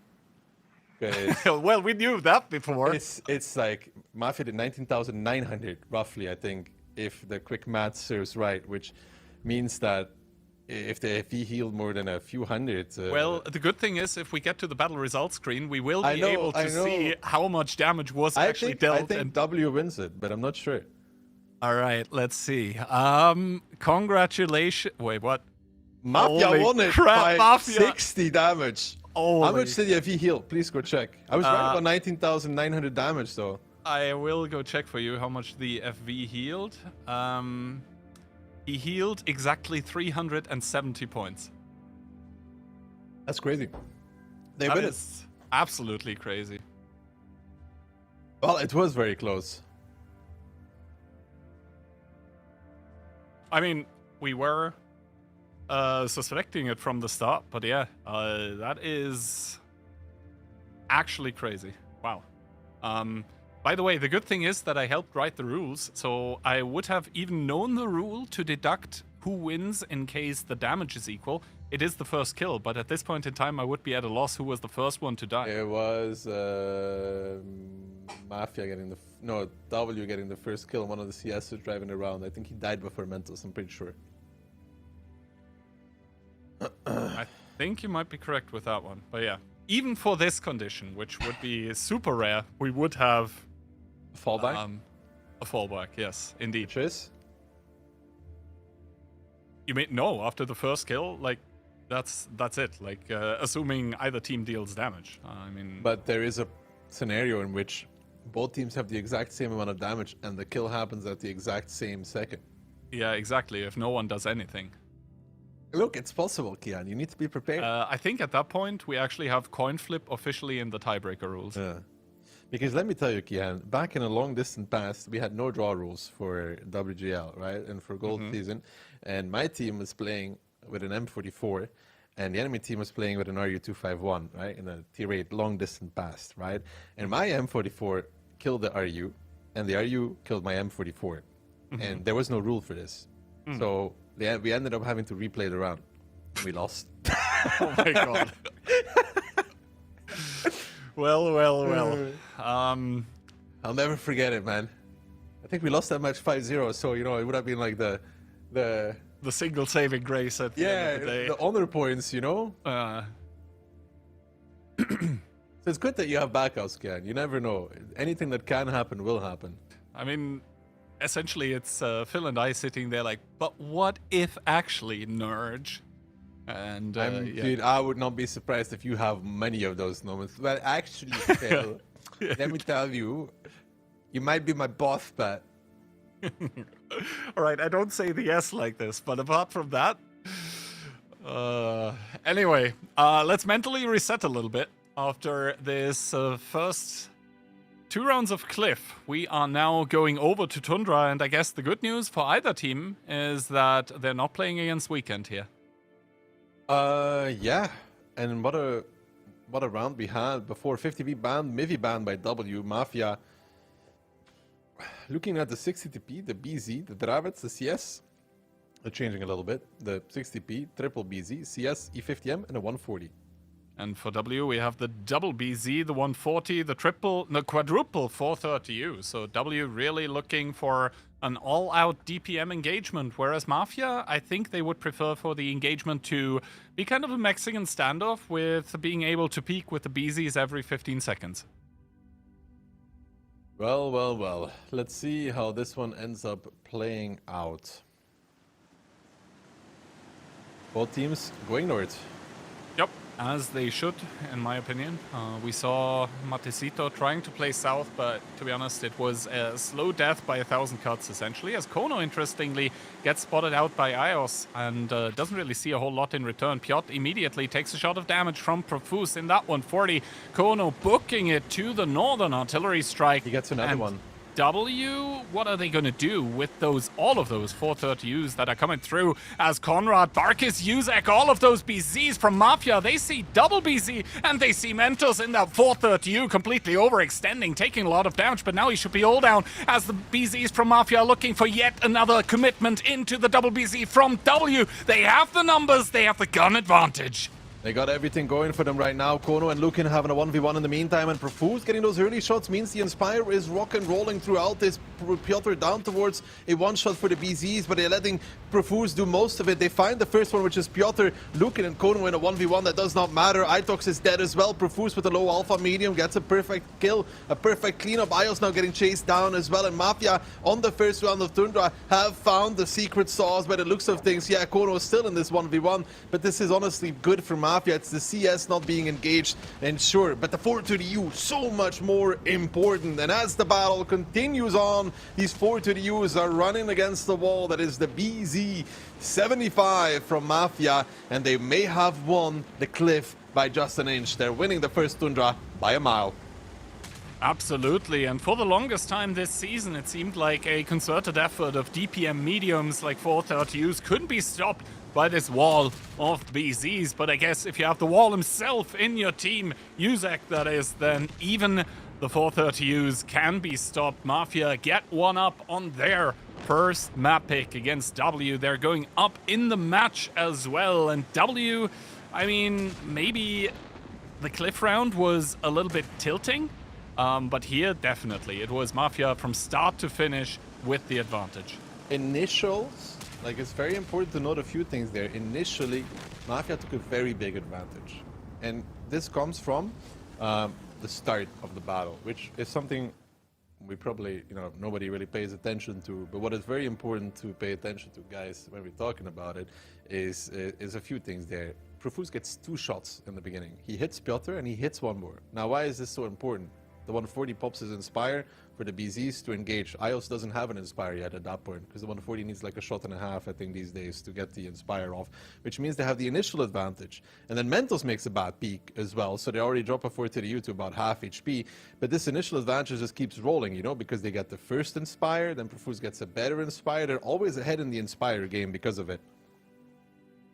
Well, we knew that before. It's like Mafia did 19,900 roughly, I think, if the quick math serves right, which means that if the FE healed more than a few hundred... Well, the good thing is, if we get to the battle results screen, we will be able to know. see how much damage was actually dealt. I think W wins it, but I'm not sure. All right, let's see. Congratulations. Wait, what? Mafia Holy won it crap, by Mafia. 60 damage. Holy. How much did the FE heal? Please go check. I was right about 19,900 damage, though. I will go check for you how much the FV healed. He healed exactly 370 points. That's crazy. They That win it. is absolutely crazy. Well, it was very close. I mean, we were suspecting it from the start, but yeah, that is actually crazy. Wow. By the way, the good thing is that I helped write the rules, so I would have even known the rule to deduct who wins in case the damage is equal. It is the first kill, but at this point in time, I would be at a loss who was the first one to die. It was Mafia getting the... No, W getting the first kill, and one of the CS was driving around. I think he died before Mentos, I'm pretty sure. I think you might be correct with that one, but yeah. Even for this condition, which would be super rare, we would have... Fallback? A fallback, yes, indeed. Which is? You mean no? After the first kill, like that's it. Like assuming either team deals damage. I mean, But there is a scenario in which both teams have the exact same amount of damage, and the kill happens at the exact same second. yeah, exactly. If no one does anything, Look, it's possible, Kian. You need to be prepared. I think at that point we actually have coin flip officially in the tiebreaker rules. Yeah. Because let me tell you, Kian, back in a long distant past, we had no draw rules for WGL, right? And for gold season. And my team was playing with an M44, and the enemy team was playing with an RU-251, right? In a tier 8 long distant past, right? And my M44 killed the RU, and the RU killed my M44. And there was no rule for this. So we ended up having to replay the round. We lost. Oh my god. Well. I'll never forget it, man. I think we lost that match 5-0, so, you know, it would have been like the single saving grace at the end of the day. the honor points, you know? So it's good that you have backups, Kian. You never know. Anything that can happen will happen. I mean, essentially it's Phil and I sitting there like, but what if actually, Nurge? And Dude, I would not be surprised if you have many of those moments. Well, actually, Phil, let me tell you, you might be my boss, but... All right, I don't say the S like this, but apart from that... anyway, let's mentally reset a little bit. After this first 2 rounds of Cliff, we are now going over to Tundra, and I guess the good news for either team is that they're not playing against Weekend here. Yeah. And what a round we had before. 50V banned, Mivi banned by W, Mafia. Looking at the 60TP, the BZ, the Dravets, the CS, they're changing a little bit. The 60p, triple BZ, CS, E50M, and a 140. And for W, we have the double BZ, the 140, the quadruple 430U. So W really looking for an all-out DPM engagement, whereas Mafia, I think they would prefer for the engagement to be kind of a Mexican standoff with being able to peak with the BZs every 15 seconds. Well. Let's see how this one ends up playing out. Both teams going north. Yep. as they should, in my opinion. We saw Matecito trying to play south, but to be honest, it was a slow death by 1,000 cuts, essentially, as Kono, interestingly, gets spotted out by Ios and doesn't really see a whole lot in return. Piotr immediately takes a shot of damage from Profuse in that 140. Kono booking it to the Northern Artillery Strike. He gets another one. W, what are they going to do with all of those 430Us that are coming through as Conrad, Barkis, Yuzek, all of those BZs from Mafia, they see double BZ and they see Mentos in that 430U completely overextending, taking a lot of damage, but now he should be all down as the BZs from Mafia are looking for yet another commitment into the double BZ from W. They have the numbers, they have the gun advantage. They got everything going for them right now. Kono and Lukin having a 1v1 in the meantime, and Profuse getting those early shots means the Inspire is rock and rolling throughout this. Piotr down towards a one-shot for the BZs, but they're letting Profuse do most of it. They find the first one, which is Piotr. Lukin and Kono in a 1v1. That does not matter. Itox is dead as well. Profuse with a low alpha medium gets a perfect kill, a perfect cleanup. Ios now getting chased down as well, and Mafia on the first round of Tundra have found the secret sauce by the looks of things. Yeah, Kono is still in this 1v1, but this is honestly good for Mafia. It's the CS not being engaged, and sure, but the 430U so much more important. And as the battle continues on, these 430Us are running against the wall. That is the BZ75 from Mafia, and they may have won the cliff by just an inch. They're winning the first Tundra by a mile. Absolutely, and for the longest time this season, it seemed like a concerted effort of DPM mediums like 430Us couldn't be stopped by this wall of BZs. But I guess if you have the wall himself in your team, Yuzek that is, then even the 430Us can be stopped. Mafia get one up on their first map pick against W. They're going up in the match as well, and W, I mean, maybe the cliff round was a little bit tilting. But here, definitely, it was Mafia from start to finish with the advantage. Initials, like it's very important to note a few things there. Initially, Mafia took a very big advantage. And this comes from the start of the battle, which is something we probably, nobody really pays attention to. But what is very important to pay attention to, guys, when we're talking about it, is a few things there. Profuse gets 2 shots in the beginning. He hits Piotr and he hits one more. Now, why is this so important? The 140 pops his Inspire for the BZs to engage. Ios doesn't have an Inspire yet at that point, because the 140 needs like a shot and a half, I think, these days to get the Inspire off, which means they have the initial advantage. And then Mentos makes a bad peak as well, so they already drop a 430U to about half HP. But this initial advantage just keeps rolling, because they get the first Inspire, then Profuse gets a better Inspire. They're always ahead in the Inspire game because of it.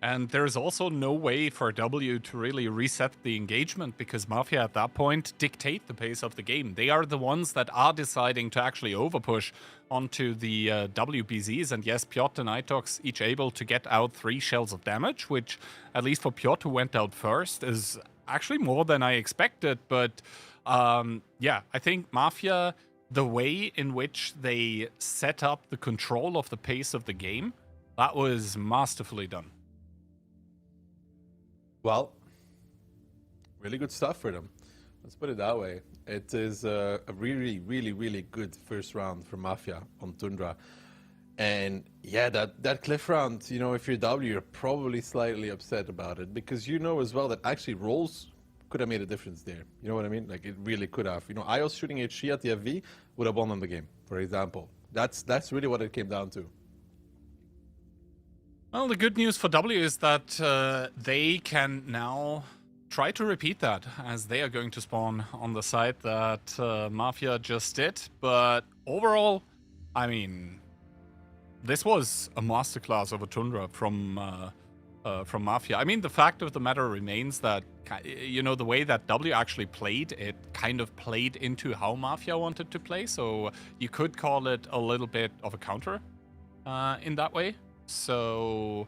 And there's also no way for W to really reset the engagement, because Mafia at that point dictate the pace of the game. They are the ones that are deciding to actually overpush onto the WBZs. And yes, Piotr and Itox each able to get out 3 shells of damage, which, at least for Piotr, who went out first, is actually more than I expected. But yeah, I think Mafia, the way in which they set up the control of the pace of the game, that was masterfully done. Well, really good stuff for them. Let's put it that way. It is a really, really, really good first round for Mafia on Tundra. And yeah, that cliff round, if you're W, you're probably slightly upset about it, because as well that actually rolls could have made a difference there. You know what I mean? Like, it really could have. Ios shooting HG at the FV would have won them the game, for example. That's really what it came down to. Well, the good news for W is that they can now try to repeat that, as they are going to spawn on the site that Mafia just did. But overall, I mean, this was a masterclass of a Tundra from Mafia. I mean, the fact of the matter remains that, the way that W actually played, it kind of played into how Mafia wanted to play. So you could call it a little bit of a counter in that way. So,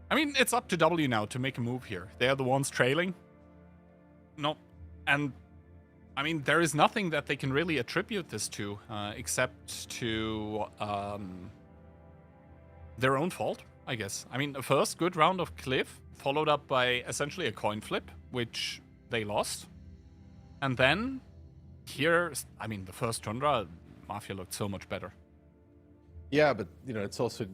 I mean, it's up to W now to make a move here. They are the ones trailing. No, and I mean, there is nothing that they can really attribute this to, except to their own fault, I guess. I mean, the first good round of Cliff, followed up by essentially a coin flip, which they lost. And then, here, I mean, the first Tundra, Mafia looked so much better. Yeah, but it's also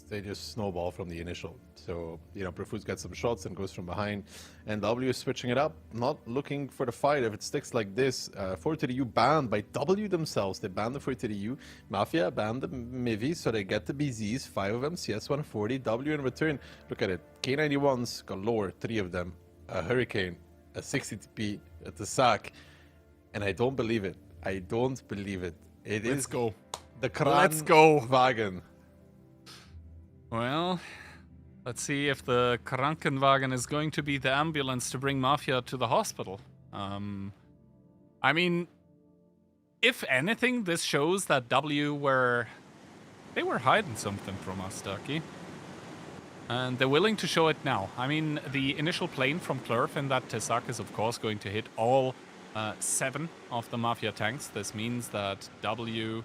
they just snowball from the initial. So, you know, Profuse gets some shots and goes from behind. And W is switching it up, not looking for the fight. If it sticks like this, 430U banned by W themselves. They banned the 430U. Mafia banned the Mivi, so they get the BZs, 5 of them, CS 140. W in return, look at it. K91s, galore, 3 of them. A Hurricane, a 60 TP, at the sack. And I don't believe it. I don't believe it. Let's go. The Let's go. Wagen. Well, let's see if the Krankenwagen is going to be the ambulance to bring Mafia to the hospital. I mean, if anything, this shows that W were hiding something from us, Ducky. And they're willing to show it now. I mean, the initial plane from Klurf in that Tesak is, of course, going to hit all 7 of the Mafia tanks. This means that W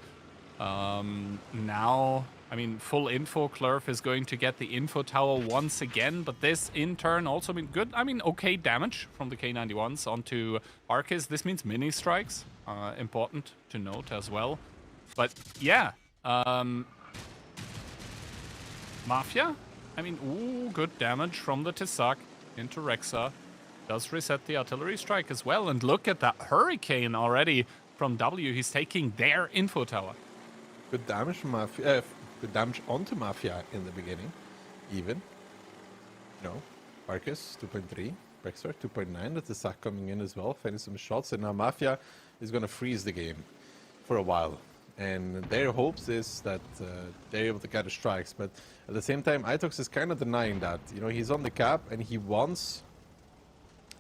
now, I mean, full info Klurf is going to get the info tower once again, but this in turn also means good, I mean, okay damage from the K91s onto Arcus. This means mini strikes, important to note as well. But yeah, Mafia, I mean, ooh, good damage from the Tesak into Rexa. Does reset the artillery strike as well, and look at that Hurricane already from W. He's taking their info tower. Good damage from Mafia, good damage onto Mafia in the beginning, even. No, Arcus 2.3, Rexar 2.9. That's the sack coming in as well, finding some shots, and now Mafia is going to freeze the game for a while. And their hopes is that they're able to get the strikes, but at the same time, Itox is kind of denying that. You know, he's on the cap and he wants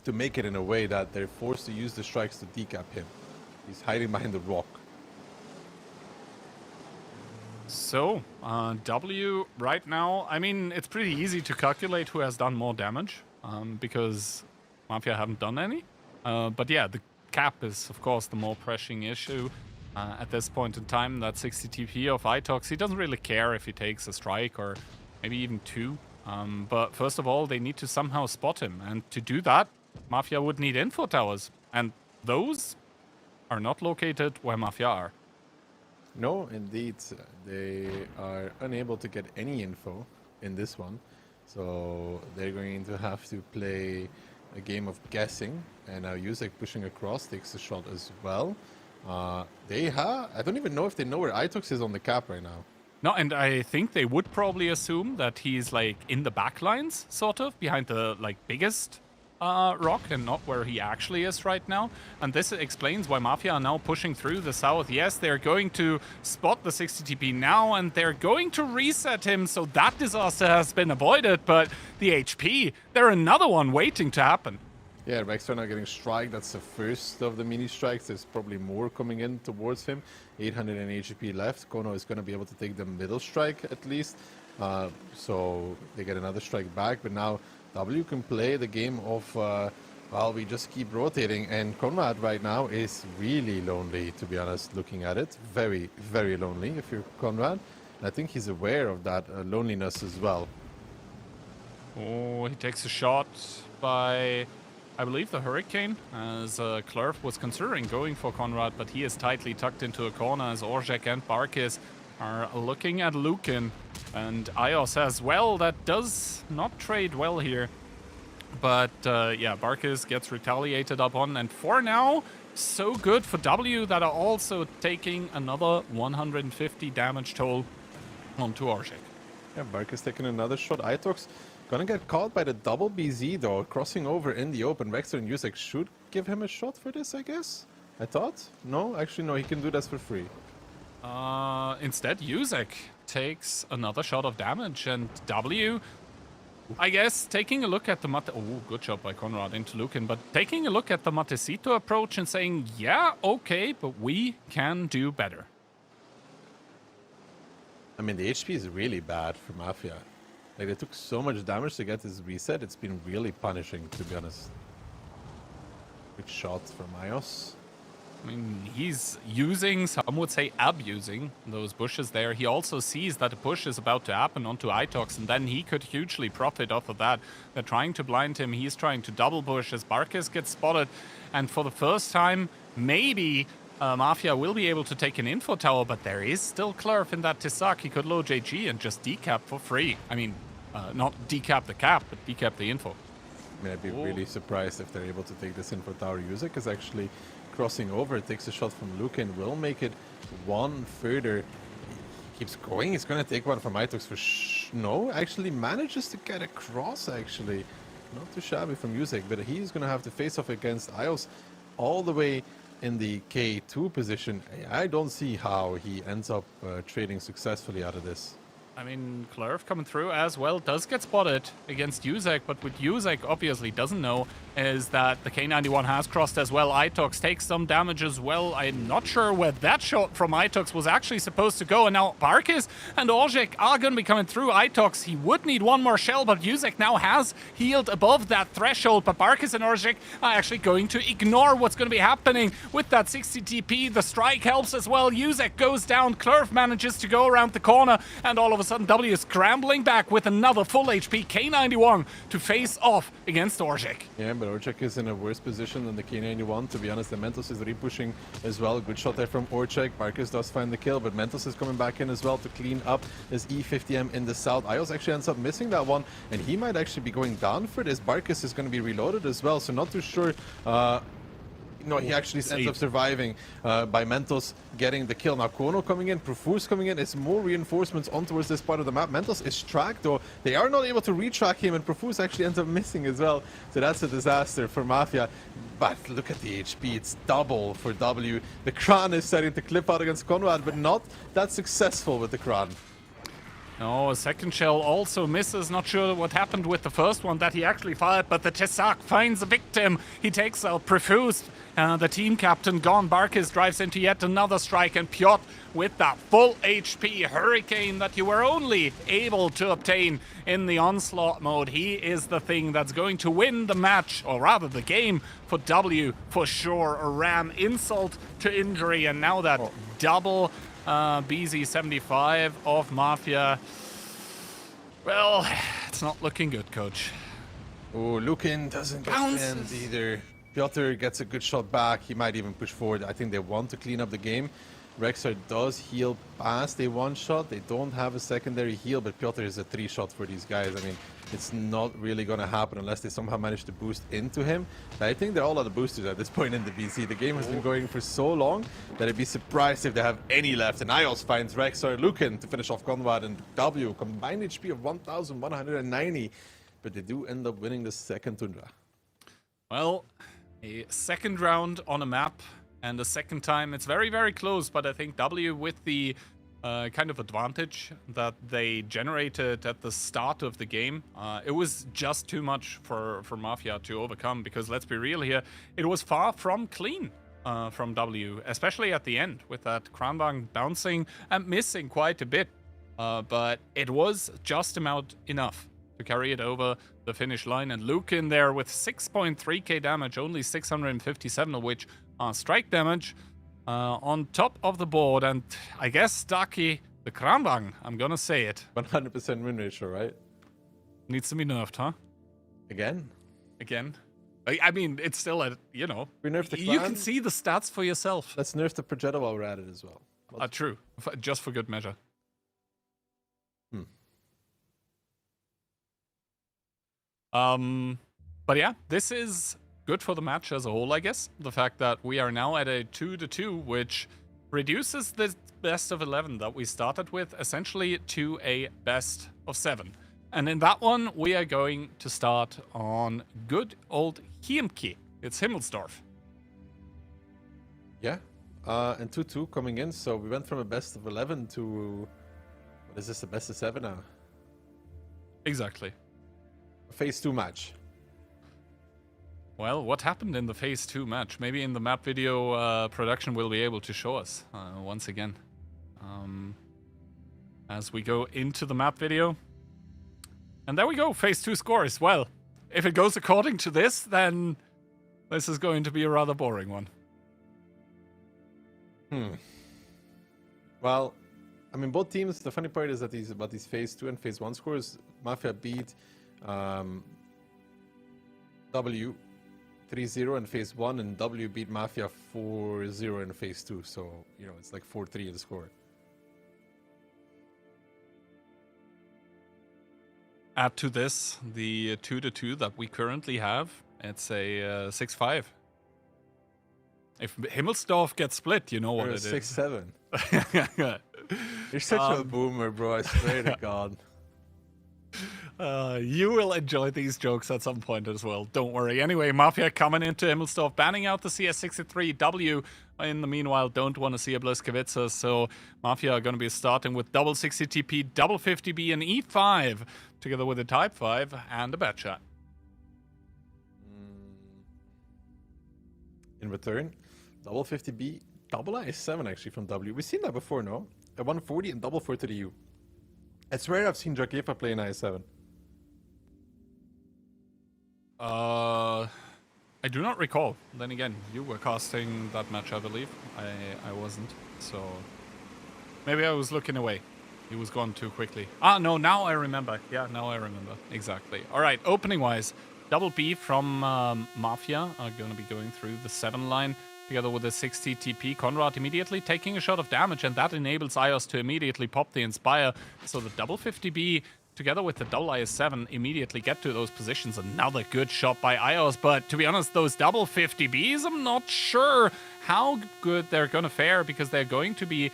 to make it in a way that they're forced to use the strikes to decap him. He's hiding behind the rock. So, W right now, I mean, it's pretty easy to calculate who has done more damage, because Mafia haven't done any. But yeah, the cap is, of course, the more pressing issue at this point in time. That 60 TP of Itox, he doesn't really care if he takes a strike or maybe even 2. But first of all, they need to somehow spot him. And to do that, Mafia would need info towers. And those are not located where Mafia are. No, indeed. They are unable to get any info in this one. So they're going to have to play a game of guessing. And now Yusek pushing across takes the shot as well. I don't even know if they know where Itox is on the cap right now. No, and I think they would probably assume that he's like in the back lines, sort of, behind the like biggest rock and not where he actually is right now. And this explains why Mafia are now pushing through the south. Yes, they're going to spot the 60 TP now and they're going to reset him, so that disaster has been avoided. But the HP, they're another one waiting to happen. Yeah, Rex are now getting strike. That's the first of the mini strikes. There's probably more coming in towards him. 800 HP left. Kono is going to be able to take the middle strike at least. So they get another strike back. But now W can play the game of, well, we just keep rotating. And Conrad right now is really lonely, to be honest, looking at it. Very, very lonely if you're Conrad. And I think he's aware of that loneliness as well. Oh, he takes a shot by, I believe, the Hurricane, as Klurf was considering going for Conrad, but he is tightly tucked into a corner as Orzhek and Barkis are looking at Lukin. And Ios as well, that does not trade well here. But yeah, Barkis gets retaliated upon, and for now, so good for W that are also taking another 150 damage toll onto Orzhek. Yeah, Barkis taking another shot. Itox gonna get caught by the double BZ though, crossing over in the open. Vexter and Yusek should give him a shot for this, I guess. I thought? No, actually no, he can do this for free. Instead, Yusek takes another shot of damage, and W, I guess, taking a look at the Mate... Oh, good job by Conrad into Lukin, but taking a look at the Matecito approach and saying, yeah, okay, but we can do better. I mean, the HP is really bad for Mafia. Like, they took so much damage to get this reset, it's been really punishing, to be honest. Good shot from Ios. I mean, he's using, some would say abusing, those bushes there. He also sees that a push is about to happen onto Itox, and then he could hugely profit off of that. They're trying to blind him. He's trying to double push as Barkis gets spotted. And for the first time, maybe Mafia will be able to take an info tower, but there is still Clerf in that Tisak. He could low JG and just decap for free. I mean, not decap the cap, but decap the info. I mean, I'd be really surprised if they're able to take this info tower. Yuzek is actually crossing over. It takes a shot from Lukin, will make it one further. He keeps going. He's going to take one from Itox for no, actually manages to get across, actually. Not too shabby from Yuzek, but he's going to have to face off against Ios all the way in the K2 position. I don't see how he ends up trading successfully out of this. I mean, Clerf coming through as well does get spotted against Yuzek, but what Yuzek obviously doesn't know is that the K91 has crossed as well. Itox takes some damage as well. I'm not sure where that shot from Itox was actually supposed to go, and now Barkis and Orzhik are going to be coming through. Itox, he would need one more shell, but Yuzek now has healed above that threshold, but Barkis and Orzhik are actually going to ignore what's going to be happening with that 60 TP. The strike helps as well. Yuzek goes down. Clerf manages to go around the corner, and all of a sudden W is scrambling back with another full HP K91 to face off against Orzhik. Yeah, but Orzhik is in a worse position than the K91. To be honest, the Mentos is repushing as well. Good shot there from Orzhik. Barkis does find the kill, but Mentos is coming back in as well to clean up his E50M in the south. Ios actually ends up missing that one, and he might actually be going down for this. Barkis is going to be reloaded as well, so not too sure. No, he actually ends up surviving by Mentos getting the kill. Now Kono coming in, Profus coming in, it's more reinforcements on towards this part of the map. Mentos is tracked though. They are not able to retrack him, and Profus actually ends up missing as well. So that's a disaster for Mafia. But look at the HP, it's double for W. The Kran is starting to clip out against Conrad, but not that successful with the Kran. No, a second shell also misses. Not sure what happened with the first one that he actually fired, but the Tesak finds a victim. He takes out Profuse. The team captain gone. Barkis drives into yet another strike, and Piotr with that full HP hurricane that you were only able to obtain in the onslaught mode. He is the thing that's going to win the match, or rather the game, for W for sure. A ram insult to injury, and now that double BZ75 of Mafia. Well, it's not looking good, coach. Oh, Lukin doesn't get pinned either. Piotr gets a good shot back. He might even push forward. I think they want to clean up the game. Rexar does heal past a one-shot. They don't have a secondary heal, but Piotr is a three-shot for these guys. I mean, it's not really going to happen unless they somehow manage to boost into him. But I think they're all out of boosters at this point in the BC. The game has been going for so long that I'd be surprised if they have any left. And Ios finds Rexar Lukin to finish off Conrad, and W. Combined HP of 1,190. But they do end up winning the second Tundra. Well, a second round on a map, and the second time it's very, very close, but I think W with the kind of advantage that they generated at the start of the game, it was just too much for Mafia to overcome, because let's be real here, it was far from clean from W, especially at the end with that Kranbang bouncing and missing quite a bit, but it was just about enough to carry it over the finish line. And Luke in there with 6.3k damage, only 657 of which are strike damage, on top of the board. And I guess Stucky, the Kranbang, I'm gonna say it. 100% win ratio, right? Needs to be nerfed, huh? Again? Again? I mean, it's still a, you know, We nerfed the you clan. can see the stats for yourself. Let's nerf the projectile while we're at it as well. True. Just for good measure. But yeah, this is good for the match as a whole, I guess. The fact that we are now at a 2-2, which reduces the best of 11 that we started with essentially to a best of 7. And in that one, we are going to start on good old Hiemke. It's Himmelsdorf. Yeah, and 2-2 coming in, so we went from a best of 11 to, what is this, a best of 7 now? Exactly. Phase 2 match. Well, what happened in the Phase 2 match? Maybe in the map video production will be able to show us once again. As we go into the map video. And there we go, Phase 2 scores. Well, if it goes according to this, then this is going to be a rather boring one. Well, I mean, both teams, the funny part is that these Phase 2 and Phase 1 scores, Mafia beat W 3-0 in phase 1, and W beat Mafia 4-0 in phase 2. So, you know, it's like 4-3 in the score. Add to this the 2-2 that we currently have. It's a 6-5. If Himmelsdorf gets split, you know what it is. 6-7. You're such a boomer, bro. I swear to God. You will enjoy these jokes at some point as well. Don't worry. Anyway, Mafia coming into Himmelsdorf, banning out the CS63W. In the meanwhile, don't want to see a Bliskovitza, so Mafia are going to be starting with double 60 TP, double 50B, and E5, together with a Type 5 and a Bad Shot. In return, double 50B, double IS7 actually from W. We've seen that before, no? A 140 and double 4 to the U. It's rare I've seen Drakefa play an IS7. I do not recall. Then again, you were casting that match, I believe. I wasn't, so maybe I was looking away. He was gone too quickly. Ah, no, now I remember. Yeah, now I remember. Exactly. All right, opening-wise, double B from Mafia are going to be going through the 7 line together with a 60 TP. Conrad immediately taking a shot of damage, and that enables iOS to immediately pop the Inspire. So the double 50B together with the double IS7 immediately get to those positions. Another good shot by iOS, but to be honest, those double 50Bs, I'm not sure how good they're going to fare, because they're going to be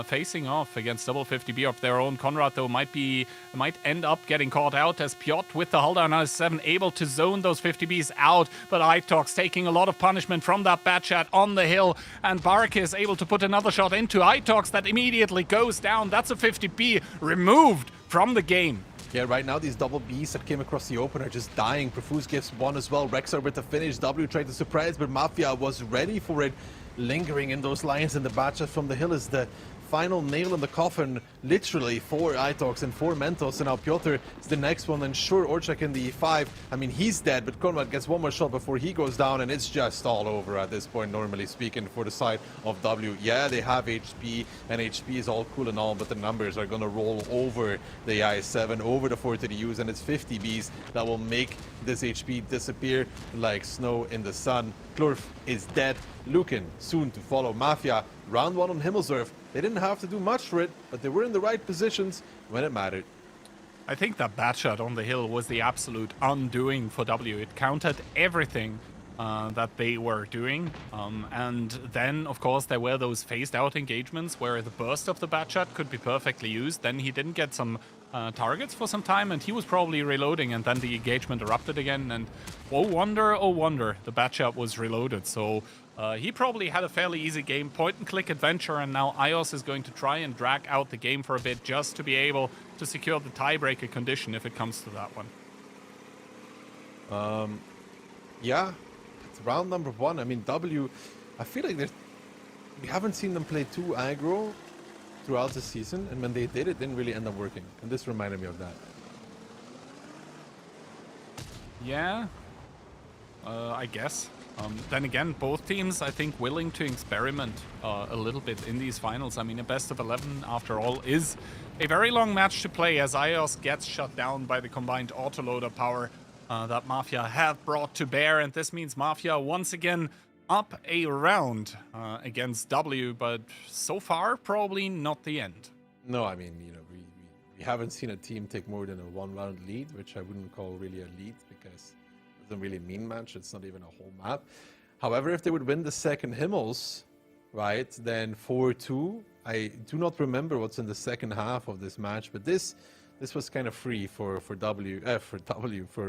facing off against double 50B of their own. Conrad, though, might end up getting caught out, as Piotr with the Haldan IS7 able to zone those 50Bs out, but Itox taking a lot of punishment from that bad chat on the hill, and Bark is able to put another shot into Itox that immediately goes down. That's a 50B removed from the game. Yeah, right now these double Bs that came across the open are just dying. Profuse gives one as well. Rexar with the finish. W tried to surprise, but Mafia was ready for it. Lingering in those lines, and the Batcha from the hill is the final nail in the coffin, literally, for Itox and for Mentos. And now Piotr is the next one, and sure, Orchak in the E5. I mean, he's dead, but Conrad gets one more shot before he goes down, and it's just all over at this point, normally speaking, for the side of W. Yeah, they have HP, and HP is all cool and all, but the numbers are going to roll over the IS7, over the 4 to the U's, and it's 50Bs that will make this HP disappear like snow in the sun. Klurf is dead. Lukin soon to follow. Mafia, round 1 on Himmelsdorf. They didn't have to do much for it, but they were in the right positions when it mattered. I think that bad shot on the hill was the absolute undoing for W. It countered everything that they were doing. And then, of course, there were those phased out engagements where the burst of the bad shot could be perfectly used. Then he didn't get some targets for some time, and he was probably reloading, and then the engagement erupted again. And oh wonder, the bad shot was reloaded. So he probably had a fairly easy game, point-and-click adventure, and now iOS is going to try and drag out the game for a bit just to be able to secure the tiebreaker condition if it comes to that one. Yeah, it's round number 1. I mean, W, I feel like we haven't seen them play too aggro throughout the season, and when they did, it didn't really end up working, and this reminded me of that. Yeah, I guess. Then again, both teams, I think, willing to experiment a little bit in these finals. I mean, a best of 11, after all, is a very long match to play, as iOS gets shut down by the combined autoloader power that Mafia have brought to bear. And this means Mafia once again up a round against W, but so far, probably not the end. No, I mean, you know, we haven't seen a team take more than a 1-round lead, which I wouldn't call really a lead, because doesn't really mean much. It's not even a whole map. However, if they would win the second Himmels, right, then 4-2. I do not remember what's in the second half of this match, but this was kind of free for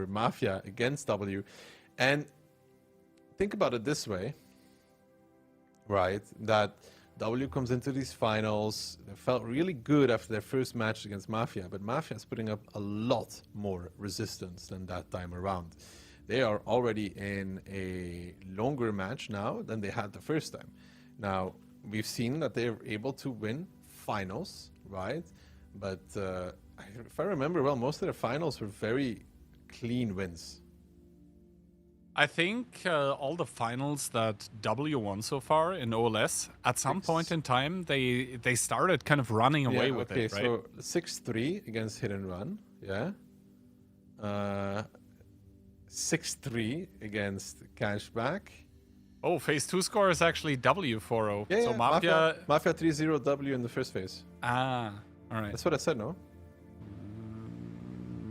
Mafia against W. And think about it this way, right, that W comes into these finals. They felt really good after their first match against Mafia, but Mafia is putting up a lot more resistance than that time around. They are already in a longer match now than they had the first time. Now, we've seen that they're able to win finals, right? But if I remember well, most of their finals were very clean wins. I think all the finals that W won so far in OLS, at some point in time, they started kind of running away with it, right? So 6-3 against Hit and Run, yeah. 6-3 against Cashback. Oh, phase 2 score is actually W4-0. Yeah, so yeah, Mafia... Mafia 3-0 W in the first phase. Ah, alright. That's what I said, no?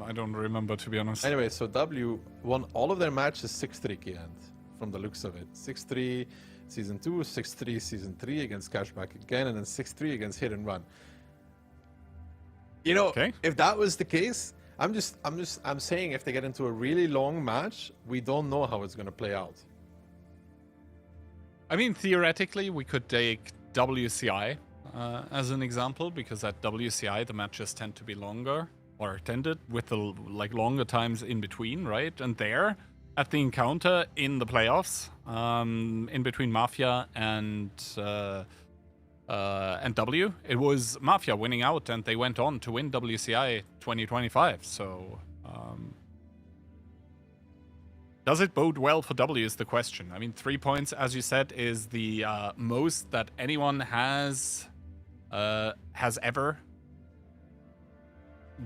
I don't remember, to be honest. Anyway, so W won all of their matches 6-3 at the end, from the looks of it. 6-3 Season 2, 6-3 Season 3 against Cashback again, and then 6-3 against Hit and Run. You know, if that was the case, I'm saying if they get into a really long match, we don't know how it's going to play out. I mean, theoretically, we could take WCI as an example, because at WCI the matches tend to be longer, or tended, with the longer times in between, right? And there, at the encounter in the playoffs, in between Mafia and W, it was Mafia winning out, and they went on to win WCI 2025. So, does it bode well for W is the question. I mean, 3 points, as you said, is the most that anyone has ever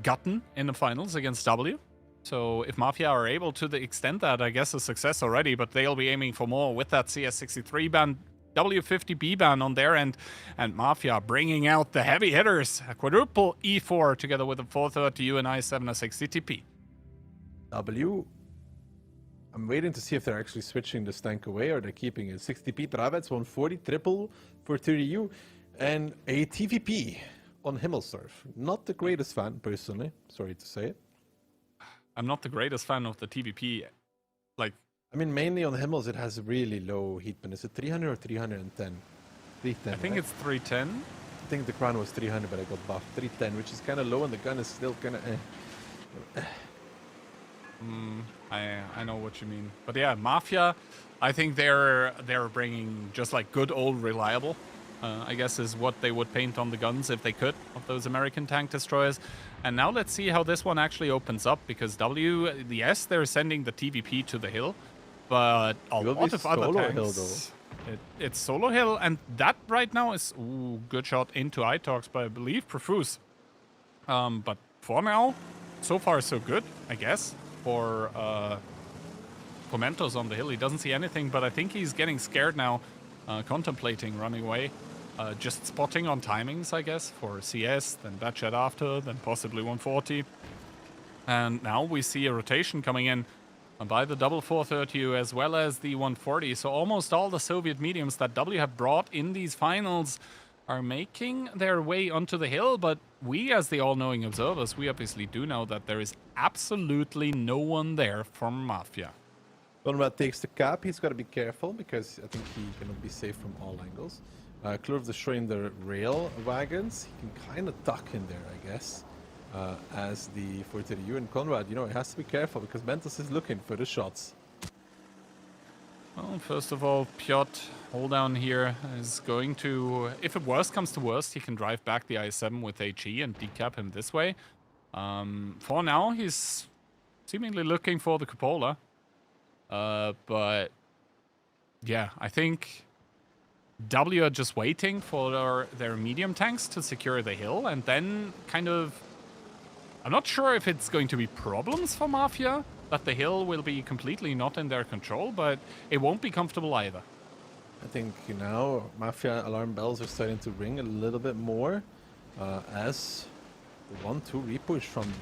gotten in the finals against W. So if Mafia are able to extend that, I guess a success already, but they'll be aiming for more with that CS63 ban, W50B ban on their end, and Mafia bringing out the heavy hitters, a quadruple E4 together with a 430U and i7 a 60 TP. W, I'm waiting to see if they're actually switching the stank away or they're keeping it. 60p Travets, 140, triple for 30U, and a TVP on Himmelsdorf. Not the greatest fan, personally. Sorry to say it. I'm not the greatest fan of the TVP. I mean, mainly on Himmels, it has really low heat bin. Is it 300 or 310? 310. I think it's 310. I think the crown was 300, but I got buffed. 310, which is kind of low, and the gun is still kind of I know what you mean. But yeah, Mafia, I think they're bringing just good old reliable, I guess is what they would paint on the guns if they could, of those American tank destroyers. And now let's see how this one actually opens up, because W, yes, they're sending the TVP to the hill, but a lot of other tanks. It's solo hill, and that right now is good shot into Itox, but I believe Profuse. But for now, so far so good, I guess, for Mentos on the hill. He doesn't see anything, but I think he's getting scared now, contemplating running away. Just spotting on timings, I guess, for CS, then Batchet after, then possibly 140. And now we see a rotation coming in by the double 430 as well as the 140. So almost all the Soviet mediums that W have brought in these finals are making their way onto the hill, but we, as the all-knowing observers, we obviously do know that there is absolutely no one there from Mafia. Conrad takes the cap. He's got to be careful, because I think he cannot be safe from all angles. Klurv destroying the rail wagons. He can kind of tuck in there, I guess, as the 430U. And Conrad, he has to be careful, because Mentos is looking for the shots. Well, first of all, Piotr, hold down here, is going to, if it worst comes to worst, he can drive back the i7 with HE and decap him this way. For now, he's seemingly looking for the cupola. But yeah, I think W are just waiting for their medium tanks to secure the hill, and then kind of, I'm not sure if it's going to be problems for Mafia, that the hill will be completely not in their control, but it won't be comfortable either. I think now Mafia alarm bells are starting to ring a little bit more, as the 1-2 repush from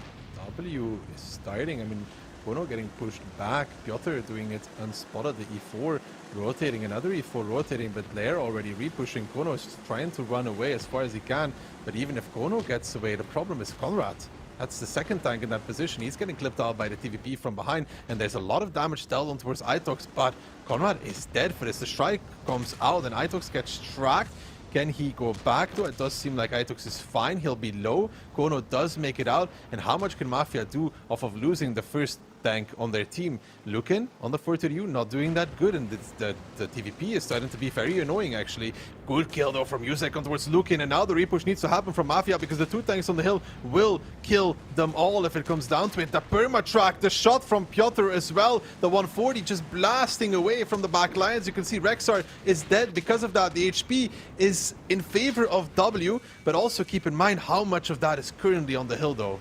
W is starting. I mean, Kono getting pushed back, Piotr doing it unspotted, the E4 rotating, another E4 rotating, but Blair already repushing. Kono is just trying to run away as far as he can, but even if Kono gets away, the problem is Conrad. That's the second tank in that position. He's getting clipped out by the TVP from behind, and there's a lot of damage dealt on towards Itox, but Conrad is dead for this. The strike comes out, and Itox gets tracked. Can he go back though? It does seem like Itox is fine. He'll be low. Kono does make it out, and how much can Mafia do off of losing the first tank on their team? Lukin on the 430U, not doing that good, and the TVP is starting to be very annoying, actually. Good kill though from Yusek on towards Lukin, and now the repush needs to happen from Mafia, because the two tanks on the hill will kill them all if it comes down to it. The perma-track, the shot from Piotr as well, the 140 just blasting away from the back lines. You can see Rexar is dead because of that. The HP is in favor of W, but also keep in mind how much of that is currently on the hill though.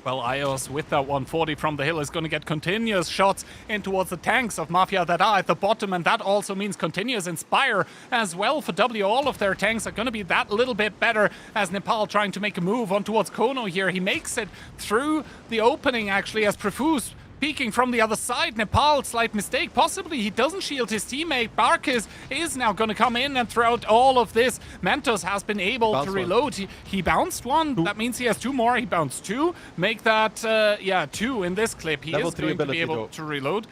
Well, Ios with that 140 from the hill is going to get continuous shots in towards the tanks of Mafia that are at the bottom, and that also means continuous Inspire as well for W. All of their tanks are going to be that little bit better as Nepal trying to make a move on towards Kono here. He makes it through the opening actually as Profuse peeking from the other side. Nepal, slight mistake. Possibly he doesn't shield his teammate. Barkis is now going to come in, and throughout all of this, Mentos has been able to reload. He bounced one. That means he has two more. He bounced two. Make that, two in this clip. He is going to be able to reload.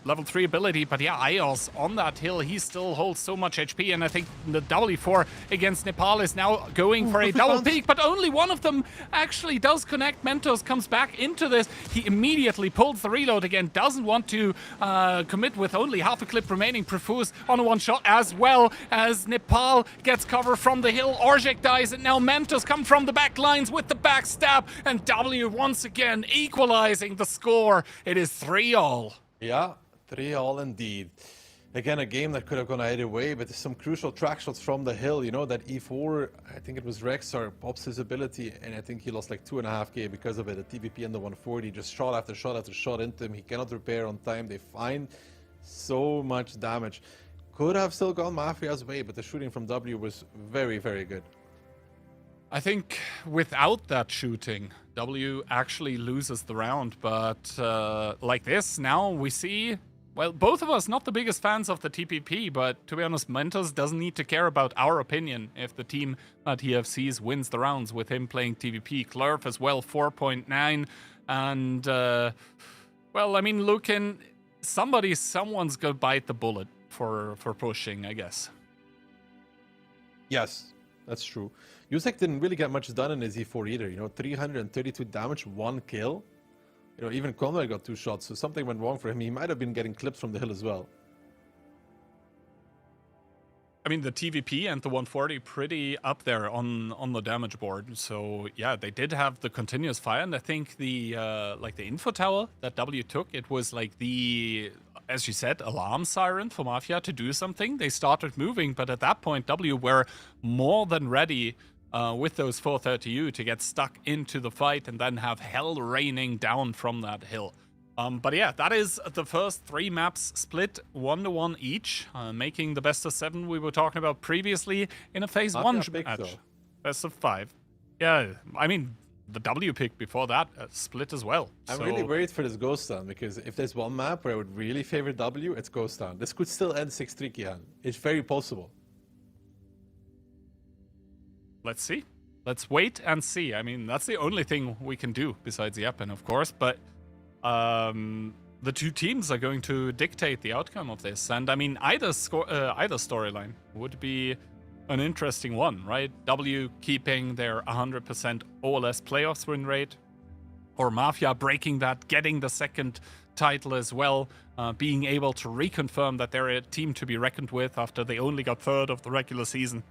Level 3 ability, but yeah, Ios on that hill, he still holds so much HP, and I think the W4 against Nepal is now going for a double peak, but only one of them actually does connect. Mentos comes back into this. He immediately pulls the reload again, doesn't want to commit with only half a clip remaining. Profuse on a one shot as well as Nepal gets cover from the hill. Orzhek dies, and now Mentos come from the back lines with the backstab, and W once again equalizing the score. It is 3-all. Yeah, 3-all indeed. Again, a game that could have gone either way, but there's some crucial track shots from the hill. You know, that E4, I think it was Rexar, pops his ability, and I think he lost like 2.5k because of it. The TVP and the 140, just shot after shot after shot into him. He cannot repair on time. They find so much damage. Could have still gone Mafia's way, but the shooting from W was very, very good. I think without that shooting, W actually loses the round, but like this, now we see, well, both of us not the biggest fans of the TPP, but to be honest, Mentos doesn't need to care about our opinion if the team that he sees wins the rounds with him playing TVP. Clerf as well, 4.9, and, well, I mean, Lukin, someone's gonna bite the bullet for pushing, I guess. Yes, that's true. Yusek didn't really get much done in his E4 either. You know, 332 damage, 1 kill. You know, even Conrad got 2 shots, so something went wrong for him. He might have been getting clips from the hill as well. I mean, the TVP and the 140 pretty up there on the damage board. So yeah, they did have the continuous fire, and I think the like the info tower that W took, it was like the, as you said, alarm siren for Mafia to do something. They started moving, but at that point, W were more than ready with those 430U to get stuck into the fight and then have hell raining down from that hill. But yeah, that is the first 3 maps split 1-1 each, making the best of 7 we were talking about previously in a phase 1 match. Best of 5. Yeah, I mean, the W pick before that split as well. I'm really worried for this Ghost Town, because if there's one map where I would really favor W, it's Ghost Town. This could still end 6-3, Kian. It's very possible. Let's see. Let's wait and see. I mean, that's the only thing we can do besides Yappen, of course, but the two teams are going to dictate the outcome of this. And I mean, either storyline would be an interesting one, right? W keeping their 100% OLS playoffs win rate, or Mafia breaking that, getting the second title as well, being able to reconfirm that they're a team to be reckoned with after they only got 3rd of the regular season.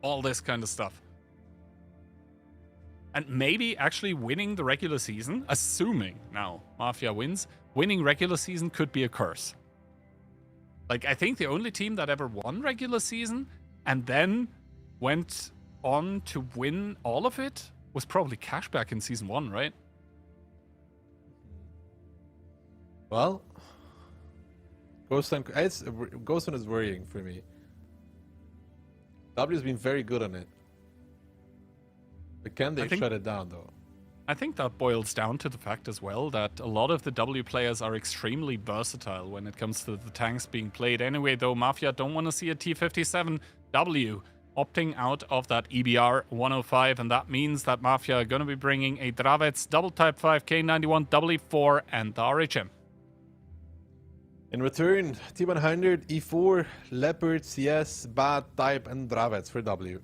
All this kind of stuff. And maybe actually winning the regular season, assuming now Mafia wins, winning regular season could be a curse. Like, I think the only team that ever won regular season and then went on to win all of it was probably Cashback in Season 1, right? Well, Ghost Town is worrying for me. W's been very good on it. But can they shut it down, though? I think that boils down to the fact as well that a lot of the W players are extremely versatile when it comes to the tanks being played. Anyway, though, Mafia don't want to see a T57 W opting out of that EBR 105, and that means that Mafia are going to be bringing a Dravets, Double Type 5, K91, W4, and the RHM. In return, T100, E4, Leopard, CS, Bad, Type, and Dravets for W.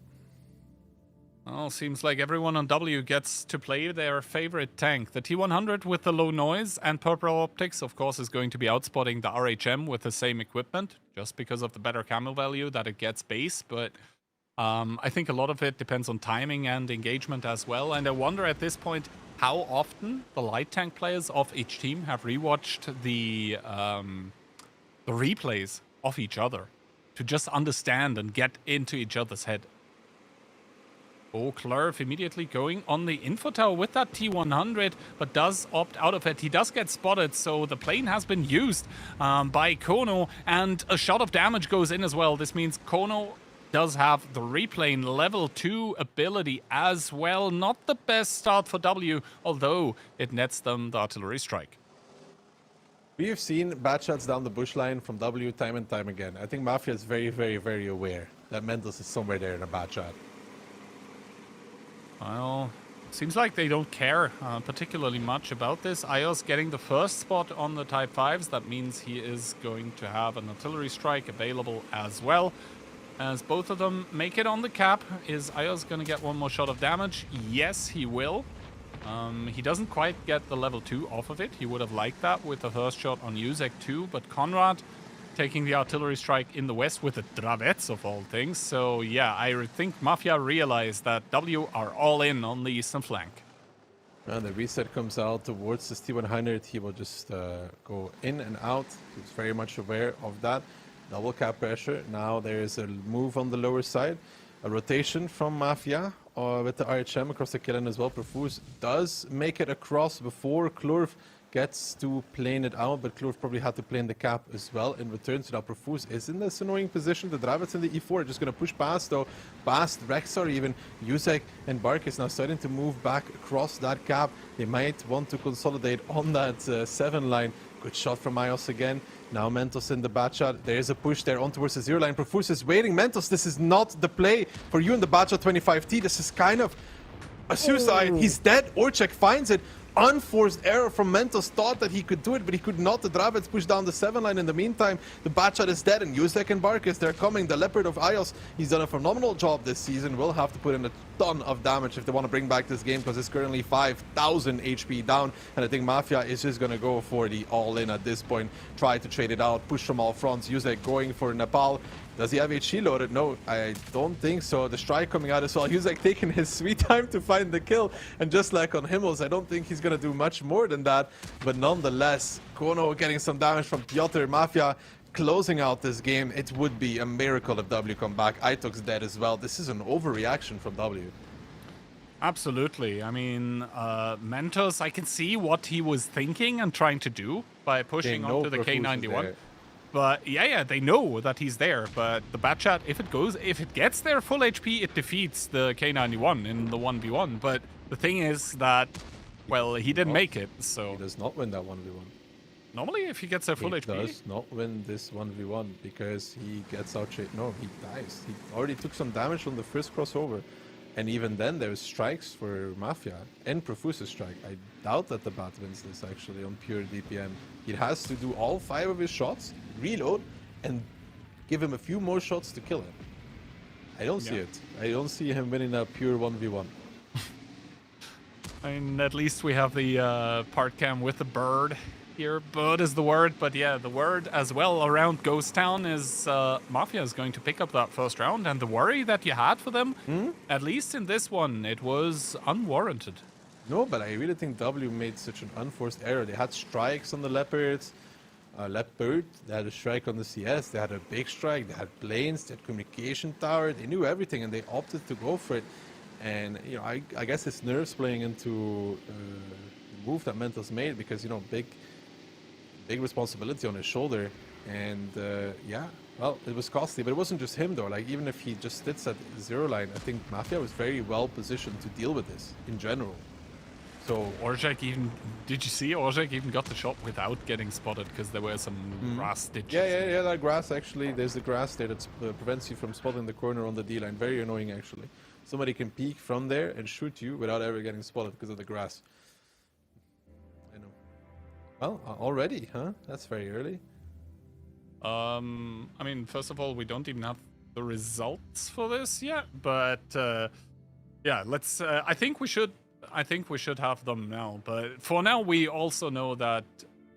Well, seems like everyone on W gets to play their favorite tank. The T100 with the low noise and purple optics, of course, is going to be outspotting the RHM with the same equipment, just because of the better camo value that it gets base. But I think a lot of it depends on timing and engagement as well. And I wonder at this point how often the light tank players of each team have rewatched the replays of each other to just understand and get into each other's head. Oh, Clerv immediately going on the info tower with that T100, but does opt out of it. He does get spotted, so the plane has been used by Kono, and a shot of damage goes in as well. This means Kono does have the replane level 2 ability as well. Not the best start for W, although it nets them the artillery strike. We have seen bad shots down the bush line from W time and time again. I think Mafia is very, very, very aware that Mentos is somewhere there in a bad shot. Well, seems like they don't care particularly much about this. Ios getting the first spot on the Type 5s. That means he is going to have an artillery strike available as well. As both of them make it on the cap, is Ios going to get one more shot of damage? Yes, he will. He doesn't quite get the level 2 off of it. He would have liked that with the first shot on Yuzek too, but Conrad taking the artillery strike in the west with the Dravets of all things. So yeah, I think Mafia realized that W are all in on the eastern flank. And the reset comes out towards the T100. He will just go in and out. He's very much aware of that. Double cap pressure. Now there is a move on the lower side. A rotation from Mafia with the RHM across the kiln as well. Perfus does make it across before Clerv gets to plane it out, but Clerv probably had to plane the cap as well in return. So now Perfus is in this annoying position. The Dravets in the E4 are just going to push past, though. Past Rexar, even Yuzek and Bark is now starting to move back across that cap. They might want to consolidate on that 7 line. Good shot from Ios again. Now Mentos in the bad shot. There is a push there on towards the 0 line. Perfus is waiting. Mentos, this is not the play for you in the bad shot 25T. This is kind of a suicide. He's dead. Orchek finds it. Unforced error from Mentos. Thought that he could do it, but he could not. The Dravets push down the 7 line. In the meantime, the Batshot is dead, and Yuzek and Barkis, they're coming. The Leopard of Ios, he's done a phenomenal job this season. Will have to put in a ton of damage if they want to bring back this game, because it's currently 5,000 HP down, and I think Mafia is just going to go for the all-in at this point. Try to trade it out, push from all fronts. Yuzek going for Nepal. Does he have HE loaded? No, I don't think so. The strike coming out as well. Yuzek taking his sweet time to find the kill. And just like on Himmels, I don't think he's going to do much more than that. But nonetheless, Kono getting some damage from Piotr. Mafia closing out this game. It would be a miracle if W come back. Itok's dead as well. This is an overreaction from W. Absolutely. I mean, Mentos, I can see what he was thinking and trying to do by pushing onto the K91. But yeah, they know that he's there. But the Batchat, if it gets there full HP, it defeats the K91 in the 1v1. But the thing is that, well, he didn't make it, so... He does not win that 1v1. Normally, if he gets there full HP... He does not win this 1v1 because he gets out... No, he dies. He already took some damage on the first crossover. And even then, there's strikes for Mafia and Profus's strike. I doubt that the Bat wins this, actually, on pure DPM. He has to do all 5 of his shots, reload, and give him a few more shots to kill him. I don't see it. I don't see him winning a pure 1v1. I mean, at least we have the part cam with the bird here. Bird is the word, but yeah, the word as well around Ghost Town is Mafia is going to pick up that first round, and the worry that you had for them, at least in this one, it was unwarranted. No, but I really think W made such an unforced error. They had strikes on the Leopards. Leopard, they had a strike on the CS, they had a big strike, they had planes, they had communication tower, they knew everything and they opted to go for it. And, you know, I guess it's nerves playing into the move that Mentos made because, you know, big responsibility on his shoulder. And, yeah, well, it was costly, but it wasn't just him though. Like, even if he just sits at 0 line, I think Mafia was very well positioned to deal with this in general. So Orzhek even, did you see Orzhek even got the shot without getting spotted because there were some grass stitches? Yeah, that grass actually, there's the grass there that prevents you from spotting the corner on the D line. Very annoying actually. Somebody can peek from there and shoot you without ever getting spotted because of the grass. I know. Well, already, huh? That's very early. I mean, first of all, we don't even have the results for this yet, but yeah, let's. I think we should have them now, but for now we also know that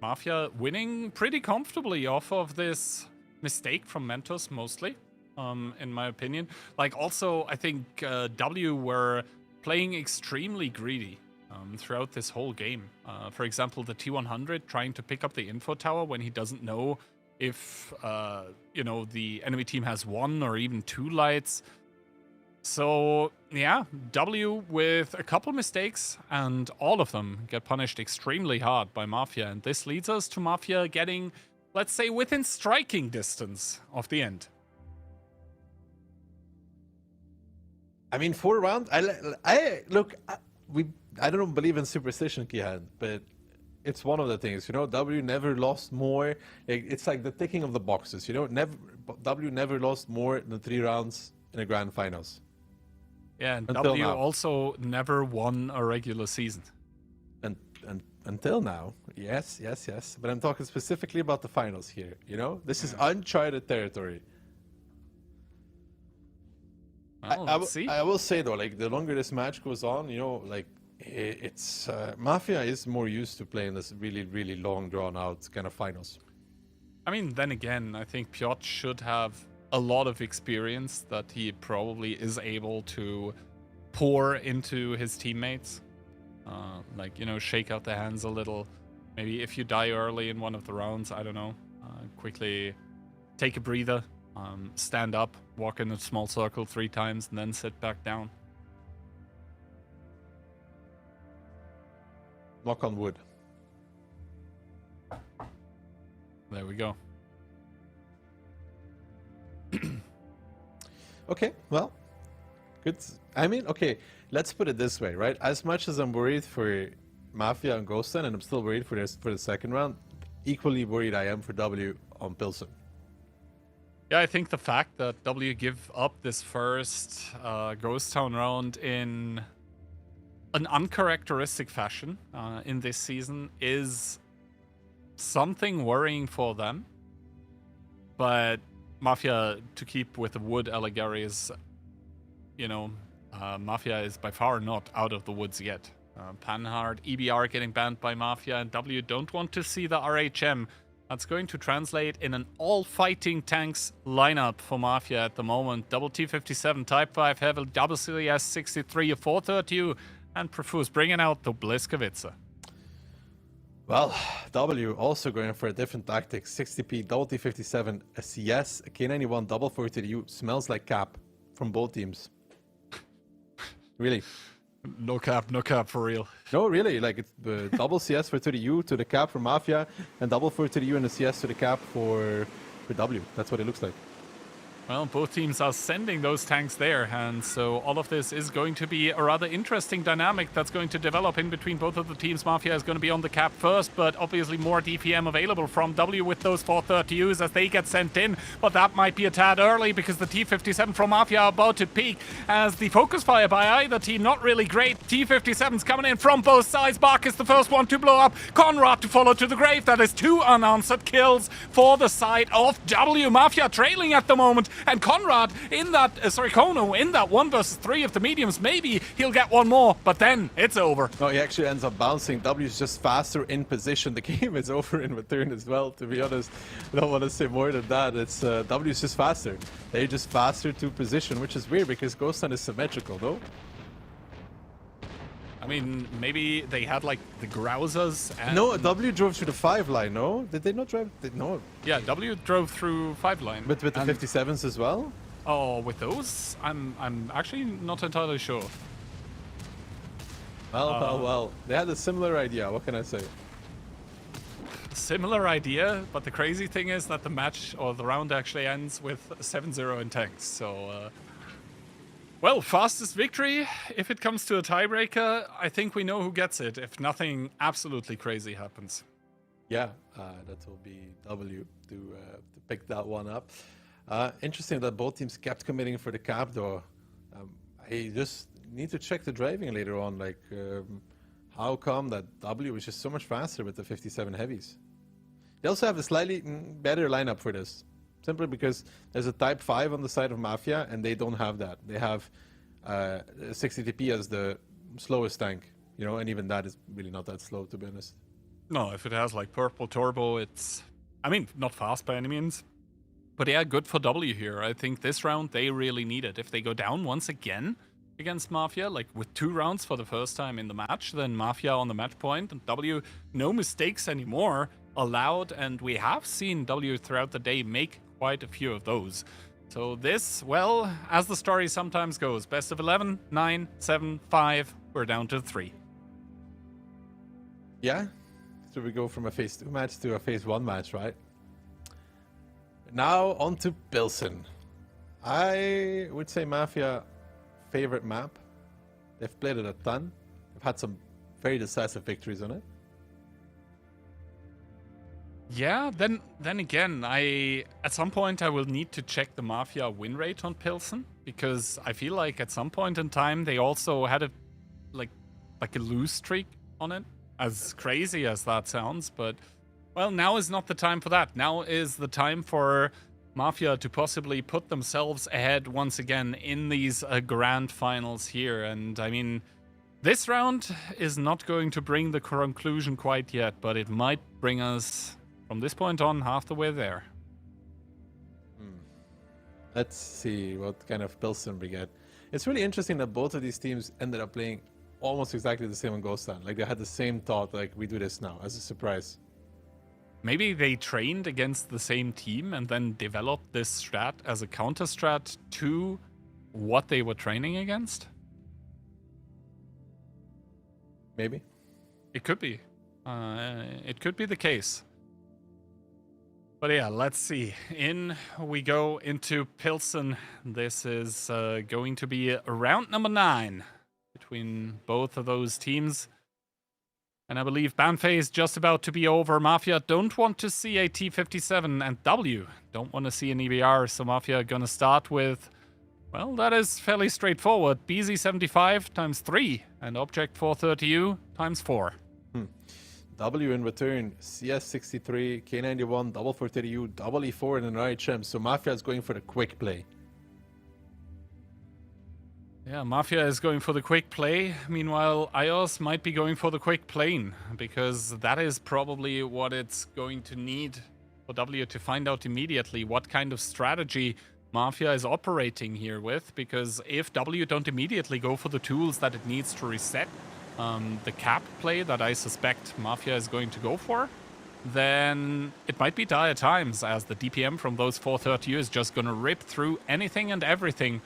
Mafia winning pretty comfortably off of this mistake from Mentos mostly, in my opinion. Like also, I think W were playing extremely greedy throughout this whole game. For example, the T100 trying to pick up the info tower when he doesn't know if, you know, the enemy team has 1 or even 2 lights. So, yeah, W with a couple mistakes, and all of them get punished extremely hard by Mafia. And this leads us to Mafia getting, let's say, within striking distance of the end. I mean, 4 rounds. I don't believe in superstition, Kihan, but it's one of the things. W never lost more. It's like the ticking of the boxes. W never lost more than 3 rounds in a grand finals. Yeah, and Until W now. also never won a regular season. And until now, yes. But I'm talking specifically about the finals here. This is uncharted territory. Well, let's see. I will say though, like the longer this match goes on, it's Mafia is more used to playing this really, really long, drawn out kind of finals. I mean, then again, I think Piotr should have a lot of experience that he probably is able to pour into his teammates. Shake out the hands a little. Maybe if you die early in one of the rounds, I don't know, quickly take a breather, stand up, walk in a small circle 3 times, and then sit back down. Knock on wood. There we go. Okay, well, good. I mean, okay, let's put it this way, right? As much as I'm worried for Mafia and Ghostan, and I'm still worried for the second round, equally worried I am for W on Pilsen. Yeah, I think the fact that W give up this first Ghost Town round in an uncharacteristic fashion in this season is something worrying for them. But Mafia, to keep with the wood allegory, is, Mafia is by far not out of the woods yet. Panhard, EBR getting banned by Mafia, and W don't want to see the RHM. That's going to translate in an all-fighting tanks lineup for Mafia at the moment. Double T57, Type 5, Hevel, double CS 63, a 430U, and Profuse bringing out the Bliskovica. Well, W also going for a different tactic. 60p, double T57, a CS, a K91, double 430U. Smells like cap from both teams. Really. No cap for real. No, really. Like it's the double CS for 30U to the cap for Mafia, and double 430U and the CS to the cap for W. That's what it looks like. Well, both teams are sending those tanks there, and so all of this is going to be a rather interesting dynamic that's going to develop in between both of the teams. Mafia is going to be on the cap first, but obviously more DPM available from W with those 430Us as they get sent in, but that might be a tad early because the T57 from Mafia are about to peak as the focus fire by either team not really great. T57's coming in from both sides. Bark is the first one to blow up. Conrad to follow to the grave. That is 2 unanswered kills for the side of W. Mafia trailing at the moment. And Conrad in that, Kono in that 1 versus 3 of the mediums. Maybe he'll get one more, but then it's over. No, he actually ends up bouncing. W's just faster in position. The game is over in return as well, to be honest. I don't want to say more than that. It's W's just faster. They're just faster to position, which is weird because Ghostan is symmetrical, no? I mean, maybe they had like the Grousers and... No, W drove through the 5 line, no? Did they not drive? No. Yeah, W drove through 5 line. But with the 57s as well? Oh, with those? I'm actually not entirely sure. Well. They had a similar idea, what can I say? Similar idea, but the crazy thing is that the match, or the round actually ends with 7-0 in tanks, so... Well, fastest victory. If it comes to a tiebreaker, I think we know who gets it, if nothing absolutely crazy happens. Yeah, that will be W to pick that one up. Interesting that both teams kept committing for the cap, though. I just need to check the driving later on. Like, how come that W is just so much faster with the 57 heavies? They also have a slightly better lineup for this. Simply because there's a Type 5 on the side of Mafia, and they don't have that. They have 60 TP as the slowest tank, and even that is really not that slow, to be honest. No, if it has like purple turbo, it's... I mean, not fast by any means. But yeah, good for W here. I think this round, they really need it. If they go down once again against Mafia, like with 2 rounds for the first time in the match, then Mafia on the match point, and W, no mistakes anymore allowed, and we have seen W throughout the day make quite a few of those. So this, well, as the story sometimes goes, best of 11, 9, 7, 5, we're down to 3. Yeah. So we go from a phase 2 match to a phase 1 match, right? Now on to Pilsen. I would say Mafia favorite map. They've played it a ton. They've had some very decisive victories on it. Yeah, then again, at some point I will need to check the Mafia win rate on Pilsen, because I feel like at some point in time they also had a like a lose streak on it. As crazy as that sounds, but well, now is not the time for that. Now is the time for Mafia to possibly put themselves ahead once again in these grand finals here. And I mean, this round is not going to bring the conclusion quite yet, but it might bring us from this point on half the way there. Let's see what kind of Pilsen we get. It's really interesting that both of these teams ended up playing almost exactly the same on Ghost Town. Like, they had the same thought, like, we do this now, as a surprise. Maybe they trained against the same team and then developed this strat as a counter strat to what they were training against? Maybe. It could be. It could be the case. But yeah, let's see. In we go into Pilsen. This is going to be round number 9 between both of those teams. And I believe ban phase just about to be over. Mafia don't want to see a T57, and W don't want to see an EBR. So Mafia are going to start with, well, that is fairly straightforward. BZ75 times 3 and Object 430U times 4. W in return, CS63, K91, double 430U, double E4 and an RHM. So Mafia is going for the quick play. Yeah, Mafia is going for the quick play. Meanwhile, iOS might be going for the quick plane, because that is probably what it's going to need for W to find out immediately what kind of strategy Mafia is operating here with. Because if W don't immediately go for the tools that it needs to reset the cap play that I suspect Mafia is going to go for, then it might be dire times, as the DPM from those 430U is just going to rip through anything and everything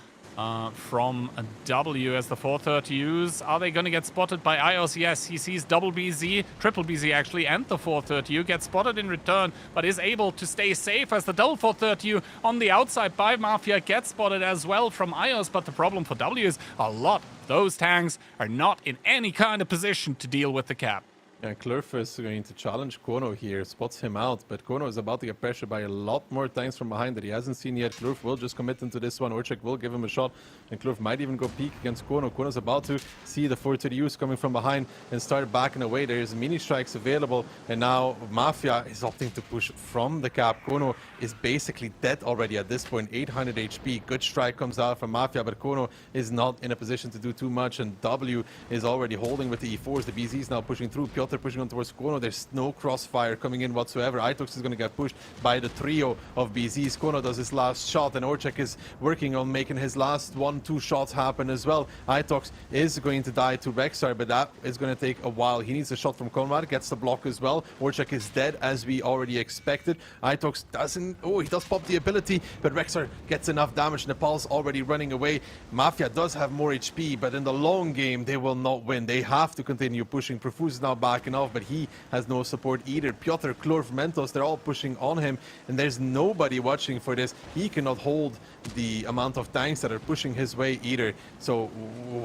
from a W. As the 430Us, are they going to get spotted by iOS? Yes, he sees double BZ, triple BZ actually, and the 430U gets spotted in return, but is able to stay safe as the double 430U on the outside by Mafia gets spotted as well from iOS. But the problem for W is a lot of those tanks are not in any kind of position to deal with the cap. Yeah, Klurf is going to challenge Kono here, spots him out, but Kono is about to get pressured by a lot more tanks from behind that he hasn't seen yet. Klurf will just commit into this one. Orchek will give him a shot, and Klurf might even go peek against Kono. Kono's about to see the 430Us coming from behind and start backing away. There's mini strikes available, and now Mafia is opting to push from the cap. Kono is basically dead already at this point, 800 HP. Good strike comes out from Mafia, but Kono is not in a position to do too much, and W is already holding with the E4s. The BZ is now pushing through. Piotr pushing on towards Kono. There's no crossfire coming in whatsoever. Itox is going to get pushed by the trio of BZs. Kono does his last shot, and Orchek is working on making his last 1-2 shots happen as well. Itox is going to die to Rexar, but that is going to take a while. He needs a shot from Konrad, gets the block as well. Orchek is dead, as we already expected. Itox doesn't... Oh, he does pop the ability, but Rexar gets enough damage. Nepal's already running away. Mafia does have more HP, but in the long game, they will not win. They have to continue pushing. Profuse is now backing off, but he has no support either. Piotr, Klurf, Mentos, they're all pushing on him, and there's nobody watching for this. He cannot hold the amount of tanks that are pushing his way either. So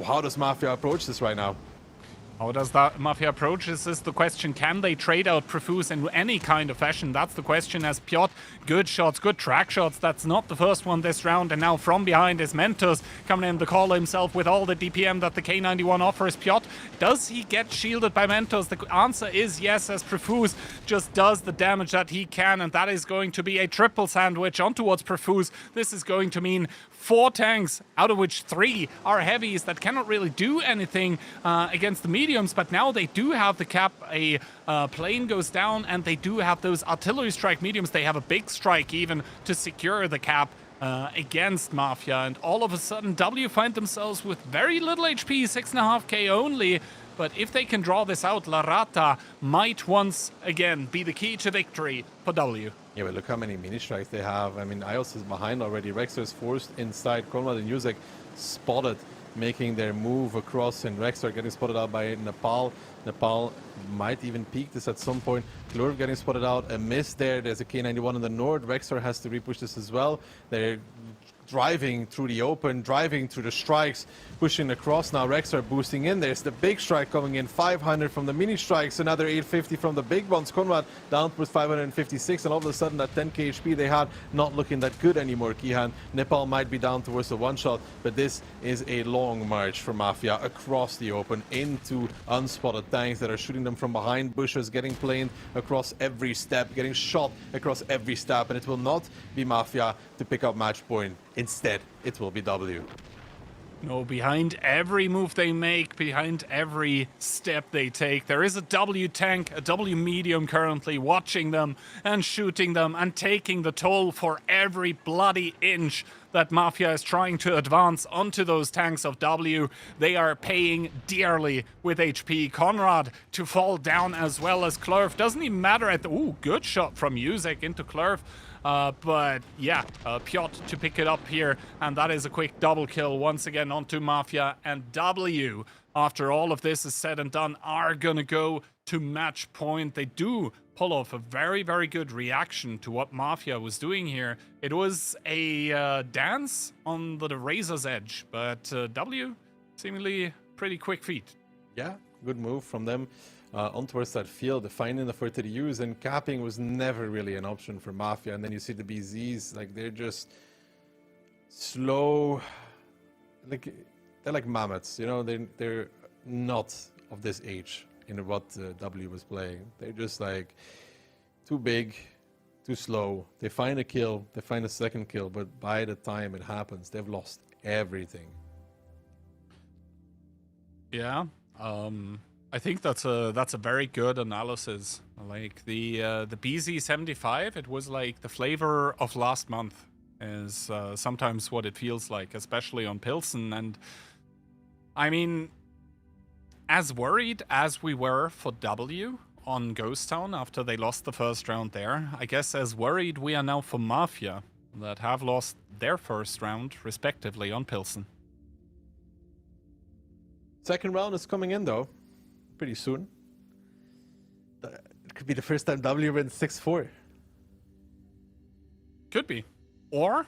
how does Mafia approach this right now? How does that Mafia approach? This is the question. Can they trade out Profuse in any kind of fashion? That's the question, as Piotr, good shots, good track shots. That's not the first one this round. And now from behind is Mentos coming in to call himself with all the DPM that the K91 offers. Piotr, does he get shielded by Mentos? The answer is yes, as Profuse just does the damage that he can. And that is going to be a triple sandwich on towards Profuse. This is going to mean 4 tanks, out of which 3 are heavies that cannot really do anything against the mediums, but now they do have the cap. A plane goes down, and they do have those artillery strike mediums. They have a big strike even to secure the cap against Mafia, and all of a sudden W find themselves with very little HP, 6.5k only. But if they can draw this out, La Rata might once again be the key to victory for W. Yeah, but look how many mini strikes they have. I mean, IOS is behind already. Rexer is forced inside. Konrad and Yuzek spotted, making their move across, and Rexer getting spotted out by Nepal. Nepal might even peak this at some point. Glurv getting spotted out. A miss there. There's a K91 in the north. Rexer has to repush this as well. They're driving through the open, driving through the strikes, pushing across now. Rexer boosting in. There's the big strike coming in, 500 from the mini strikes, another 850 from the big ones. Konrad down with 556, and all of a sudden that 10k HP they had not looking that good anymore. Kihan, Nepal might be down towards the one shot, but this is a long march for Mafia across the open into unspotted tanks that are shooting them from behind bushes, getting planed across every step, getting shot across every step, and it will not be Mafia to pick up match point. Instead, it will be W. No, behind every move they make, behind every step they take, there is a W tank, a W medium currently watching them and shooting them and taking the toll for every bloody inch that Mafia is trying to advance onto those tanks of W. They are paying dearly with HP. Konrad to fall down as well as Klurf. Doesn't even matter at the... Ooh, good shot from Yuzek into Klurf. But yeah, Piotr to pick it up here, and that is a quick double kill once again onto Mafia. And W, after all of this is said and done, are gonna go to match point. They do pull off a very, very good reaction to what Mafia was doing here. It was a dance on the razor's edge, but W, seemingly pretty quick feet. Yeah, good move from them. On towards that field, finding the 4 to the use, and capping was never really an option for Mafia. And then you see the BZs, like they're just slow, like they're like mammoths, you know. They're not of this age in what W was playing. They're just like too big, too slow. They find a kill, they find a second kill, but by the time it happens, they've lost everything. Yeah. I think that's a very good analysis. Like the BZ75, it was like the flavor of last month is sometimes what it feels like, especially on Pilsen. And I mean, as worried as we were for W on Ghost Town after they lost the first round there, I guess as worried we are now for Mafia that have lost their first round respectively on Pilsen. Second round is coming in though. Pretty soon. It could be the first time W wins 6-4. Could be. Or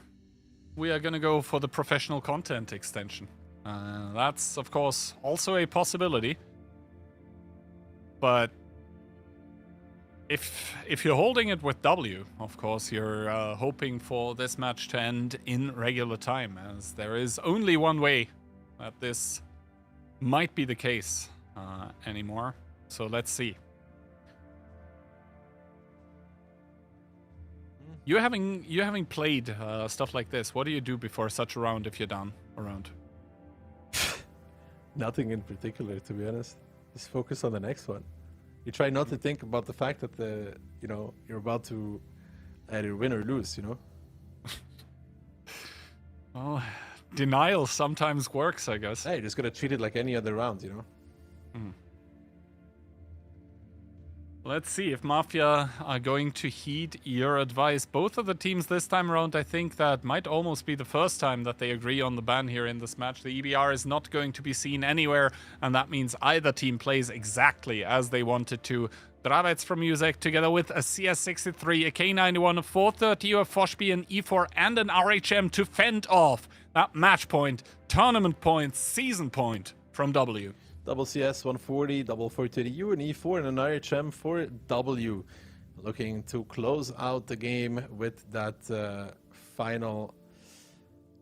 we are going to go for the professional content extension. That's, of course, also a possibility. But if you're holding it with W, of course, you're hoping for this match to end in regular time, as there is only one way that this might be the case anymore. So let's see. You having played stuff like this, what do you do before such a round if you're down a round? Nothing in particular, to be honest. Just focus on the next one. You try not to think about the fact that you're about to either win or lose, you know? Well, denial sometimes works, I guess. Hey, you're just gonna treat it like any other round, you know? Let's see if Mafia are going to heed your advice. Both of the teams this time around, I think that might almost be the first time that they agree on the ban here in this match. The EBR is not going to be seen anywhere, and that means either team plays exactly as they wanted to. Dravets from Yuzek together with a CS63, a K91, a 430, a Foshby, an E4, and an RHM to fend off that match point, tournament point, season point from W. Double CS 140, double 430U, an E4, and an RHM for W. Looking to close out the game with that final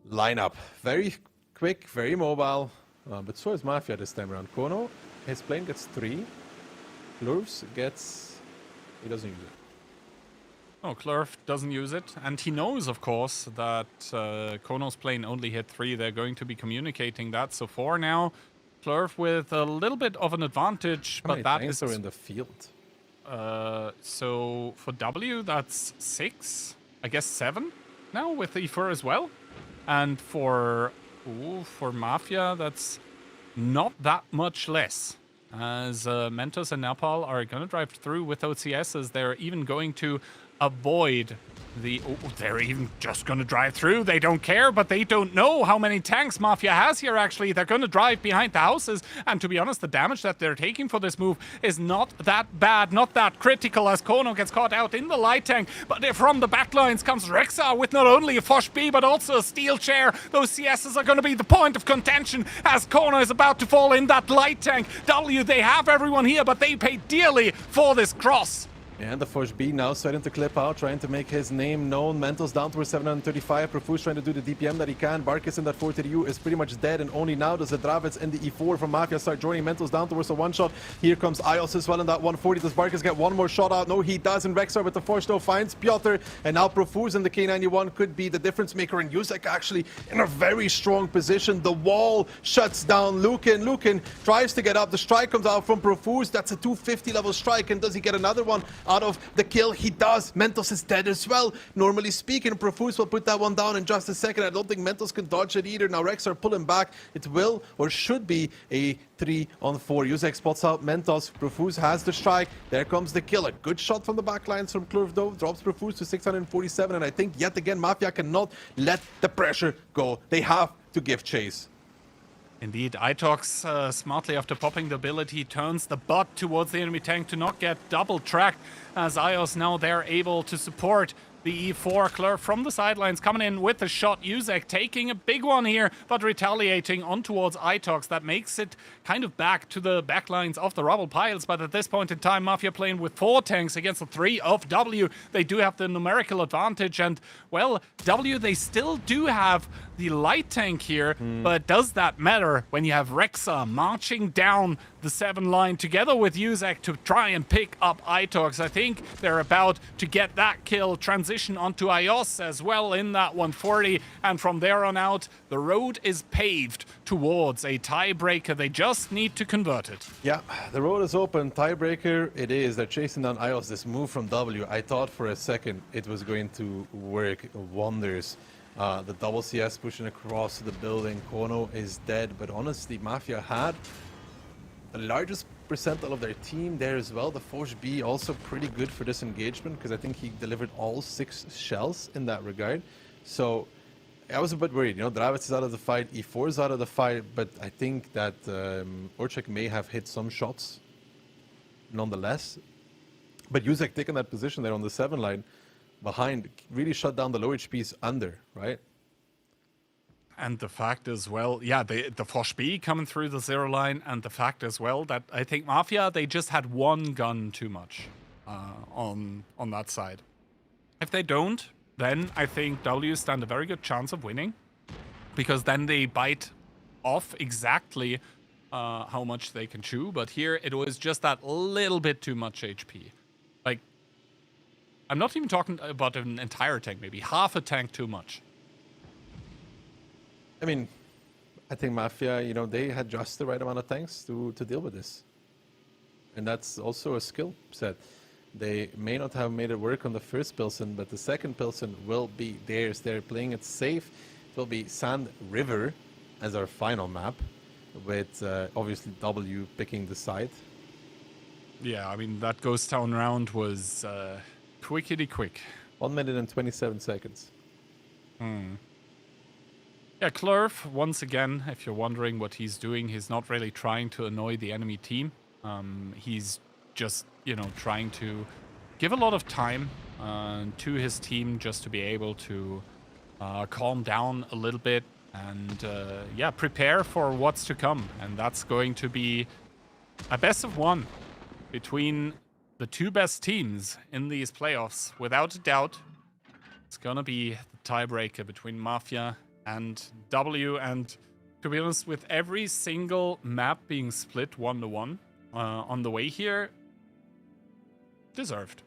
lineup. Very quick, very mobile, but so is Mafia this time around. Kono, his plane gets 3. Klurf gets... he doesn't use it. Oh, Klurf doesn't use it, and he knows, of course, that Kono's plane only hit 3. They're going to be communicating that, so 4 now. Klurf with a little bit of an advantage, but that is... How many tanks are in the field? So for W, that's 6. I guess 7 now with E4 as well. And for Mafia, that's not that much less. as Mentos and Napal are going to drive through with OCSs. They're even going to avoid the... Oh, they're even just going to drive through. They don't care, but they don't know how many tanks Mafia has here, actually. They're going to drive behind the houses, and to be honest, the damage that they're taking for this move is not that bad, not that critical, as Kono gets caught out in the light tank. But from the backlines comes Rexa with not only a Fosh B, but also a steel chair. Those CSs are going to be the point of contention as Kono is about to fall in that light tank. W, they have everyone here, but they pay dearly for this cross. And the Fosh B now starting to clip out, trying to make his name known. Mentos down towards 735. Profuse trying to do the DPM that he can. Barkis in that 40U is pretty much dead, and only now does the Dravits in the E4 from Mafia start joining Mentos down towards a one-shot. Here comes Ios as well in that 140. Does Barkis get one more shot out? No, he does. And Rexar with the Fosh though finds Piotr, and now Profuse in the K91 could be the difference maker. And Yusek actually in a very strong position. The wall shuts down Lukin. Lukin tries to get up. The strike comes out from Profuse. That's a 250 level strike, and does he get another one out of the kill? He does. Mentos is dead as well. Normally speaking, Profuse will put that one down in just a second. I don't think Mentos can dodge it either. Now Rex are pulling back. It will or should be a 3-on-4. Yusek spots out Mentos. Profuse has the strike. There comes the kill. A good shot from the backlines from Klurv though. Drops Profuse to 647. And I think yet again Mafia cannot let the pressure go. They have to give chase. Indeed, Itox smartly after popping the ability turns the butt towards the enemy tank to not get double tracked, as Ios now they're able to support the E4. Klurv from the sidelines coming in with the shot. Yusek taking a big one here, but retaliating on towards Itox. That makes it kind of back to the backlines of the rubble piles, but at this point in time, Mafia playing with 4 tanks against the 3 of W. They do have the numerical advantage, and, well, W, they still do have the light tank here, but does that matter when you have Rexa marching down the 7 line together with Yusek to try and pick up Itox? I think they're about to get that kill, transition onto Ios as well in that 140, and from there on out, the road is paved towards a tiebreaker. They just need to convert it. Yeah, the road is open. Tiebreaker it is. They're chasing down Ios. This move from W, I thought for a second it was going to work wonders. The double CS pushing across the building. Kono is dead, but honestly, Mafia had the largest percentile of their team there as well. The Fosh B also pretty good for this engagement, because I think he delivered all 6 shells in that regard. So I was a bit worried. You know, Dravits is out of the fight, E4 is out of the fight, but I think that Orchek may have hit some shots nonetheless. But Yusek taking that position there on the 7 line behind really shut down the low HPs under, right? And the fact as well, yeah, the Fosh B coming through the 0 line, and the fact as well that I think Mafia, they just had one gun too much on that side. If they don't, then I think W stand a very good chance of winning, because then they bite off exactly how much they can chew. But here it was just that little bit too much HP. Like, I'm not even talking about an entire tank, maybe half a tank too much. I mean, I think Mafia, you know, they had just the right amount of tanks to deal with this. And that's also a skill set. They may not have made it work on the first Pilsen, but the second Pilsen will be theirs. They're playing it safe. It will be Sand River as our final map, with obviously W picking the side. Yeah, I mean, that ghost town round was quickity quick. 1 minute and 27 seconds. Yeah, Klurv, once again, if you're wondering what he's doing, he's not really trying to annoy the enemy team. He's just, you know, trying to give a lot of time to his team just to be able to calm down a little bit and, yeah, prepare for what's to come. And that's going to be a best of 1 between the 2 best teams in these playoffs. Without a doubt, it's going to be the tiebreaker between Mafia and W, and to be honest, with every single map being split 1-1 on the way here, deserved.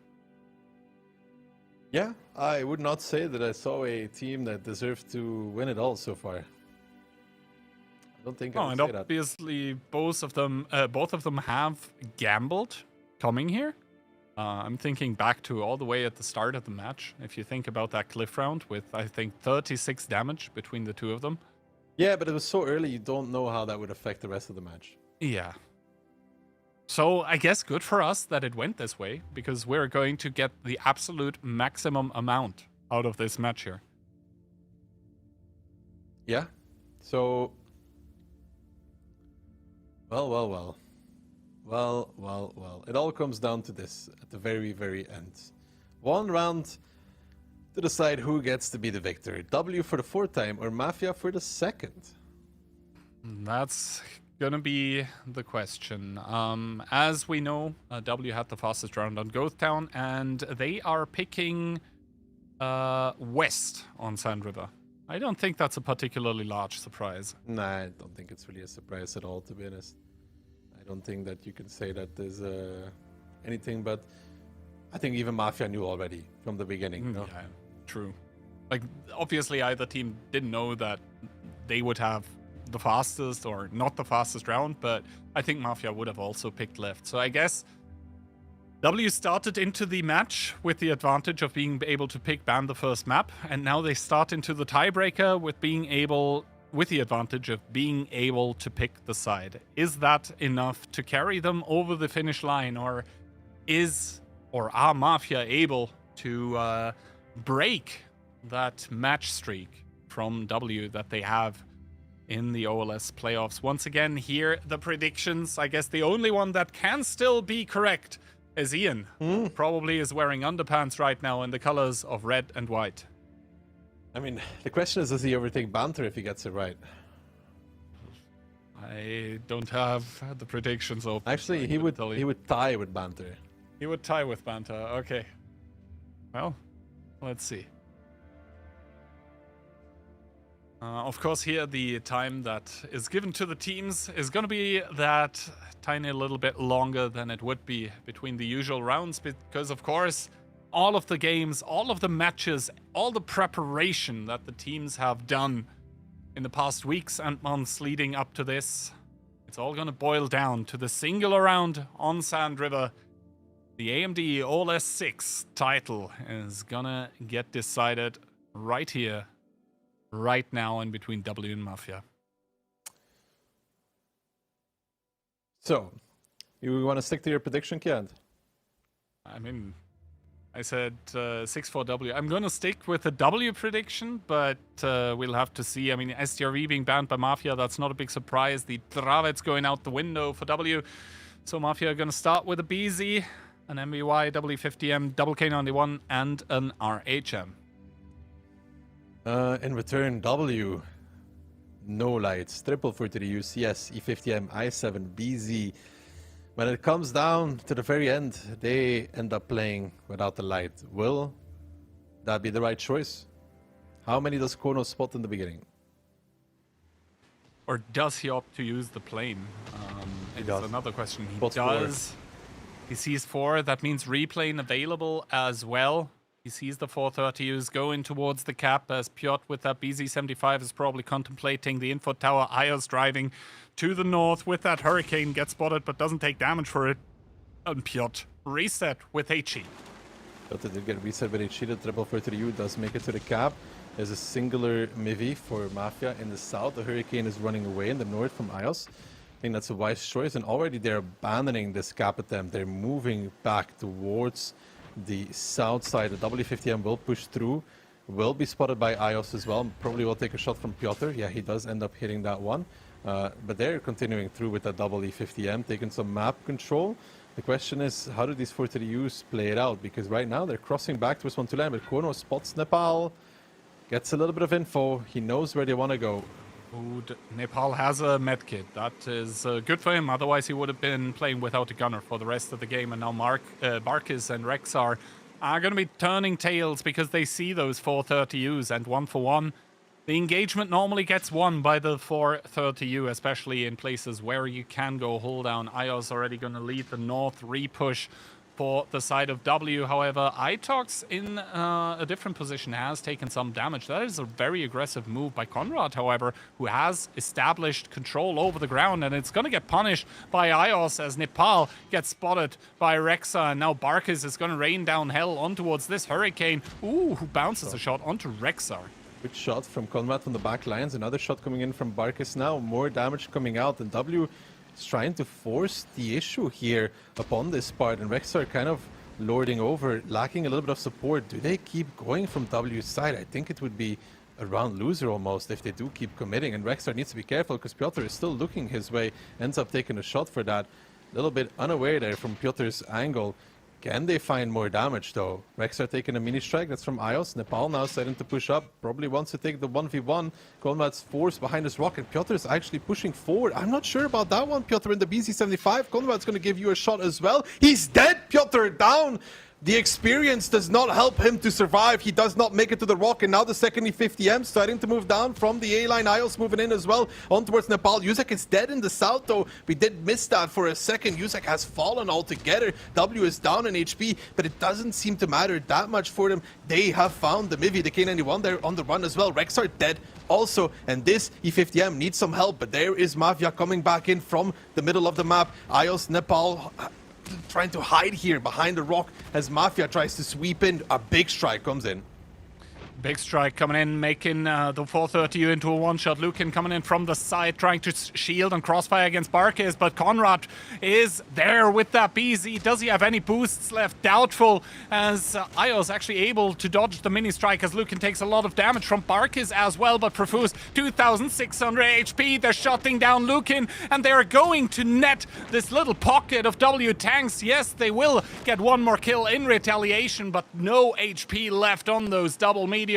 Yeah, I would not say that I saw a team that deserved to win it all so far. I don't think I would say that. Obviously, both of them have gambled coming here. I'm thinking back to all the way at the start of the match. If you think about that cliff round with, I think, 36 damage between the 2 of them. Yeah, but it was so early, you don't know how that would affect the rest of the match. Yeah. So I guess good for us that it went this way, because we're going to get the absolute maximum amount out of this match here. Yeah. So, well. It all comes down to this at the very, very end. One round to decide who gets to be the victor. W for the 4th time or Mafia for the 2nd? That's gonna be the question. As we know, W had the fastest round on Ghost Town, and they are picking West on Sand River. I don't think that's a particularly large surprise. Nah, I don't think it's really a surprise at all, to be honest. I don't think that you can say that there's anything, but I think even Mafia knew already from the beginning. No? Yeah, true. Like, obviously either team didn't know that they would have the fastest or not the fastest round, but I think Mafia would have also picked left. So I guess W started into the match with the advantage of being able to pick ban the first map, and now they start into the tiebreaker with the advantage of being able to pick the side. Is that enough to carry them over the finish line, or are Mafia able to break that match streak from W that they have in the OLS playoffs? Once again, here the predictions. I guess the only one that can still be correct is Ian. Probably is wearing underpants right now in the colors of red and white. I mean, the question is, does he overtake Banter if he gets it right? I don't have the predictions open. Actually, he would tie with Banter. He would tie with Banter. Okay. Well, let's see. Of course, here the time that is given to the teams is going to be that tiny little bit longer than it would be between the usual rounds, because of course all of the games, all of the matches, all the preparation that the teams have done in the past weeks and months leading up to this, it's all going to boil down to the singular round on Sand River. The AMD OLS 6 title is going to get decided right here, right now, in between W and Mafia. So, you want to stick to your prediction, Kian? I mean, I said 6-4W. I'm going to stick with the W prediction, but we'll have to see. I mean, STRV being banned by Mafia, that's not a big surprise. The Dravet's going out the window for W. So Mafia are going to start with a BZ, an MVY, W50M, double K91, and an RHM. In return, W, no lights, triple for to the UCS, E50M, I7, BZ. When it comes down to the very end, they end up playing without the light. Will that be the right choice? How many does Kono spot in the beginning? Or does he opt to use the plane? It's another question. He Spots does. 4. He sees 4. That means replane available as well. He sees the 430Us going towards the cap as Piotr with that BZ-75 is probably contemplating the info tower. Ayos driving to the north with that Hurricane, gets spotted but doesn't take damage for it. And Piotr reset with HE. Piotr did get reset with HE. The triple 430U does make it to the cap. There's a singular Mivi for Mafia in the south. The Hurricane is running away in the north from Ayos. I think that's a wise choice, and already they're abandoning this cap attempt. They're moving back towards the south side. The W50M will push through, will be spotted by Ayos as well. Probably will take a shot from Piotr. Yeah, he does end up hitting that one. But they're continuing through with that E50M, taking some map control. The question is, how do these 430Us play it out? Because right now they're crossing back to Respawn 2 line, but Kono spots Nepal, gets a little bit of info. He knows where they want to go. Nepal has a medkit. That is good for him. Otherwise, he would have been playing without a gunner for the rest of the game. And now Barkis and Rexar are going to be turning tails because they see those 430Us, and 1-for-1. The engagement normally gets won by the 430U, especially in places where you can go hold down. Ayos already going to lead the north repush for the side of W. However, Itox in a different position has taken some damage. That is a very aggressive move by Conrad, however, who has established control over the ground, and it's going to get punished by Ayos as Nepal gets spotted by Rexa, and now Barkis is going to rain down hell on towards this Hurricane. Ooh, who bounces a shot onto Rexar. Good shot from Conrad from the back lines. Another shot coming in from Barkis now. More damage coming out, and W is trying to force the issue here upon this part, and Rexar kind of lording over, lacking a little bit of support. Do they keep going from W's side? I think it would be a round loser almost if they do keep committing, and Rexar needs to be careful because Piotr is still looking his way, ends up taking a shot for that. A little bit unaware there from Piotr's angle. Can they find more damage though? Rexar taking a mini strike, that's from Ios. Nepal now starting to push up, probably wants to take the 1v1. Konrad's forced behind his rock, and Piotr is actually pushing forward. I'm not sure about that one, Piotr in the BZ75. Konrad's going to give you a shot as well. He's dead, Piotr down. The experience does not help him to survive. He does not make it to the rock, and now the second E50M starting to move down from the A-line. Ios moving in as well on towards Nepal. Yuzek is dead in the south though. We did miss that for a second. Yuzek has fallen altogether. W is down in HP, but it doesn't seem to matter that much for them. They have found the Mivi, the K91 there on the run as well. Rexar dead also, and this E50M needs some help, but there is Mafia coming back in from the middle of the map. Ios, Nepal trying to hide here behind the rock as Mafia tries to sweep in. A big strike comes in. Big strike coming in, making the 430 into a one-shot. Lukin coming in from the side, trying to shield and crossfire against Barkis, but Konrad is there with that BZ. Does he have any boosts left? Doubtful, as Ios actually able to dodge the mini strike, as Lukin takes a lot of damage from Barkis as well, but Profuse 2,600 HP. They're shutting down Lukin, and they're going to net this little pocket of W tanks. Yes, they will get one more kill in retaliation, but no HP left on those double mediums.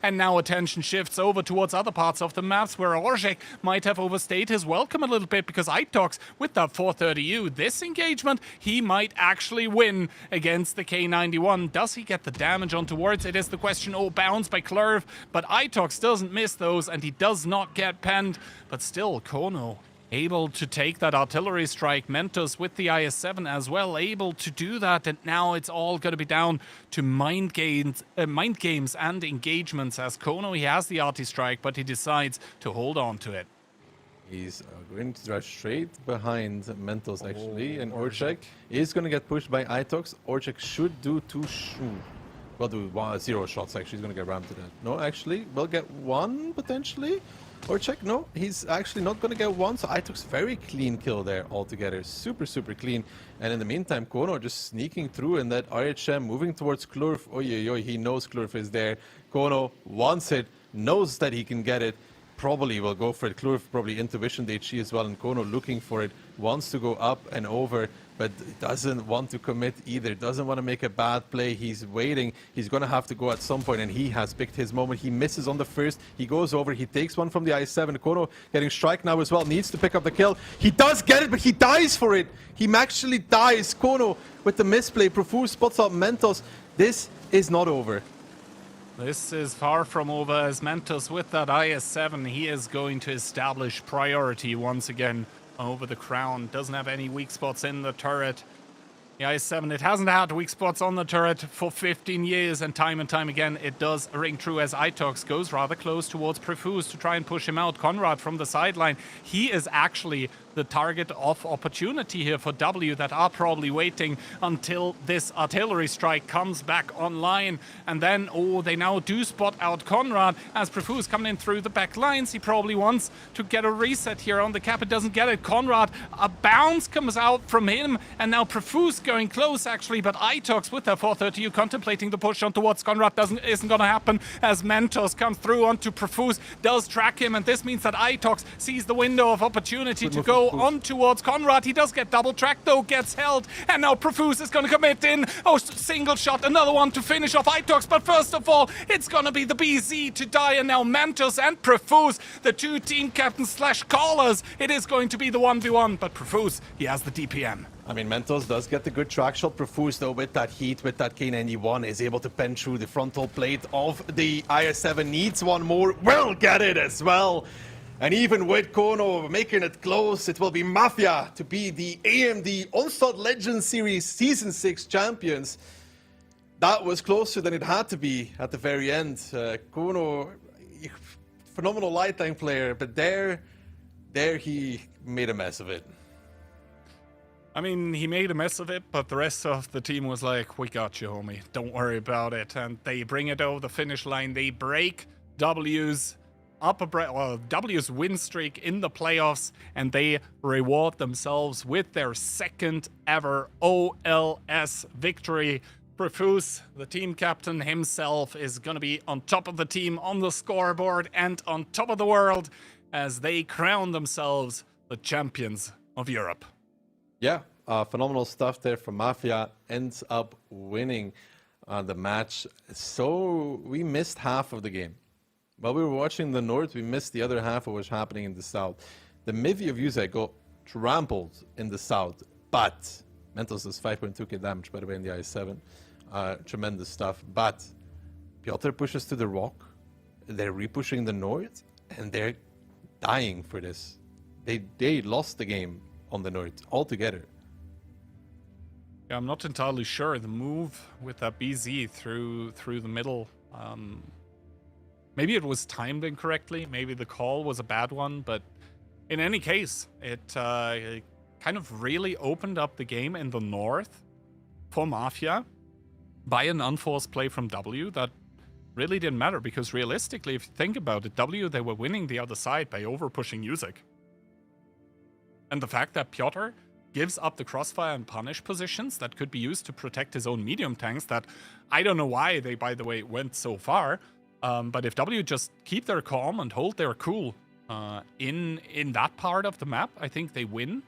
And now attention shifts over towards other parts of the maps where Orzhek might have overstayed his welcome a little bit, because Itox with that 430U, this engagement, he might actually win against the K91. Does he get the damage on towards? It is the question. Oh, bounce by Klurv, but Itox doesn't miss those, and he does not get penned. But still, Kono able to take that artillery strike. Mentos with the IS-7 as well, able to do that, and now it's all going to be down to mind games and engagements, as Kono, he has the arty strike, but he decides to hold on to it. He's going to drive straight behind Mentos actually, and Orzhek is going to get pushed by Itox. Orzhek should do well, do 0 shots actually. He's going to get rammed to that. No, actually, we'll get 1 potentially. Orzhek, no, he's actually not going to get 1, so Itox very clean kill there altogether. Super, super clean. And in the meantime, Kono just sneaking through in that RHM, moving towards Klurf. Oy, he knows Klurf is there. Kono wants it, knows that he can get it. Probably will go for it. Klurf probably intuition HE as well, and Kono looking for it. Wants to go up and over, but doesn't want to commit either. Doesn't want to make a bad play. He's waiting. He's going to have to go at some point, and he has picked his moment. He misses on the first. He goes over. He takes one from the I-7. Kono getting strike now as well. Needs to pick up the kill. He does get it, but he dies for it. He actually dies. Kono with the misplay. Profuse spots out Mentos. This is not over. This is far from over, as Mentos with that IS-7, he is going to establish priority once again over the crown. Doesn't have any weak spots in the turret. The IS-7, it hasn't had weak spots on the turret for 15 years, and time again it does ring true, as Itox goes rather close towards Profuse to try and push him out. Konrad from the sideline, he is actually the target of opportunity here for W, that are probably waiting until this artillery strike comes back online. And then, they now do spot out Konrad, as Profuse coming in through the back lines. He probably wants to get a reset here on the cap. It doesn't get it. Konrad, a bounce comes out from him, and now Profuse going close actually, but Itox with their 430U contemplating the push on towards Konrad isn't going to happen, as Mentos comes through onto Profuse, does track him, and this means that Itox sees the window of opportunity to go on towards Konrad. He does get double tracked though, gets held, and now Profuse is going to commit in. Single shot, another one to finish off Itox, but first of all, it's going to be the BZ to die, and now Mentos and Profuse, the two team captains / callers, it is going to be the 1v1, but Profuse, he has the DPM. I mean, Mentos does get the good track shot. Profuse, though, with that heat, with that K91, is able to pen through the frontal plate of the IS-7. Needs one more. Will get it as well. And even with Kono making it close, it will be Mafia to be the AMD Onslaught Legends Series Season 6 champions. That was closer than it had to be at the very end. Kono, phenomenal light tank player, but there he made a mess of it. I mean, he made a mess of it, but the rest of the team was like, we got you, homie. Don't worry about it. And they bring it over the finish line. They break W's W's win streak in the playoffs, and they reward themselves with their second ever OLS victory. Profuse, the team captain himself, is going to be on top of the team on the scoreboard and on top of the world as they crown themselves the champions of Europe. Yeah, phenomenal stuff there from Mafia. Ends up winning the match. So we missed half of the game. While we were watching the North, we missed the other half of what was happening in the South. The Mivi of Yuzek got trampled in the South, but Mentos does 5.2k damage, by the way, in the i7. Tremendous stuff. But Piotr pushes to the rock. They're repushing the North, and they're dying for this. They lost the game on the North altogether. Yeah, I'm not entirely sure. The move with that BZ through the middle, maybe it was timed incorrectly. Maybe the call was a bad one. But in any case, it kind of really opened up the game in the North for Mafia by an unforced play from W that really didn't matter, because realistically, if you think about it, W, they were winning the other side by over-pushing Yuzek. And the fact that Piotr gives up the crossfire and punish positions that could be used to protect his own medium tanks, that I don't know why they, by the way, went so far, but if W just keep their calm and hold their cool in that part of the map, I think they win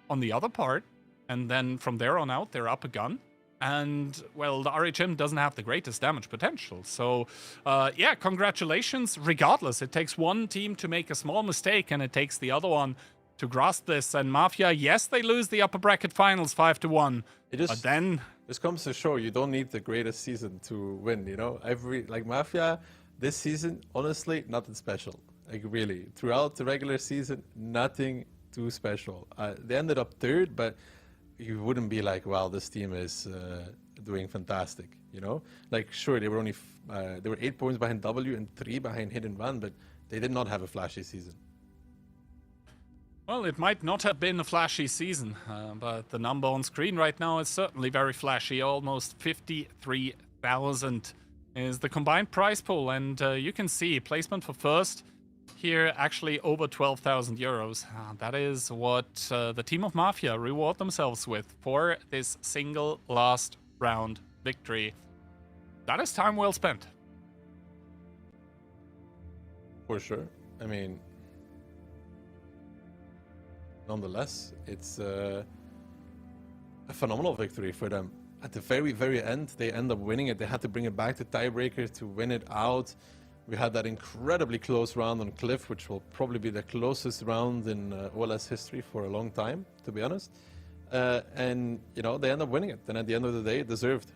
on the other part, and then from there on out, they're up a gun. And, well, the RHM doesn't have the greatest damage potential. So, yeah, congratulations. Regardless, it takes one team to make a small mistake, and it takes the other one to grasp this. And Mafia, yes, they lose the upper bracket finals 5-1. But then this comes to show you don't need the greatest season to win, you know? Mafia, this season, honestly, nothing special. Like, really. Throughout the regular season, nothing too special. They ended up third, but you wouldn't be like, wow, this team is doing fantastic, you know? Like, sure, they were only they were 8 points behind W and 3 behind Hidden One, but they did not have a flashy season. Well, it might not have been a flashy season, but the number on screen right now is certainly very flashy. Almost 53,000 is the combined prize pool, and you can see placement for first here actually over 12,000 euros. That is what the team of Mafia reward themselves with for this single last round victory. That is time well spent. For sure. I mean, nonetheless, it's a phenomenal victory for them. At the very, very end, they end up winning it. They had to bring it back to tiebreaker to win it out. We had that incredibly close round on Cliff, which will probably be the closest round in OLS history for a long time, to be honest. And, you know, they end up winning it. And at the end of the day, deserved.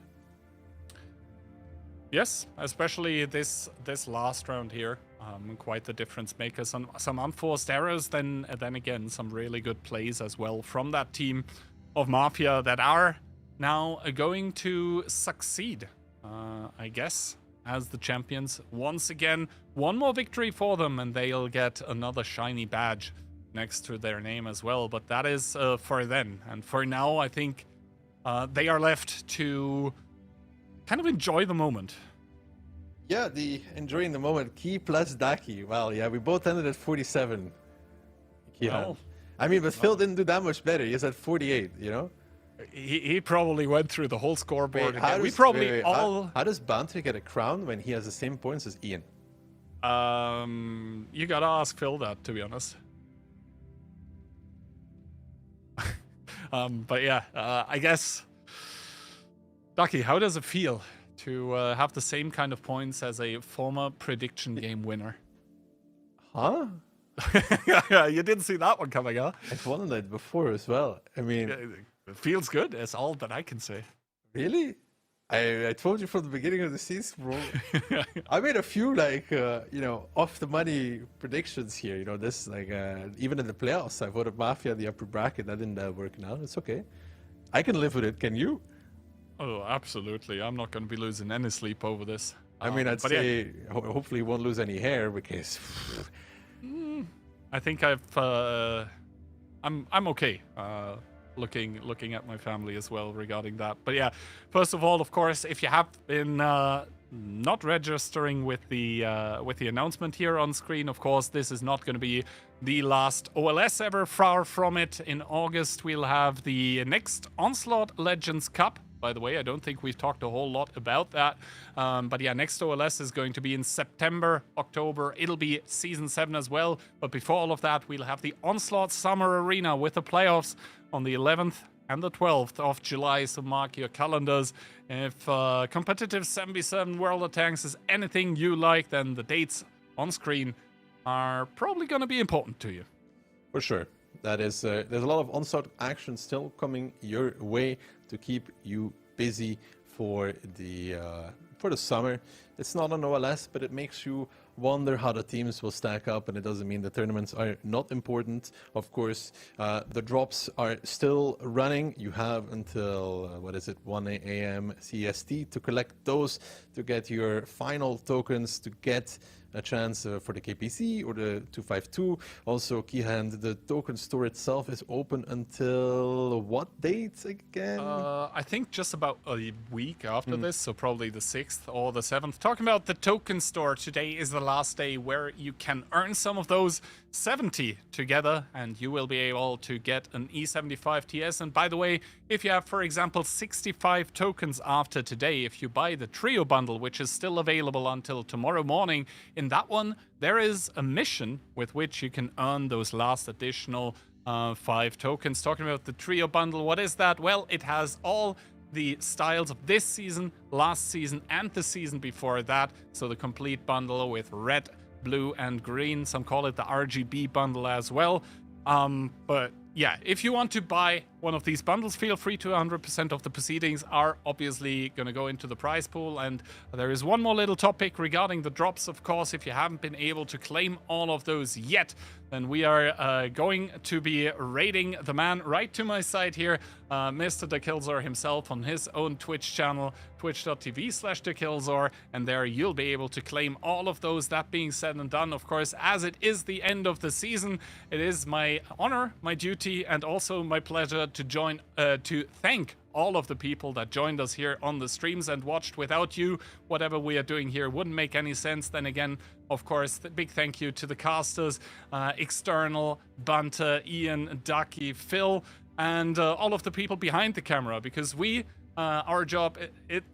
Yes, especially this last round here. Quite the difference maker. Some unforced errors, then again, some really good plays as well from that team of Mafia that are now going to succeed, I guess, as the champions. Once again, one more victory for them, and they'll get another shiny badge next to their name as well. But that is for then. And for now, I think they are left to kind of enjoy the moment. Yeah, enjoying the moment. Key plus Daki. Well, yeah, we both ended at 47. Well, I mean, but Phil didn't do that much better. He's at 48, you know? He probably went through the whole scoreboard. Wait, How does Banter get a crown when he has the same points as Ian? You gotta ask Phil that, to be honest. But yeah, I guess, Ducky, how does it feel to have the same kind of points as a former prediction game winner? Huh? You didn't see that one coming, huh? I've won that before as well. I mean, it feels good. That's all that I can say. Really? I told you from the beginning of the season, bro. I made a few off the money predictions here. You know, this even in the playoffs, I voted Mafia in the upper bracket. That didn't work out. It's okay. I can live with it. Can you? Oh, absolutely. I'm not going to be losing any sleep over this. I mean, I'd say hopefully you won't lose any hair because I think I'm okay. Looking at my family as well regarding that. But yeah, first of all, of course, if you have been not registering with the announcement here on screen. Of course, this is not going to be the last OLS ever. Far from it. In August, we'll have the next Onslaught Legends Cup. By the way, I don't think we've talked a whole lot about that. But yeah, next OLS is going to be in September, October. It'll be Season 7 as well. But before all of that, we'll have the Onslaught Summer Arena with the playoffs on the 11th and the 12th of July, so mark your calendars. If competitive 7v7 World of Tanks is anything you like, then the dates on screen are probably going to be important to you. For sure. That is, there's a lot of Onslaught action still coming your way to keep you busy for the summer. It's not an OLS, but it makes you wonder how the teams will stack up, and it doesn't mean the tournaments are not important. Of course, the drops are still running. You have until, 1 a.m. CST to collect those, to get your final tokens, to get a chance for the KPC or the 252. Also, Keyhand, the token store itself is open until what date again? I think just about a week after this, so probably the 6th or the 7th. Talking about the token store, today is the last day where you can earn some of those 70 together, and you will be able to get an E75 TS. And by the way, if you have, for example, 65 tokens after today, if you buy the trio bundle, which is still available until tomorrow morning, in that one, there is a mission with which you can earn those last additional 5 tokens. Talking about the trio bundle, what is that? Well, it has all the styles of this season, last season, and the season before that. So the complete bundle with red, blue, and green. Some call it the RGB bundle as well. But yeah, if you want to buy one of these bundles, feel free to. 100% of the proceedings are obviously going to go into the prize pool. And there is one more little topic regarding the drops, of course. If you haven't been able to claim all of those yet, then we are going to be raiding the man right to my side here, Mr. DeKillzor himself, on his own Twitch channel, twitch.tv/DeKillzor, and there you'll be able to claim all of those. That being said and done, of course, as it is the end of the season, it is my honor, my duty, and also my pleasure to thank all of the people that joined us here on the streams and watched. Without you, whatever we are doing here wouldn't make any sense. Then again, of course, the big thank you to the casters, External, Bunter, Ian, Ducky, Phil, and all of the people behind the camera, because our job,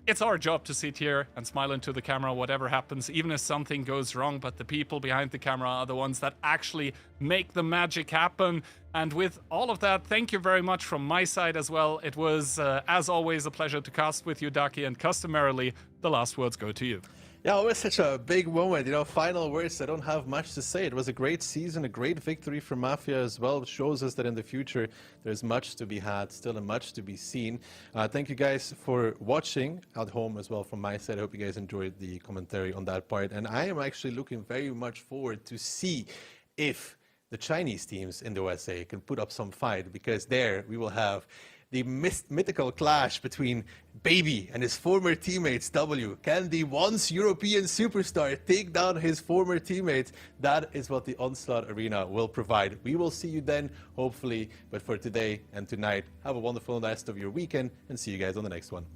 it's our job to sit here and smile into the camera, whatever happens, even if something goes wrong. But the people behind the camera are the ones that actually make the magic happen. And with all of that, thank you very much from my side as well. It was, as always, a pleasure to cast with you, Ducky, and customarily, the last words go to you. Yeah, it was such a big moment. Final words, I don't have much to say. It was a great season, a great victory for Mafia as well. It shows us that in the future, there's much to be had, still and much to be seen. Thank you guys for watching at home as well from my side. I hope you guys enjoyed the commentary on that part. And I am actually looking very much forward to see if the Chinese teams in the USA can put up some fight, because there we will have the mythical clash between Baby and his former teammates, W. Can the once European superstar take down his former teammates? That is what the Onslaught Arena will provide. We will see you then, hopefully. But for today and tonight, have a wonderful rest of your weekend, and see you guys on the next one.